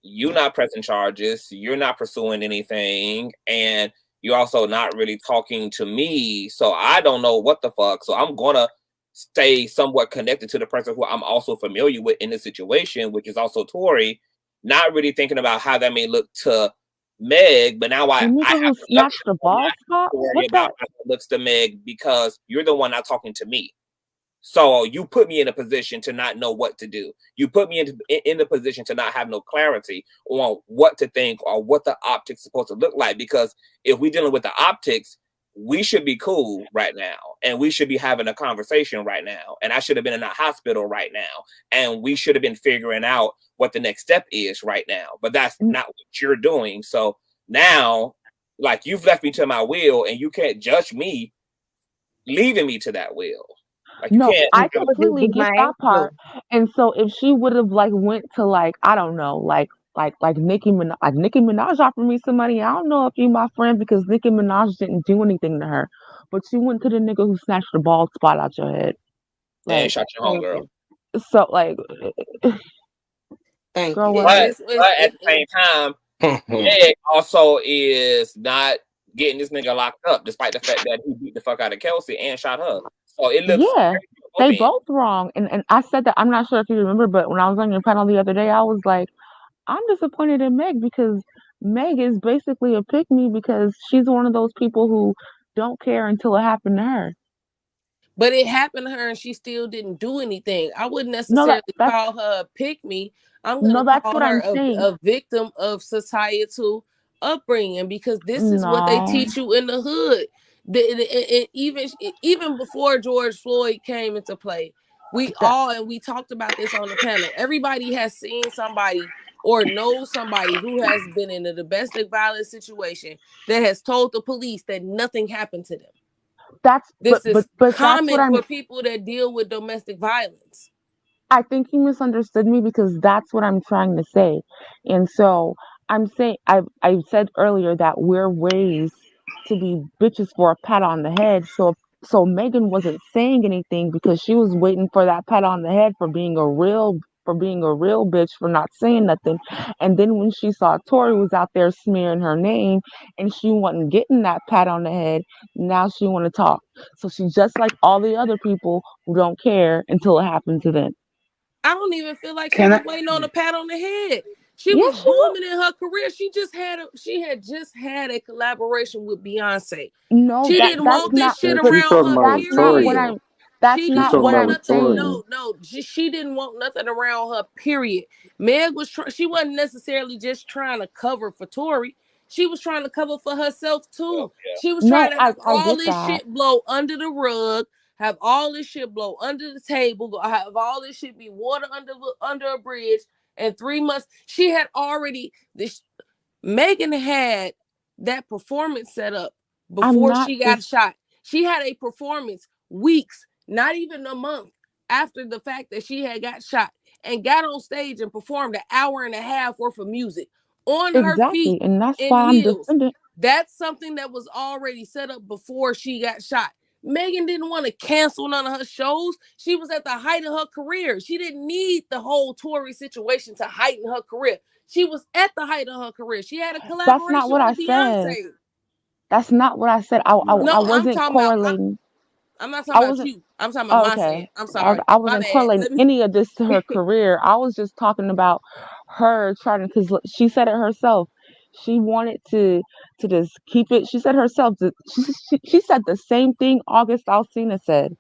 you're not pressing charges, you're not pursuing anything, and you're also not really talking to me. So I don't know what the fuck. So I'm gonna stay somewhat connected to the person who I'm also familiar with in this situation, which is also Tory, not really thinking about how that may look to Meg, but now I have to snatch the ball spot. Worry about how it looks to Meg, because you're the one not talking to me. So you put me in a position to not know what to do. You put me in the position to not have no clarity on what to think or what the optics supposed to look like. Because if we're dealing with the optics, we should be cool right now, and we should be having a conversation right now, and I should have been in a hospital right now, and we should have been figuring out what the next step is right now. But that's not what you're doing. So now, like, you've left me to my will, and you can't judge me leaving me to that will. Like, no, I completely get that part. And so if she would have like went to like, I don't know, like Nicki Minaj offered me some money. I don't know if you my friend because Nicki Minaj didn't do anything to her, but she went to the nigga who snatched the bald spot out your head. Like, and shot your homegirl. So like, girl, but at the same time, Meg also is not getting this nigga locked up, despite the fact that he beat the fuck out of Kelsey and shot her. So it looks they both wrong. And I said that, I'm not sure if you remember, but when I was on your panel the other day, I was like, I'm disappointed in Meg because Meg is basically a pick-me because she's one of those people who don't care until it happened to her. But it happened to her and she still didn't do anything. I wouldn't necessarily call her a pick-me. I'm going to call her a victim of societal upbringing, because this is what they teach you in the hood. Even before George Floyd came into play, we talked about this on the panel. Everybody has seen somebody or knows somebody who has been in a domestic violence situation that has told the police that nothing happened to them. This is common for people that deal with domestic violence. I think you misunderstood me because that's what I'm trying to say. And so I'm saying, I said earlier that we're raised to be bitches for a pat on the head. So Megan wasn't saying anything because she was waiting for that pat on the head for being a real bitch, for not saying nothing. And then when she saw Tory was out there smearing her name and she wasn't getting that pat on the head, now she want to talk. So she's just like all the other people who don't care until it happens to them. I don't even feel like she was waiting on a pat on the head. She was booming in her career. She had just had a collaboration with Beyonce. No, she didn't want this shit around her. Period. That's not what I'm saying. No, she didn't want nothing around her. Period. Meg she wasn't necessarily just trying to cover for Tory. She was trying to cover for herself too. She was trying to have all this shit blow under the rug, have all this shit blow under the table, have all this shit be water under a bridge. And 3 months, she had already, Megan had that performance set up before she got shot. She had a performance weeks, not even a month after the fact that she had got shot, and got on stage and performed an hour and a half worth of music on her feet and that's in why heels. I'm defending. That's something that was already set up before she got shot. Megan didn't want to cancel none of her shows. She was at the height of her career. She didn't need the whole Tory situation to heighten her career. She was at the height of her career. She had a collaboration That's not what with Beyonce. Said. That's not what I said. I wasn't correlating. I'm not talking about you. I'm talking about my saying. I'm sorry. I wasn't correlating any of this to her career. I was just talking about her trying to, because she said it herself. She wanted to just keep it. She said herself. She said the same thing August Alsina said.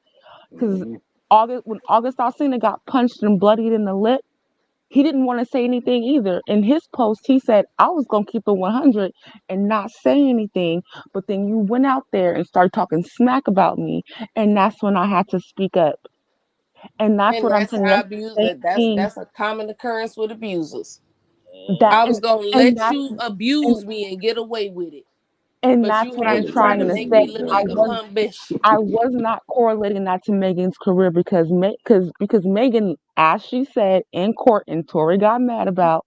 Because when August Alsina got punched and bloodied in the lip, he didn't want to say anything either. In his post, he said, I was going to keep it 100 and not say anything. But then you went out there and started talking smack about me. And that's when I had to speak up. And that's what I'm saying. That's a common occurrence with abusers. I was going to let you abuse me and get away with it. And that's what I'm trying to say. I was not correlating that to Megan's career because Megan, as she said in court, and Tory got mad about,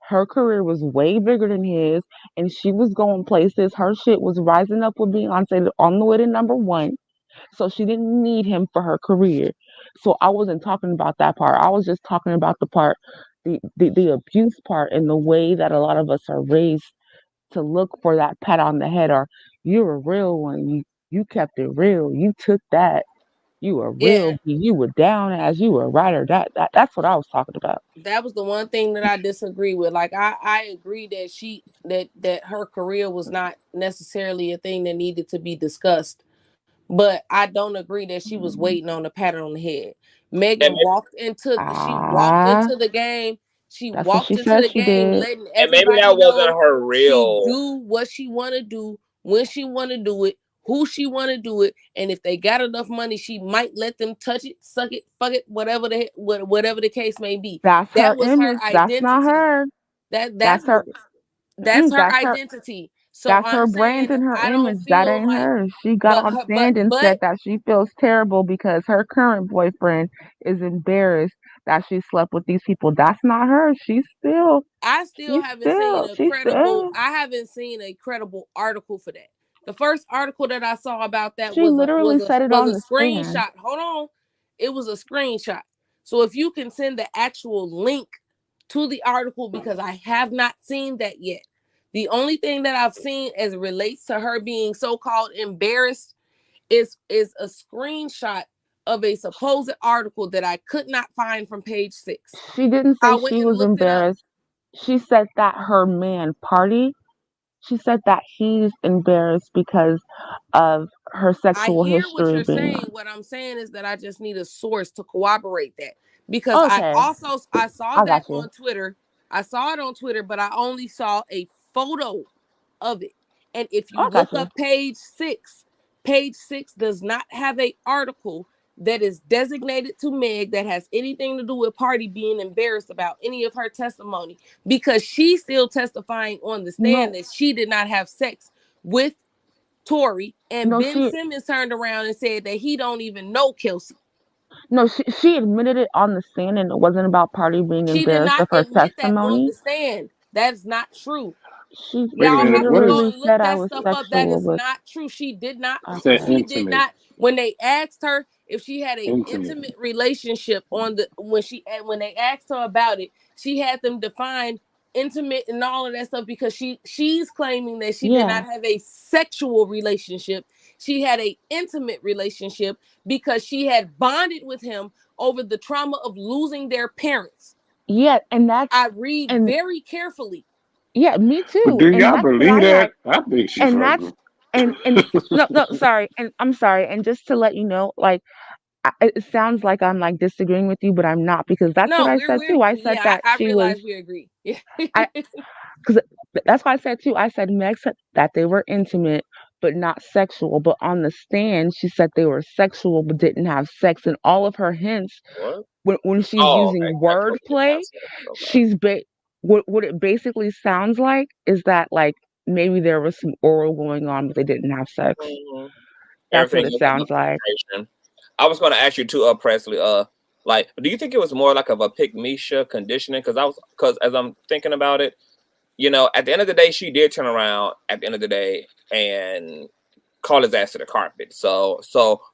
her career was way bigger than his, and she was going places. Her shit was rising up with Beyonce on the way to #1, so she didn't need him for her career. So I wasn't talking about that part. I was just talking about the part, the abuse part, and the way that a lot of us are raised to look for that pat on the head, or you're a real one. You kept it real. You took that. You were real. Yeah. You were down as you were a writer. That's what I was talking about. That was the one thing that I disagree with. Like I agree that that her career was not necessarily a thing that needed to be discussed, but I don't agree that she was waiting on a pat on the head. Megan walked into the game. She walked into the game, letting everybody know wasn't her real. She do what she want to do, when she want to do it, who she want to do it, and if they got enough money, she might let them touch it, suck it, fuck it, whatever the case may be. That was her identity. That's not her. That's her. That's her identity. So that's her brand and her image. That ain't her. She got on stand and said that she feels terrible because her current boyfriend is embarrassed that she slept with these people. That's not her. I haven't seen a credible article for that. The first article that I saw about that was a screenshot. Stand. Hold on. It was a screenshot. So if you can send the actual link to the article, because I have not seen that yet. The only thing that I've seen as it relates to her being so-called embarrassed is a screenshot of a supposed article that I could not find from page 6. She didn't say she was embarrassed. She said that her man party. She said that he's embarrassed because of her sexual history. I hear what you're saying. What I'm saying is that I just need a source to corroborate that, because I saw that on Twitter. I saw it on Twitter, but I only saw a photo of it. And if you look up page 6 does not have an article that is designated to Meg that has anything to do with Party being embarrassed about any of her testimony, because she's still testifying on the stand that she did not have sex with Tory, and Ben Simmons turned around and said that he don't even know Kelsey. No, she admitted it on the stand, and it wasn't about Party being embarrassed of her testimony. That on the stand. That's not true. Y'all have to go and look that stuff up. That is not true. She did not. She did not. When they asked her if she had an intimate relationship when they asked her about it, she had them define intimate and all of that stuff, because she's claiming that she did not have a sexual relationship. She had an intimate relationship because she had bonded with him over the trauma of losing their parents. Yeah, and that's I read very carefully. Yeah, me too. But do y'all believe that? I think she's no, sorry, and I'm sorry, and just to let you know, like, it sounds like I'm like disagreeing with you, but I'm not, because that's what I said too. I said that I realize we agree. Because that's why I said too. I said Meg said that they were intimate. but not sexual. But on the stand, she said they were sexual but didn't have sex. And all of her hints, when she's using wordplay, she's what it basically sounds like is that like maybe there was some oral going on, but they didn't have sex. That's what it sounds like. I was going to ask you too, Presley. Like, do you think it was more like of a pick-me-sha conditioning? Because as I'm thinking about it, you know, at the end of the day, she did turn around at the end of the day and call his ass to the carpet. So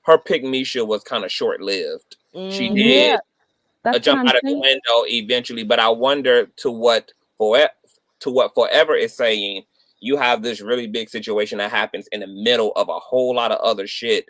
her pick-me-sha was kind of short-lived. She did jump out of the window eventually, but I wonder to what Forever is saying. You have this really big situation that happens in the middle of a whole lot of other shit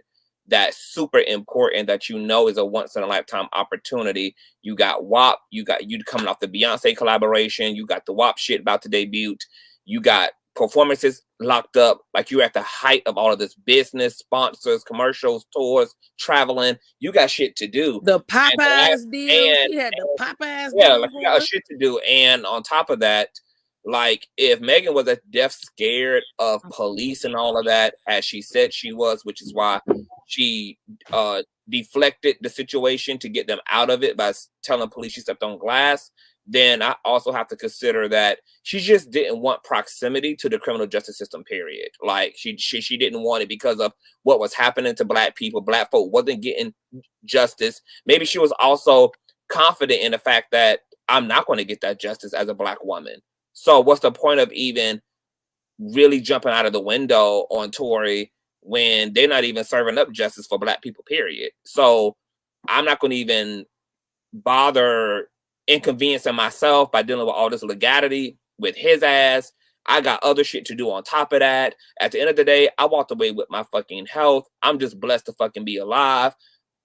that's super important that you know is a once in a lifetime opportunity. You got WAP, you coming off the Beyonce collaboration, you got the WAP shit about to debut, you got performances locked up, like you're at the height of all of this business, sponsors, commercials, tours, traveling. You got shit to do. The Popeyes deal, she had the Popeyes deal. Like you got shit to do. And on top of that, like if Megan was as death scared of police and all of that as she said she was, which is why she deflected the situation to get them out of it by telling police she stepped on glass, then I also have to consider that she just didn't want proximity to the criminal justice system, period. Like she didn't want it because of what was happening to Black people. Black folk wasn't getting justice. Maybe she was also confident in the fact that I'm not going to get that justice as a Black woman. So what's the point of even really jumping out of the window on Tory when they're not even serving up justice for Black people, period? So I'm not going to even bother inconveniencing myself by dealing with all this legality with his ass. I got other shit to do on top of that. At the end of the day, I walked away with my fucking health. I'm just blessed to fucking be alive.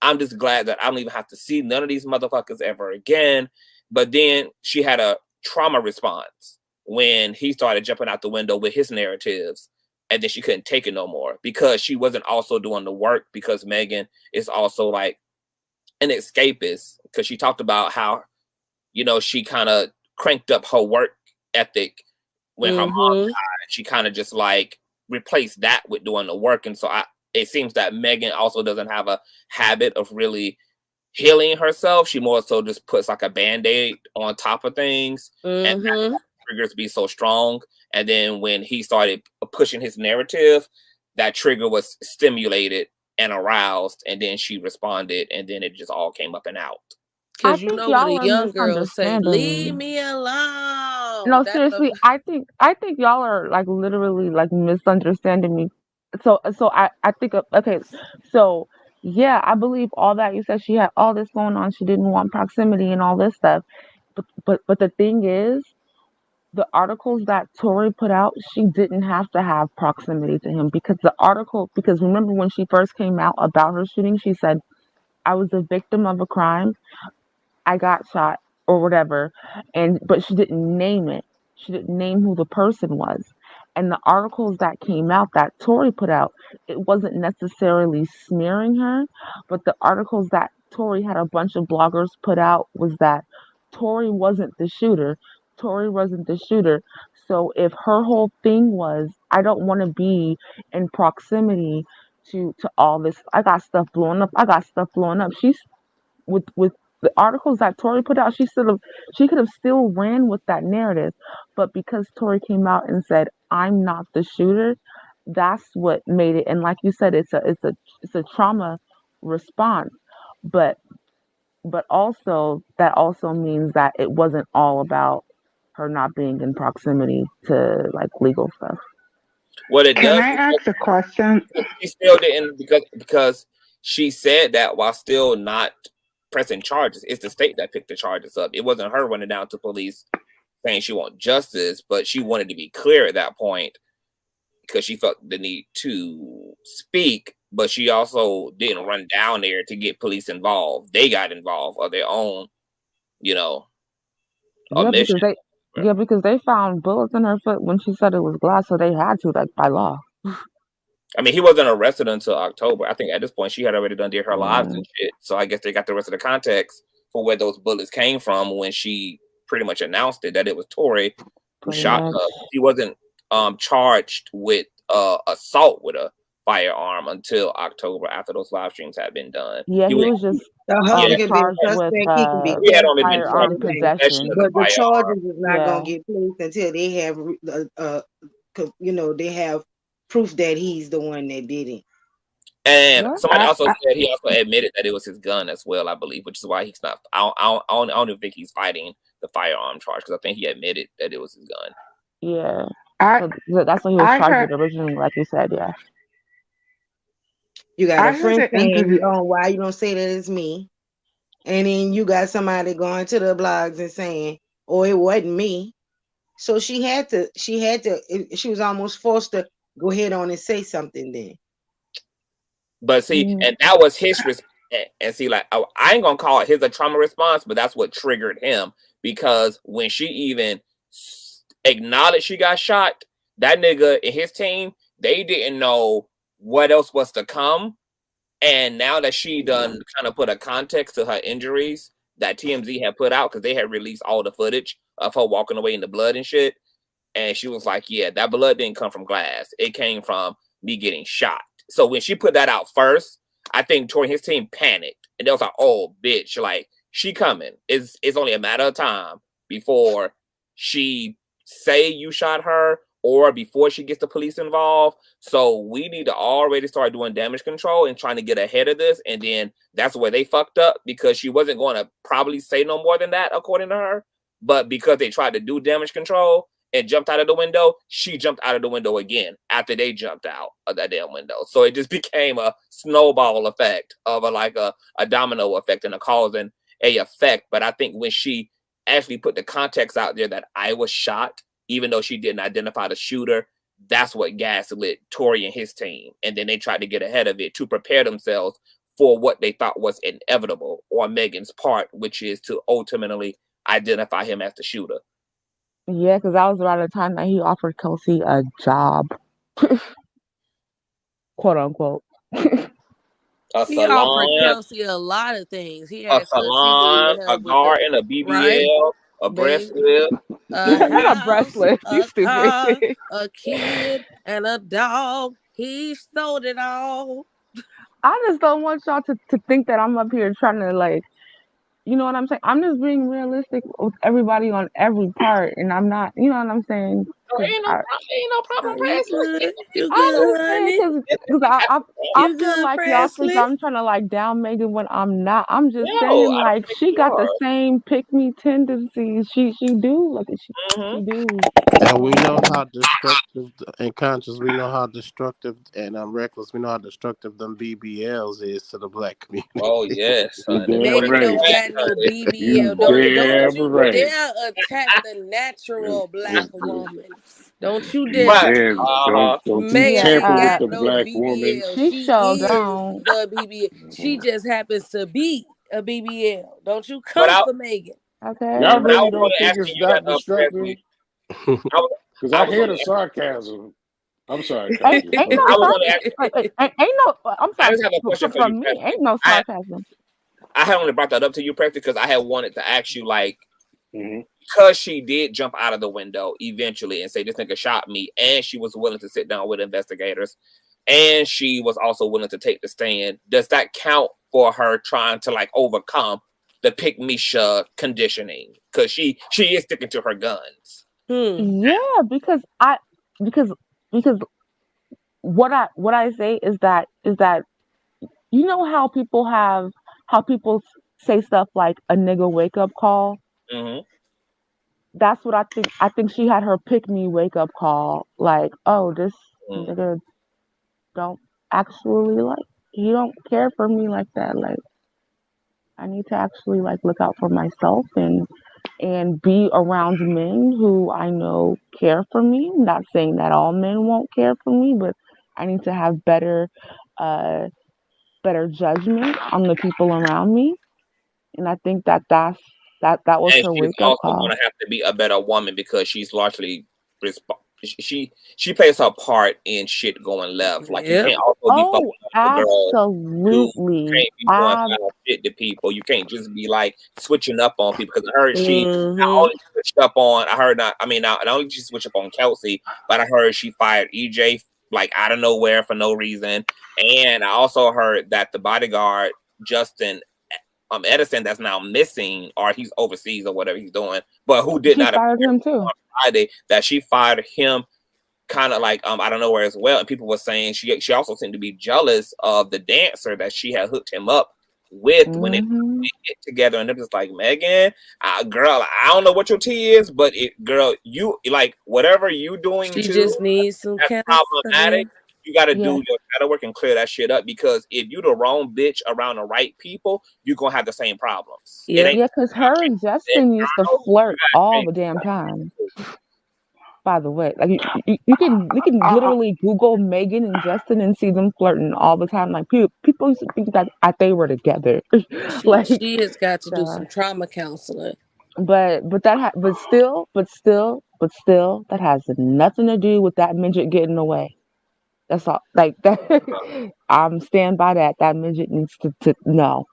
I'm just glad that I don't even have to see none of these motherfuckers ever again. But then she had a trauma response when he started jumping out the window with his narratives, and then she couldn't take it no more because she wasn't also doing the work, because Megan is also like an escapist, because she talked about how, you know, she kind of cranked up her work ethic when her mom died. She kind of just like replaced that with doing the work. And so it seems that Megan also doesn't have a habit of really healing herself. She more so just puts like a Band-Aid on top of things. And that triggers be so strong. And then when he started pushing his narrative, that trigger was stimulated and aroused, and then she responded, and then it just all came up and out. Because you know what a young girl say, leave me alone. No, seriously, I think y'all are like literally like misunderstanding me. So I think okay, so yeah, I believe all that you said. She had all this going on. She didn't want proximity and all this stuff. But the thing is, the articles that Tory put out, she didn't have to have proximity to him, because remember when she first came out about her shooting, she said, I was a victim of a crime. I got shot or whatever. But she didn't name it. She didn't name who the person was. And the articles that came out that Tory put out, it wasn't necessarily smearing her, but the articles that Tory had a bunch of bloggers put out was that Tory wasn't the shooter. Tory wasn't the shooter. So if her whole thing was, I don't want to be in proximity to all this, I got stuff blowing up. She's with the articles that Tory put out, she could have still ran with that narrative, but because Tory came out and said, I'm not the shooter, that's what made it. And like you said, it's a trauma response, but also that also means that it wasn't all about her not being in proximity to like legal stuff. What it Can does, I ask a question? She still didn't, because she said that while still not pressing charges. It's the state that picked the charges up. It wasn't her running down to police saying she wants justice, but she wanted to be clear at that point because she felt the need to speak, but she also didn't run down there to get police involved. They got involved of their own, mission. Because they found bullets in her foot when she said it was glass, so they had to, like, by law. I mean, he wasn't arrested until October. I think at this point she had already done Dear Her Lives and shit. So I guess they got the rest of the context for where those bullets came from when she pretty much announced it, that it was Tory who shot her. He wasn't charged with assault with a firearm until October after those live streams had been done. Yeah, he was just The husband can be a charged with suspect. He can be he had only been firearm charged with possession. of but the firearm. charges is not Yeah. gonna get placed until they have, they have proof that he's the one that did it. And What? somebody also said he also admitted that it was his gun as well, I believe, which is why he's not. I don't even think he's fighting the firearm charge because I think he admitted that it was his gun. Yeah. So that's what he was charged with originally, like you said. Yeah. You got I a heard friend the saying, interview. "Oh, why you don't say that it's me?" And then you got somebody going to the blogs and saying, "Oh, it wasn't me." So she was almost forced to go ahead on and say something then. But see, and that was his response. And see, like, I ain't gonna call it his trauma response, but that's what triggered him, because when she even acknowledged she got shot, that nigga and his team, they didn't know what else was to come. And now that she done kind of put a context to her injuries that TMZ had put out, because they had released all the footage of her walking away in the blood and shit, and she was like, yeah, that blood didn't come from glass, it came from me getting shot. So when she put that out first, I think Tory and his team panicked, and they was like, oh bitch, like, she coming, it's only a matter of time before she say you shot her or before she gets the police involved. So we need to already start doing damage control and trying to get ahead of this. And then that's where they fucked up, because she wasn't going to probably say no more than that, according to her. But because they tried to do damage control and jumped out of the window, she jumped out of the window again after they jumped out of that damn window. So it just became a snowball effect of a domino effect and a cause and a effect. But I think when she actually put the context out there that I was shot, even though she didn't identify the shooter, that's what gaslit Tory and his team. And then they tried to get ahead of it to prepare themselves for what they thought was inevitable on Megan's part, which is to ultimately identify him as the shooter. Yeah, because that was around the time that he offered Kelsey a job, quote unquote. He offered Kelsey a lot of things. He A asked her if she salon, needed a help with garden, a BBL, a breast lift. Not a breast lift. You stupid. car, a kid, and a dog. He sold it all. I just don't want y'all to think that I'm up here trying to, like, you know what I'm saying? I'm just being realistic with everybody on every part, and I'm not, you know what I'm saying? Ain't no problem, You good? You I'm good, just honey? saying, because I You feel good, like y'all think Presley? I'm trying to, like, down Megan when I'm not. I'm just No, saying, I like, don't think she you got the are. same pick-me tendencies. She do. Like, she do. And we know how destructive and conscious. We know how destructive and reckless. We know how destructive them BBLs is to the black community. Oh yes, honey. Megan don't got no BBL. Don't you dare attack the natural black woman. Don't you dare. Megan ain't got no BBL. She She showed is down. the BBL. She just happens to be a BBL. Don't you But come for Megan. Okay. Y'all But I really was don't going to think ask it's you that that, destructive? Because I hear the sarcasm. I'm sorry, Kelsey. Ain't no sarcasm. Ain't no. I'm I sorry. just have a question for From you, me, Presley. ain't no sarcasm. I had only brought that up to you, Presley, because I had wanted to ask you, like, because she did jump out of the window eventually and say this nigga shot me, and she was willing to sit down with investigators, and she was also willing to take the stand. Does that count for her trying to, like, overcome the pick-me-sha conditioning? Because she is sticking to her guns. Yeah, because what I say is that you know how people say stuff like a nigga wake up call. That's what I think. I think she had her pick me wake up call. Like, oh, this nigga don't actually, like, he don't care for me like that. Like, I need to actually, like, look out for myself and be around men who I know care for me. I'm not saying that all men won't care for me, but I need to have better judgment on the people around me. And I think that was And her she's wake up also call. going to have to be a better woman because she's largely she plays her part in shit going left. Like, you can't also be fucking absolutely. You can't be doing foul shit to people. You can't just be like switching up on people. Because I heard she not only switched up on. Not only did she switch up on Kelsey, but I heard she fired EJ like out of nowhere for no reason. And I also heard that the bodyguard, Justin Edison, that's now missing, or he's overseas or whatever he's doing, but who did not fired him too on Friday, that she fired him kind of like I don't know where as well. And people were saying she also seemed to be jealous of the dancer that she had hooked him up with when it get together. And they're just like, Megan, girl, I don't know what your tea is, but girl, you like whatever you doing she just needs some that's problematic. You got to do your shadow work and clear that shit up, because if you the wrong bitch around the right people, you're gonna have the same problems. Yeah, because her and Justin used to flirt all the damn time. By the way, like you can literally Google Megan and Justin and see them flirting all the time. Like people used to think that they were together. Like she has got to do some trauma counseling. But still, that has nothing to do with that midget getting away. That's all. Like that, I'm stand by that. That midget needs to know.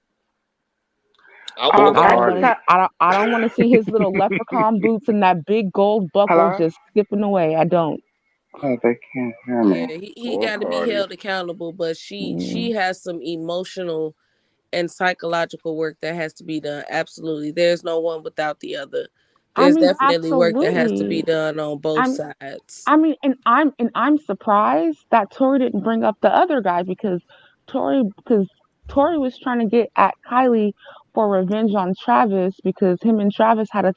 I don't want to see his little leprechaun boots and that big gold buckle just skipping away. I don't. Oh, they can't hear me. Yeah, he got to be held accountable, but she has some emotional and psychological work that has to be done. Absolutely, there's no one without the other. There's definitely work that has to be done on both sides. I mean, and I'm surprised that Tory didn't bring up the other guy, because Tory was trying to get at Kylie for revenge on Travis, because him and Travis had a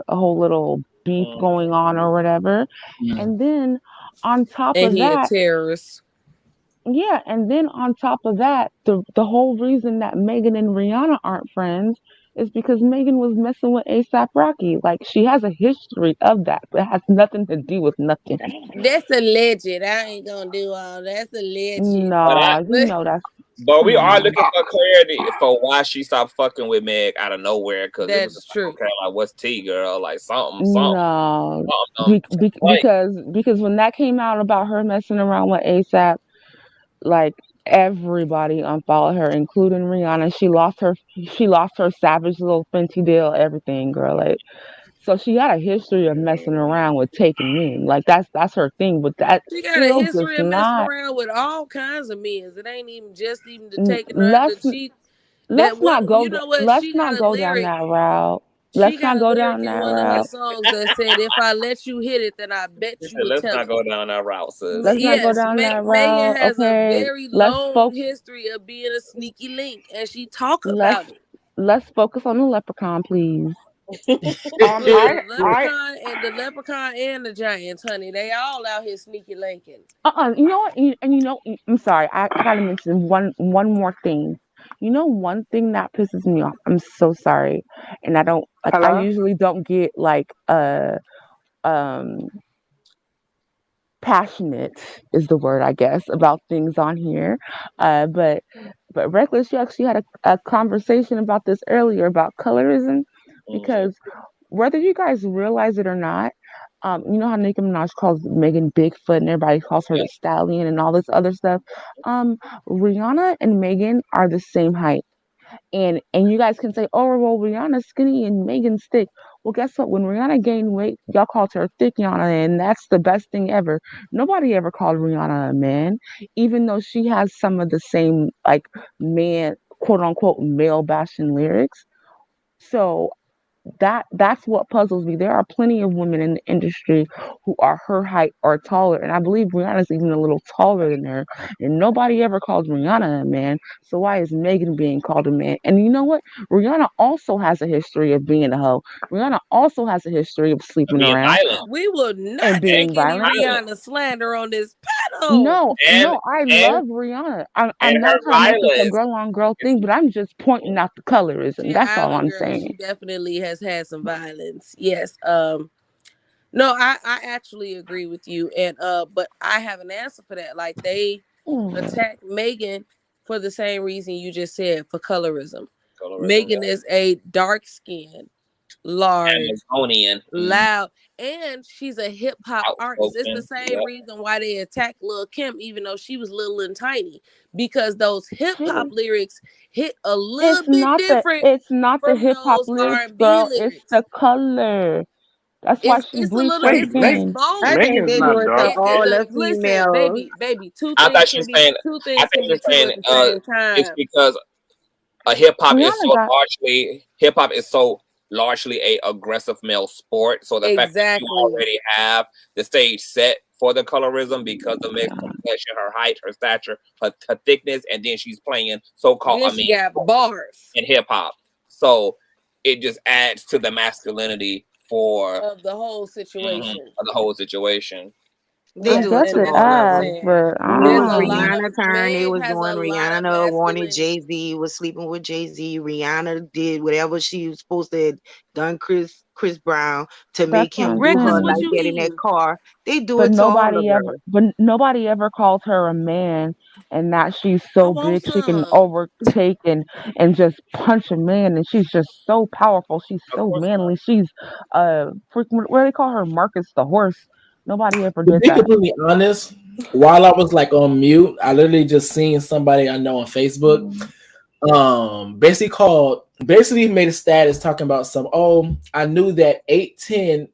whole little beef going on or whatever. And then on top of that, he a terrorist. Yeah, and then on top of that, the whole reason that Megan and Rihanna aren't friends is because Megan was messing with A$AP Rocky. Like, she has a history of that, but it has nothing to do with nothing. That's alleged. I ain't gonna do all that's alleged. No, you know that's. But we are looking for clarity for why she stopped fucking with Meg out of nowhere. Because that's true. Okay, like, what's tea, girl? Like something. No, because when that came out about her messing around with A$AP, like, everybody unfollowed her, including Rihanna. She lost her Savage little Fenty deal, everything, girl. Like, so she got a history of messing around with taking men. Like, that's her thing. But that she got a history of messing around with all kinds of men. It ain't even just the taking her. Let's not go down that route. Let's not go down that route. One of her songs that said, "If I let you hit it, then I bet you will let's tell not go down that route, sis. Let's not go down that route. Megan has a very long history of being a sneaky link, and she talk about it. Let's focus on the leprechaun, please. The leprechaun and the giants, honey, they all out here sneaky linking. You know what? I'm sorry. I gotta mention one more thing. You know, one thing that pisses me off. I'm so sorry, and I don't. Like, I usually don't get like passionate is the word, I guess, about things on here. But Reckless, you actually had a conversation about this earlier about colorism, because whether you guys realize it or not, you know how Nicki Minaj calls Megan Bigfoot and everybody calls her the Stallion and all this other stuff. Rihanna and Megan are the same height. And you guys can say, oh, well, Rihanna's skinny and Megan's thick. Well, guess what? When Rihanna gained weight, y'all called her thick Rihanna, and that's the best thing ever. Nobody ever called Rihanna a man, even though she has some of the same, like, man, quote unquote, male bashing lyrics. So that's what puzzles me. There are plenty of women in the industry who are her height or taller, and I believe Rihanna's even a little taller than her, and nobody ever calls Rihanna a man. So why is Megan being called a man? And you know what? Rihanna also has a history of being a hoe. Rihanna also has a history of sleeping around. Violent. We will not take any Rihanna slander on this panel. No, I love Rihanna. I'm not trying to make this a girl on girl thing, but I'm just pointing out the colorism. Yeah, that's all I'm saying. She definitely has had some violence. Yes. No, I actually agree with you. And but I have an answer for that. Like, they attacked Megan for the same reason you just said, for colorism. Megan is a dark skinned, large, Amazonian, loud, and she's a hip hop artist. It's the same reason why they attacked Lil Kim, even though she was little and tiny, because those hip hop lyrics hit a little bit different. It's not the hip hop lyrics, girl. It's the color. That's why she It's a bleached little, her it's skin. both. I think Megan's they do not it to dark. all the Listen, females. baby, two I thought things she can was be saying. two I things think can you're be true saying at the same it's time. because hip hop is Rihanna so largely a aggressive male sport. So the fact that you already have the stage set for the colorism because of Meg's complexion, her height, her stature, her thickness, and then she's playing Then she got bars in hip hop. So it just adds to the masculinity of the whole situation. Of the whole situation. They do guess it to it all of adds, them. but I It was don't know. Rihanna turn. They Meg was has doing a lot of Rihanna wanted masculine. Jay-Z, was sleeping with Jay-Z. Rihanna did whatever she was supposed to have done Chris Brown to make him do her What like you that in that mean? car. They do But it to all of them. nobody ever calls her a man, and that she's I so want big she can some. overtake and just punch a man, and she's just so powerful. She's so manly. She's what do they call her? Marcus the horse. Nobody ever To did be that. completely honest, while I was like on mute, I literally just seen somebody I know on Facebook. Basically made a status talking about I knew that 8'10",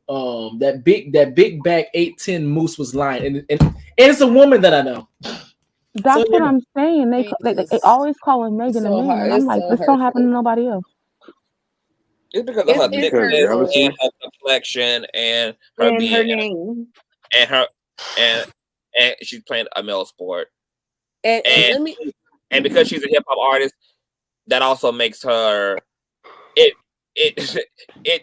that big back 8'10" moose was lying, and it's a woman that I know. That's what I'm saying. They always call her Megan a man, and I'm like, this don't happen to nobody else. It's because of her thickness and her complexion and her being her name and she's playing a male sport. And because she's a hip hop artist, that also makes her it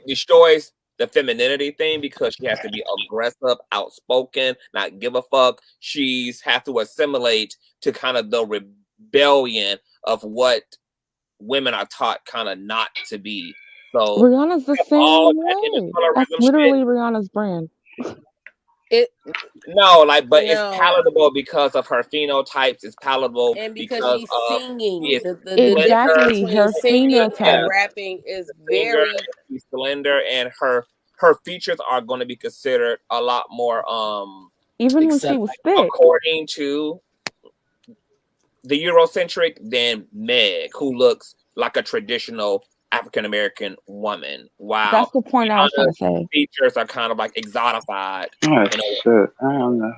destroys the femininity thing because she has to be aggressive, outspoken, not give a fuck. She's have to assimilate to kind of the rebellion of what women are taught kind of not to be. So Rihanna's the same way. That's literally Rihanna's brand. But it's palatable because of her phenotypes. It's palatable and because she's singing. Exactly, her singing phenotype. and rapping is very slender, and her features are going to be considered a lot more even when she was thick, according to the Eurocentric, than Meg, who looks like a traditional African American woman. Wow, that's the point I was trying to say. Features are kind of like exotified. Oh shit! I don't know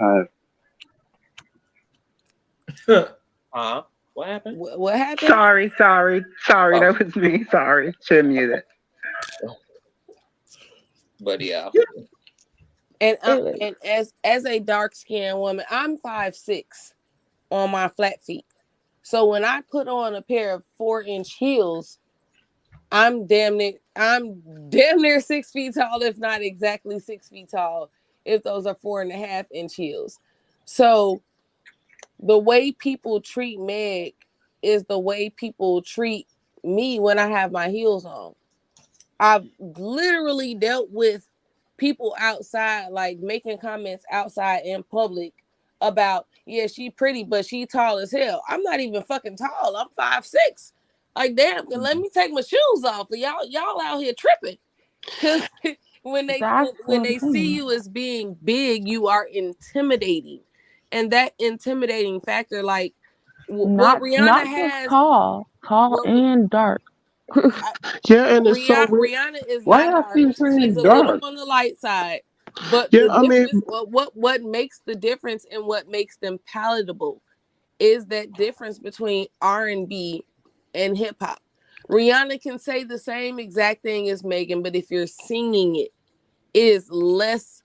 how. What happened? What happened? Sorry. That was me. Sorry, should mute it. But yeah. And as a dark skinned woman, I'm 5'6" on my flat feet. So when I put on a pair of 4-inch heels, I'm damn near 6 feet tall, if not exactly 6 feet tall, if those are 4.5-inch heels. So the way people treat Meg is the way people treat me when I have my heels on. I've literally dealt with people outside, like making comments outside in public about, yeah, she pretty, but she tall as hell. I'm not even fucking tall. I'm 5'6". Like, damn, let me take my shoes off. Y'all out here tripping. Because when they see you as being big, you are intimidating. And that intimidating factor, like what Rihanna has, tall and dark. Yeah, and it's so weird. Rihanna is Why not y'all dark. keep She's saying a dark? little on the light side. But Yeah, the difference, what makes the difference and what makes them palatable is that difference between R&B and hip hop. Rihanna can say the same exact thing as Megan, but if you're singing it, it is less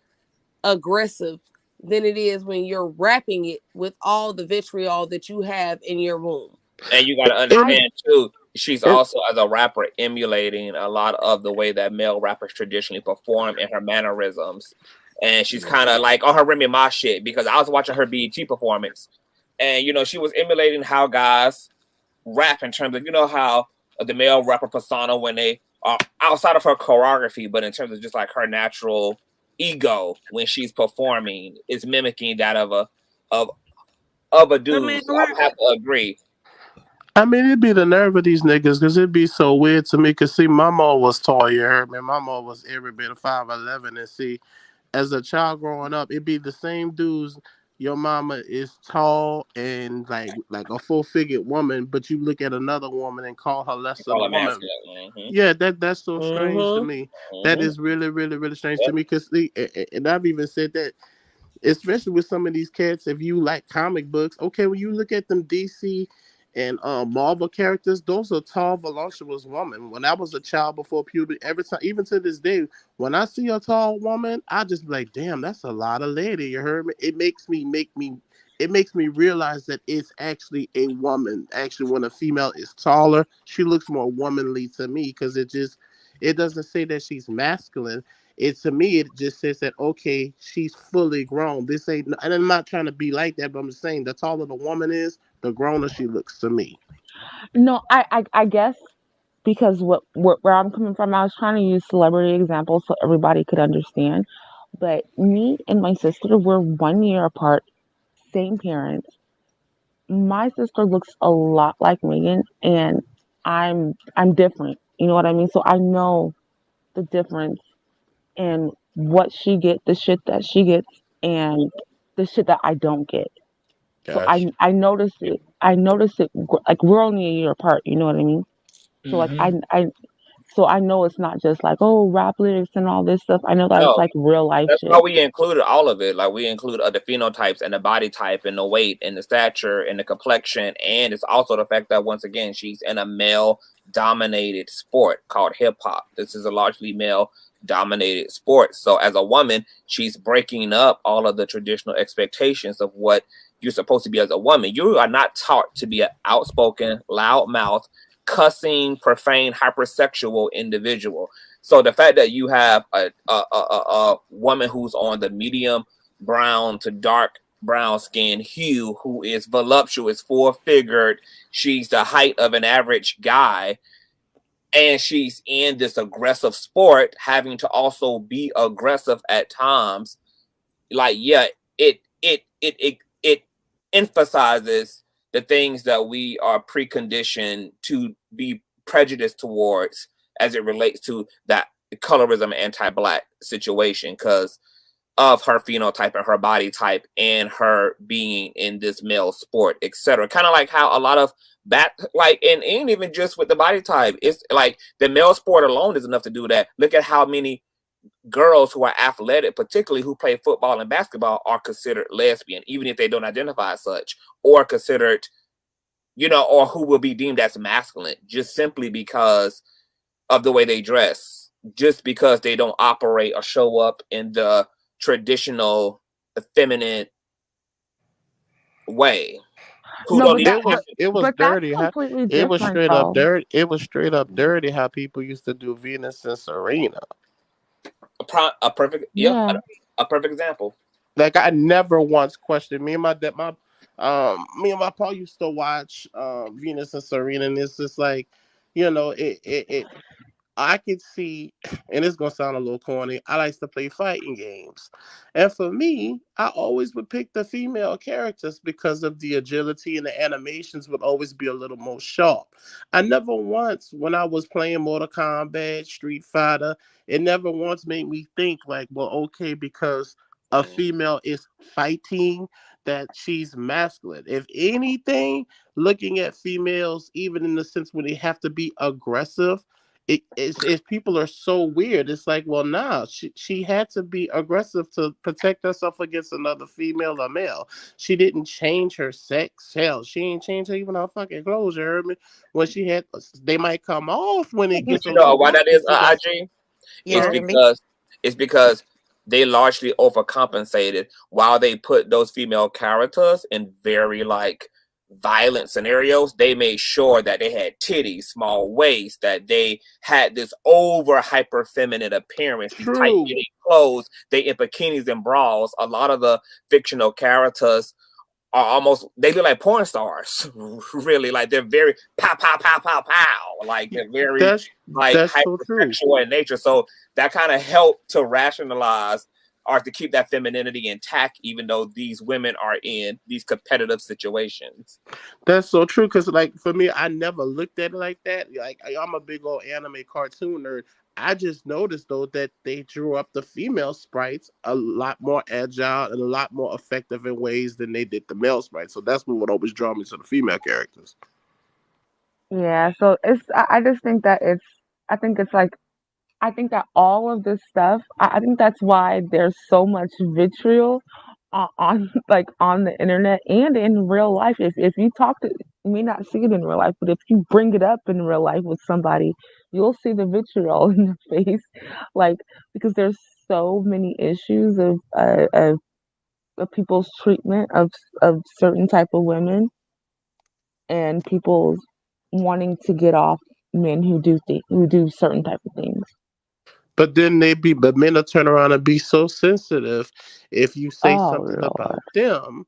aggressive than it is when you're rapping it with all the vitriol that you have in your room. And you got to understand too, she's also, as a rapper, emulating a lot of the way that male rappers traditionally perform in her mannerisms. And she's kind of like on her Remy Ma shit, because I was watching her BET performance, and she was emulating how guys rap in terms of how the male rapper persona when they are outside of her choreography, but in terms of just like her natural ego when she's performing, is mimicking that of a dude. So I have to agree. I mean, it'd be the nerve of these niggas, because it'd be so weird to me. Because see, my mom was tall, you heard me. My mom was every bit of 5'11", and see, as a child growing up, it'd be the same dudes, your mama is tall and like a full-figured woman, but you look at another woman and call her less than a woman. Yeah, that's so strange to me. That is really, really, really strange to me, because and I've even said that, especially with some of these cats, if you like comic books, okay, when you look at them DC and Marvel characters, those are tall, voluptuous women. When I was a child before puberty, every time, even to this day, when I see a tall woman, I just be like, damn, that's a lot of lady. You heard me? It makes me realize that it's actually a woman. Actually, when a female is taller, she looks more womanly to me, because it doesn't say that she's masculine. To me, it just says that, okay, she's fully grown. This ain't, and I'm not trying to be like that, but I'm just saying, the taller the woman is, the growner she looks to me. No, I guess, because where I'm coming from, I was trying to use celebrity examples so everybody could understand. But me and my sister, we're 1 year apart, same parents. My sister looks a lot like Megan, and I'm different. You know what I mean? So I know the difference in what she gets, the shit that she gets, and the shit that I don't get. Gosh. So I notice it. Like, we're only a year apart. You know what I mean? So like so I know it's not just like, oh, rap lyrics and all this stuff. I know that it's like real life That's shit. why we included all of it. Like, we include the phenotypes and the body type and the weight and the stature and the complexion. And it's also the fact that, once again, she's in a male-dominated sport called hip-hop. This is a largely male-dominated sport. So as a woman, she's breaking up all of the traditional expectations of what you're supposed to be as a woman. You are not taught to be an outspoken, loudmouth, cussing, profane, hypersexual individual. So the fact that you have a woman who's on the medium brown to dark brown skin hue, who is voluptuous, full-figured, she's the height of an average guy, and she's in this aggressive sport, having to also be aggressive at times. Like, yeah, it emphasizes the things that we are preconditioned to be prejudiced towards as it relates to that colorism anti-black situation, because of her phenotype and her body type and her being in this male sport, etc. Kind of like how a lot of and ain't even just with the body type. It's like the male sport alone is enough to do that. Look at how many girls who are athletic, particularly who play football and basketball, are considered lesbian, even if they don't identify as such, or considered, or who will be deemed as masculine, just simply because of the way they dress, just because they don't operate or show up in the traditional feminine way. It was dirty. It was straight up dirty. It was straight up dirty how people used to do Venus and Serena. A perfect example. Like, I never once questioned. Me and my pa used to watch Venus and Serena, and it's just like, I could see, and it's gonna sound a little corny, I like to play fighting games. And for me, I always would pick the female characters because of the agility, and the animations would always be a little more sharp. I never once, when I was playing Mortal Kombat, Street Fighter, it never once made me think like, well, okay, because a female is fighting, that she's masculine. If anything, looking at females, even in the sense where they have to be aggressive, it's people are so weird. It's like, well, nah, she had to be aggressive to protect herself against another female or male. She didn't change her sex. Hell, she ain't changed even her fucking clothes. You heard me? When she had, they might come off when it gets. You know why that is, IG? It's because they largely overcompensated while they put those female characters in very violent scenarios. They made sure that they had titties, small waist, that they had this over hyper feminine appearance, tight fitting clothes, they in bikinis and bras. A lot of the fictional characters are almost, they look like porn stars. Really, like they're very pow pow pow pow pow, like they're very hypersexual in nature. So that kind of helped to rationalize are to keep that femininity intact, even though these women are in these competitive situations. That's so true. Because, like, for me, I never looked at it like that. Like, I'm a big old anime cartoon nerd. I just noticed, though, that they drew up the female sprites a lot more agile and a lot more effective in ways than they did the male sprites. So that's what would always draw me to the female characters. Yeah, so I just think that I think that all of this stuff, I think that's why there's so much vitriol on like on the internet and in real life. If you talk to, you may not see it in real life, but if you bring it up in real life with somebody, you'll see the vitriol in the face, like, because there's so many issues of people's treatment of certain type of women and people's wanting to get off men who do certain type of things. But then but men will turn around and be so sensitive if you say something about them.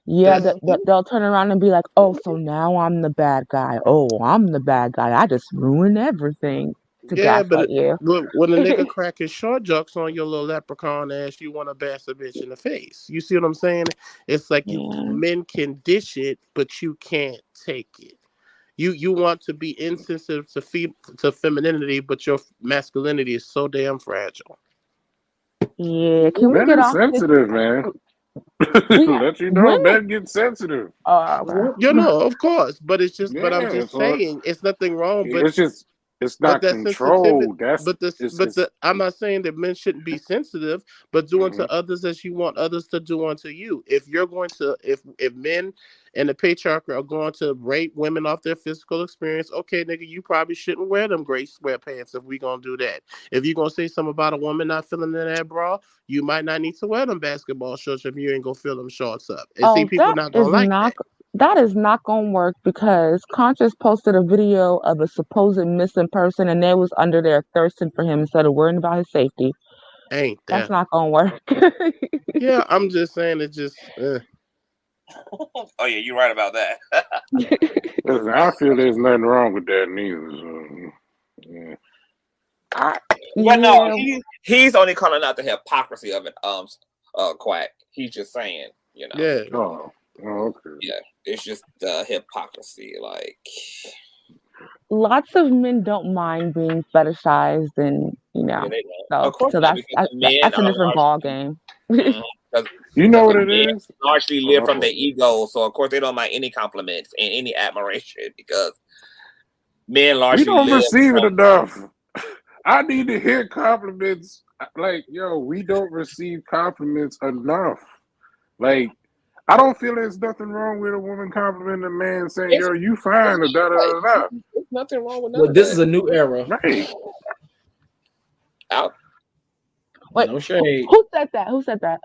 Yeah, they'll turn around and be like, "Oh, so now I'm the bad guy. Oh, I'm the bad guy. I just ruin everything to gaslight you." When a nigga cracking short jokes on your little leprechaun ass, you want to bash a bitch in the face. You see what I'm saying? It's like men can dish it, but you can't take it. You want to be insensitive to femininity, but your masculinity is so damn fragile. Yeah, can we get off sensitive, man? Let you know, men get sensitive. You know, of course, but it's just. But I'm just saying, it's nothing wrong. But it's not controlled. I'm not saying that men shouldn't be sensitive, but do unto others as you want others to do unto you. If you're going to, if men and the patriarchy are going to rate women off their physical experience, okay, nigga, you probably shouldn't wear them gray sweatpants if we gonna do that. If you're gonna say something about a woman not feeling in that bra, you might not need to wear them basketball shorts if you ain't gonna fill them shorts up. And see, people not gonna like that. That is not gonna work because Conscious posted a video of a supposed missing person and they was under there thirsting for him instead of worrying about his safety. Ain't that? That's not gonna work. Yeah, I'm just saying it just. Oh yeah, you're right about that. Listen, I feel there's nothing wrong with that neither. So, yeah. No, he's only calling out the hypocrisy of it. Quack. He's just saying, you know. Yeah. Oh, okay. Yeah, it's just the hypocrisy, like. Lots of men don't mind being fetishized, and you know, so that's a different ball game. You know what it is? Largely live from their ego, so of course they don't mind any compliments and any admiration because men largely. We don't receive it enough. I need to hear compliments. Like, yo, we don't receive compliments enough. Like, I don't feel there's nothing wrong with a woman complimenting a man saying, "Yo, you fine," or da da da da. There's nothing wrong with that. Well, this is a new era. Right. Out. Wait, no shade. Who said that? Who said that?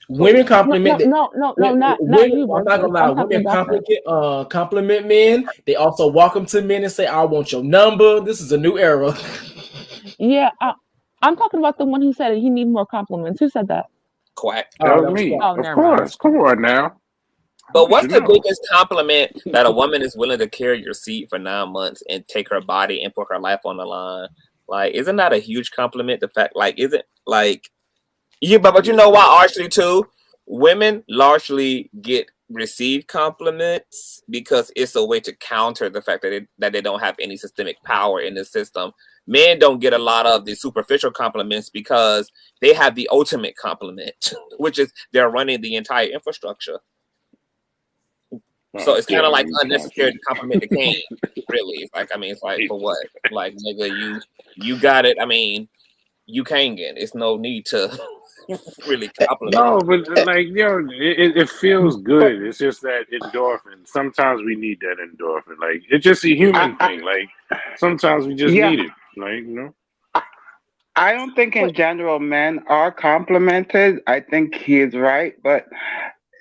Women compliment. No, not you. I'm not gonna lie. Women compliment men. They also walk them to men and say, "I want your number." This is a new era. Yeah, I'm talking about the one who said he needs more compliments. Who said that? Quack. That was me. Of course. Come on now. But what's the biggest compliment that a woman is willing to carry your seat for 9 months and take her body and put her life on the line? Like, isn't that a huge compliment? The fact, like, isn't like, but you know why? Actually, too, women largely receive compliments because it's a way to counter the fact that they don't have any systemic power in the system. Men don't get a lot of the superficial compliments because they have the ultimate compliment, which is they're running the entire infrastructure. So it's kind of like unnecessary to compliment the king, really. It's like, I mean, it's like, for what? Like, nigga, you got it. I mean, you can't get it. It's no need to really compliment. No, but like, yo, it feels good. It's just that endorphin. Sometimes we need that endorphin. Like, it's just a human thing. Like, sometimes we just need it. Like, you know. I don't think in general men are complimented. I think he is right, but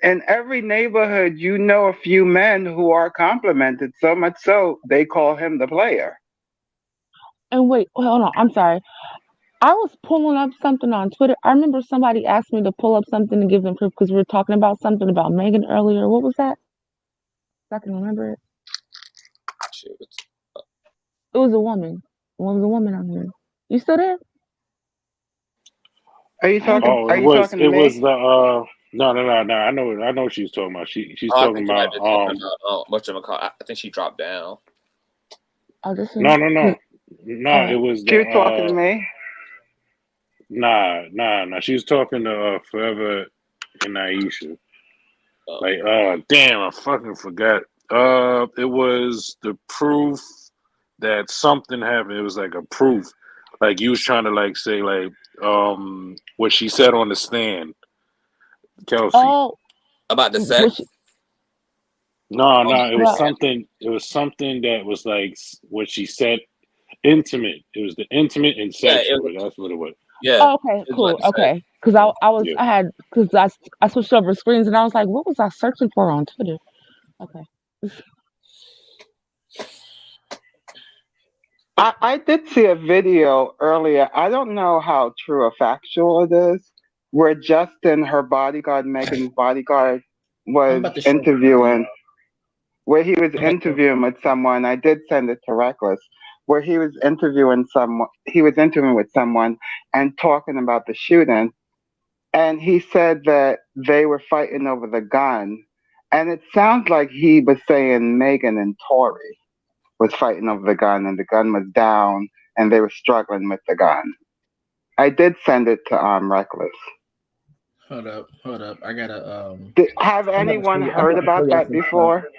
in every neighborhood, you know a few men who are complimented, so much so they call him the player. And wait, hold on. I'm sorry. I was pulling up something on Twitter. I remember somebody asked me to pull up something to give them proof because we were talking about something about Megan earlier. What was that? I can remember it. It was a woman. It was a woman on here. You still there? Are you talking? Oh, Are you talking to it me? was the no. I know what she's talking about. She's I talking think about much of a call. I think she dropped down. Oh, this is no. It was She was talking to the me. nah. She was talking to Forever and Aisha. Like damn, I fucking forgot. It was the proof that something happened. It was like a proof. Like you was trying to like say like what she said on the stand, Kelsey. Oh, about the sex. No, it was something. It was something that was like what she said. Intimate. It was the intimate and sexual. That's what it was. Yeah. Oh, okay, cool. Okay, because I switched over screens and I was like, what was I searching for on Twitter? Okay. I did see a video earlier. I don't know how true or factual it is, where Justin, her bodyguard, Megan's bodyguard, was interviewing, where he was interviewing with someone. I did send it to Reckless, where he was interviewing someone. He was interviewing with someone and talking about the shooting, and he said that they were fighting over the gun, and it sounds like he was saying Megan and Tory was fighting over the gun, and the gun was down, and they were struggling with the gun. I did send it to Reckless. Hold up. I gotta Have anyone heard about that before?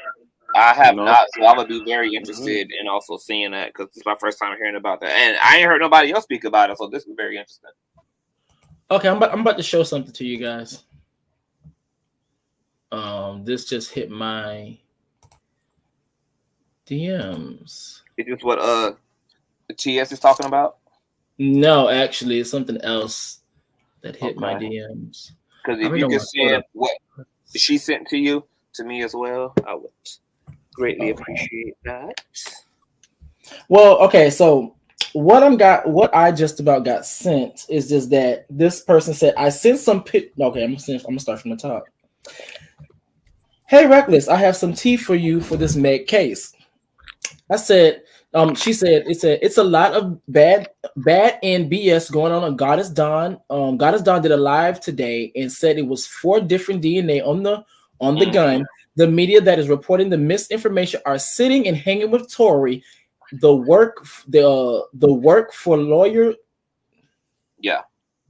I have not, so I would be very interested in also seeing that because it's my first time hearing about that, and I ain't heard nobody else speak about it, so this is very interesting. Okay, I'm about to show something to you guys. This just hit my DMs. Is this what the TS is talking about? No, actually, it's something else that hit my DMs. Because if you could send what she sent to me as well, I would greatly appreciate that. Well, okay, so what I just about got sent is just that this person said I sent some Okay, I'm gonna start from the top. Hey, Reckless, I have some tea for you for this Meg case. I said, she said it's a lot of bad and BS going on Goddess Dawn. Goddess Dawn did a live today and said it was 4 different DNA on the gun. The media that is reporting the misinformation are sitting and hanging with Tory. The work for lawyer. Yeah.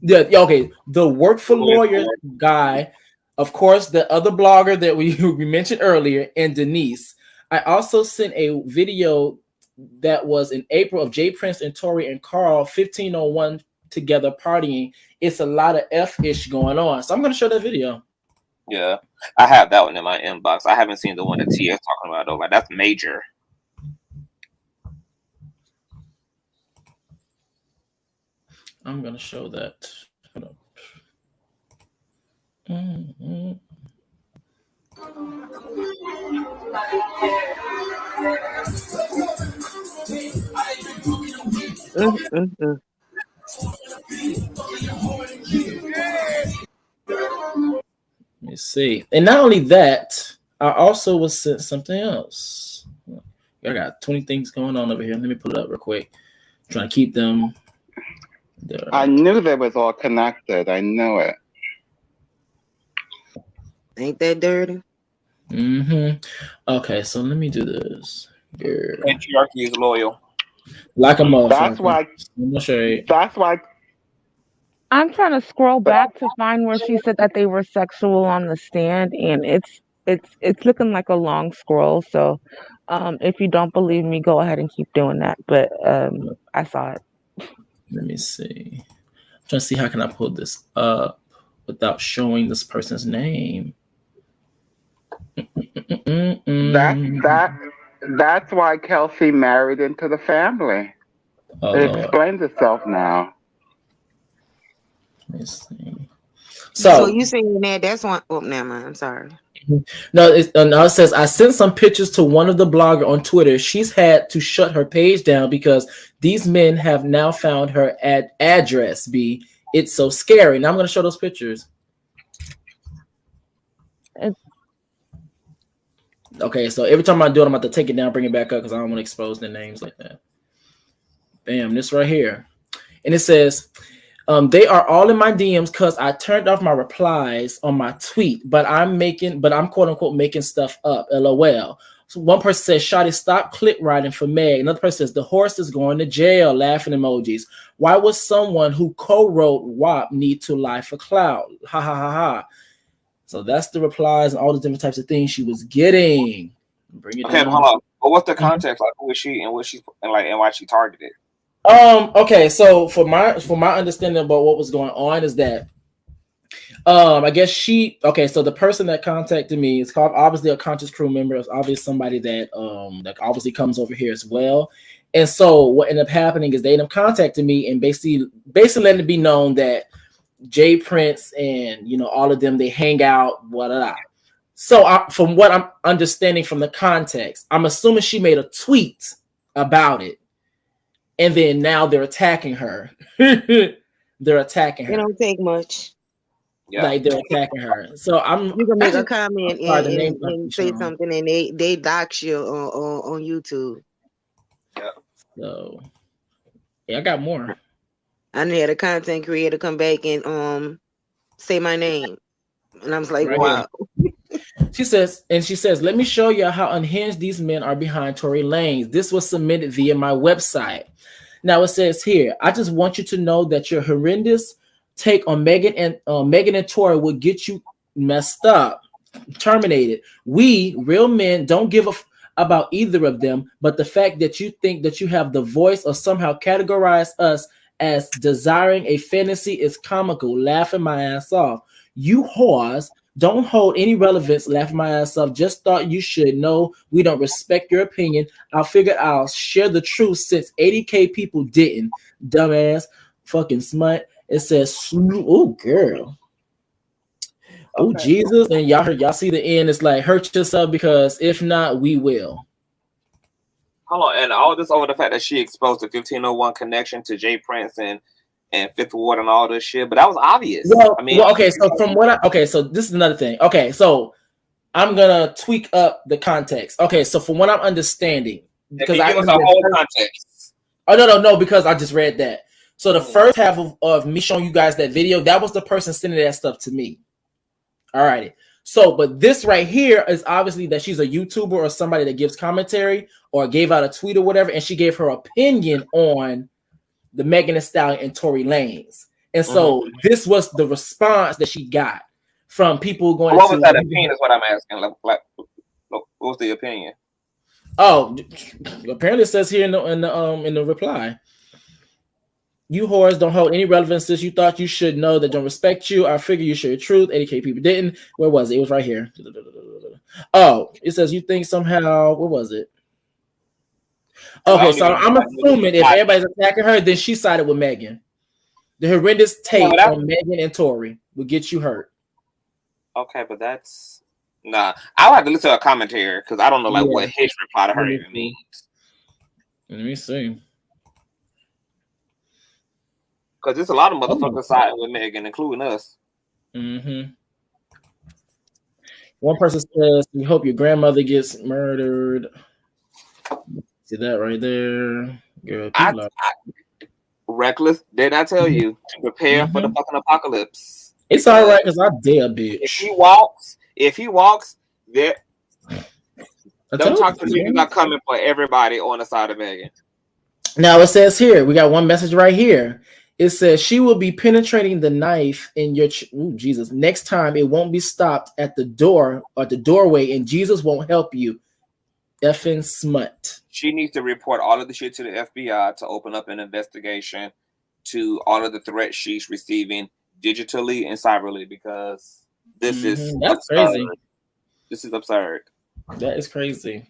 Okay. The work for lawyer guy, of course, the other blogger that we mentioned earlier, and Denise. I also sent a video that was in April of Jay Prince and Tory and Carl 1501 together partying. It's a lot of F-ish going on. So I'm going to show that video. Yeah, I have that one in my inbox. I haven't seen the one that TS talking about though. Like that's major. I'm going to show that. Hold up. Let me see. And not only that, I also was sent something else. I got 20 things going on over here. Let me pull it up real quick. I'm trying to keep them there. I knew they was all connected. I knew it. Ain't that dirty? Okay, so let me do this. Patriarchy is loyal. Like a motherfucker. That's why. I'm trying to scroll back to find where she said that they were sexual on the stand, and it's looking like a long scroll. So, if you don't believe me, go ahead and keep doing that. But I saw it. Let me see. I'm trying to see how can I pull this up without showing this person's name. That's why Kelsey married into the family. It explains itself now. Let me see. So you saying that's one? Oh, never mind. I'm sorry. No, it says I sent some pictures to one of the blogger on Twitter. She's had to shut her page down because these men have now found her address. B. It's so scary. Now I'm going to show those pictures. Okay, so every time I do it, I'm about to take it down, bring it back up because I don't want to expose their names like that. Bam, this right here. And it says, They are all in my DMs because I turned off my replies on my tweet, but I'm quote unquote making stuff up. LOL. So one person says, Shawty, stop click writing for Meg. Another person says, the horse is going to jail. Laughing emojis. Why would someone who co-wrote WAP need to lie for clout? Ha ha ha ha. So that's the replies and all the different types of things she was getting. Bring it down. Hold on. But what's the context? Like, who is she and what she's and why she targeted? Okay, so for my understanding about what was going on is that I guess so the person that contacted me is called obviously a conscious crew member. It's obviously somebody that that obviously comes over here as well. And so what ended up happening is they ended up contacting me and basically letting it be known that Jay Prince and all of them, they hang out, blah, blah, blah. So from what I'm understanding from the context, I'm assuming she made a tweet about it. And then now they're attacking her. They're attacking her. It don't take much. Yeah. Like they're attacking her. So you can make a comment and say something, and they dox you on YouTube. Yeah. So yeah, I got more. I had a content creator come back and say my name, and I was like, wow. She says, let me show you how unhinged these men are behind Tory Lanez. This was submitted via my website. Now it says here, I just want you to know that your horrendous take on Megan and Tory will get you messed up, terminated. We real men don't give a about either of them, but the fact that you think that you have the voice or somehow categorize us as desiring a fantasy is comical. Laughing my ass off. You whores don't hold any relevance. Laughing my ass off. Just thought you should know we don't respect your opinion. I figured I'll share the truth since 80K people didn't. Dumbass, fucking smut. It says, oh girl, oh Jesus, and y'all see the end. It's like hurt yourself because if not, we will. Hold on, and all this over the fact that she exposed the 1501 connection to Jay Prince and Fifth Ward and all this shit, but that was obvious. Well, okay, so from what so this is another thing. Okay, so I'm gonna tweak up the context. Okay, so from what I'm understanding, because I give us a whole context. Oh no, because I just read that. So the first half of me showing you guys that video, that was the person sending that stuff to me. All righty. So, but this right here is obviously that she's a YouTuber or somebody that gives commentary or gave out a tweet or whatever, and she gave her opinion on the Megan Thee Stallion and Tory Lanez. And so this was the response that she got from people going. What was that opinion? Is what I'm asking. Like, what was the opinion? Oh, apparently it says here in the reply. You whores don't hold any relevance since you thought you should know that don't respect you. I figure you share the truth. 80K people didn't. Where was it? It was right here. Oh, it says you think somehow. Where was it? Okay, so I'm assuming if everybody's attacking her, then she sided with Megan. The horrendous take on Megan and Tory will get you hurt. Okay, but that's nah. I'll have to listen to a commentary because I don't know what his reply to her even means. Let me see. Because there's a lot of motherfuckers siding with Megan, including us. One person says, "We hope your grandmother gets murdered." See that right there, girl. Reckless, did I tell you to prepare for the fucking apocalypse? It's all right because I dare, bitch. If he walks, there. Don't talk to me. Not coming for everybody on the side of Megan. Now it says here, we got one message right here. It says she will be penetrating the knife in your Jesus. Next time it won't be stopped at the door or the doorway, and Jesus won't help you. Effing smut. She needs to report all of the shit to the FBI to open up an investigation to all of the threats she's receiving digitally and cyberly because this is crazy. This is absurd. That is crazy.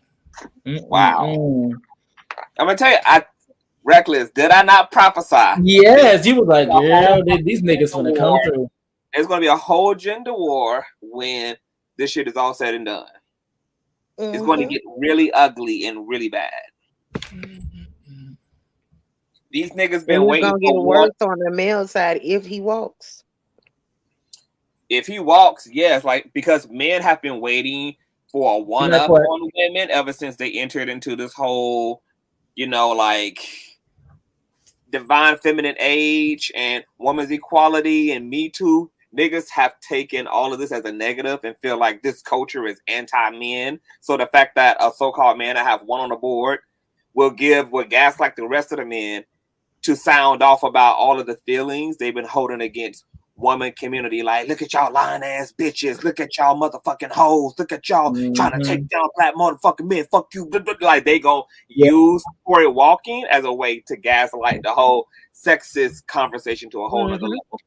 Wow. I'm gonna tell you, Reckless, did I not prophesy? Yes, you was like, yeah, these niggas gonna come through. There's gonna be a whole gender war when this shit is all said and done. It's going to get really ugly and really bad. These niggas been waiting. It's gonna get worse on the male side if he walks. If he walks, yes, because men have been waiting for a one-up on women ever since they entered into this whole, divine feminine age and women's equality and Me Too, niggas have taken all of this as a negative and feel like this culture is anti-men. So the fact that a so-called man, I have one on the board, will gaslight the rest of the men to sound off about all of the feelings they've been holding against woman community. Like, look at y'all lying ass bitches. Look at y'all motherfucking hoes. Look at y'all trying to take down black motherfucking men. Fuck you. Like, they gonna use Tory walking as a way to gaslight the whole sexist conversation to a whole other level.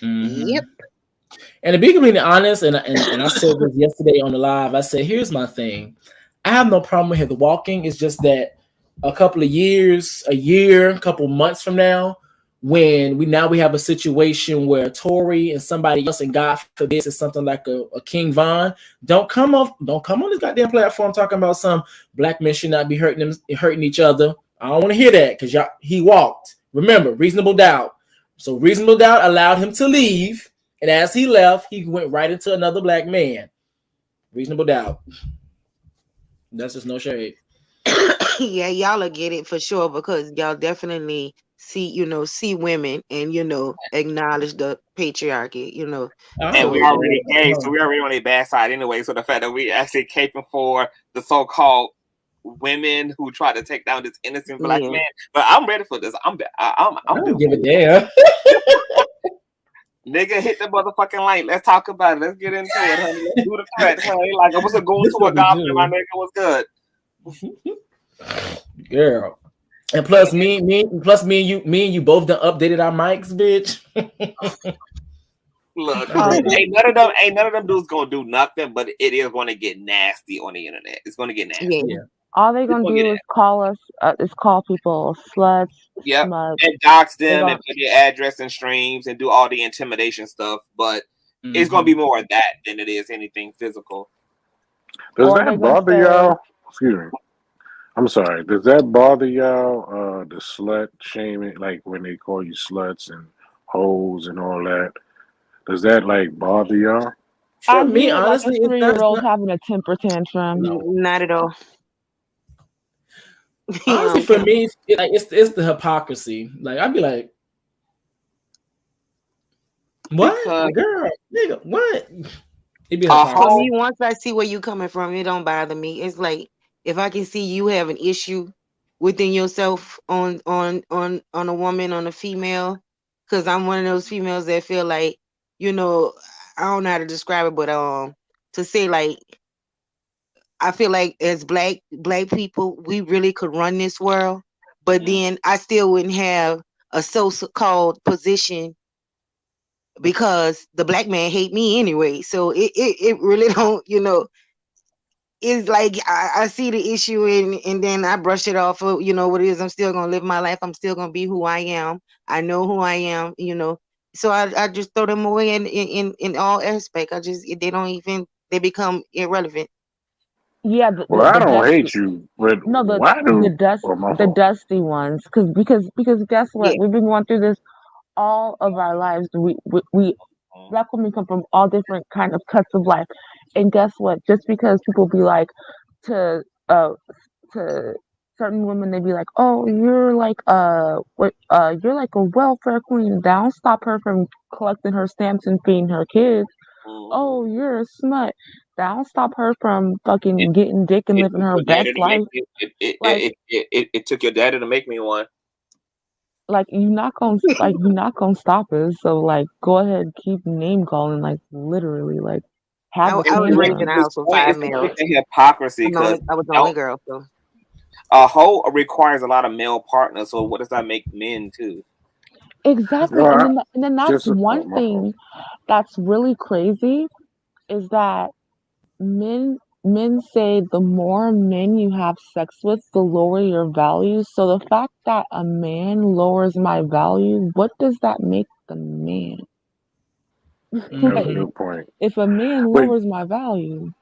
Yep. And to be completely honest, and I said this yesterday on the live, I said, here's my thing. I have no problem with the walking. It's just that a couple of years, a year, a couple months from now, when we have a situation where Tory and somebody else, and God forbid it's something like a King Von, don't come on this goddamn platform talking about some black men should not be hurting each other. I don't want to hear that, because he walked. Remember, reasonable doubt. So reasonable doubt allowed him to leave, and as he left, he went right into another black man. Reasonable doubt. That's just no shade. Yeah, y'all will get it for sure, because y'all definitely see women and acknowledge the patriarchy, And we already gay, so we already on a bad side anyway. So the fact that we actually caping for the so-called women who try to take down this innocent black man, but I'm ready for this. I don't give a damn. Nigga, hit the motherfucking light. Let's talk about it. Let's get into it, honey. Let's do the threat, honey. Like, I wasn't going to a goblin, my nigga was good. Girl. And plus me and you both done updated our mics, bitch. Look, ain't none of them dudes gonna do nothing, but it is gonna get nasty on the internet. It's gonna get nasty. Yeah. All they're gonna do is call people sluts. Yep. Smuts. And dox them and put your address and streams and do all the intimidation stuff. But it's gonna be more of that than it is anything physical. Does that bother y'all? Excuse me. I'm sorry. Does that bother y'all? The slut shaming, like when they call you sluts and hoes and all that. Does that like bother y'all? For me, honestly, like a 3-year-old having a temper tantrum. No. Not at all. Honestly, for me, it's the hypocrisy. Like, I'd be like, what, girl, nigga, what? It'd be for me, once I see where you coming from, it don't bother me. It's like, if I can see you have an issue within yourself on a woman, on a female, because I'm one of those females that feel like, I don't know how to describe it, but to say like, I feel like as black people, we really could run this world, but then I still wouldn't have a so-called position because the black man hate me anyway. So it really don't, it's like I see the issue and then I brush it off of, what it is. I'm still gonna live my life. I'm still gonna be who I am. I know who I am, So I just throw them away in all aspects. They become irrelevant. Yeah, I don't hate you, but the dusty ones, because guess what? Yeah. We've been going through this all of our lives. We black women come from all different kind of cuts of life, and guess what? Just because people be like to certain women, they be like, "Oh, you're like you're like a welfare queen." Don't stop her from collecting her stamps and feeding her kids. Oh, you're a smut. Don't stop her from fucking getting dick and living her best life. It took your daddy to make me one. Like, you're not gonna stop us. So like, go ahead, keep name calling. Like, literally, like, I was raised in a house with 5 males. Hypocrisy. I was the only girl. So a hoe requires a lot of male partners. So what does that make men too? Exactly, and then that's one thing that's really crazy is that men say the more men you have sex with, the lower your value. So the fact that a man lowers my value, what does that make the man? That's a good point. If a man lowers my value,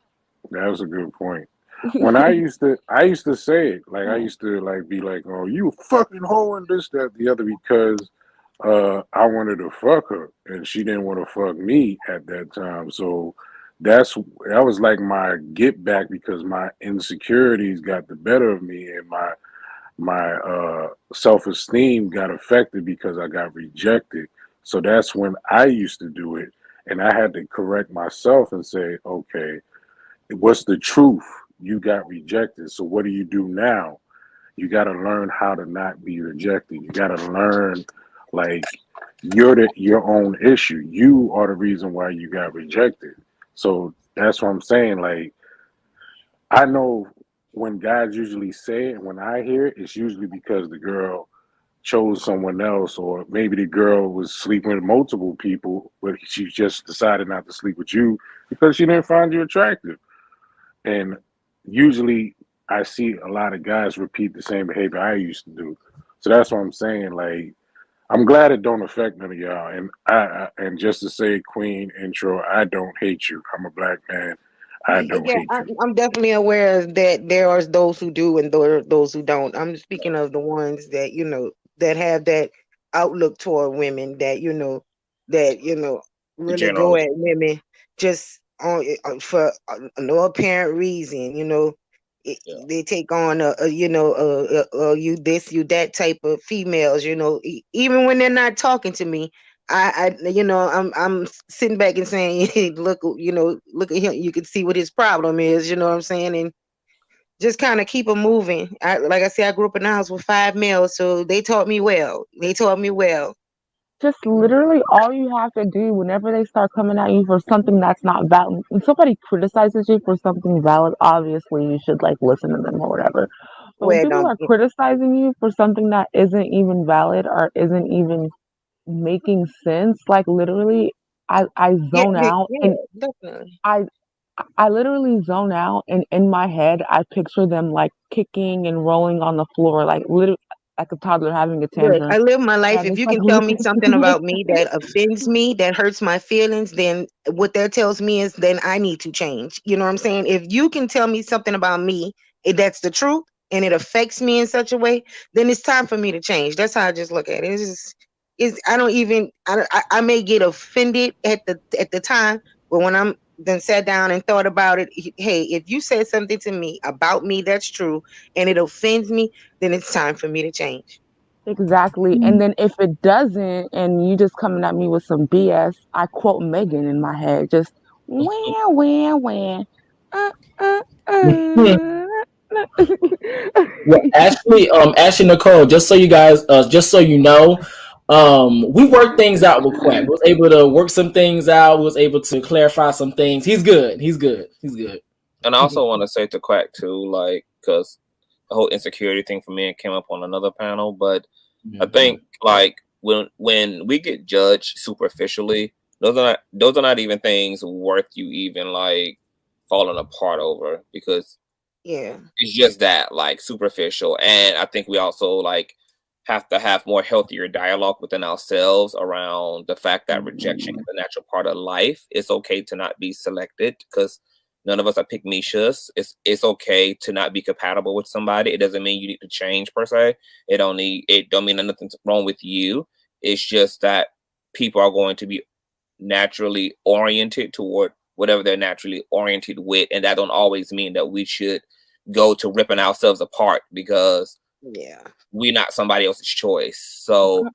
that was a good point. When I used to say it, like I used to like be like, "Oh, you fucking hoe and this, that, the other," because I wanted to fuck her and she didn't want to fuck me at that time. So that was like my get back, because my insecurities got the better of me and my self-esteem got affected because I got rejected. So that's when I used to do it. And I had to correct myself and say, okay, what's the truth? You got rejected. So what do you do now? You got to learn how to not be rejected. You got to learn, like, you're your own issue. You are the reason why you got rejected. So that's what I'm saying. Like, I know when guys usually say it, when I hear it, it's usually because the girl chose someone else, or maybe the girl was sleeping with multiple people, but she just decided not to sleep with you because she didn't find you attractive. And usually I see a lot of guys repeat the same behavior I used to do. So that's what I'm saying. Like, I'm glad it don't affect none of y'all. And and just to say, Queen intro, I don't hate you. I'm a black man. I don't hate you. I'm definitely aware that there are those who do and there are those who don't. I'm speaking of the ones that, that have that outlook toward women, that, really go at women just for no apparent reason. They take on you this, you that type of females, even when they're not talking to me. I'm sitting back and saying, hey, look at him. You can see what his problem is. You know what I'm saying? And just kind of keep them moving. Like I said, I grew up in a house with 5 males, so they taught me well. Just literally all you have to do whenever they start coming at you for something that's not valid, when somebody criticizes you for something valid, obviously you should like listen to them or whatever. But when people are criticizing you for something that isn't even valid or isn't even making sense, like literally I zone out and definitely. I literally zone out, and in my head I picture them like kicking and rolling on the floor, like literally like a toddler having a tantrum. I live my life. If you can tell me something about me that offends me, that hurts my feelings, then what that tells me is then I need to change. You know what I'm saying? If you can tell me something about me, that's the truth, and it affects me in such a way, then it's time for me to change. That's how I just look at it. I may get offended at the time, but when I'm then sat down and thought about it, hey, if you said something to me about me that's true and it offends me, then it's time for me to change. Exactly. And then if it doesn't, and you just coming at me with some BS, I quote Megan in my head, just wah wah wah. Well, Ashley Nicole, just so you guys, just so you know, we worked things out with Quack. We was able to work some things out. We was able to clarify some things. He's good. And I also want to say to Quack too, like, because the whole insecurity thing for me came up on another panel, but I think like when we get judged superficially, those are not even things worth you even like falling apart over, because it's just that like superficial. And I think we also like have to have more healthier dialogue within ourselves around the fact that rejection is a natural part of life. It's okay to not be selected, because none of us are pick-me-shus. It's okay to not be compatible with somebody. It doesn't mean you need to change per se. It don't mean nothing's wrong with you. It's just that people are going to be naturally oriented toward whatever they're naturally oriented with, and that don't always mean that we should go to ripping ourselves apart because we're not somebody else's choice. So,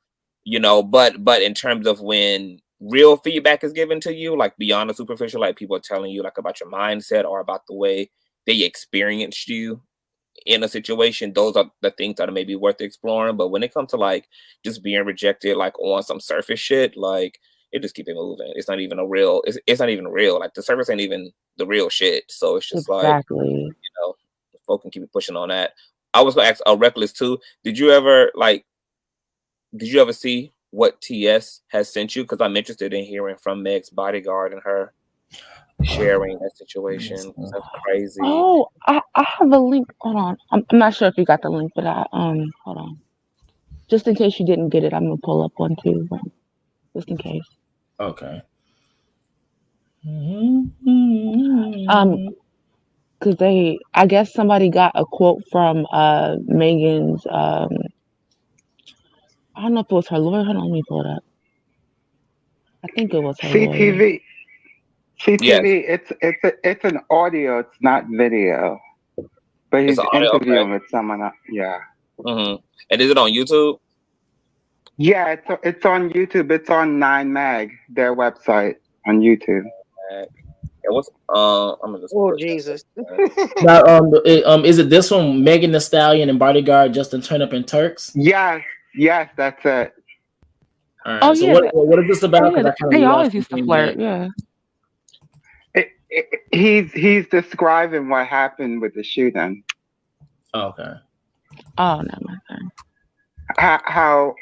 but in terms of when real feedback is given to you, like beyond the superficial, like people are telling you like about your mindset or about the way they experienced you in a situation, those are the things that are maybe worth exploring. But when it comes to like just being rejected, like on some surface shit, like it just keep it moving. It's not even it's not even real. Like the surface ain't even the real shit. So it's just like, folk can keep pushing on that. I was gonna ask Reckless too. Did you ever see what TS has sent you? Because I'm interested in hearing from Meg's bodyguard and her sharing that situation. That's crazy. Oh, I have a link. Hold on. I'm not sure if you got the link for that. Hold on. Just in case you didn't get it, I'm gonna pull up one too. Just in case. Okay. Because I guess somebody got a quote from Megan's. I don't know if it was her lawyer. Hold on, let me pull it up. I think it was her lawyer. CTV. It's an audio. It's not video. But he's interviewing with someone. Yeah. Mm-hmm. And is it on YouTube? Yeah, it's on YouTube. It's on 9mag, their website on YouTube. And what's I'm gonna just Jesus. Now, is it this one? Megan Thee Stallion and Bodyguard, Justin Turnup and Turks? Yes, that's it. All right. So what is this about? Yeah, they always used to flirt. Yeah. He's describing what happened with the shooting. Oh, okay. Oh no, my God. How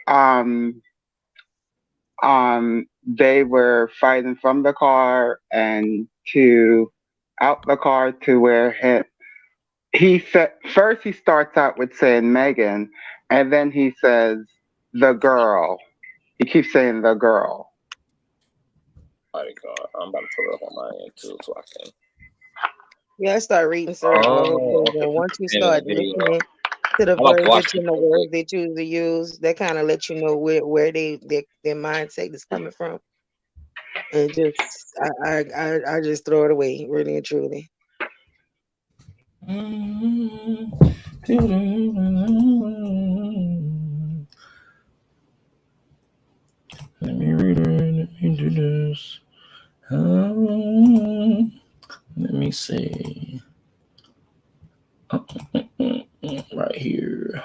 they were fighting from the car and to out the car to where he said first he starts out with saying Megan, and then he says the girl. He keeps saying the girl. Oh my God, I'm about to put it up on my end too, so I can. Yeah, I start reading certain words, and once you start listening to the verbiage and the words they choose to use, that kind of lets you know where their mindset is coming from. And just I just throw it away, really and truly. Let me read it. Let me do this. Let me see. Right here.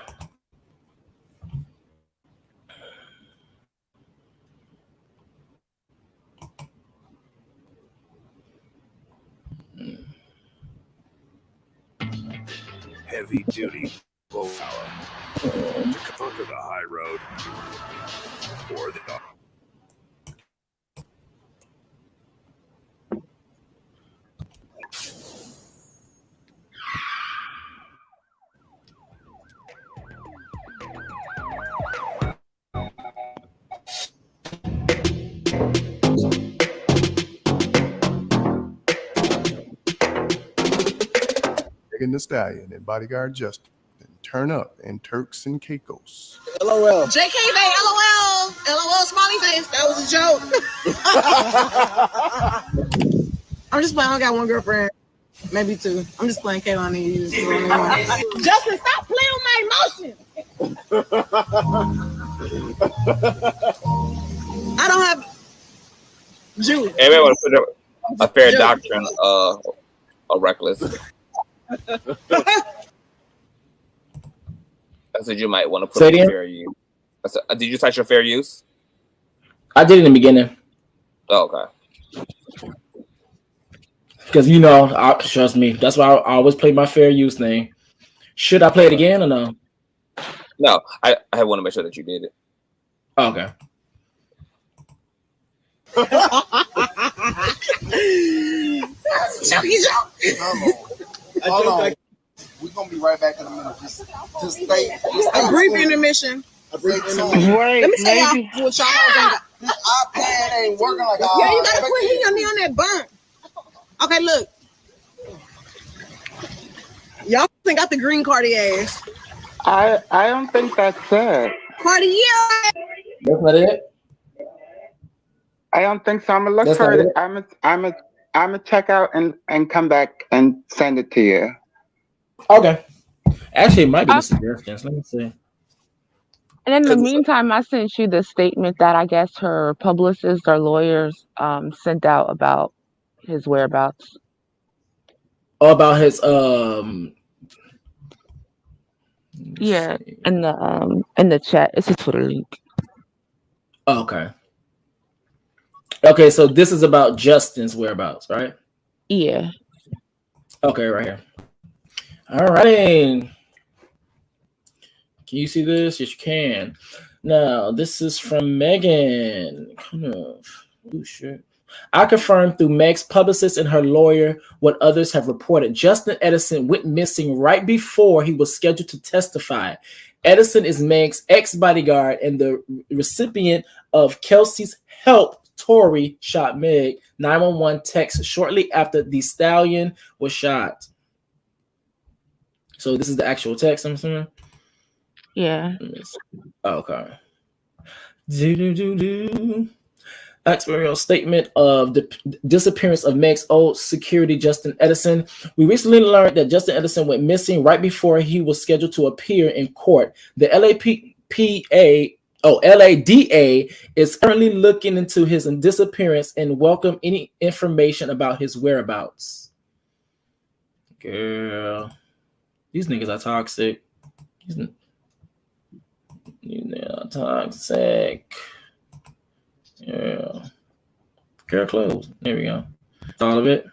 Heavy duty willpower to conquer the high road or the dark. Megan Thee Stallion and Bodyguard Justin turn up and Turks and Caicos. LOL. JK Bay, LOL. LOL smiley face. That was a joke. I'm just playing. I got one girlfriend. Maybe two. I'm just playing K on these. Justin, stop playing with my emotions. I don't have Julie. Everybody want to put a fair doctrine of reckless. I said you might want to put fair use. Did you cite your fair use? I did in the beginning. Oh, okay. Because trust me, that's why I always play my fair use thing. Should I play it again or no? No, I want to make sure that you did it. Oh, okay. Chucky joke. Hold on. We're gonna be right back in a minute. Just stay. A brief intermission. Wait, let me tell y'all what y'all got. This iPad ain't working like yeah, you gotta quit hitting your knee on that bump. Okay, look. Y'all think got the green Cartiers. I don't think that's it. Cartier. That's not it. I don't think so. I'm gonna look for it. I'm gonna check out and come back and send it to you. Okay. Actually, it might be the suggestions. Let me see. And in the meantime, I sent you the statement that I guess her publicist or lawyers sent out about his whereabouts. Oh, about his yeah, in the chat. It's a Twitter link. Oh, okay. Okay, so this is about Justin's whereabouts, right? Yeah. Okay, right here. All right. Can you see this? Yes, you can. Now, this is from Megan. Kind of. Oh, shit. I confirmed through Meg's publicist and her lawyer what others have reported. Justin Edison went missing right before he was scheduled to testify. Edison is Meg's ex-bodyguard and the recipient of Kelsey's help. Tory shot Meg. 911 text shortly after the Stallion was shot. So this is the actual text, I'm assuming? Yeah. Okay. Actuarial statement of the disappearance of Meg's old security, Justin Edison. We recently learned that Justin Edison went missing right before he was scheduled to appear in court. The LADA is currently looking into his disappearance and welcome any information about his whereabouts. Girl, these niggas are toxic. These niggas are toxic. Yeah. Girl clothes. There we go. All of it.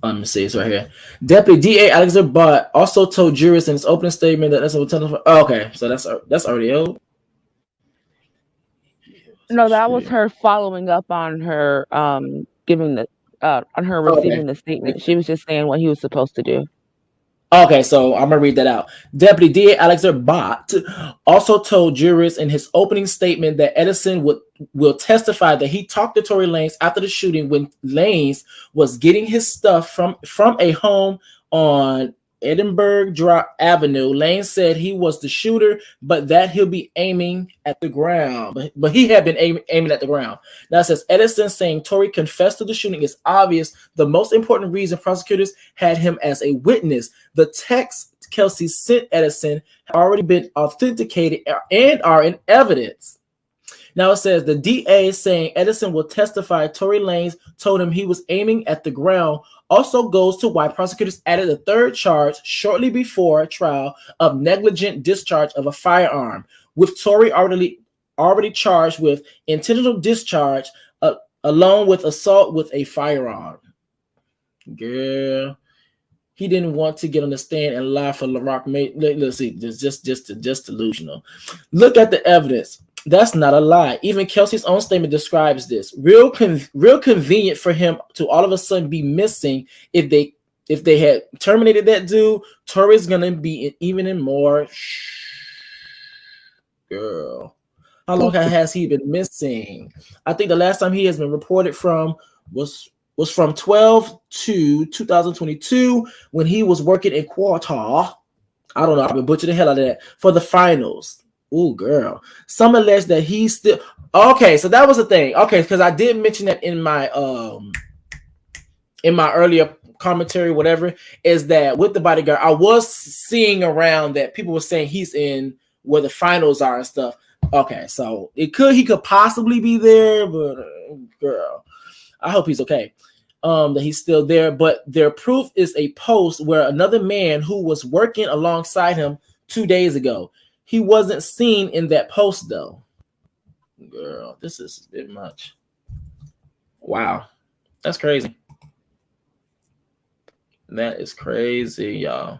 Let me see. It's right here. Deputy DA Alexander Bott also told jurors in his opening statement that that's what telling. Oh, okay, so that's already old. No, that was her following up on her giving the on her receiving the statement. She was just saying what he was supposed to do. Okay, so I'm gonna read that out. Deputy DA Alexander Bott also told jurors in his opening statement that Edison will testify that he talked to Tory Lanez after the shooting when Lanez was getting his stuff from a home on Edinburgh Drive Avenue. Lanez said he was the shooter, but that he'll be aiming at the ground. But he had been aiming at the ground. Now it says Edison saying Tory confessed to the shooting is obvious. The most important reason prosecutors had him as a witness. The text Kelsey sent Edison had already been authenticated and are in evidence. Now it says the DA saying Edison will testify Tory Lanez told him he was aiming at the ground also goes to why prosecutors added a third charge shortly before trial of negligent discharge of a firearm, with Tory already charged with intentional discharge along with assault with a firearm. Girl, he didn't want to get on the stand and lie for LaRock. Let's see, just delusional. Look at the evidence. That's not a lie. Even Kelsey's own statement describes this. Real convenient for him to all of a sudden be missing. If they had terminated that dude, Tory's gonna be even in more. Girl, how long has he been missing? I think the last time he has been reported from was from 12 to 2022 when he was working in Quarter. I don't know. I've been butchering the hell out of that for the finals. Ooh, girl. Some allege that he's still okay. So that was the thing. Okay, because I did mention that in my earlier commentary, whatever, is that with the bodyguard, I was seeing around that people were saying he's in where the finals are and stuff. Okay, so he could possibly be there, but girl, I hope he's okay. That he's still there. But their proof is a post where another man who was working alongside him 2 days ago. He wasn't seen in that post though. Girl, this is a bit much. Wow. That's crazy. That is crazy, y'all.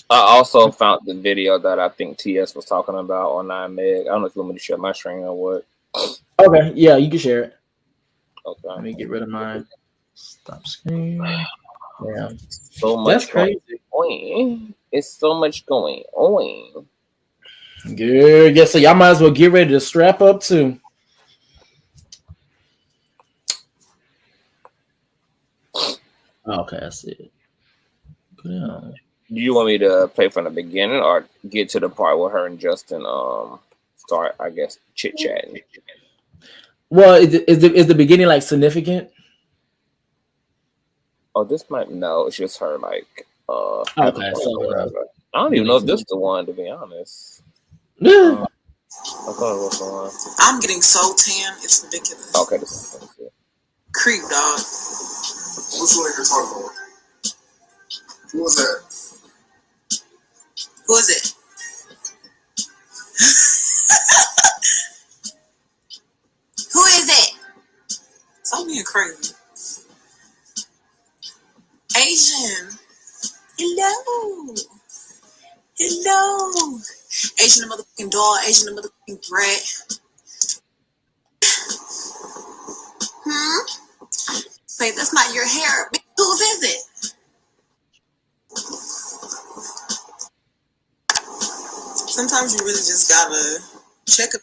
I also found the video that I think TS was talking about on 9Meg. I don't know if you want me to share my screen or what. Okay, yeah, you can share it. Okay. Let me get rid of mine. Stop screen. Yeah. So much. That's crazy. It's so much going on. Good. Yeah, so y'all might as well get ready to strap up too. Okay, I see it. Yeah. Do you want me to play from the beginning or get to the part where her and Justin start, I guess, chit-chatting? Well, is the beginning like significant? Oh, this might it's just her like okay, so I don't even know if this is the one, to be honest. I thought it was the one. I'm getting so tan, it's ridiculous. Okay, this is creep, dog. Which one you're talking about? Who was that? Who is it? Who is it? Stop being crazy. Asian. Hello. Hello. Asian the motherfucking dog. Asian the motherfucking brat. Say that's not your hair. Whose is it? Sometimes you really just gotta check it.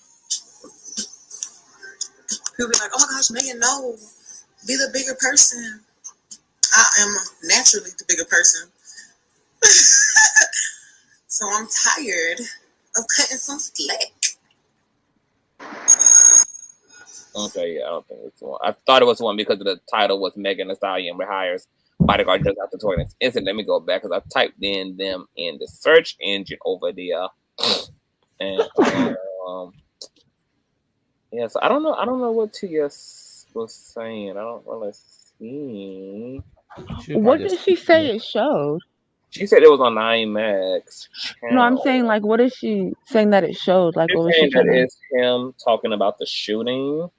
People be like, oh my gosh, Megan, no. Be the bigger person. I am naturally the bigger person. So I'm tired of cutting some slack. Okay, yeah, I don't think it's the one. I thought it was the one because of the title was Megan and Stallion rehires bodyguard just after Tory Lanez incident. Let me go back because I typed in them in the search engine over there, and yeah. So I don't know what Tia was saying. I don't really see. What did she say it showed? She said it was on 9 Max. No, I'm saying like, what is she saying that it showed? Like, what was she saying trying to? It's him talking about the shooting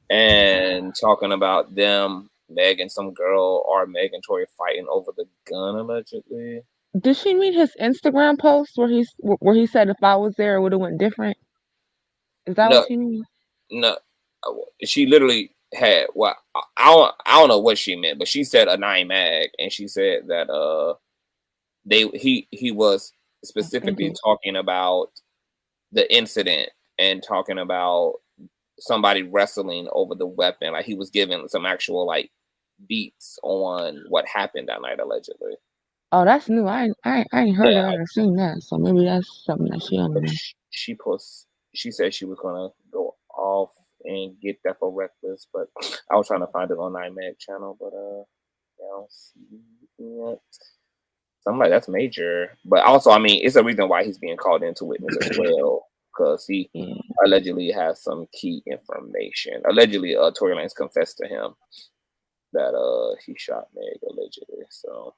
and talking about them, Meg and some girl, or Megan and Tory fighting over the gun allegedly. Did she mean his Instagram post where he said if I was there it would have went different? Is that what she means? No, she literally had I don't know what she meant, but she said a 9 Mag, and she said that he was specifically talking about the incident and talking about somebody wrestling over the weapon. Like he was giving some actual like beats on what happened that night allegedly. Oh, that's new. I ain't heard that or seen that. So maybe that's something that she don't know. She said she was gonna go off and get that for Reckless, but I was trying to find it on 9 Mag channel, but I don't see it. So I'm like, that's major. But also, I mean, it's a reason why he's being called into witness as well, because he allegedly has some key information. Allegedly, Tory Lanez confessed to him that he shot Meg allegedly. So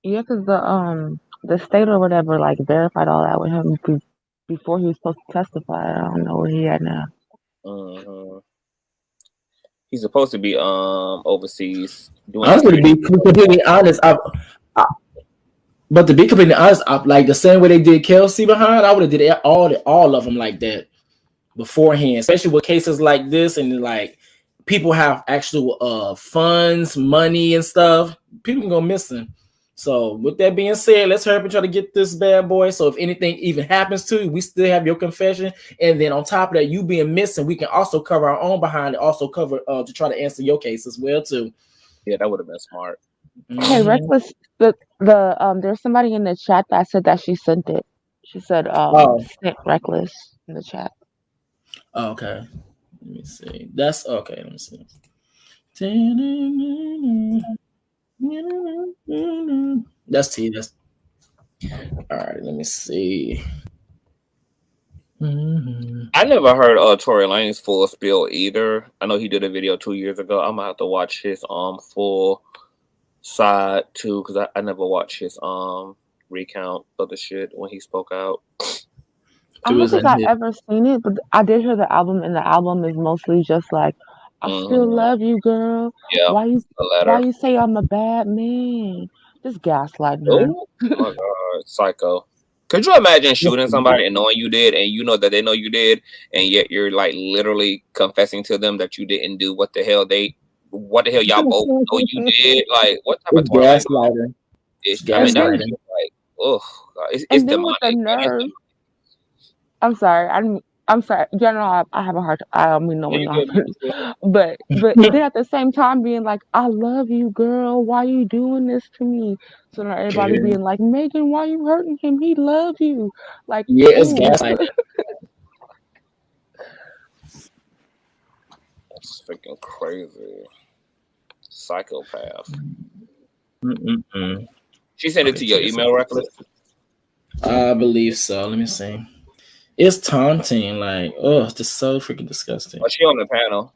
yeah, because the state or whatever like verified all that with him before he was supposed to testify. I don't know where he at now. He's supposed to be overseas doing. I'm going to be completely honest. But to be completely honest, like the same way they did Kelsey behind, I would have did all of them like that beforehand, especially with cases like this, and like people have actual funds, money, and stuff. People can go missing. So with that being said, let's hurry up and try to get this bad boy. So if anything even happens to you, we still have your confession, and then on top of that, you being missing, we can also cover our own behind it. Also cover to try to answer your case as well too. Yeah, that would have been smart. Hey, Reckless, there's somebody in the chat that said that she sent it. She said sent Reckless in the chat. Oh, okay. Let me see. That's okay. Let me see. That's T. That's all right. Let me see. I never heard Tory Lanez full spill either. I know he did a video 2 years ago. I'm gonna have to watch his full side too, because I never watched his recount of the shit when he spoke out. I don't think I've ever seen it, but I did hear the album, and the album is mostly just like, I still love you, girl. Yeah. Why you say I'm a bad man? Just gaslighting her. Oh my god, psycho. Could you imagine shooting somebody and knowing you did, and you know that they know you did, and yet you're like literally confessing to them that you didn't do what the hell y'all both know you did? Like, what type of gaslighting? Gaslighting. Like, oh, it's demonic. With the nerve. I'm sorry. I'm sorry. You know, I have a hard time. I don't mean no one off. But then at the same time being like, I love you, girl. Why you doing this to me? So now everybody being like, Megan, why you hurting him? He loves you. Like, yeah, it's gaslighting. That's freaking crazy. Psychopath. She sent it to your email, Reckless? I believe so. Let me see. It's taunting, like, oh, it's just so freaking disgusting. Was she on the panel?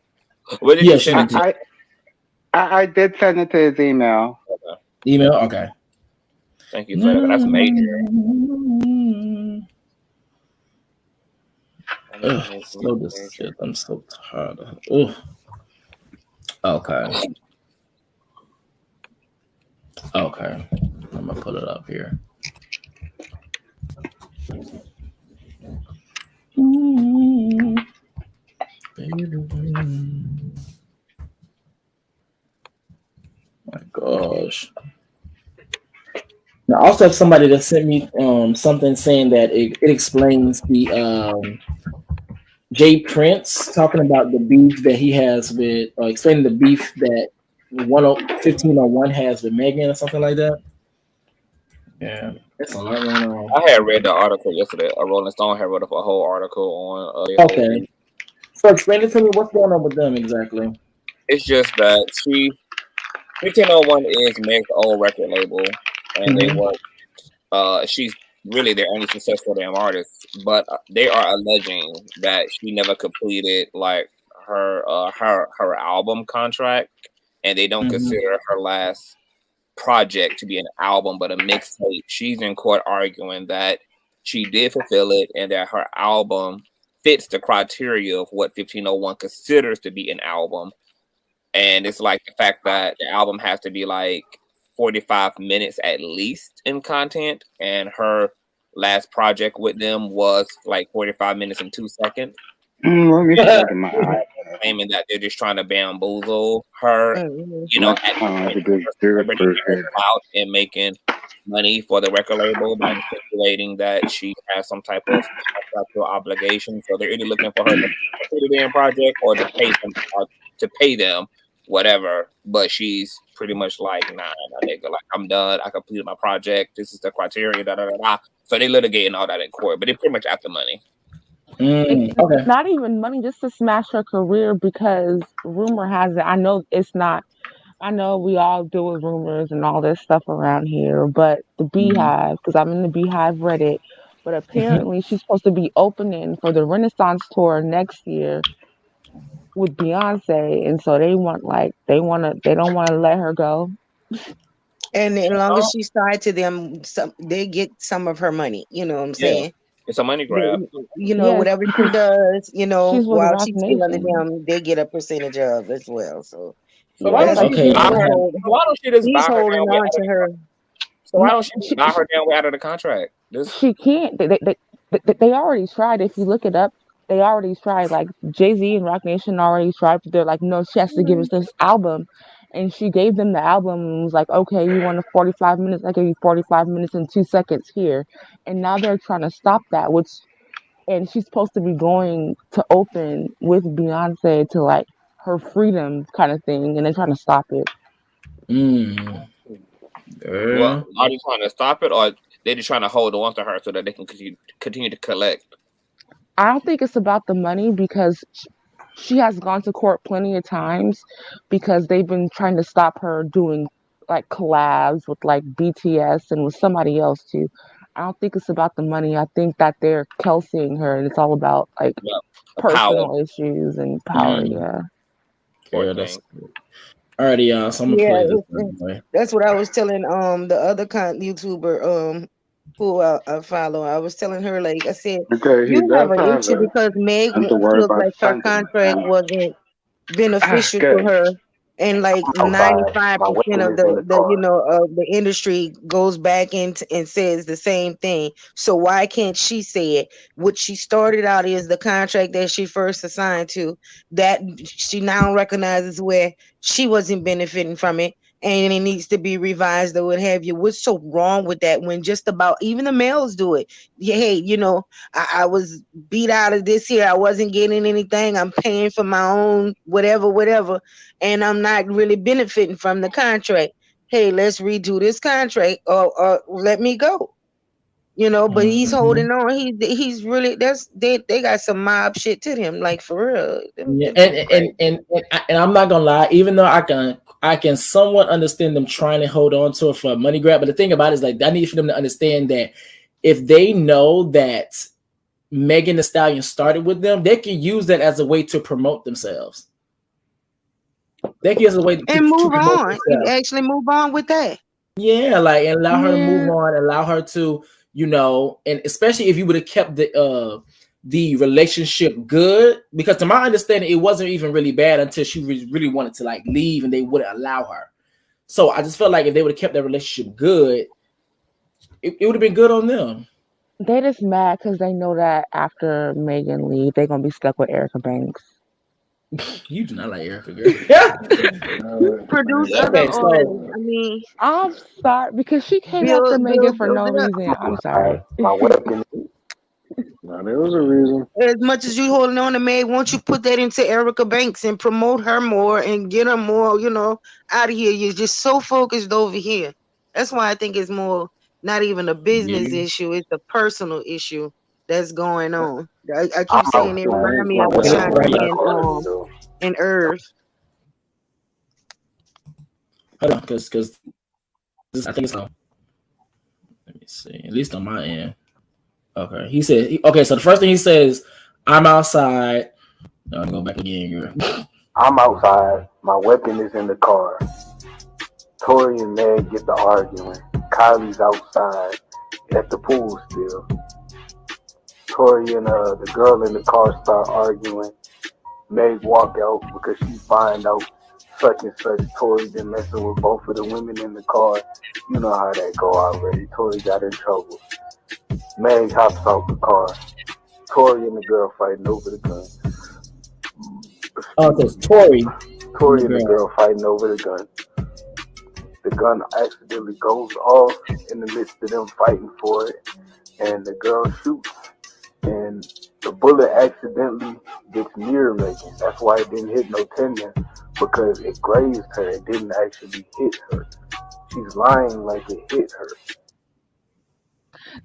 Where did you send it to? I did send it to his email. Okay. Email? Okay. Thank you for that. That's major. I'm so tired of it. Okay. Okay. I'm going to put it up here. My gosh. Now, I also have somebody that sent me something saying that it explains the Jay Prince talking about the beef that he has with explaining the beef that 1501 has with Megan or something like that. Yeah, it's a lot going on. I had read the article yesterday. Rolling Stone had wrote up a whole article on. Okay. So explain it to me. What's going on with them exactly? It's just that 1501 is Meg's old record label, and they work. She's really their only successful damn artist, but they are alleging that she never completed like her album contract, and they don't consider her last project to be an album but a mixtape. She's in court arguing that she did fulfill it and that her album fits the criteria of what 1501 considers to be an album. And it's like the fact that the album has to be like 45 minutes at least in content, and her last project with them was like 45 minutes and 2 seconons. Let me check my eye. Claiming that they're just trying to bamboozle her, you know, out and making money for the record label by stipulating that she has some type of contractual obligation. So they're either looking for her to complete the damn project or to pay them whatever. But she's pretty much like, nah, nigga, like I'm done. I completed my project. This is the criteria. Da da da da. So they litigating all that in court, but they're pretty much after money. It's not even money, just to smash her career, because rumor has it, I know we all deal with rumors and all this stuff around here, but the Beehive, because I'm in the Beehive Reddit, but apparently she's supposed to be opening for the Renaissance tour next year with Beyonce, and so they don't want to let her go. And as long as she's tied to them, they get some of her money. You know what I'm saying? It's a money grab. You know, whatever she does, you know, while she's still under them, they get a percentage of as well. So why don't she just buy her down on to her? So why don't she buy her down out of the contract? She can't. They already tried. If you look it up, they already tried. Like Jay-Z and Roc Nation already tried, but they're like, no, she has to give us this album. And she gave them the album and was like, okay, you want 45 minutes? I give you 45 minutes and 2 seconds here. And now they're trying to stop that, and she's supposed to be going to open with Beyonce to like her freedom kind of thing, and they're trying to stop it. Well, are they trying to stop it, or they're just trying to hold on to her so that they can continue to collect? I don't think it's about the money, because she has gone to court plenty of times because they've been trying to stop her doing like collabs with like BTS and with somebody else too. I don't think it's about the money. I think that they're Kelseying her, and it's all about like personal issues and power. Yeah. That's alrighty, y'all. So I'm gonna play this. That's what I was telling the other YouTuber who I follow. I was telling her, like I said, you have an issue because Meg feels like her contract wasn't beneficial to her, and like 95% of the industry goes back and says the same thing. So why can't she say it? What she started out is the contract that she first assigned to, that she now recognizes where she wasn't benefiting from it, and it needs to be revised or what have you. What's so wrong with that when just about even the males do it? Yeah, hey, you know, I was beat out of this here. I wasn't getting anything. I'm paying for my own whatever, and I'm not really benefiting from the contract. Hey, let's redo this contract or let me go. You know, but he's holding on. He's really they got some mob shit to them, like for real. Yeah, and I'm not gonna lie, even though I can somewhat understand them trying to hold on to it for a money grab, but the thing about it is like I need for them to understand that if they know that Megan Thee Stallion started with them, they can use that as a way to promote themselves. They can use it as a way to move on. Actually move on with that. Yeah, like and allow her to move on, allow her to, you know, and especially if you would have kept the relationship good, because to my understanding, it wasn't even really bad until she really wanted to like leave and they wouldn't allow her. So I just felt like if they would have kept that relationship good, it would have been good on them. They just mad because they know that after Megan leave, they're gonna be stuck with Erica Banks. You do not like Erica, girl. Produce other artists. I mean, I'm sorry because she came after Megan for no reason. I'm sorry. No, there was a reason. As much as you holding on to Meg, won't you put that into Erica Banks and promote her more and get her more, you know, out of here? You're just so focused over here. That's why I think it's more not even a business issue; it's a personal issue. that's going on. I keep saying it remind me of the shot in Earth. Hold on, because I think it's on. Let me see. At least on my end. Okay. He said, okay, so the first thing he says, I'm outside. No, I'm going back again, girl. I'm outside. My weapon is in the car. Tory and Meg get to arguing. Kylie's outside at the pool still. Tory and the girl in the car start arguing. Meg walk out because she find out such and such. Tory been messing with both of the women in the car. You know how that go already. Tory got in trouble. Meg hops out the car. Tory and the girl fighting over the gun. Oh, because Tory and the girl fighting over the gun. The gun accidentally goes off in the midst of them fighting for it, and the girl shoots, and the bullet accidentally gets near Megan. That's why it didn't hit no tendon, because it grazed her. It didn't actually hit her. She's lying like it hit her.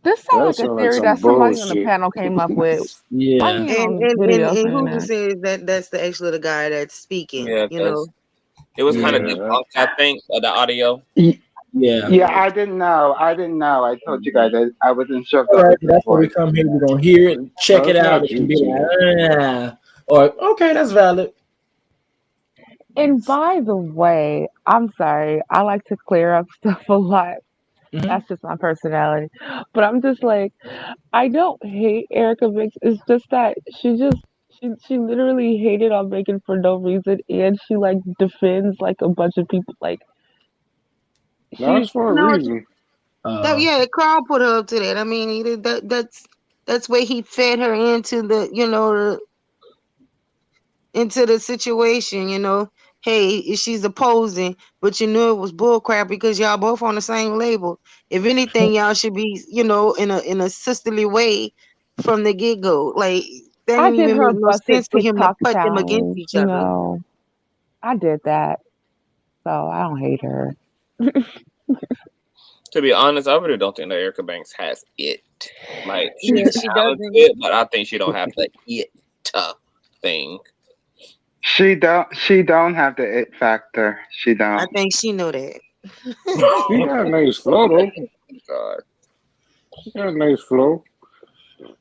This sounds like a theory that somebody on the panel came up with. Yeah. And who just says that that's actually the guy that's speaking? Yeah, you know. It was kind of debunked, I think, the audio. Yeah, I didn't know. I told you guys I wasn't sure. Right, that's why we come here. We're gonna hear it, and check it out, and be like, or okay, that's valid. And by the way, I'm sorry, I like to clear up stuff a lot. Mm-hmm. That's just my personality. But I'm just like, I don't hate Erica Mix. It's just that she literally hated on Megan for no reason, and she like defends like a bunch of people. Like, that's for a reason. Yeah, Carl put her up to that. I mean, that's where he fed her into the into the situation. You know, hey, she's opposing, but you knew it was bullcrap because y'all both on the same label. If anything, y'all should be, in a sisterly way from the get go. Like, that didn't even make no sense for him to put them against each other. I did that, so I don't hate her. To be honest, I really don't think that Erica Banks has it. Like, she talented, but I think she don't have the it thing. She don't have the it factor. She don't. I think she know that. She got a nice flow though. God. She got a nice flow.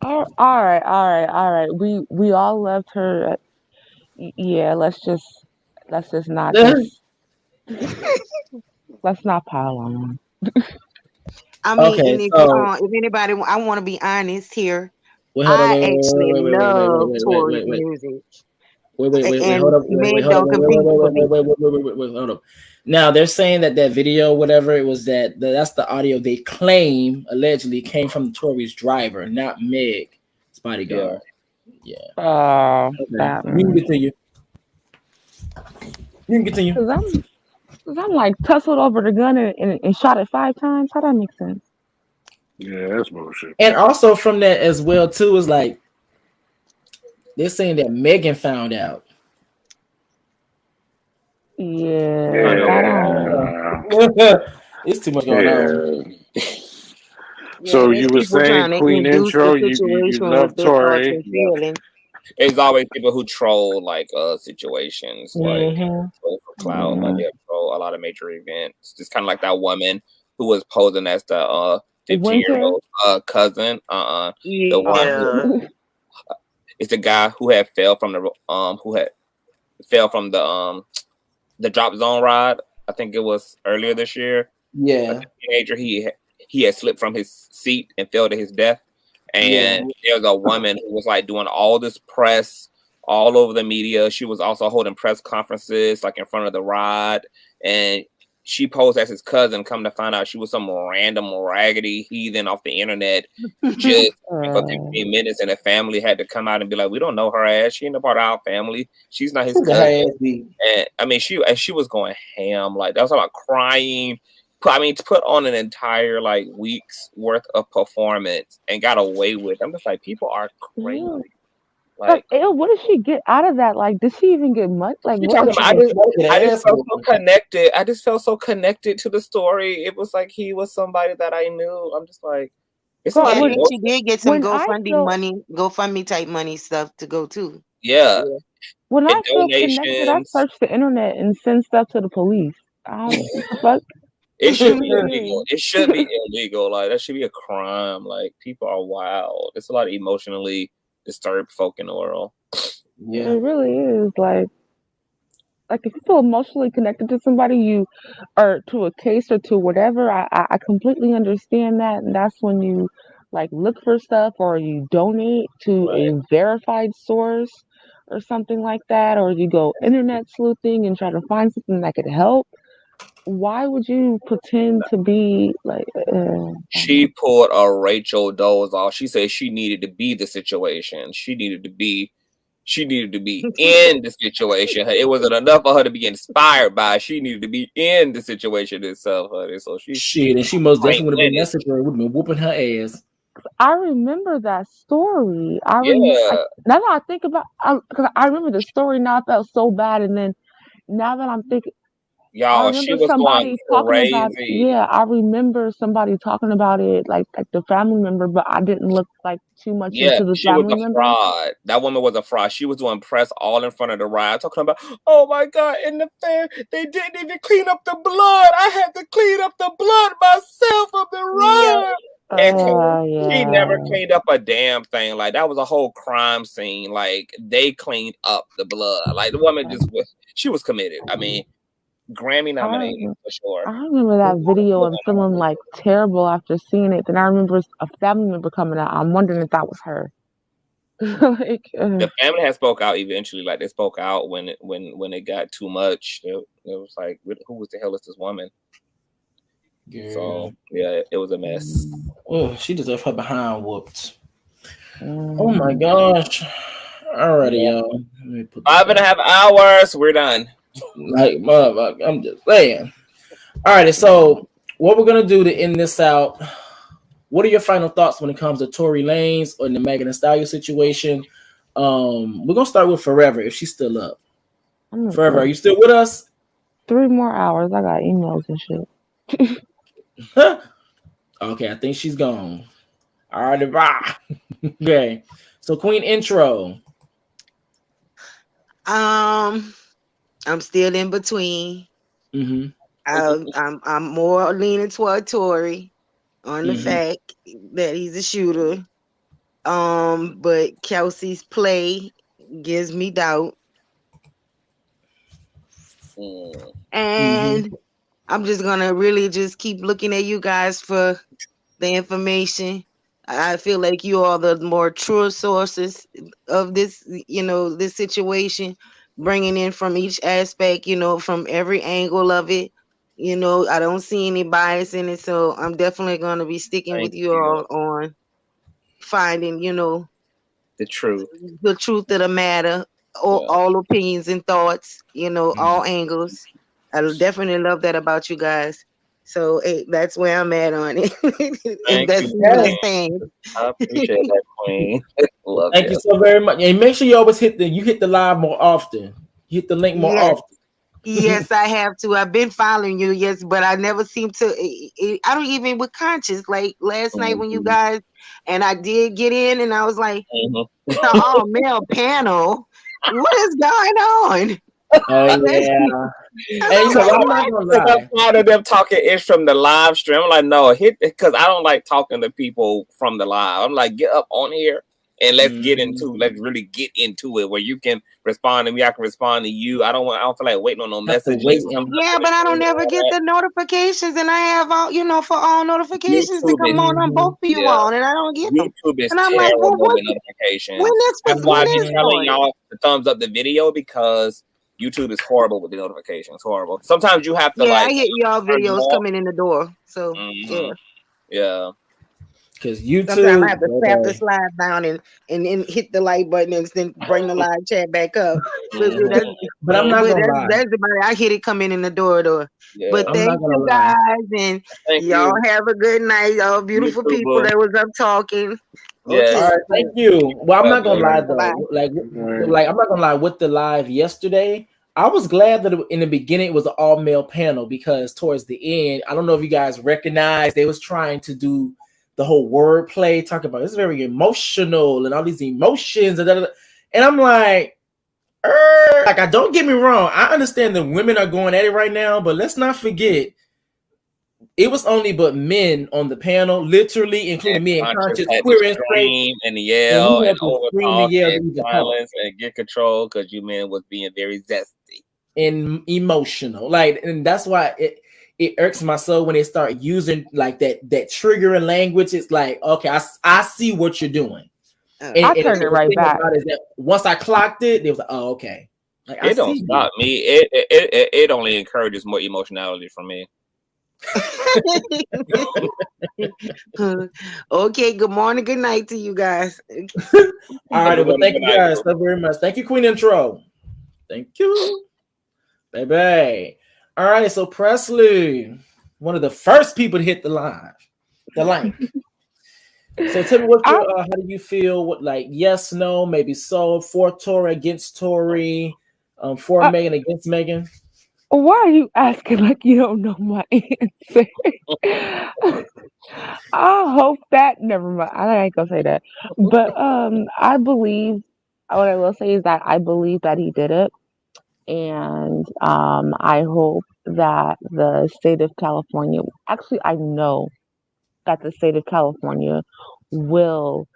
All right. We all loved her. Yeah, let's just not. Let's not pile on. I mean, if anybody, I want to be honest here. I actually love Tory's music. Wait, hold up. Now they're saying that video, whatever it was, that's the audio they claim allegedly came from Tory's driver, not Meg's bodyguard. Yeah. You can continue. You can continue. Cause I'm like tussled over the gun and shot it 5 times. How that make sense? Yeah, that's bullshit. And also from that as well too is like they're saying that Megan found out. Yeah. It's too much going on. So you were saying Queen Intro, you love Tory. There's always people who troll like situations, like troll for clout, like troll a lot of major events. It's kind of like that woman who was posing as the 15-year-old cousin. The one who, it's the guy who had fell from the drop zone ride. I think it was earlier this year. Yeah, a teenager. He had slipped from his seat and fell to his death. And there was a woman who was like doing all this press all over the media. She was also holding press conferences like in front of the ride. And she posed as his cousin. Come to find out she was some random raggedy heathen off the internet just for 15 minutes. And the family had to come out and be like, we don't know her ass. She ain't a part of our family. She's not his cousin. And I mean, she was going ham. Like, that was about crying. I mean, to put on an entire like week's worth of performance and got away with. I'm just like, people are crazy. Like, what did she get out of that? Like, did she even get much? Like, I just felt so connected. I just felt so connected to the story. It was like he was somebody that I knew. I'm just like, It's Yeah, a lot I of think she did get some when I GoFundMe type money stuff to go too. yeah. When I And feel connected, I donations. search the internet and send stuff to the police. I don't what the fuck. It should be What illegal. It should be illegal. Like that should be a crime. Like people are wild. There's a lot of emotionally disturbed folk in the world. Yeah, it really is. Like if you feel emotionally connected to somebody, or to a case or to whatever, I completely understand that, and that's when you like look for stuff or you donate to a verified source or something like that, or you go internet sleuthing and try to find something that could help. Why would you pretend to be like? She pulled a Rachel Doze off. She said she needed to be the situation. She needed to be in the situation. It wasn't enough for her to be inspired by. She needed to be in the situation itself, honey. So and she most definitely would have been necessary. Would have been whooping her ass. I remember that story. Now that I think about, because I remember the story now, I felt so bad, and then now that I'm thinking. Y'all, she was going crazy. I remember somebody talking about it, like the family member, but I didn't look like too much into the family member. Fraud. That woman was a fraud. She was doing press all in front of the ride, talking about, oh my God, in the fair, they didn't even clean up the blood. I had to clean up the blood myself of the ride. And she never cleaned up a damn thing. Like that was a whole crime scene. Like they cleaned up the blood. Like the woman she was committed. I mean, Grammy nominated for sure. I remember that video and feeling like terrible after seeing it. Then I remember a family member coming out. I'm wondering if that was her. The family had spoke out eventually. Like they spoke out when it got too much. It was like, who was the hell is this woman? Yeah. So yeah, it was a mess. Oh, she deserved her behind whooped. Oh my gosh! Alrighty, y'all. 5.5 hours. We're done. Like, motherfucker, I'm just saying. All right, so what we're gonna do to end this out? What are your final thoughts when it comes to Tory Lanez or the Megan and Stallion situation? We're gonna start with Forever if she's still up. Forever, are you still with us? 3 more hours. I got emails and shit. Okay, I think she's gone. All right, bye. Okay, so Queen intro. I'm still in between. I'm more leaning toward Tory on the fact that he's a shooter. But Kelsey's play gives me doubt. And I'm just gonna really just keep looking at you guys for the information. I feel like you are the more true sources of this, this situation, bringing in from each aspect, from every angle of it. I don't see any bias in it, so I'm definitely going to be sticking with you all on finding, the truth of the matter, all opinions and thoughts, all angles. I definitely love that about you guys. So that's where I'm at on it. That's what I'm saying. I appreciate that, Queen. Thank you so very much. And make sure you always hit the live more often. You hit the link more often. Yes, I have to. I've been following you, yes, but I never seem to. I don't even with conscious. Like last night when you guys and I did get in, and I was like, the all male panel. What is going on? Oh yeah. And I'm not gonna lie. Part of them talking is from the live stream. I'm like, no, hit it, because I don't like talking to people from the live. I'm like, get up on here and let's really get into it where you can respond to me. I can respond to you. I don't feel like waiting on no messages. Yeah, but I don't ever get the notifications, and I have all, for all notifications to come on both of you all, and I don't get them. YouTube is and I'm terrible like, well, with notifications. That's why I'm telling y'all to thumbs up the video, because YouTube is horrible with the notifications. Horrible. Sometimes you have to I hit y'all videos coming in the door. So yeah. Because YouTube, sometimes I have to tap the slide down and hit the like button and then bring the live chat back up. But I'm not gonna lie. That's about it. I hit it coming in the door. Yeah. But thank you guys, and y'all have a good night. Y'all beautiful people that was up talking. Yes. All right, thank you. Well, I'm not gonna lie though. Like I'm not gonna lie. With the live yesterday, I was glad that in the beginning it was an all-male panel, because towards the end, I don't know if you guys recognized they was trying to do the whole wordplay, talk about it's very emotional and all these emotions and I'm like, I don't get me wrong, I understand that women are going at it right now, but let's not forget it was only but men on the panel, literally, including me and Conscious, queer and straight, and yell and overtalk and violence and get control because you men was being very zesty and emotional, like, and that's why it irks my soul when they start using like that triggering language. It's like, okay, I see what you're doing. I turned it right back. Once I clocked it, it was like, oh, okay. Like, it don't stop me. It only encourages more emotionality from me. Okay, good morning, good night to you guys. All right, well, thank you guys so very much. Thank you, Queen Intro. Thank you, baby. All right, so Presley, one of the first people to hit the link. So tell me what how do you feel? What, like, yes, no, maybe so, for Tory, against Tory, for Megan, against Megan? Why are you asking like you don't know my answer? I hope that, never mind. I ain't gonna say that. But I believe, what I will say is that I believe that he did it. And I hope that the state of California, actually, I know that the state of California will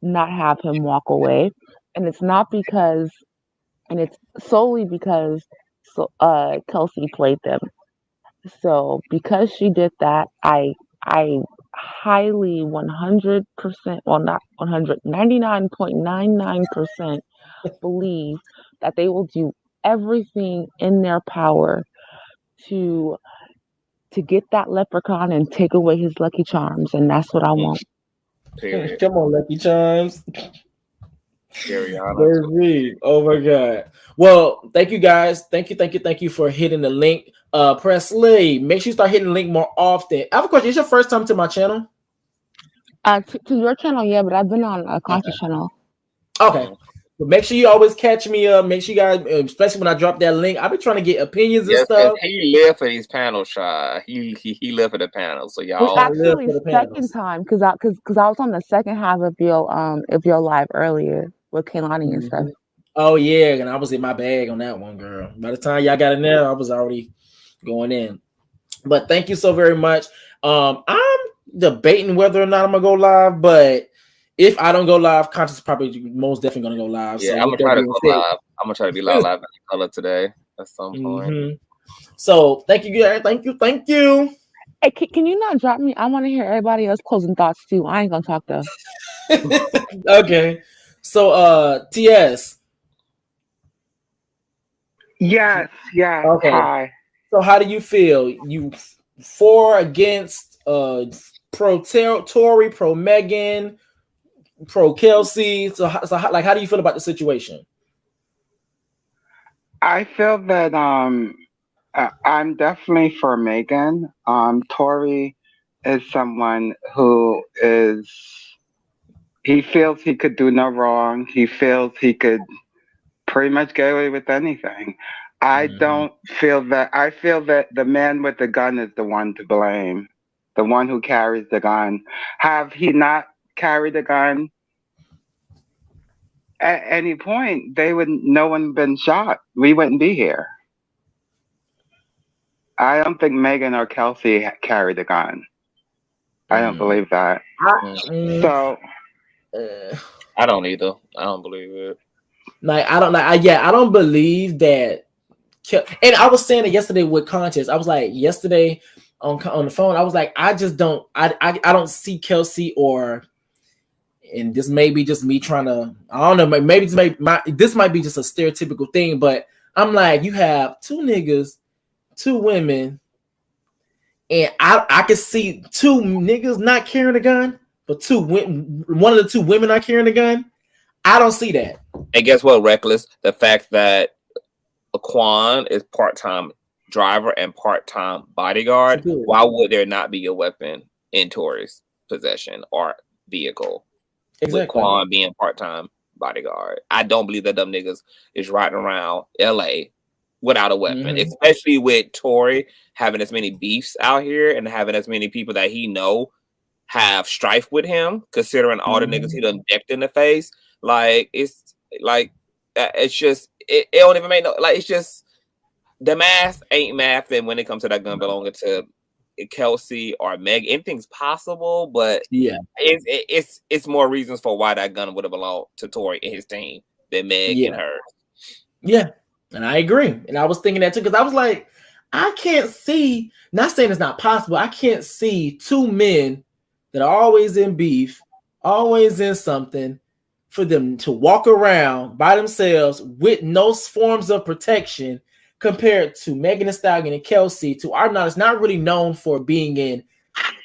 not have him walk away. And it's not because, and it's solely because Kelsey played them. So because she did that, I highly 100%, well, not 100, 99.99% believe that they will do everything in their power to get that leprechaun and take away his Lucky Charms, and that's what I want. Period. Come on, Lucky Charms. Ariana. Oh my God. Well, thank you guys. Thank you for hitting the link. Presley, make sure you start hitting the link more often. I have a question. Is your first time to my channel? To your channel, yeah, but I've been on a Conscious channel. Okay. But make sure you always catch me up. Make sure you guys, especially when I drop that link, I've been trying to get opinions and stuff. He lived for these panels, Shy. He lived for the panels. So y'all. It's actually second time because I was on the second half of your live earlier with Kaylani and stuff. Oh yeah, and I was in my bag on that one, girl. By the time y'all got in there, I was already going in. But thank you so very much. I'm debating whether or not I'm gonna go live, but if I don't go live, Conscious is probably most definitely gonna go live. Yeah, so I'm gonna try to go live. I'm gonna try to be live in color today at some point. So thank you, guys. Thank you. Hey, can you not drop me? I want to hear everybody else closing thoughts too. I ain't gonna talk though. Okay. So TS. Yes. Okay. Hi. So how do you feel? You for, against, pro Tory, pro Megan, pro Kelsey? So like, how do you feel about the situation? I feel that I'm definitely for Megan. Tory is someone who he feels he could do no wrong. He feels he could pretty much get away with anything. I don't feel that. I feel that the man with the gun is the one to blame, the one who carries the gun. Have he not carried the gun at any point, no one been shot. We wouldn't be here. I don't think Megan or Kelsey carried the gun. I don't believe that. So I don't either. I don't believe it. I don't believe that. And I was saying it yesterday with Conscious. I was like, yesterday on the phone, I was like, I just don't. I don't see Kelsey or. And this may be just me trying to. I don't know. Maybe this might be just a stereotypical thing, but I'm like, you have two niggas, two women, and I can see two niggas not carrying a gun, but one of the two women not carrying a gun. I don't see that. And guess what, Reckless? The fact that Laquan is part-time driver and part-time bodyguard. Why would there not be a weapon in Tory's possession or vehicle? Exactly. Laquan being part-time bodyguard. I don't believe that them niggas is riding around LA without a weapon, especially with Tory having as many beefs out here and having as many people that he know have strife with him, considering all the niggas he done decked in the face. Like it's just it don't even make no, like, it's just the math ain't mathing when it comes to that gun belonging to Kelsey or Meg. Anything's possible, but yeah, it's more reasons for why that gun would have belonged to Tory and his team than Meg and her. Yeah, and I agree. And I was thinking that too, because I was like, I can't see, not saying it's not possible, I can't see two men that are always in beef, always in something, for them to walk around by themselves with no forms of protection, compared to Megan Thee Stallion and Kelsey, to our knowledge, not really known for being in,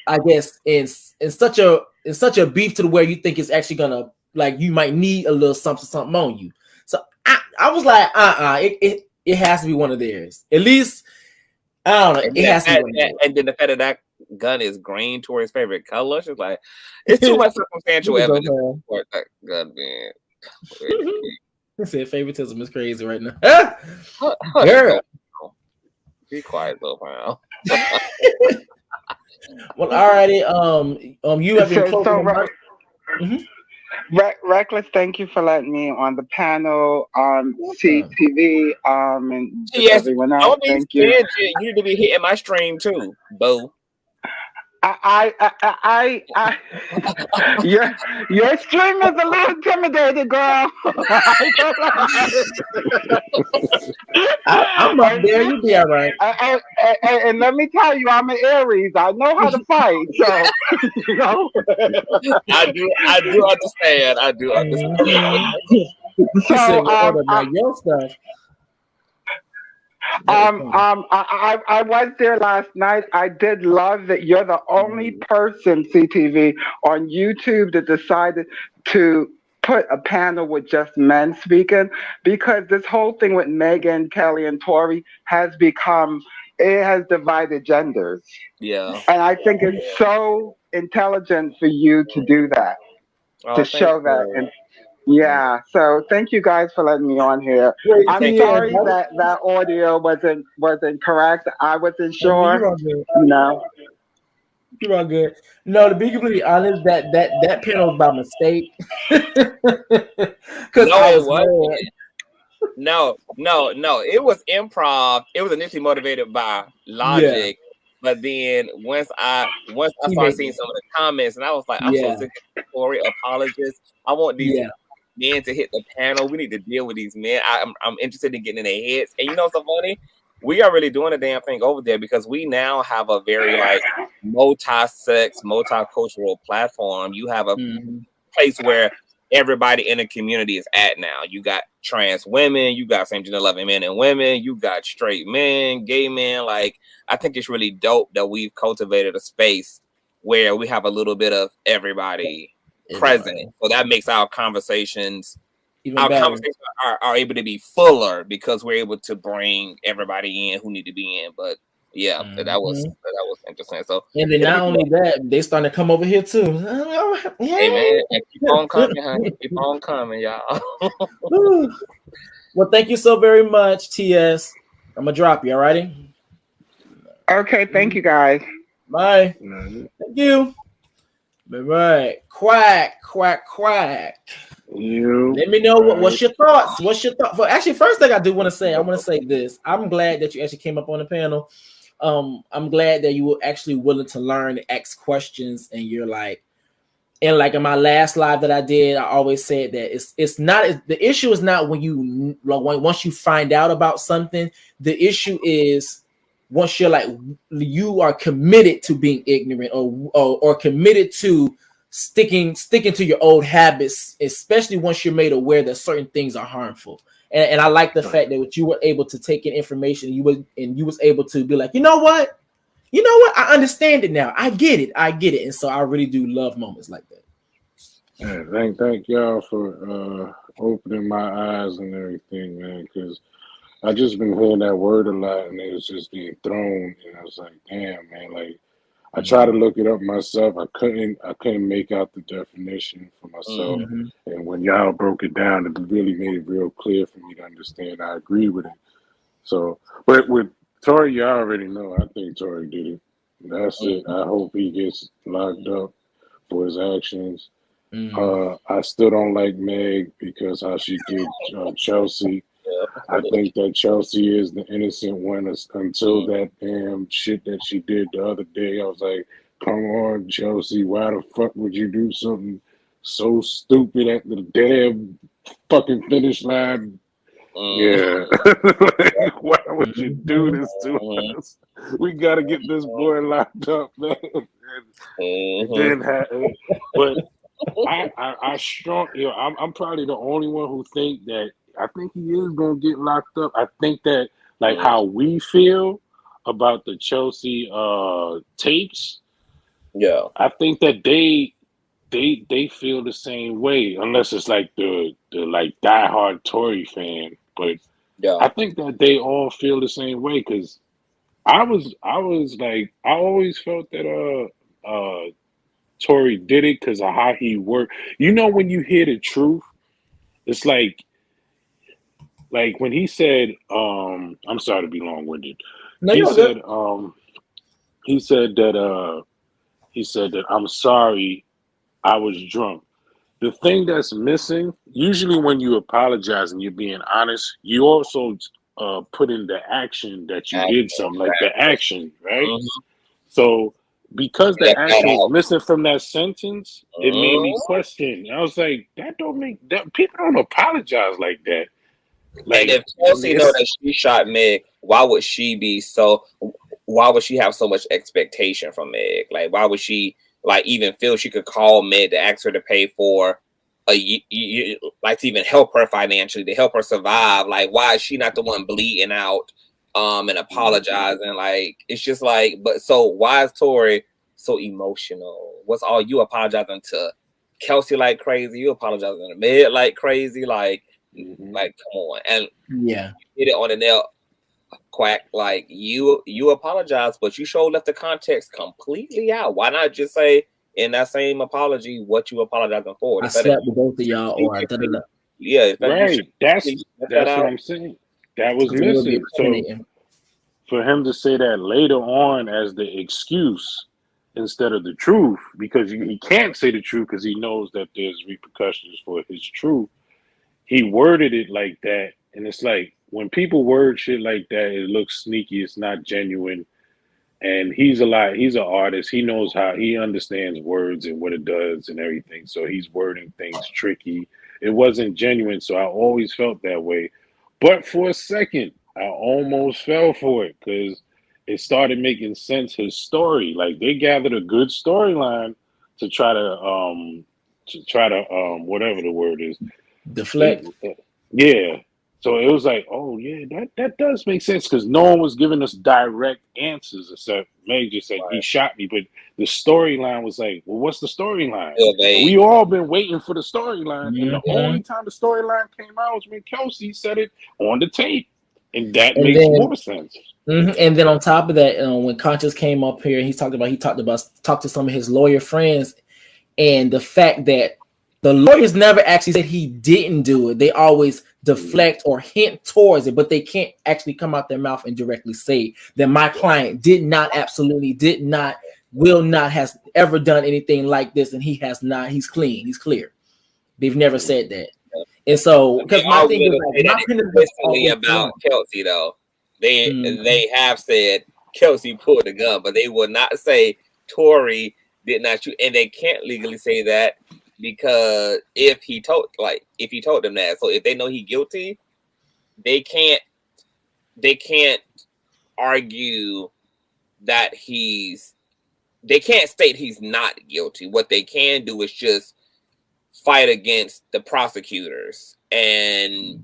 I guess, in such a beef to the where you think it's actually gonna, like, you might need a little something on you. So I was like, it has to be one of theirs. At least, I don't know. It has to be one of theirs. And then the fact that gun is green, Tory's favorite color, it's like, it's too much circumstantial evidence for that gun being. I said favoritism is crazy right now. Girl, be quiet though, man. Well, alrighty. You have been closing. Reckless, thank you for letting me on the panel, CTV, and everyone else. Thank you. You need to be hitting my stream too, boo. Your stream is a little intimidated, girl. I'm up there. You be all right. And let me tell you, I'm an Aries. I know how to fight. So, you know. I do understand. I do understand. So, your stuff. I was there last night. I did love that you're the only person, CTV, on YouTube that decided to put a panel with just men speaking, because this whole thing with Megan, Kelly, and Tory has divided genders. Yeah. And I think it's so intelligent for you to do that, to show that. And yeah, so thank you guys for letting me on here. I'm sorry that audio wasn't correct. I wasn't sure. No. You're all good. No, to be completely honest, that panel was by mistake. No, it was improv. It was initially motivated by Logicc, but then once I started seeing some of the comments, and I was like, I'm so sick of Tory apologists. I want these men to hit the panel. We need to deal with these men. I'm interested in getting in their heads. And you know what's so funny? We are really doing a damn thing over there, because we now have a very like multi-sex, multicultural platform. You have a place where everybody in the community is at now. You got trans women, you got same gender loving men and women, you got straight men, gay men. Like, I think it's really dope that we've cultivated a space where we have a little bit of everybody present. So that makes our conversations are able to be fuller, because we're able to bring everybody in who need to be in. But yeah, that was interesting. So, and then not only that, they starting to come over here too. Hey man, keep on coming, honey. Keep on coming, y'all. Well, thank you so very much, TS. I'm gonna drop you. All righty. Okay, thank you guys. Bye. Thank you. Bye. Quack. Let me know what's your thoughts. What's your thought? Well, actually, first thing I want to say this. I'm glad that you actually came up on the panel. I'm glad that you were actually willing to learn and ask questions, and you're like, and like in my last live that I did, I always said that it's not, the issue is not once you find out about something. The issue is once you are committed to being ignorant or committed to sticking to your old habits, especially once you're made aware that certain things are harmful. And I like the fact that you were able to take in information, you was able to be like, you know what, I understand it now. I get it. And so I really do love moments like that. Yeah, thank y'all for opening my eyes and everything, man, because I just been hearing that word a lot, and it was just being thrown, and I was like, damn, man, like, I tried to look it up myself. I couldn't make out the definition for myself. And when y'all broke it down, it really made it real clear for me to understand. I agree with it. So, but with Tory, you already know. I think Tory did it. That's it. I hope he gets locked up. for his actions. I still don't like Meg because how she did Chelsea. I think that Chelsea is the innocent one until that damn shit that she did the other day. I was like, come on, Chelsea, why the fuck would you do something so stupid at the damn fucking finish line? Yeah. Like, why would you do this to us? We got to get this boy locked up, man. It didn't happen. But I strong, I'm probably the only one who think that I think he is gonna get locked up. I think that like how we feel about the Chelsea tapes. Yeah, I think that they feel the same way, unless it's like the like diehard Tory fan. But yeah, I think that they all feel the same way because I was like I always felt that Tory did it because of how he worked. You know, when you hear the truth, it's like when he said, I'm sorry to be long-winded. No, he said that I'm sorry, I was drunk. The thing that's missing, usually when you apologize and you're being honest, you also put in the action that you did something, like the action, right? So because the action was missing from that sentence, it made me question. I was like, that don't make that people don't apologize like that. Like, and if Kelsey know that she shot Meg, why would she have so much expectation from Meg? Like, why would she like even feel she could call Meg to ask her to pay for like to even help her financially, to help her survive? Like, why is she not the one bleeding out and apologizing? Like, it's just like, but so why is Tory so emotional? What's all you apologizing to Kelsey like crazy? You apologizing to Meg like crazy? Like, like come on. And yeah, you hit it on the nail, Quack. Like you apologize, but you sure left the context completely out. Why not just say in that same apology what you apologizing for? I slept with both of y'all, or I da-da-da. Yeah, right. That's what I'm saying. That was missing. So for him to say that later on as the excuse instead of the truth, because he can't say the truth because he knows that there's repercussions for his truth. He worded it like that, and it's like when people word shit like that, it looks sneaky. It's not genuine. And he's an artist. He knows how, he understands words and what it does and everything. So he's wording things tricky. It wasn't genuine. So I always felt that way. But for a second, I almost fell for it because it started making sense. His story, like they gathered a good storyline to try to whatever the word is, deflect. Yeah. So it was like, oh yeah, that does make sense because no one was giving us direct answers except Meg just said he shot me, but the storyline was like, well, what's the storyline? We all been waiting for the storyline, and the only time the storyline came out was when Kelsey said it on the tape, and that makes more sense. And then on top of that, when Conscious came up here, he talked to some of his lawyer friends, and the fact that the lawyers never actually said he didn't do it. They always deflect or hint towards it, but they can't actually come out their mouth and directly say that my client did not, absolutely did not, will not, has ever done anything like this, and he has not. He's clean. He's clear. They've never said that. And so, because my thing is like, about Kelsey though, they have said Kelsey pulled the gun, but they will not say Tory did not shoot, and they can't legally say that. Because if he told them that, so if they know he's guilty, they can't argue that they can't state he's not guilty. What they can do is just fight against the prosecutors and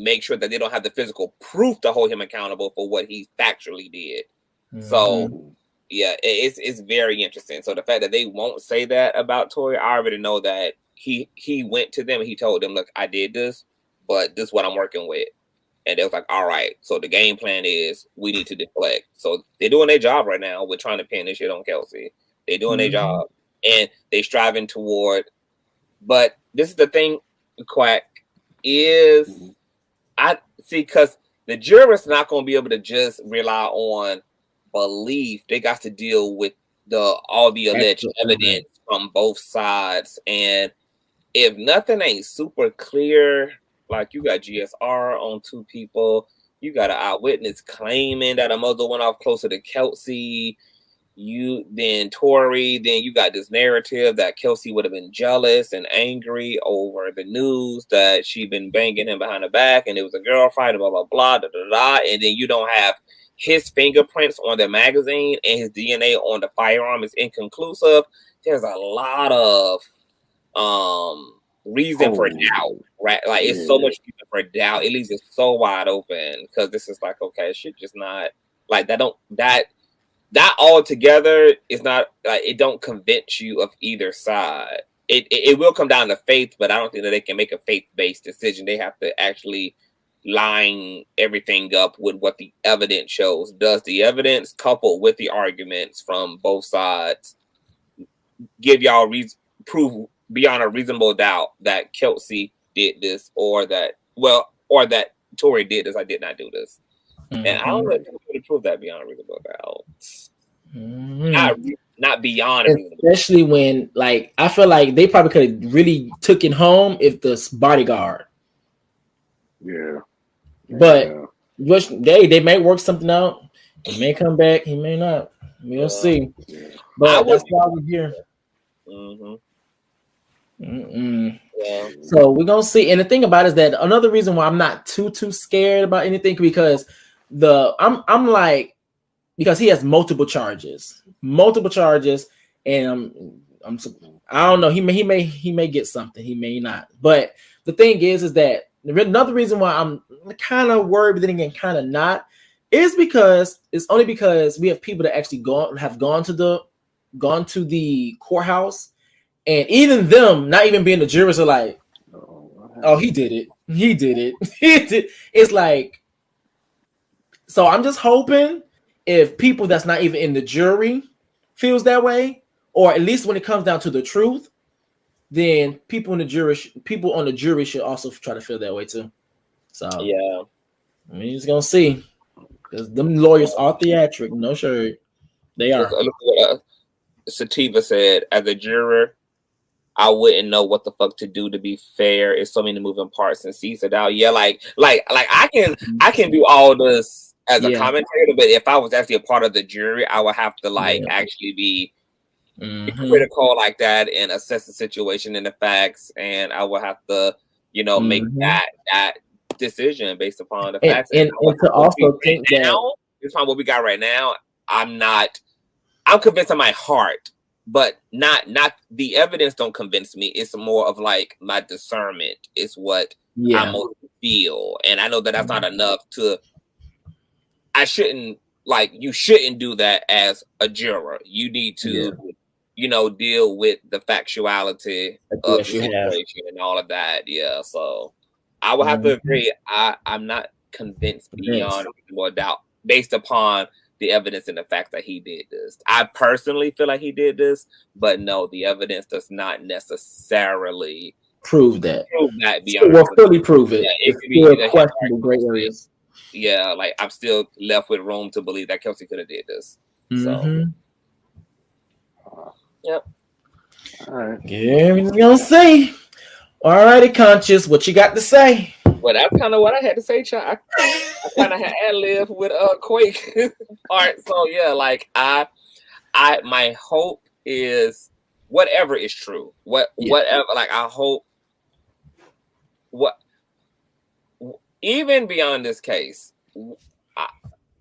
make sure that they don't have the physical proof to hold him accountable for what he factually did. So yeah, it's very interesting. So the fact that they won't say that about Tory, I already know that he went to them and he told them, look, I did this, but this is what I'm working with. And they was like, all right, so the game plan is we need to deflect. So they're doing their job right now with trying to pin this shit on Kelsey. They're doing their job and they striving toward. But this is the thing, Quack, is I see, because the jurors not going to be able to just rely on belief. They got to deal with all the alleged evidence from both sides. And if nothing ain't super clear, like you got GSR on 2 people, you got an eyewitness claiming that a mother went off closer to Kelsey, then Tory, then you got this narrative that Kelsey would have been jealous and angry over the news that she'd been banging him behind the back and it was a girl fight, blah, blah, blah, da, da, da. And then you don't have his fingerprints on the magazine and his DNA on the firearm is inconclusive. There's a lot of reason for doubt, right? Like it's so much reason for doubt. It leaves it so wide open because this is like, okay, shit just not like that altogether is not like it don't convince you of either side. It will come down to faith, but I don't think that they can make a faith-based decision. They have to actually line everything up with what the evidence shows. Does the evidence coupled with the arguments from both sides give y'all prove beyond a reasonable doubt that Kelsey did this or that Tory did this? I did not do this. And I don't know if you can prove that beyond a reasonable doubt. Not beyond a reasonable doubt. Especially when, like, I feel like they probably could have really took it home if the bodyguard. Yeah. But they may work something out. He may come back. He may not. We'll see. But that's why we're here. Yeah. So we're gonna see. And the thing about it is that another reason why I'm not too scared about anything because I'm like because he has multiple charges, and I don't know. He may get something. He may not. But the thing is that another reason why I'm kind of worried, but then again, kind of not, is because it's only because we have people that actually have gone to the courthouse, and even them, not even being the jurors, are like, "Oh, he did it. He did it. He did." It's like, so I'm just hoping if people that's not even in the jury feels that way, or at least when it comes down to the truth, then people on the jury should also try to feel that way too. So yeah, I mean, just gonna see, because them lawyers are theatric, no shirt. They are. Look what Sativa said. As a juror, I wouldn't know what the fuck to do to be fair. It's so many moving parts and sees it out. Yeah, like I can do all this as a commentator, but if I was actually a part of the jury, I would have to actually be critical like that and assess the situation and the facts, and I would have to, make that decision based upon the facts. And to also think that now, based on what we got right now, I'm convinced in my heart, but not the evidence don't convince me. It's more of like my discernment is what I most feel, and I know that that's not enough to. You shouldn't do that as a juror. You need to, deal with the factuality of the situation and all of that. Yeah, so I will have to agree. I'm not convinced beyond more doubt based upon the evidence and the fact that he did this. I personally feel like he did this, but no, the evidence does not necessarily prove that beyond. Well, fully prove it. Yeah, it could be questionable gray areas. Yeah, like I'm still left with room to believe that Kelsey could have did this. So, yep. All right. Yeah, we're gonna see. All righty, Conscious, what you got to say? Well, that's kind of what I had to say, Chuck. I kind of had ad-lib with Quake. All right, so yeah, like I my hope is whatever is true. Whatever, like I hope even beyond this case,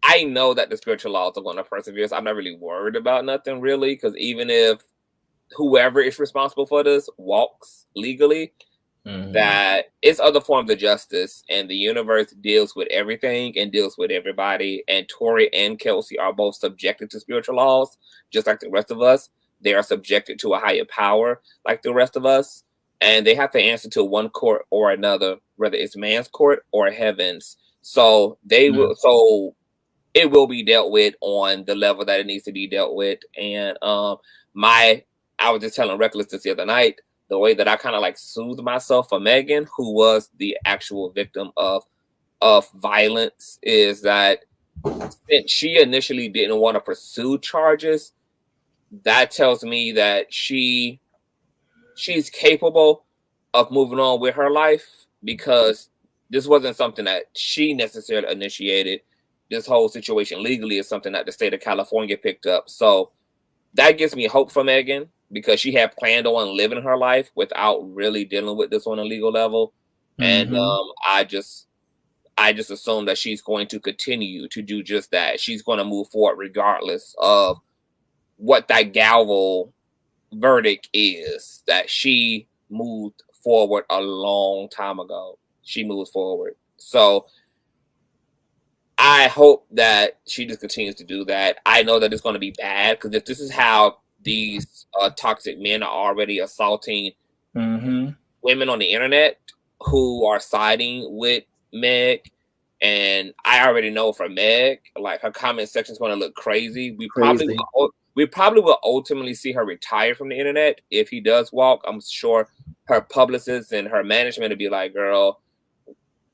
I know that the spiritual laws are going to persevere. So I'm not really worried about nothing really, because even if whoever is responsible for this walks legally, that it's other forms of justice, and the universe deals with everything and deals with everybody. And Tory and Kelsey are both subjected to spiritual laws, just like the rest of us. They are subjected to a higher power, like the rest of us. And they have to answer to one court or another, whether it's man's court or heaven's. So they will. So it will be dealt with on the level that it needs to be dealt with. And I was just telling Reckless this the other night, the way that I kind of like soothed myself for Megan, who was the actual victim of violence, is that since she initially didn't want to pursue charges, that tells me that she's capable of moving on with her life, because this wasn't something that she necessarily initiated. This whole situation legally is something that the state of California picked up. So that gives me hope for Megan, because she had planned on living her life without really dealing with this on a legal level. And I just assume that she's going to continue to do just that. She's going to move forward regardless of what that gavel verdict is, that she moved forward a long time ago. She moves forward. So I hope that she just continues to do that. I know that it's going to be bad, because if this is how these toxic men are already assaulting women on the internet who are siding with Meg, and I already know for Meg, like, her comment section is going to look crazy. We probably will ultimately see her retire from the internet if he does walk. I'm sure her publicists and her management will be like, girl,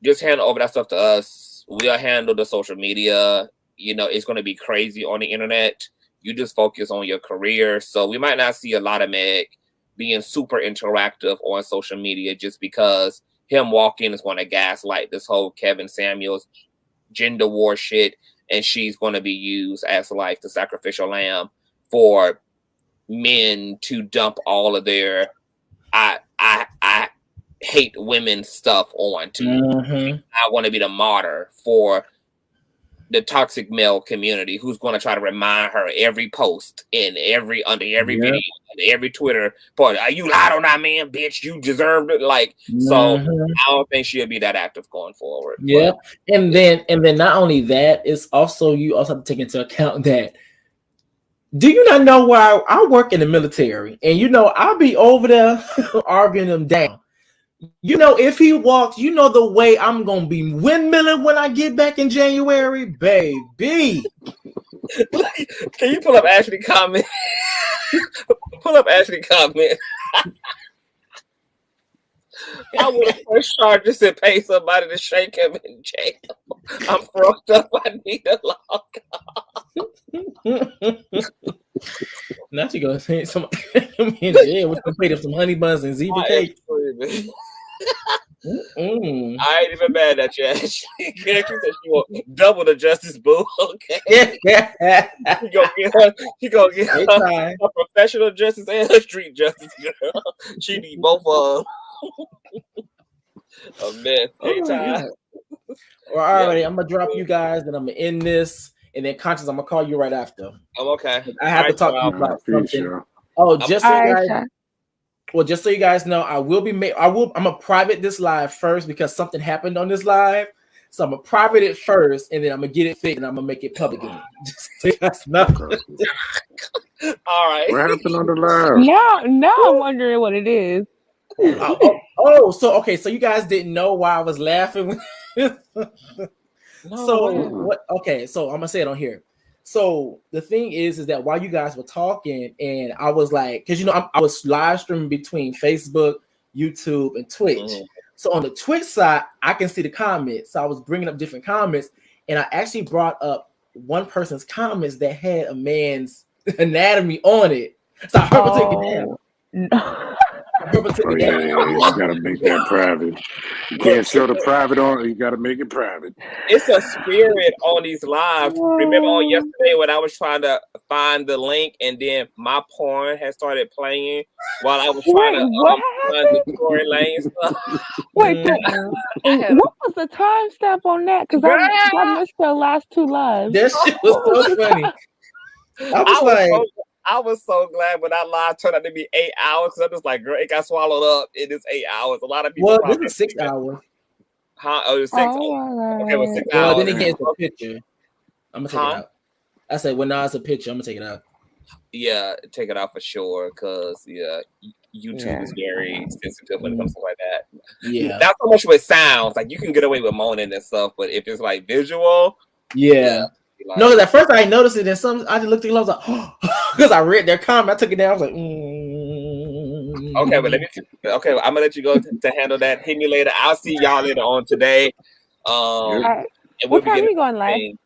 just hand over that stuff to us. We'll handle the social media. You know, it's going to be crazy on the internet. You just focus on your career. So we might not see a lot of Meg being super interactive on social media, just because him walking is going to gaslight this whole Kevin Samuels gender war shit. And she's going to be used as like the sacrificial lamb for men to dump all of their I hate women stuff on to. I want to be the martyr for the toxic male community, who's going to try to remind her every post and under every video, under every Twitter post, you lied on that man, bitch, you deserved it. Like, so I don't think she'll be that active going forward. Yeah. But, and then not only that, it's also, you also have to take into account that, do you not know why I work in the military, and you know I'll be over there arguing them down. You know, if he walks, you know the way I'm gonna be windmilling when I get back in January, baby. Can you pull up Ashley comment? Pull up Ashley comment. I would have first charges and pay somebody to shake him in jail. I'm fucked up. I need a lock. Now she gonna say somebody in jail with some honey buns and zebra cake. I ain't even mad at you, Ashley. She said she want double the justice, boo. Okay. She gonna get her professional justice and her street justice, girl. She need both of them. A mess. Anytime. Well, all right, I'm gonna drop you guys, and I'm gonna end this, and then Conscious, I'm gonna call you right after. I'm okay. I have to talk to you about something. Oh, just so you guys. Well, just so you guys know, I'm gonna private this live first, because something happened on this live. So I'm gonna private it first, and then I'm gonna get it fixed, and I'm gonna make it public again. Just so you guys know. All right. What happened on the live? Now I'm wondering what it is. So you guys didn't know why I was laughing. What? Okay, so I'm gonna say it on here. So the thing is that while you guys were talking, and I was like, because I was live streaming between Facebook, YouTube, and Twitch. So on the Twitch side, I can see the comments. So I was bringing up different comments, and I actually brought up one person's comments that had a man's anatomy on it. So I heard her take it down. You gotta make that private. You can't show the private on. You gotta make it private. It's a spirit on these lives. Remember on yesterday when I was trying to find the link, and then my porn had started playing while I was trying to find the Tory Lanez stuff. Wait, what was the timestamp on that? Because I missed the last two lives. That shit was so funny. I was so glad when that live turned out to be 8 hours, because I'm just like, girl, it got swallowed up. It is 8 hours. A lot of people. Well, this is 6 hours. Huh? Oh, it was 6 hours. Okay, well, 6 hours. Well, then it gets a picture. I'm gonna take it out. I said, well, now it's a picture. I'm gonna take it out. Yeah, take it out for sure, because YouTube is very sensitive when it comes to like that. Yeah, not so much with sounds. Like, you can get away with moaning and stuff, but if it's like visual, like, no, because at first I noticed it, and I just looked at it, I was like, because I read their comment, I took it down, I was like, Okay, but I'm gonna let you go to handle that. Hit me later. I'll see y'all later on today. And we'll what time are you going live?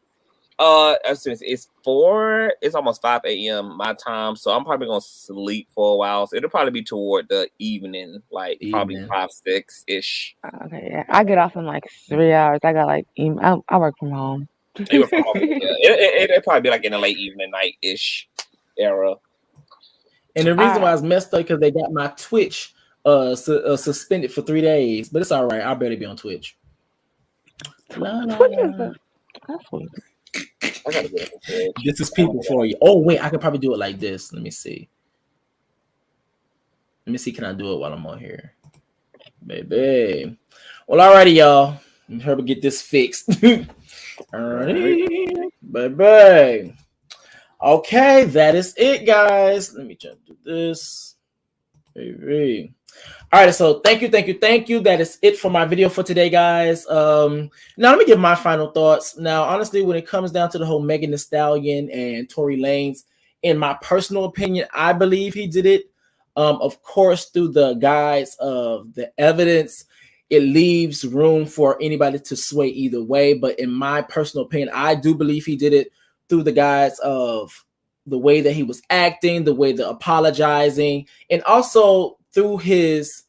It's 4. It's almost 5 a.m. my time, so I'm probably gonna sleep for a while. So it'll probably be toward the evening, like probably 5, 6 ish. Okay, yeah. I get off in like 3 hours. I got like I work from home. You work from home. Yeah. It'll probably be like in the late evening, night ish era. And the reason why it's messed up because they got my Twitch suspended for 3 days, but it's all right. I'll barely be on Twitch. That's weird. I gotta get it. This is people for you. Oh wait, I could probably do it like this. Let me see. Can I do it while I'm on here, baby? Well, alrighty, y'all. Let me help me get this fixed. Alrighty, baby. Okay, that is it, guys. Let me jump to this, baby. All right, so thank you. That is it for my video for today, guys. Now let me give my final thoughts. Now, honestly, when it comes down to the whole Megan Thee Stallion and Tory Lanez, in my personal opinion, I believe he did it. Of course, through the guise of the evidence, it leaves room for anybody to sway either way. But in my personal opinion, I do believe he did it through the guise of the way that he was acting, the way the apologizing, and also through his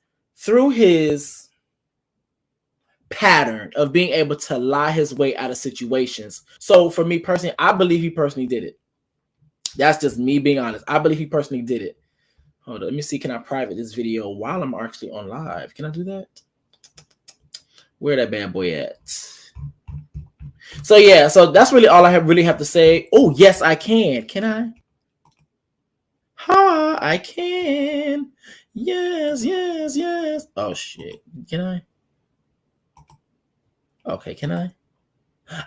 pattern of being able to lie his way out of situations. So for me personally, I believe he personally did it. That's just me being honest. I believe he personally did it. Hold on, let me see. Can I private this video while I'm actually on live? Can I do that? Where that bad boy at? So yeah, so that's really all I really have to say. Oh yes, I can. Can I? Ha! I can. Yes. Oh shit. Can I? Okay, can I?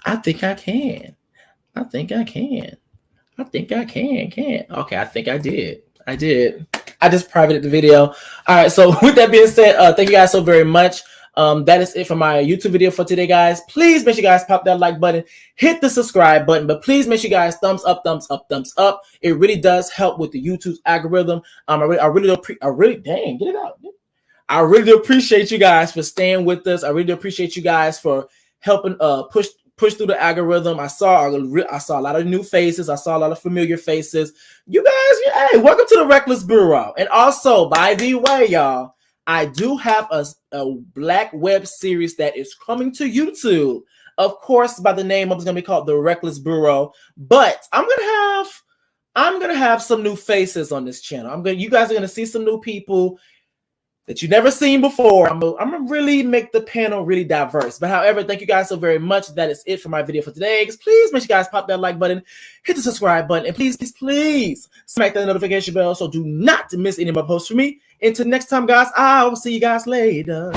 I think I can. Okay, I think I did. I just privated the video. All right, so with that being said, thank you guys so very much. That is it for my YouTube video for today, guys. Please make sure you guys pop that like button, hit the subscribe button, but please make sure you guys thumbs up. It really does help with the YouTube's algorithm. I really dang, get it out. I really do appreciate you guys for staying with us. I really do appreciate you guys for helping push through the algorithm. I saw a lot of new faces. I saw a lot of familiar faces. You guys, hey, welcome to the Reckless Bureau. And also, by the way, y'all, I do have a black web series that is coming to YouTube. Of course, by the name of it's gonna be called The Reckless Bureau. But I'm gonna have some new faces on this channel. You guys are gonna see some new people that you've never seen before. I'm gonna really make the panel really diverse. But however, thank you guys so very much. That is it for my video for today. Please make sure you guys pop that like button, hit the subscribe button, and please smack that notification bell so do not miss any of my posts from me. Until next time, guys, I will see you guys later.